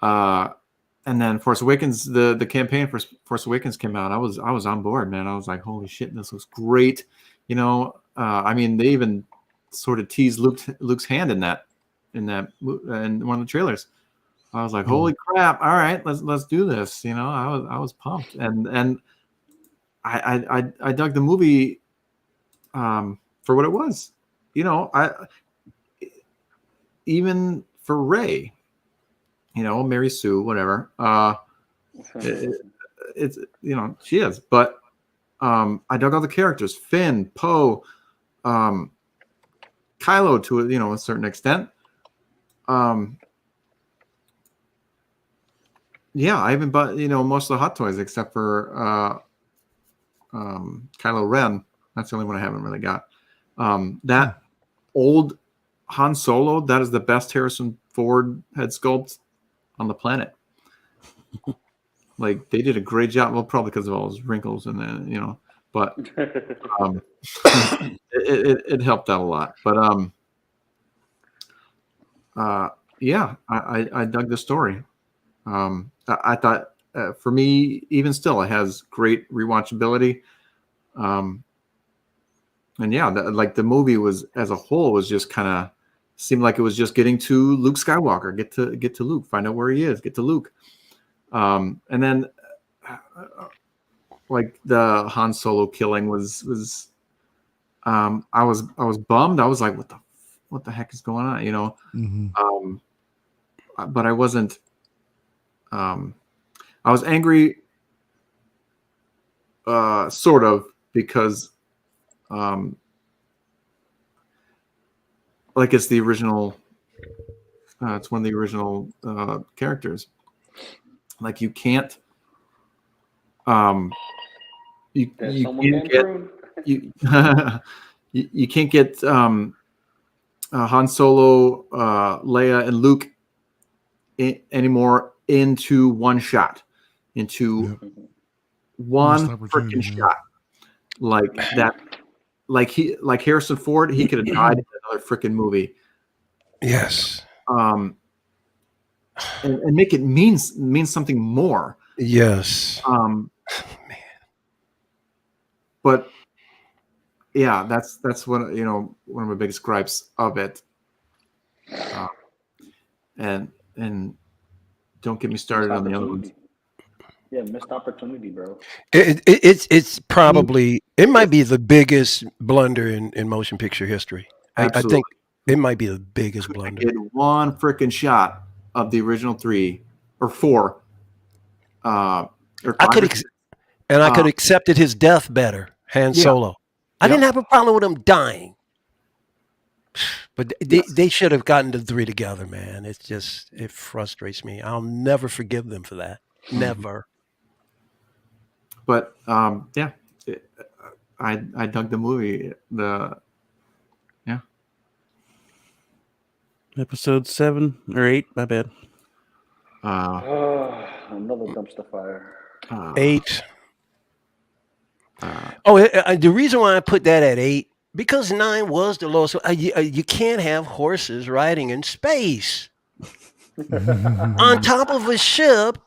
And then Force Awakens, the campaign for Force Awakens came out. I was on board, man. I was like, holy shit, this looks great. I mean, they even sort of teased Luke's hand in one of the trailers. I was like, holy crap! All right, let's do this. I was pumped, and I dug the movie for what it was. Even for Rey, Mary Sue, whatever. It's she is, but I dug all the characters: Finn, Poe, Kylo to a certain extent. Yeah, I even bought most of the Hot Toys except for Kylo Ren. That's the only one I haven't really got. That old Han Solo, that is the best Harrison Ford head sculpt on the planet. Like, they did a great job. Well, probably because of all his wrinkles and then but it helped out a lot. But yeah, I dug the story. I thought for me, even still, it has great rewatchability. And yeah, like the movie was as a whole was just kind of seemed like it was just getting to Luke Skywalker, get to Luke, find out where he is, get to Luke. And then like the Han Solo killing was I was bummed. I was like, what the heck is going on? You know. Mm-hmm. But I wasn't. I was angry, sort of, because, like it's the original. It's one of the original characters. Like you can't. You There's you someone can't getting get pruned. you you can't get Han Solo, Leia, and Luke anymore into one shot, into one Missed opportunity, freaking man. shot. Like that, like Harrison Ford, he could have died in another freaking movie. Yes. And make it mean something more. Yes. Man. But yeah, that's one, you know, one of my biggest gripes of it. And don't get me started on the other ones. Yeah, missed opportunity, bro. It's probably, it might be the biggest blunder in motion picture history. I Absolutely. think it might be the biggest blunder. Get one freaking shot of the original 3 or 4. Or I could 5. I could have accepted his death better, Han Yeah. Solo. I didn't have a problem with him dying. But they should have gotten the 3 together, man. It's just, it frustrates me. I'll never forgive them for that. Never. But yeah, I dug the movie. Episode 7 or 8, my bad. Another dumpster fire. 8. The reason why I put that at 8, because 9 was the lowest. You can't have horses riding in space on top of a ship.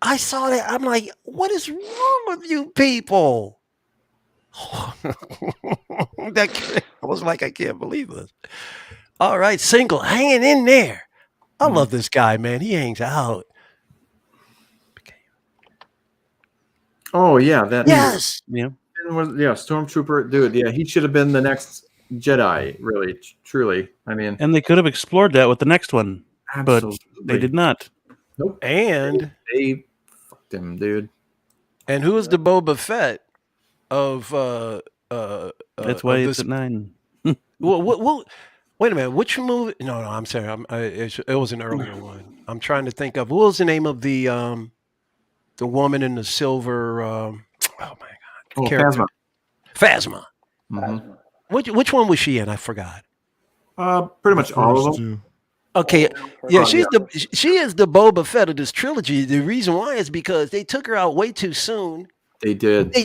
I saw that. I'm like, what is wrong with you people? I was like, I can't believe this. All right, Single hanging in there. I love this guy, man. He hangs out. Oh yeah, that Yes. Yeah. Stormtrooper dude. Yeah, he should have been the next Jedi. Really, truly. I mean, And they could have explored that with the next one, absolutely. but they did not. Nope. And They fucked him, dude. and who is the Boba Fett of That's why of it's this? at 9. Well, wait a minute. Which movie? No, I'm sorry. It was an earlier one. I'm trying to think of what was the name of the woman in the silver. Oh my God! Phasma. Phasma. Mm-hmm. Which one was she in? I forgot. Pretty much all of them. Two. Okay, yeah, she is the Boba Fett of this trilogy. The reason why is because they took her out way too soon. They did.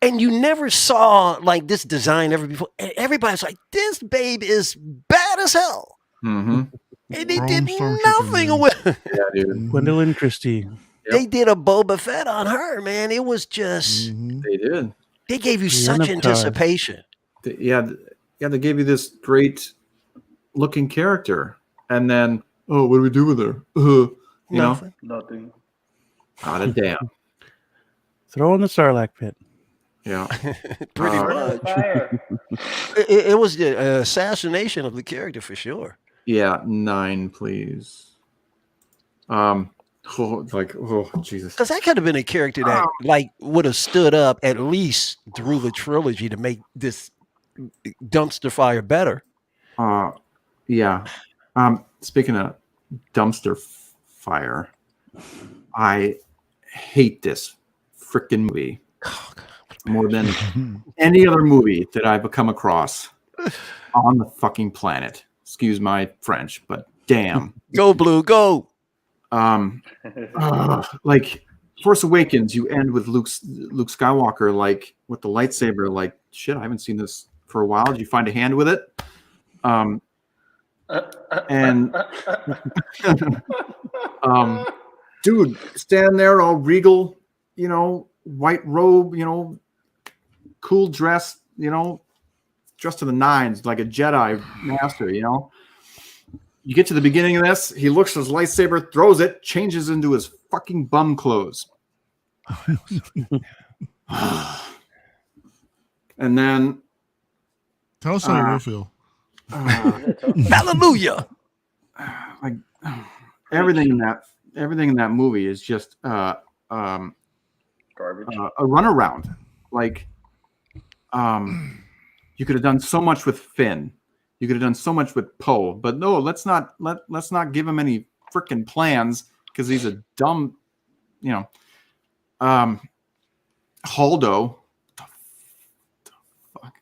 And you never saw like this design ever before. And everybody's like, this babe is bad as hell. Mm-hmm. And they Chrome did Stormtrooper, nothing man. with it. Yeah, dude. Gwendolyn Christie. They did a Boba Fett on her, man. It was just, They did. they gave you The such Avatar. anticipation. They gave you this great looking character, and then what do we do with her? You Nothing. Nothing. know, not a damn. Throw in the Sarlacc pit. Yeah. Pretty much. Fire. It was the assassination of the character for sure. Yeah, 9, please. Jesus. Because that could have been a character that like would have stood up at least through the trilogy to make this dumpster fire better. Yeah. Speaking of dumpster fire, I hate this freaking movie more than any other movie that I've come across on the fucking planet. Excuse my French, but damn. Go Blue, go. Like Force Awakens, you end with Luke Skywalker, like with the lightsaber. Like shit, I haven't seen this for a while. Did you find a hand with it? And dude, stand there all regal, you know, white robe, you know, cool dress, you know, dressed to the nines, like a Jedi master, you know. You get to the beginning of this, he looks at his lightsaber, throws it, changes into his fucking bum clothes. And then Tell us how you really feel. Hallelujah. like everything in that movie is just Garbage. a runaround. Like you could have done so much with Finn. You could have done so much with Poe, but no, let's not give him any freaking plans because he's a dumb, you know. Holdo, fuck.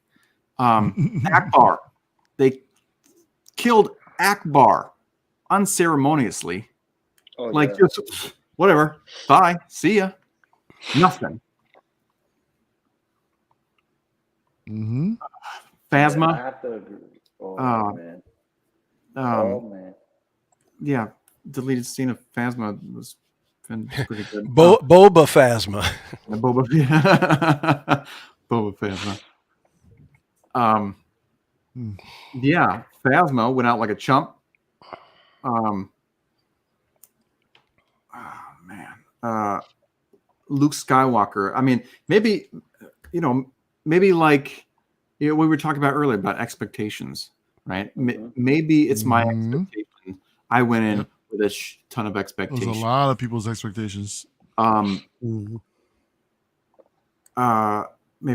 Akbar. They killed Akbar unceremoniously. Oh, Like yeah. just whatever. Bye. See ya. Nothing. Mm-hmm. Phasma. I have to agree. Oh, man. Man. Yeah, deleted scene of Phasma was pretty good. Boba Phasma. Boba, Boba Phasma. Yeah, Phasma went out like a chump. Oh man. Luke Skywalker. I mean, maybe like we were talking about earlier about expectations, right? Maybe it's my expectation. I went in with a ton of expectations. There's a lot of people's expectations. Maybe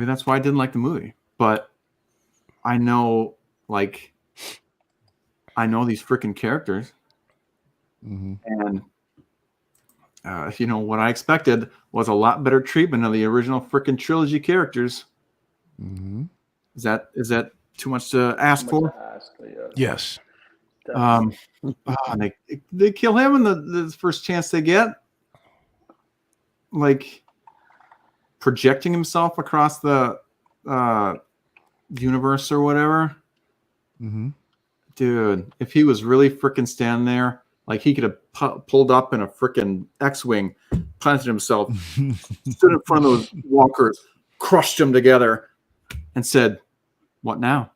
that's why I didn't like the movie. But I know these freaking characters, and what I expected was a lot better treatment of the original freaking trilogy characters. Is that too much to ask for? Yes. They kill him in the first chance they get, like projecting himself across the universe or whatever. Dude, if he was really freaking standing there, like he could have pulled up in a freaking X-wing, planted himself, stood in front of those walkers, crushed them together, and said, "What now?"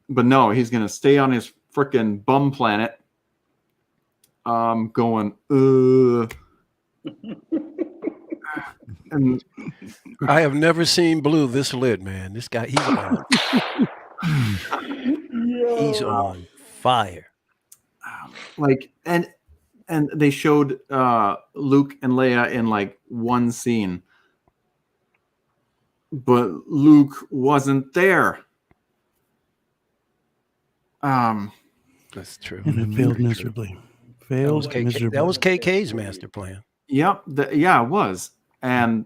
But no, he's gonna stay on his freaking bum planet. Going, and I have never seen Blue this lit, man. This guy, he's on. He's on fire. And they showed Luke and Leia in like one scene, but Luke wasn't there. That's true. And it failed miserably. Failed miserably. That was KK's master plan. Yep. It was. And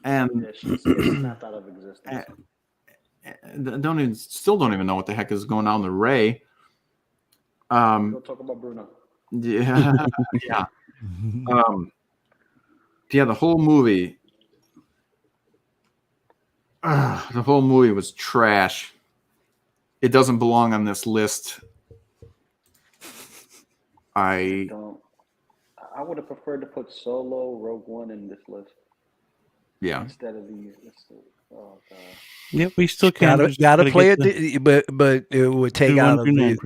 She snapped out of existence. Still don't even know what the heck is going on with Rey. Go talk about Bruno. Yeah. The whole movie. The whole movie was trash. It doesn't belong on this list. I would have preferred to put Solo, Rogue One in this list. Yeah. Instead of these. Oh god. Yep, we still can't. Gotta play it, but it would take out of the.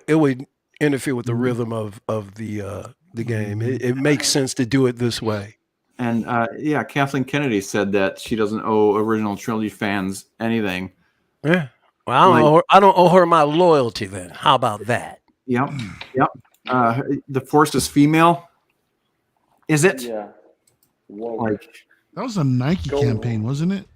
It would interfere with the rhythm of the game. It makes sense to do it this way. And Kathleen Kennedy said that she doesn't owe original trilogy fans anything. Yeah. Well, I don't owe her my loyalty then. How about that? Yep. The Force is female. Is it? Yeah. Whoa. That was a Nike campaign, wasn't it?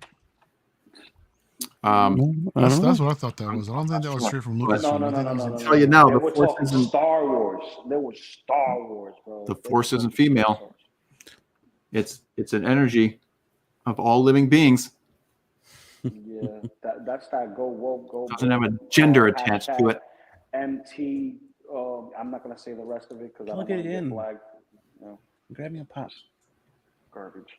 That's what I thought that was. I don't think that was straight from Lucasfilm. No. I'll tell you now, the Force isn't Star Wars. There was Star Wars, bro. The Force isn't female. It's an energy of all living beings. Yeah, that's that go woke, go. Doesn't have a gender attached to it. MT. I'm not gonna say the rest of it because I don't want to get flagged. No. Grab me a pop. Garbage.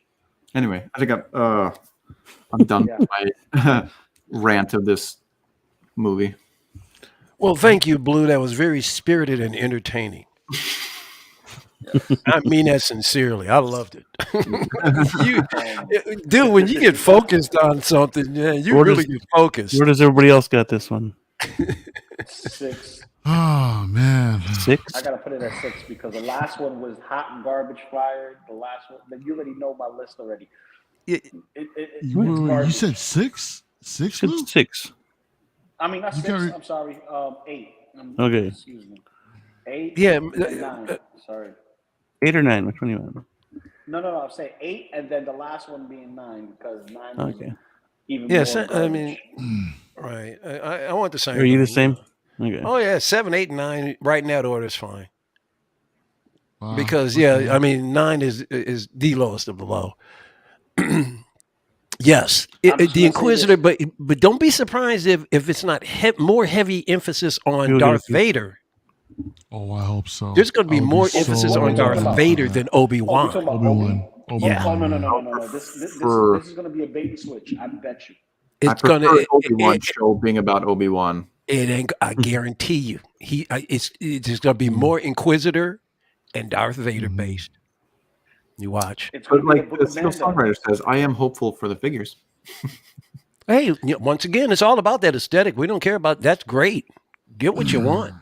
Anyway, I think I'm done with my rant of this movie. Well, thank you, Blue. That was very spirited and entertaining. I mean that sincerely. I loved it. you, Um, dude, when you get focused on something, yeah, you Where really does- get focused. Where does everybody else got this one? 6. Oh man. 6. I gotta put it at 6 because the last one was hot and garbage fire. The last one, then you already know my list already. It- It's Wait, you garbage. said 6? 6, Said Luke? 6. I mean, not You 6. got- I'm sorry. 8. Okay. Excuse me. 8 yeah, and 9. Sorry. 8 or 9? Which one you want? No. I'm saying 8, and then the last one being 9 because 9 was Okay. even yeah. more I garbage. mean, right. I want the same. Are you the thing, same? Okay. Oh yeah, 7, 8, and 9. Right in that order is fine. Wow, Because okay. I mean 9 is the lowest of the low. Yes, I'm just the gonna say Inquisitor, this. but don't be surprised if it's not more heavy emphasis on You'll get Darth it. Vader. Oh, I hope so. There's going to be I would more so emphasis What are on we talking Darth about? Vader than Obi Oh, we talking Wan. about Obi-Wan. Obi? Yeah. Oh, no. I This prefer- is gonna be a bait and switch. I bet you. I It's going prefer to Obi-Wan show being about Obi-Wan. it ain't. I guarantee you, it's going to be more Inquisitor and Darth Vader Mhm. based. You watch. It's gonna But be the like Book the of single Mandalore. songwriter says, I am hopeful for the figures. Hey, once again, it's all about that aesthetic. We don't care about that's great. Get what you want.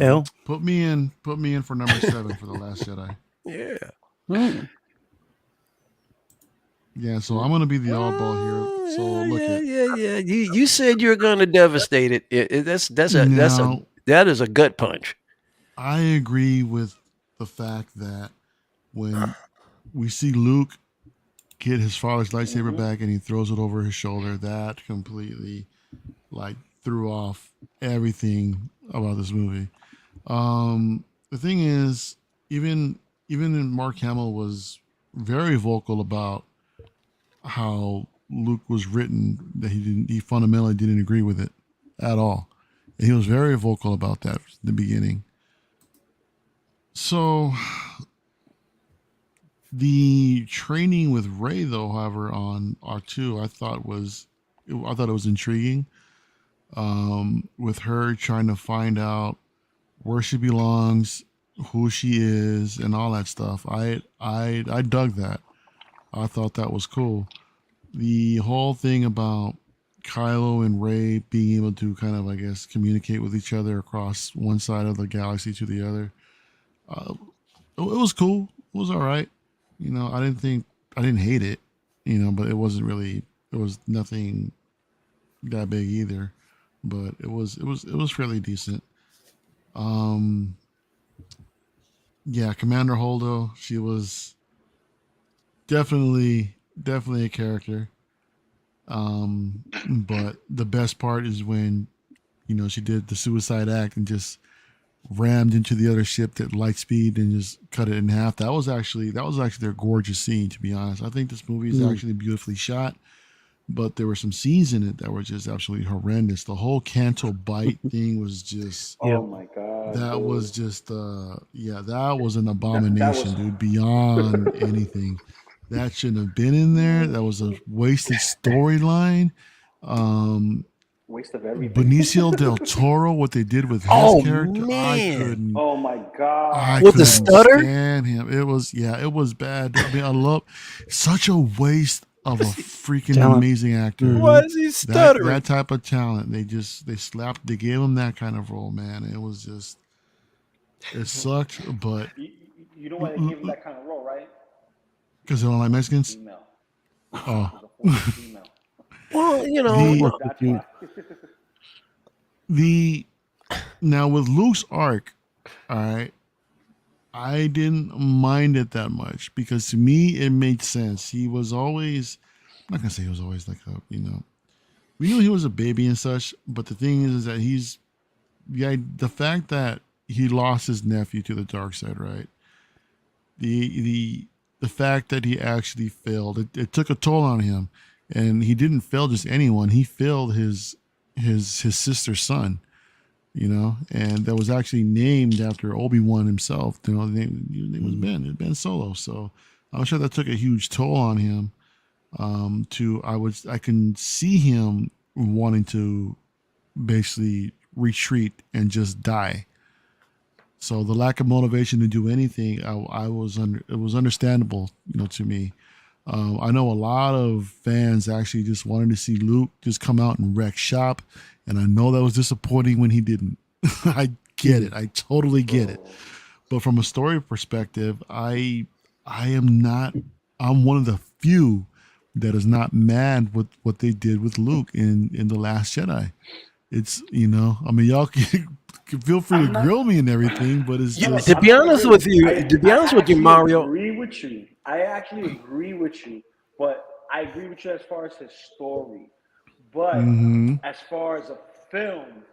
L. Put me in for number 7 for The Last Jedi. Yeah. Hmm. Yeah, so I'm gonna be the oddball here. So look at yeah. You said you're going to devastate it. That is a gut punch. I agree with the fact that when we see Luke get his father's lightsaber back and he throws it over his shoulder, that completely like threw off everything about this movie. The thing is, even Mark Hamill was very vocal about how Luke was written, that he fundamentally didn't agree with it at all. And he was very vocal about that from the beginning. So the training with Rey, though, however, on R2, I thought it was intriguing. With her trying to find out where she belongs, who she is, and all that stuff. I dug that. I thought that was cool. The whole thing about Kylo and Rey being able to kind of, I guess, communicate with each other across one side of the galaxy to the other. It was cool. It was all right. I didn't hate it, but it was nothing that big either. But it was fairly decent. Yeah, Commander Holdo, she was definitely a character. But the best part is when, she did the suicide act and just rammed into the other ship at light speed and just cut it in half. That was actually a gorgeous scene, to be honest. I think this movie is actually beautifully shot, but there were some scenes in it that were just absolutely horrendous. The whole Canto bite thing was just Yeah. Oh my god. that dude. was just that was an abomination, was- dude, beyond anything. That shouldn't have been in there. That was a wasted storyline. waste of everything. Benicio del Toro, what they did with his Oh, character, I man. couldn't. Oh my god. I With the couldn't stutter? stand him. It was bad. I mean, I love such a waste of a freaking Talent. amazing actor. Why is he stuttering? That type of talent, they gave him that kind of role, man. It sucked, but You know why they gave him that kind of role, right? because they don't like Mexicans. Female. Oh, It was a former female. Well, That's why. Now with Luke's arc, all right, I didn't mind it that much because to me it made sense. He was always, I'm not gonna say he was always like we knew he was a baby and such, but the thing is that the fact that he lost his nephew to the dark side, right? The fact that he actually failed, it took a toll on him, and he didn't fail just anyone. He failed his sister's son, and that was actually named after Obi-Wan himself. The name was Ben Solo. So I'm sure that took a huge toll on him. I can see him wanting to basically retreat and just die. So the lack of motivation to do anything, I was it was understandable, to me. I know a lot of fans actually just wanted to see Luke just come out and wreck shop, and I know that was disappointing when he didn't. I get it. I totally get it. But from a story perspective, I am not. I'm one of the few that is not mad with what they did with Luke in the Last Jedi. It's I mean, y'all can feel free to I'm not. grill me and everything, but it's Yeah, just to be I'm not honest really. with you, to be I honest with you, actually Mario. agree with you. I actually agree with you, but I agree with you as far as his story. But hmm as far as a film,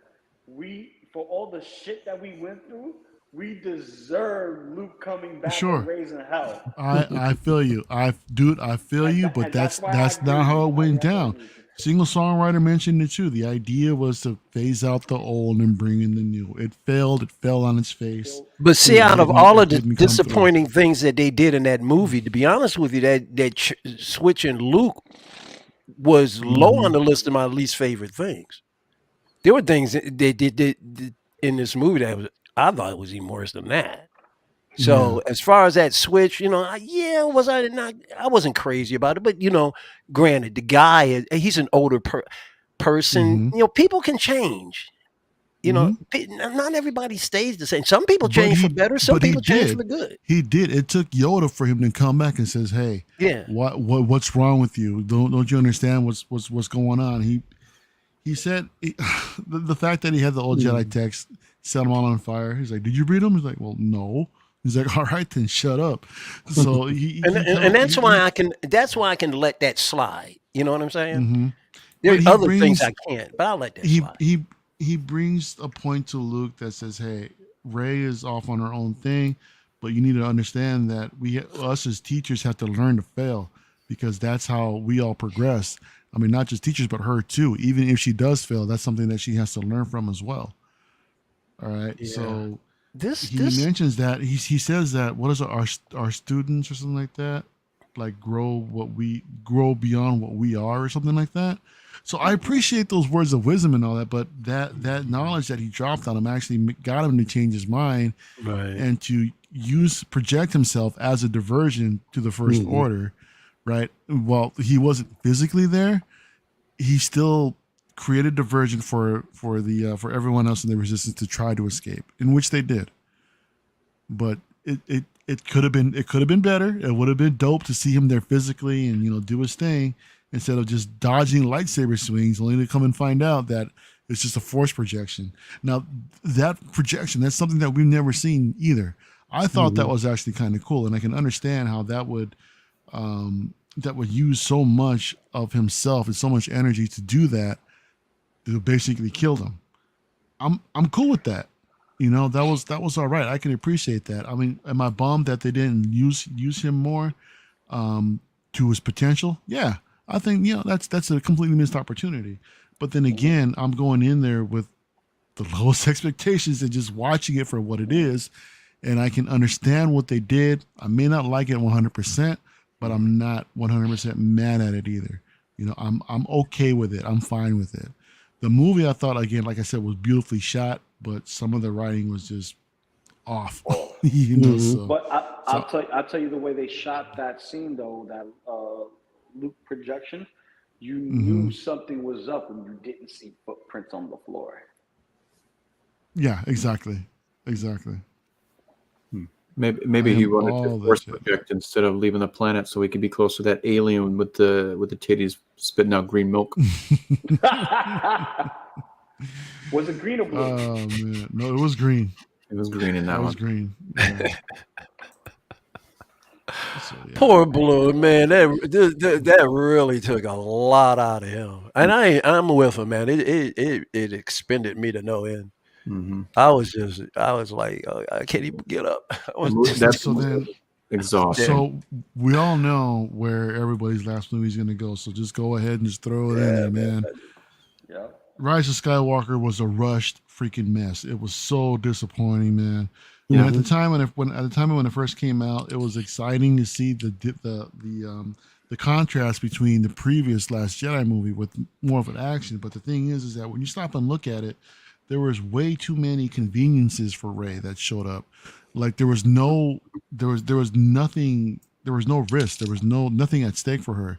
we for all the shit that we went through, we deserve Luke coming back and sure. raising hell. I feel you. I feel And you, that, but and that's why I that's agree not with how you. it went That's why I down. agree with you. Single songwriter mentioned it too. The idea was to phase out the old and bring in the new. It failed. It fell on its face. So But see, It out of didn't. all It of the didn't come through. disappointing things that they did in that movie, to be honest with you, that switch in Luke was low on hmm the list of my least favorite things. There were things that they did in this movie that I thought it was even worse than that. Yeah. So as far as that switch, yeah, was I not? I wasn't crazy about it, but granted, the guy he's an older person. hmm People can change. hmm Not everybody stays the same. Some people But change for he better. Some but he people change for did. the good. He did. It took Yoda for him to come back and says, "Hey, Yeah. what's wrong with you? Don't you understand what's going on?" He said the fact that he had the old Jedi text set him all on fire. He's like, "Did you read them?" He's like, "Well, no." He's like, "All right, then shut up." So And that's why I can let that slide. You know what I'm saying? hmm There but are he other things brings I can't, but I'll let that he slide. he he brings a point to Luke that says, "Hey, Ray is off on her own thing, but you need to understand that us as teachers have to learn to fail because that's how we all progress. I mean, not just teachers, but her too. Even if she does fail, that's something that she has to learn from as well." All right. Yeah. So he This mentions that he says that what is it, our students or something like that, like grow beyond what we are or something like that. So I appreciate those words of wisdom and all that, but that knowledge that he dropped on him actually got him to change his mind right. and to project himself as a diversion to the First Order, right? While he wasn't physically there, he still created diversion for everyone else in the resistance to try to escape, in which they did. But it could have been better. It would have been dope to see him there physically and do his thing instead of just dodging lightsaber swings, only to come and find out that it's just a force projection. Now that projection, that's something that we've never seen either. I thought that was actually kind of cool, and I can understand how that would use so much of himself and so much energy to do that to basically kill them. I'm cool with that. That was all right. I can appreciate that. I mean, am I bummed that they didn't use him more to his potential? Yeah, I think that's a completely missed opportunity. But then again, I'm going in there with the lowest expectations and just watching it for what it is, and I can understand what they did. I may not like it 100%, but I'm not 100% mad at it either. I'm okay with it. I'm fine with it. The movie, I thought, again, like I said, was beautifully shot, but some of the writing was just off. So But I'll tell you the way they shot that scene though, that Luke projection, you knew mhm. something was up when you didn't see footprints on the floor. Yeah, exactly. Maybe I he am wanted to all that force shit. project instead of leaving the planet so he could be close to that alien with the titties spitting out green milk. Was it green or blue? Oh man, no, it was green. It was green in That that was one. green. Yeah. So yeah. poor Blue man. That really took a lot out of him. And I'm with him, man. It expended me to no end. Mm-hmm. I was like, I can't even get up. I was just, That's So then, exhausting. so we all know where everybody's last movie is gonna go. So just go ahead and just throw it in yeah, there, man. man. Yeah. Rise of Skywalker was a rushed freaking mess. It was so disappointing, man. Yeah. At the time when it first came out, it was exciting to see the contrast between the previous Last Jedi movie with more of an action. But the thing is that when you stop and look at it, there was way too many conveniences for Ray that showed up. Like there was no nothing, there was no risk, there was nothing at stake for her.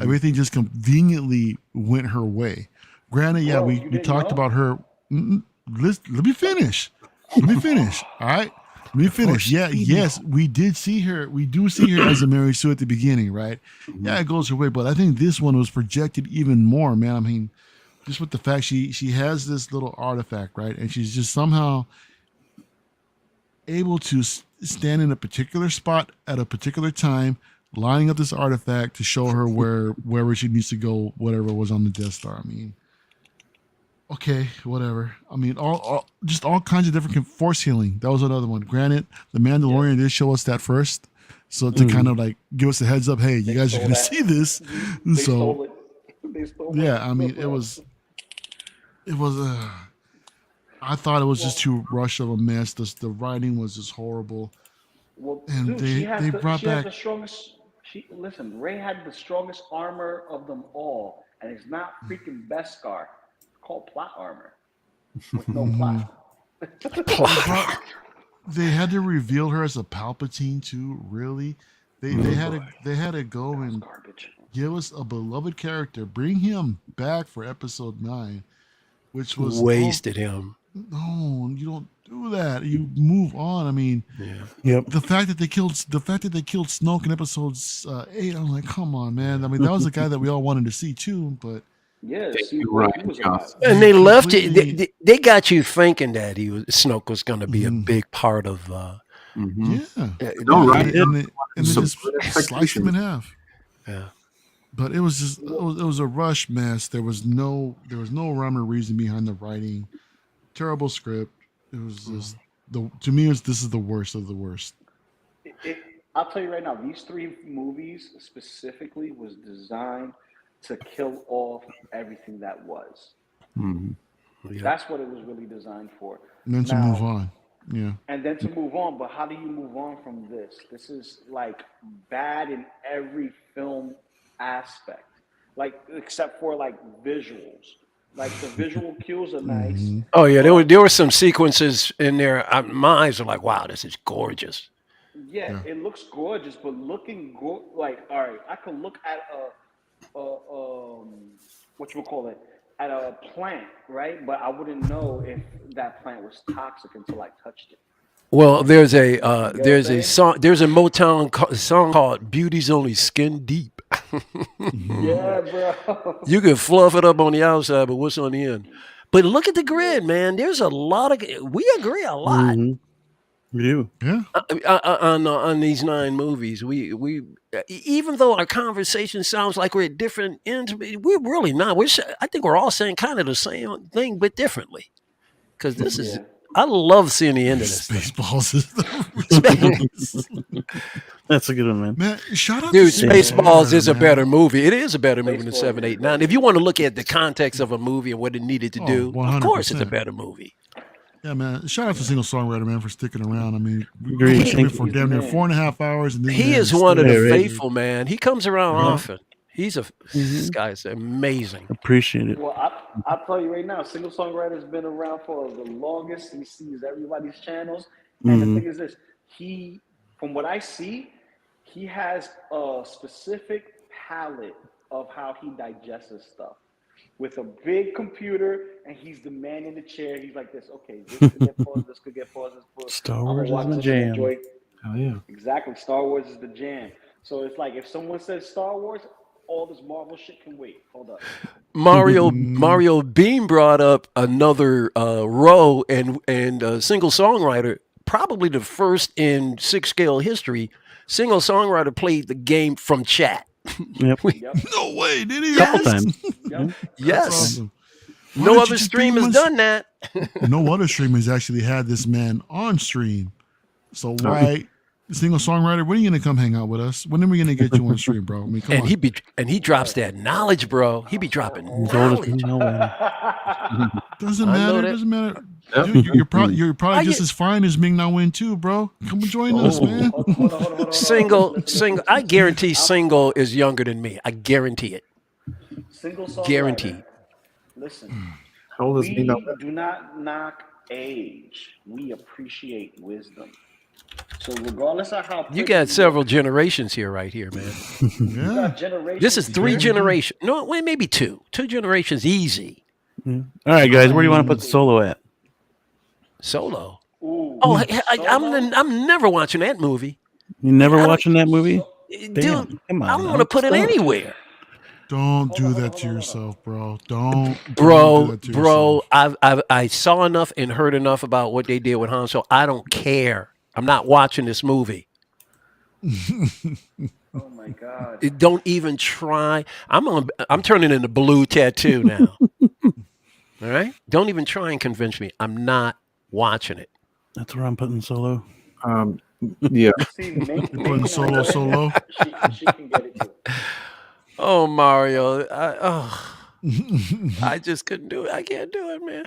Everything just conveniently went her way. Granted, yeah, Bro, we you didn't talked know? about her. Let me finish. Let me finish. All right. Let me finish. Yeah, yes, we did see her. We do see her as a Mary Sue at the beginning, right? Yeah, it goes her way, but I think this one was projected even more, man. I mean, just with the fact she has this little artifact, right, and she's just somehow able to stand in a particular spot at a particular time, lining up this artifact to show her wherever she needs to go, whatever was on the Death Star. I mean, okay, whatever. I mean, just all kinds of different force healing. That was another one. Granted, the Mandalorian did show us that first, so to kind of like give us a heads up. Hey, you guys are going to see this. They So stole it. They stole it. yeah, I mean, it was. I thought it was just too rushed of a mess. The writing was just horrible. Well, And dude, she they brought has back. the strongest. Listen, Ray had the strongest armor of them all, and it's not freaking Beskar. It's called plot armor with no plot. They had to reveal her as a Palpatine too. Really, they had to go and Garbage. give us a beloved character, bring him back for Episode 9, which was Wasted him. no, you don't do that. You move on. I mean, Yep. the fact that they killed Snoke in Episode 8, I was like, come on, man. I mean, that was the guy that we all wanted to see too, but Yeah, Thank see you, what Ryan he was Johnson. about. And they left it. completely- They got you thinking that Snoke was going to be a big part of. Mhm. yeah. No, right. And they just Subvert sliced him in half. Yeah. But it was just it was a rush mess. There was no rhyme or reason behind the writing. Terrible script. It was just to me this is the worst of the worst. I'll tell you right now, these three movies specifically was designed to kill off everything that was. Mhm. Yeah. That's what it was really designed for. And then to Now- move on. Yeah. And then to move on, but how do you move on from this? This is like bad in every film aspect, like except for like visuals. Like the visual cues are nice. Oh yeah, there were some sequences in there. My eyes are like, wow, this is gorgeous. Yeah, it looks gorgeous, but looking like all right, I could look at what you would call it, at a plant, right? But I wouldn't know if that plant was toxic until I touched it. Well, there's a saying? song, there's a Motown song called "Beauty's Only Skin Deep." Yeah, bro. You can fluff it up on the outside, but what's on the end? But look at the grid, man. There's a lot of. We agree a lot We do. Yeah. on these 9 movies. We even though our conversation sounds like we're at different ends, we're really not. I think we're all saying kind of the same thing, but differently. Because this is. I love seeing the end of this thing. Spaceballs is the That's a good one, man. man. Shout out Dude, to Single Spaceballs is a Songwriter, better man. movie. It is a better movie than Spaceballs 7, is 8, 9. If you want to look at the context of a movie and what it needed to Oh, do, of course it's a 100%. better movie. Yeah, man. Shout out to Single Songwriter, man, for sticking around. I mean, we Agreed. pushed him Thank for you. damn near 4.5 hours, and this He man is one of the Yeah, right. faithful, man. He comes around often. This guy's amazing. Appreciate it. Well, I'll tell you right now, Single Songwriter's been around for the longest. He sees everybody's channels. And the thing is this, from what I see, he has a specific palette of how he digests stuff. With a big computer, and he's the man in the chair. He's like this, okay, this could get paused, this could get paused, this could Star I'm Wars gonna is watch the this and jam. enjoy. Oh yeah. Exactly, Star Wars is the jam. So it's like if someone says Star Wars, all this Marvel shit can wait. Hold up. Mario Beam brought up another row and single songwriter, probably the first in 6-scale history. Single songwriter played the game from chat. Yep. Yep. No way, did he? Couple times. Yep. Yes. Awesome. Why No did other you just stream do has much- done that. No other streamers actually had this man on stream. So why, Single Songwriter? When are you gonna come hang out with us? When are we gonna get you on stream, bro? I mean, come on. And he drops that knowledge, bro. He be dropping He's old as knowledge. hell, man. Doesn't I know matter. that. Doesn't matter. Yep. Dude, you're probably I just get- as fine as Ming Na Wen too, bro. Come and join us, man. Hold on. Single. I guarantee Single is younger than me. I guarantee it. Single songwriter. Guaranteed. Listen, How old is We Nino? do not knock age. We appreciate wisdom. So regardless of how You pretty got several look, generations here, right here, man. you Yeah. got generations. This is 3 Yeah. generations. No, wait, maybe 2. 2 generations, easy. Yeah. All right, guys, where do you want to put Solo at? Solo. Ooh, Oh, Solo? I'm never watching that movie. You never I don't- watching that movie? Dude, Damn, come on. I don't now. want to put it Stop. anywhere. Don't Hold do on, that hold to on, hold on. yourself, bro. Don't do Bro, that to yourself. I saw enough and heard enough about what they did with Han Solo. I don't care. I'm not watching this movie. Oh my God. Don't even try. I'm turning into blue tattoo now. All right? Don't even try and convince me. I'm not watching it. That's where I'm putting Solo. Yeah. See, Ming, putting Ming Solo and solo? She can get it too. Oh, Mario. I just couldn't do it. I can't do it, man.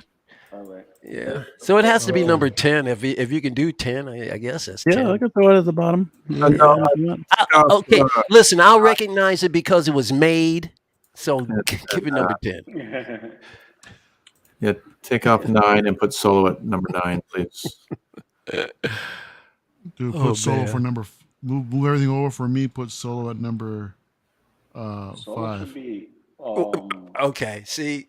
All right. Yeah. So it has to be number 10. If you can do 10, I guess that's 10. Yeah, I can throw it at the bottom. No, If you want. Okay, listen, I'll recognize it because it was made. So give it number 10. Yeah, take off 9 and put Solo at number 9, please. Dude, put Oh, Solo man. for number. Move everything over for me. Put Solo at number Solo 5. should be. Okay. See.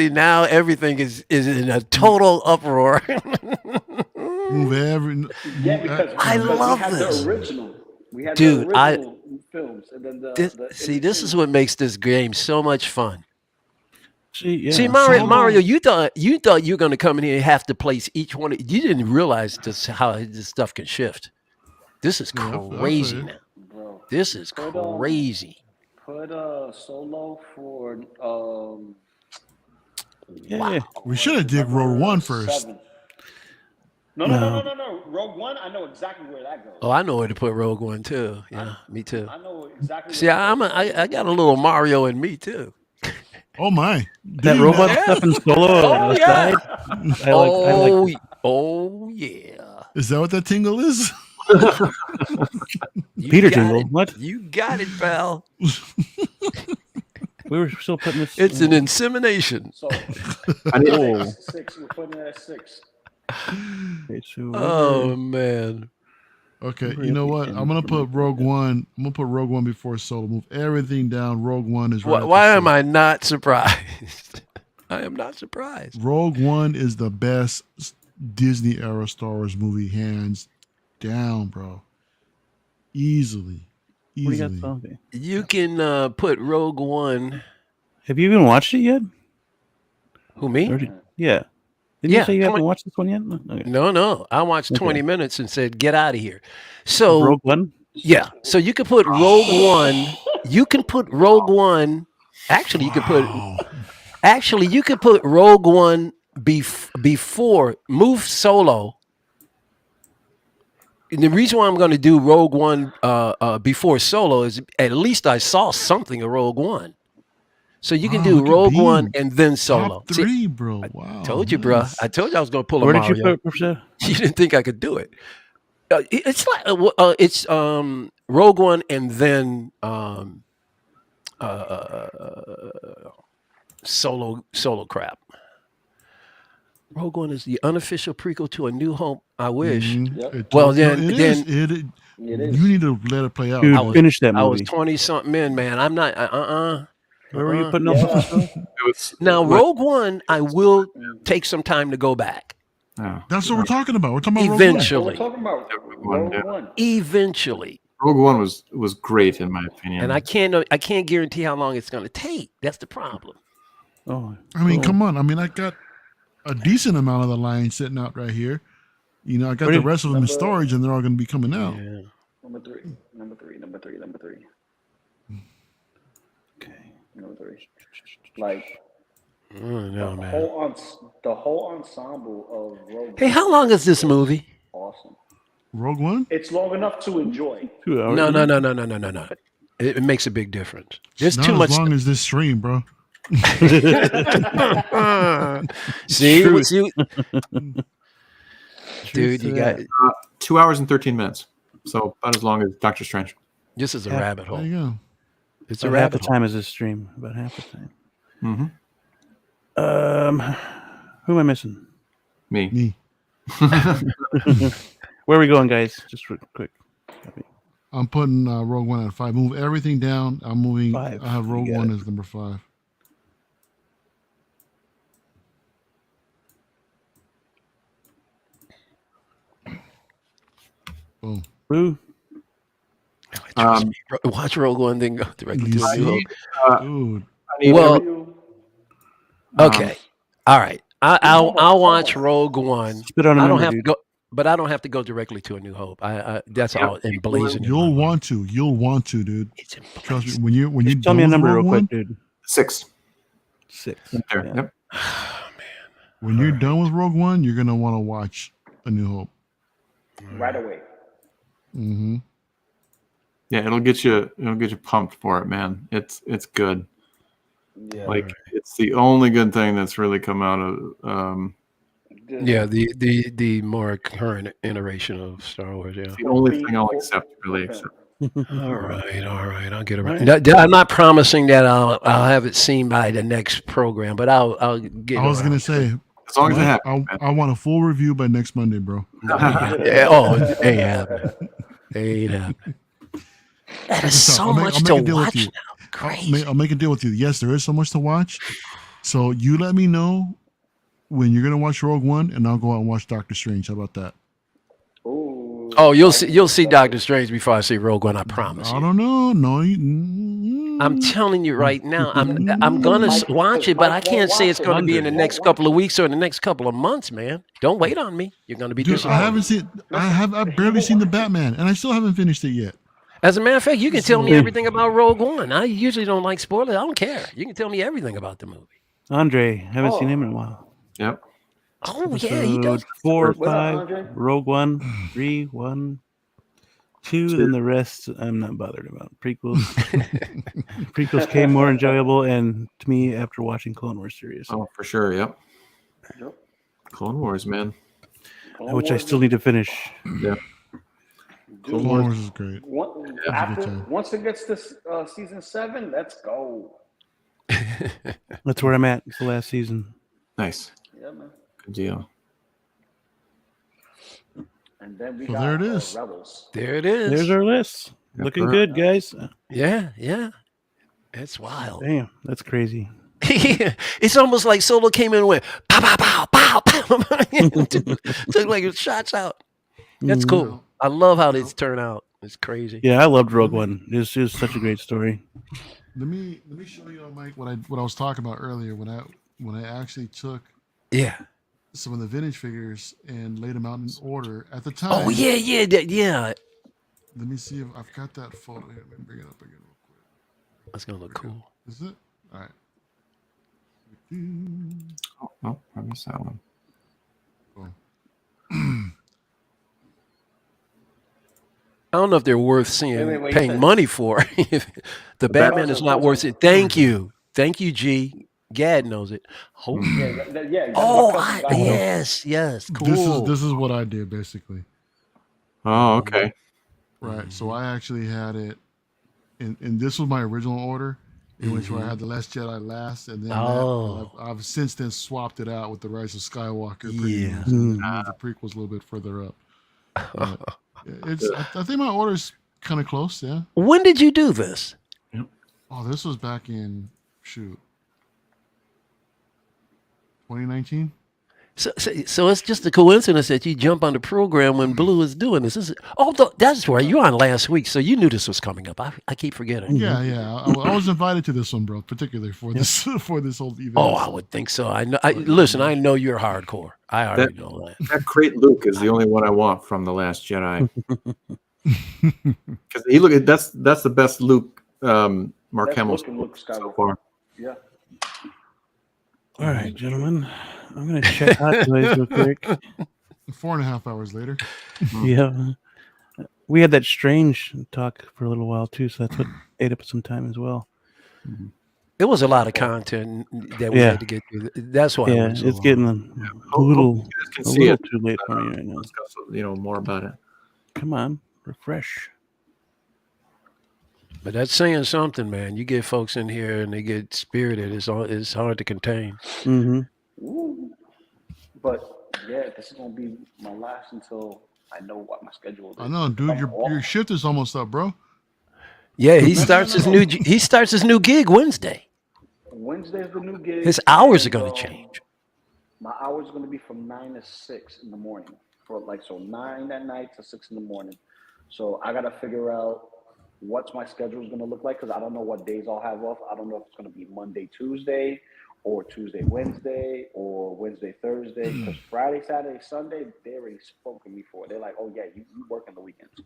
Now everything is in a total uproar. Move every. Yeah, move because I love we had this. the original. We had Dude, the original films, and then this is what makes this game so much fun. Yeah. See, Mario, Solo. you thought you were going to come in here and have to place each one. You didn't realize just how this stuff can shift. This is Yeah, I feel crazy you. now. Bro, This is crazy. put Solo for Yeah. We should have did Rogue One first. 7. No. Rogue One, I know exactly where that goes. Oh, I know where to put Rogue One too. Yeah, me too. I know exactly. See, I got a little Mario in me too. Oh my! That Dude, robot Yeah. stuff in Solo on the side. I like Oh yeah. Is that what that tingle is? You Peter got Tingle. it. What? You got it, pal. We were still putting this. It's an insemination. So I need Oh. 6. We're putting it at 6. Okay, so Oh man. Okay, you know what? I'm gonna put Rogue One. I'm gonna put Rogue One before Solo. Move everything down. Rogue One is right. Why am I not surprised? I am not surprised. Rogue One is the best Disney era Star Wars movie, hands down, bro. Easily. what do you got? Okay. You can put Rogue One. Have you even watched it yet? Who, me? Or yeah. Didn't Yeah, you say you haven't 20 watched this one yet? No. Okay. No. I watched 20 minutes and said, get out of here. So, Rogue One. yeah. So you could put Rogue One. You can put Rogue One. Actually, you could put Rogue One before move Solo. And the reason why I'm going to do Rogue One before Solo is at least I saw something of Rogue One. So you can Wow, do look at Rogue Bean. One and then Solo. Top See, 3, bro. Wow. told you, bro. nice. I told you I was going to pull a Where did Mario. you put it, Professor? You didn't think I could do it. It's like it's Rogue One and then Solo crap. Rogue One is the unofficial prequel to A New Hope. I wish. Mhm. Yep. It Well, told- then- it then- is. It It is. You need to let it play out. Dude, was- finish that I was movie. 20 something in, man. I'm not. Where were you uh-uh. putting Yeah. up? Professor? It was, Now, what- Rogue One, I will take some time to go back. oh. That's what we're talking about. We're talking about Eventually. That's what we're talking about. Rogue One, Rogue yeah. One. Eventually, Rogue One was great in my opinion. and I can't guarantee how long it's going to take. That's the problem. Oh, I mean, cool. come on. I mean, I got a decent amount of the line sitting out right here. You know, I got Where the did- rest of them in storage, and they're all going to be coming out. Yeah. Number 3. Okay. Number 3. Like I don't know, man. the whole ensemble of Rogue Hey, One how long is this movie? is awesome. Rogue One? It's long enough to enjoy. 2 hours. No. It makes a big difference. There's Not too as much. long as this stream, bro. See, Truth. see, dude, you got 2 hours and 13 minutes. So about as long as Doctor Strange. this is a Yeah. rabbit There hole. you go. It's a About half the rabbit hole. time is this stream. About half the time. Mm-hmm. Who am I missing? Me. Me. Where are we going, guys? Just real quick. Copy. I'm putting Rogue One at 5. Move everything down. I'm moving. 5. I have You Rogue got One it. as number 5. Boom. Blue. Watch Rogue One, then go directly to You A New see? Hope. Dude. I need Well, every- okay, all right. I'll homework, watch homework. Rogue One. Spit on a I don't number, have to dude. go, but I don't have to go directly to A New Hope. That's all emblazoned. in my You'll mind. want to. You'll want to, dude. It's Trust emblazoned. me. When you're Just tell done me a with number Rogue real One, quick, dude. 6. 6. Right there. Yeah. Yep. when you're done with Rogue One, you're gonna want to watch A New Hope. Right away. Mm-hmm. Yeah, it'll get you pumped for it, man. It's good. Yeah. Like it's the only good thing that's really come out of Yeah, the more current iteration of Star Wars. Yeah. the only thing I'll accept, really accept. All right. I'm getting around. I'm not promising that I'll have it seen by the next program, but I'll get. I was around gonna to it. say, As long as it happens. I want a full review by next Monday, bro. No, yeah. Oh, it ain't happening. Ain't happening. That is Listen, so I'll make- much I'll make to a deal with watch you. now. Crazy. I'll make a deal with you. Yes, there is so much to watch. So you let me know when you're gonna watch Rogue One, and I'll go out and watch Doctor Strange. How about that? Ooh. Oh, you'll see Doctor Strange before I see Rogue One. I promise I you. don't know. No, I'm telling you right now. I'm gonna watch it, but I can't say it's gonna be in the next couple of weeks or in the next couple of months, man. Don't wait on me. You're gonna be dude, disappointed. I haven't seen. I've barely seen the Batman, and I still haven't finished it yet. As a matter of fact, you can tell me everything about Rogue One. I usually don't like spoilers. I don't care. You can tell me everything about the movie. Andre, haven't seen him in a while. Yep. Oh yeah, he does. Episode 4, What up, 5, Andre? Rogue One, 3, 1, 2, then the rest I'm not bothered about. Prequels. Prequels came more enjoyable and to me after watching Clone Wars series. Oh, for sure. Yep. Yep. Clone Wars, man. Which I still need to finish. Yeah. Dude, Clone Wars is great. Once it gets to season 7, let's go. That's where I'm at. It's the last season. Nice. Yeah, man. Good deal. And then we So got there it is. Rebels. There it is. There's our list. Yep. Looking good, guys. Yeah. That's wild. Damn, that's crazy. It's almost like Solo came in and went pow pow pow pow pow. Took like shots out. That's cool. I love how these turn out. It's crazy. Yeah, I loved Rogue One. It was such a great story. Let me show you, Mike, what I was talking about earlier when I actually took Yeah. some of the vintage figures and laid them out in order at the time. Oh yeah. Let me see if I've got that photo here. Let me bring it up again real quick. That's gonna look cool. Is it? All right. Oh, no, I missed that one. I don't know if they're worth seeing, Wait, paying money for. The Batman is not worth it. Thank you, G. Gad knows it. Oh, yes, cool. This is what I did basically. Oh, okay. Right. So I actually had it, and this was my original order, in which I had the Last Jedi last, and then I've since then swapped it out with the Rise of Skywalker. Yeah. The prequel's a little bit further up. I think my order's kind of close. Yeah. When did you do this? Oh, this was back in 2019. So it's just a coincidence that you jump on the program when Blue is doing this. That's where you were on last week, so you knew this was coming up. I keep forgetting. Yeah. I was invited to this one, bro, particularly for this for this whole event. Oh, I would think so. I know. Listen, I know you're hardcore. I already know that. That crate Luke is the only one I want from The Last Jedi. Because that's the best Luke Mark Hamill so far. Yeah. All right, gentlemen. I'm going to check Hot Toys real quick. 4.5 hours later. Yeah. We had that strange talk for a little while, too, so that's what ate up some time as well. It was a lot of content that we had to get through. That's why. Yeah, it's getting a little too late for me right now. Discuss, more about it. Come on, refresh. But that's saying something, man. You get folks in here and they get spirited. It's hard to contain. Mm-hmm. Woo. But yeah, this is gonna be my last until I know what my schedule I is. know, If dude. I'm Your off. shift is almost up, bro. Yeah, he No, no, no, starts no, his no. new gig Wednesday. Wednesday's the new gig, His hours are and going to change. my hours are gonna be from 9 to 6 in the morning. For like so 9 at night to 6 in the morning. So I gotta figure out what's my schedule is gonna look like because I don't know what days I'll have off. I don't know if it's gonna be Monday, Tuesday, or Tuesday, Wednesday, or Wednesday, Thursday. Because Friday, Saturday, Sunday, they already spoke to me for it. They're like, "Oh yeah, you work on the weekends."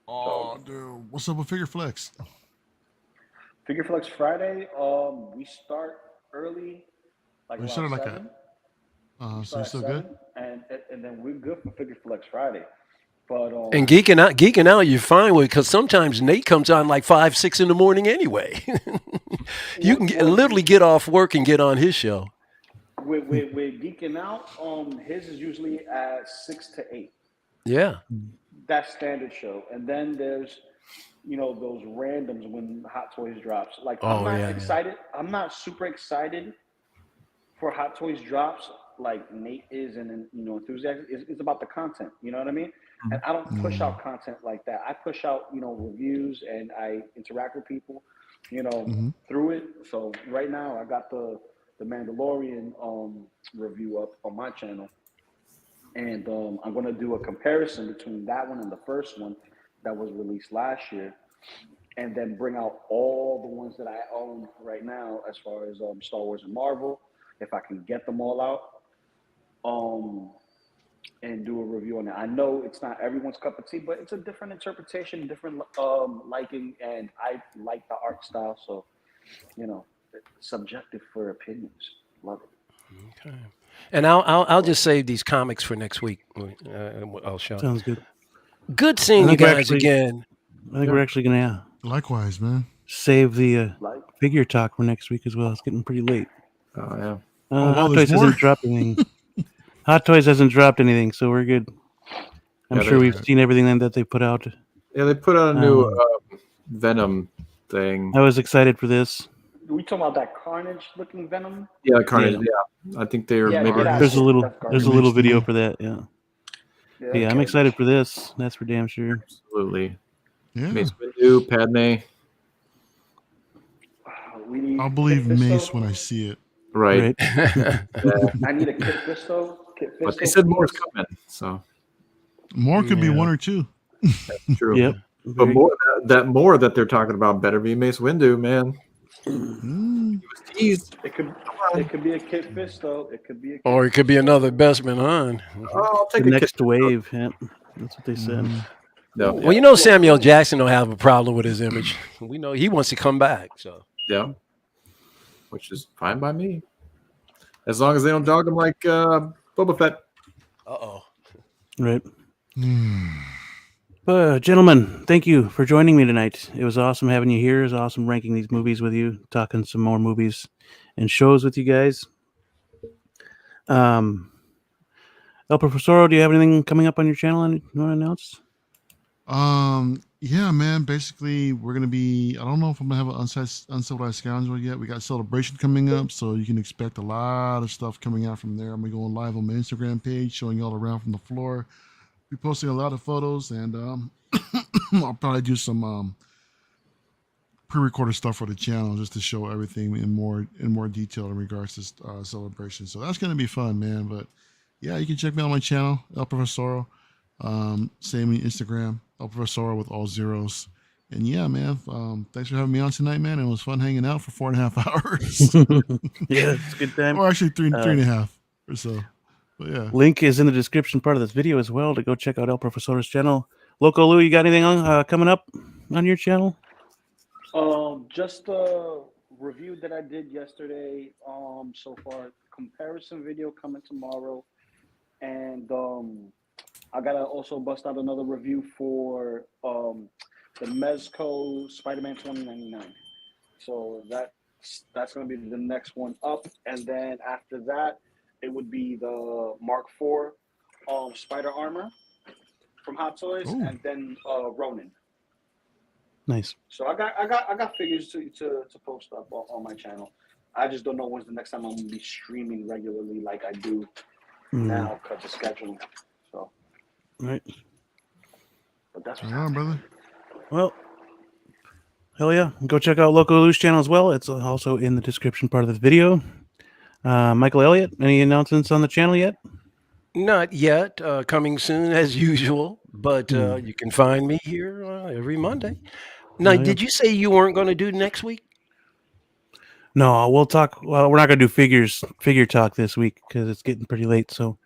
Oh, So dude. What's up with Figure Flex? Figure Flex Friday, we start early, like We around started like a. 7. We So you start at still good? 7, and then we're good for Figure Flex Friday. But And geeking out, you're fine with because sometimes Nate comes on like 5, 6 in the morning anyway. You can what literally get off work and get on his show. we're geeking out. His is usually at 6 to 8. Yeah. That's standard show, and then there's those randoms when Hot Toys drops. Like I'm Oh not yeah. excited. I'm not super excited for Hot Toys drops like Nate is and enthusiastic. It's about the content. You know what I mean? And I don't push Mm-hmm. out content like that. I push out reviews and I interact with people, Mm-hmm. through it. So right now I got the Mandalorian review up on my channel, and I'm gonna do a comparison between that one and the first one that was released last year, and then bring out all the ones that I own right now as far as Star Wars and Marvel, if I can get them all out, um, and do a review on it. I know it's not everyone's cup of tea, but it's a different interpretation, different liking, and I like the art style, so you know, subjective for opinions. Love it. Okay. And I'll just save these comics for next week. I'll show. Sounds good. Good I seeing you think we're guys actually. again. I think we're actually gonna Likewise, man. save the Like, figure talk for next week as well. It's getting pretty late. Oh yeah. Oh, well, Hot there's Toys more. hasn't dropped anything. Hot Toys hasn't dropped anything, so we're good. I'm Yeah, sure they- we've seen everything that they put out. Yeah, they put out a new Um, Venom thing. I was excited for this. we talking about that Carnage looking Venom? Yeah, Carnage. Yeah. Yeah, I think they're Yeah, maybe. get out There's a of here. little. That's There's a garbage. little Makes video me- for that. Yeah. Yeah, Yeah, that's I'm excited garbage. for this. That's for damn sure. Absolutely. Yeah. Mace Windu, Padme. We need I'll believe Kit Mace Fisto. when I see it. Right. I need a Kit Fisto. Kit But they Fisto, said more's please. coming, so More could be Yeah. one or two. true. Yep. But more that more that they're talking about better be Mace Windu, man. Mm. He was teased. It could be a Kit Fisto. It could be a Kit Or it could be Fisto. another Bestman Hahn. Oh, I'll The take a next Kit. wave. Yeah, that's what they said. Mm. No, Well, you know Samuel Jackson don't have a problem with his image. We know he wants to come back. So yeah, which is fine by me, as long as they don't dog him like Boba Fett. Right. Mm. Gentlemen, thank you for joining me tonight. It was awesome having you here. It was awesome ranking these movies with you, talking some more movies and shows with you guys. El Professoro, do you have anything coming up on your channel and you want to announce? Yeah, man. Basically, we're gonna be. I don't know if I'm gonna have an uncivilized scoundrel yet. We got Celebration coming up, so you can expect a lot of stuff coming out from there. I'm gonna go live on my Instagram page, showing you all around from the floor. Be posting a lot of photos, and I'll probably do some pre-recorded stuff for the channel just to show everything in more detail in regards to Celebration. So that's gonna be fun, man. But yeah, you can check me out on my channel, El Professoro. Same on Instagram, El Professoro with all zeros. And yeah, man, thanks for having me on tonight, man. It was fun hanging out for 4.5 hours. Yeah, it's a good time. Or actually three and a half or so. But yeah. Link is in the description part of this video as well to go check out El Profesoro's channel. Loco Lou, you got anything on coming up on your channel? Just a review that I did yesterday. So far, comparison video coming tomorrow, and I gotta also bust out another review for the Mezco Spider-Man 2099. So that's gonna be the next one up, and then after that, it would be the Mark IV Spider Armor from Hot Toys, Ooh. and then Ronin. Nice. So I got figures to post up on my channel. I just don't know when's the next time I'm gonna be streaming regularly like I do now because of scheduling. So, Right. but that's Right what's on, happening. brother. Well, hell yeah. Go check out Loco Lou's channel as well. It's also in the description part of this video. Michael Elliott, any announcements on the channel yet? Not yet. Coming soon as usual, but you can find me here every Monday. Now, Oh, yeah. did you say you weren't going to do next week? No, we'll talk. Well, we're not going to do figure talk this week because it's getting pretty late. So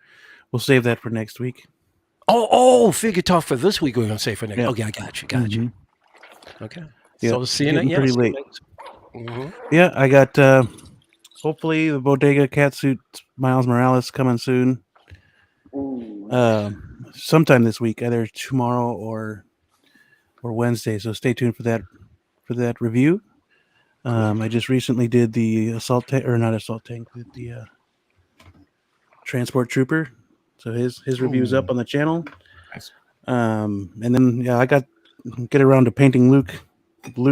we'll save that for next week. Oh, figure talk for this week. We're going to say for next. Yeah. Okay, I got you. Okay. Yeah, So see you getting pretty late. Mm-hmm. Yeah, I got hopefully the Bodega Catsuit Miles Morales coming soon. Ooh, nice. Sometime this week, either tomorrow or Wednesday. So stay tuned for that review. I just recently did the assault tank, or not assault tank, the transport trooper. So his review's up on the channel. Nice. And then I get around to painting Luke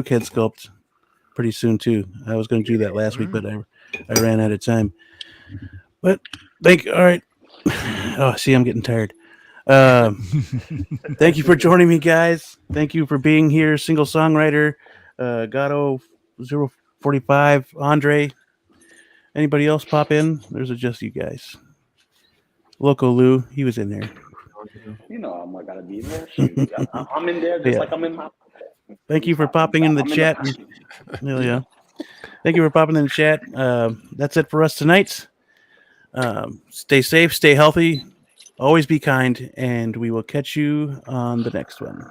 head sculpt pretty soon too. I was going to do that last week, but I ran out of time. But all right. Oh, see, I'm getting tired. Thank you for joining me, guys. Thank you for being here. Single songwriter, Gato 045, Andre. Anybody else pop in? There's just you guys. Loco Lou, he was in there. You know I'm gotta be there. Shoot, I'm in there just like I'm in my. Thank you for popping in the chat. Hell yeah. Thank you for popping in the chat. That's it for us tonight. Stay safe, stay healthy, always be kind, and we will catch you on the next one.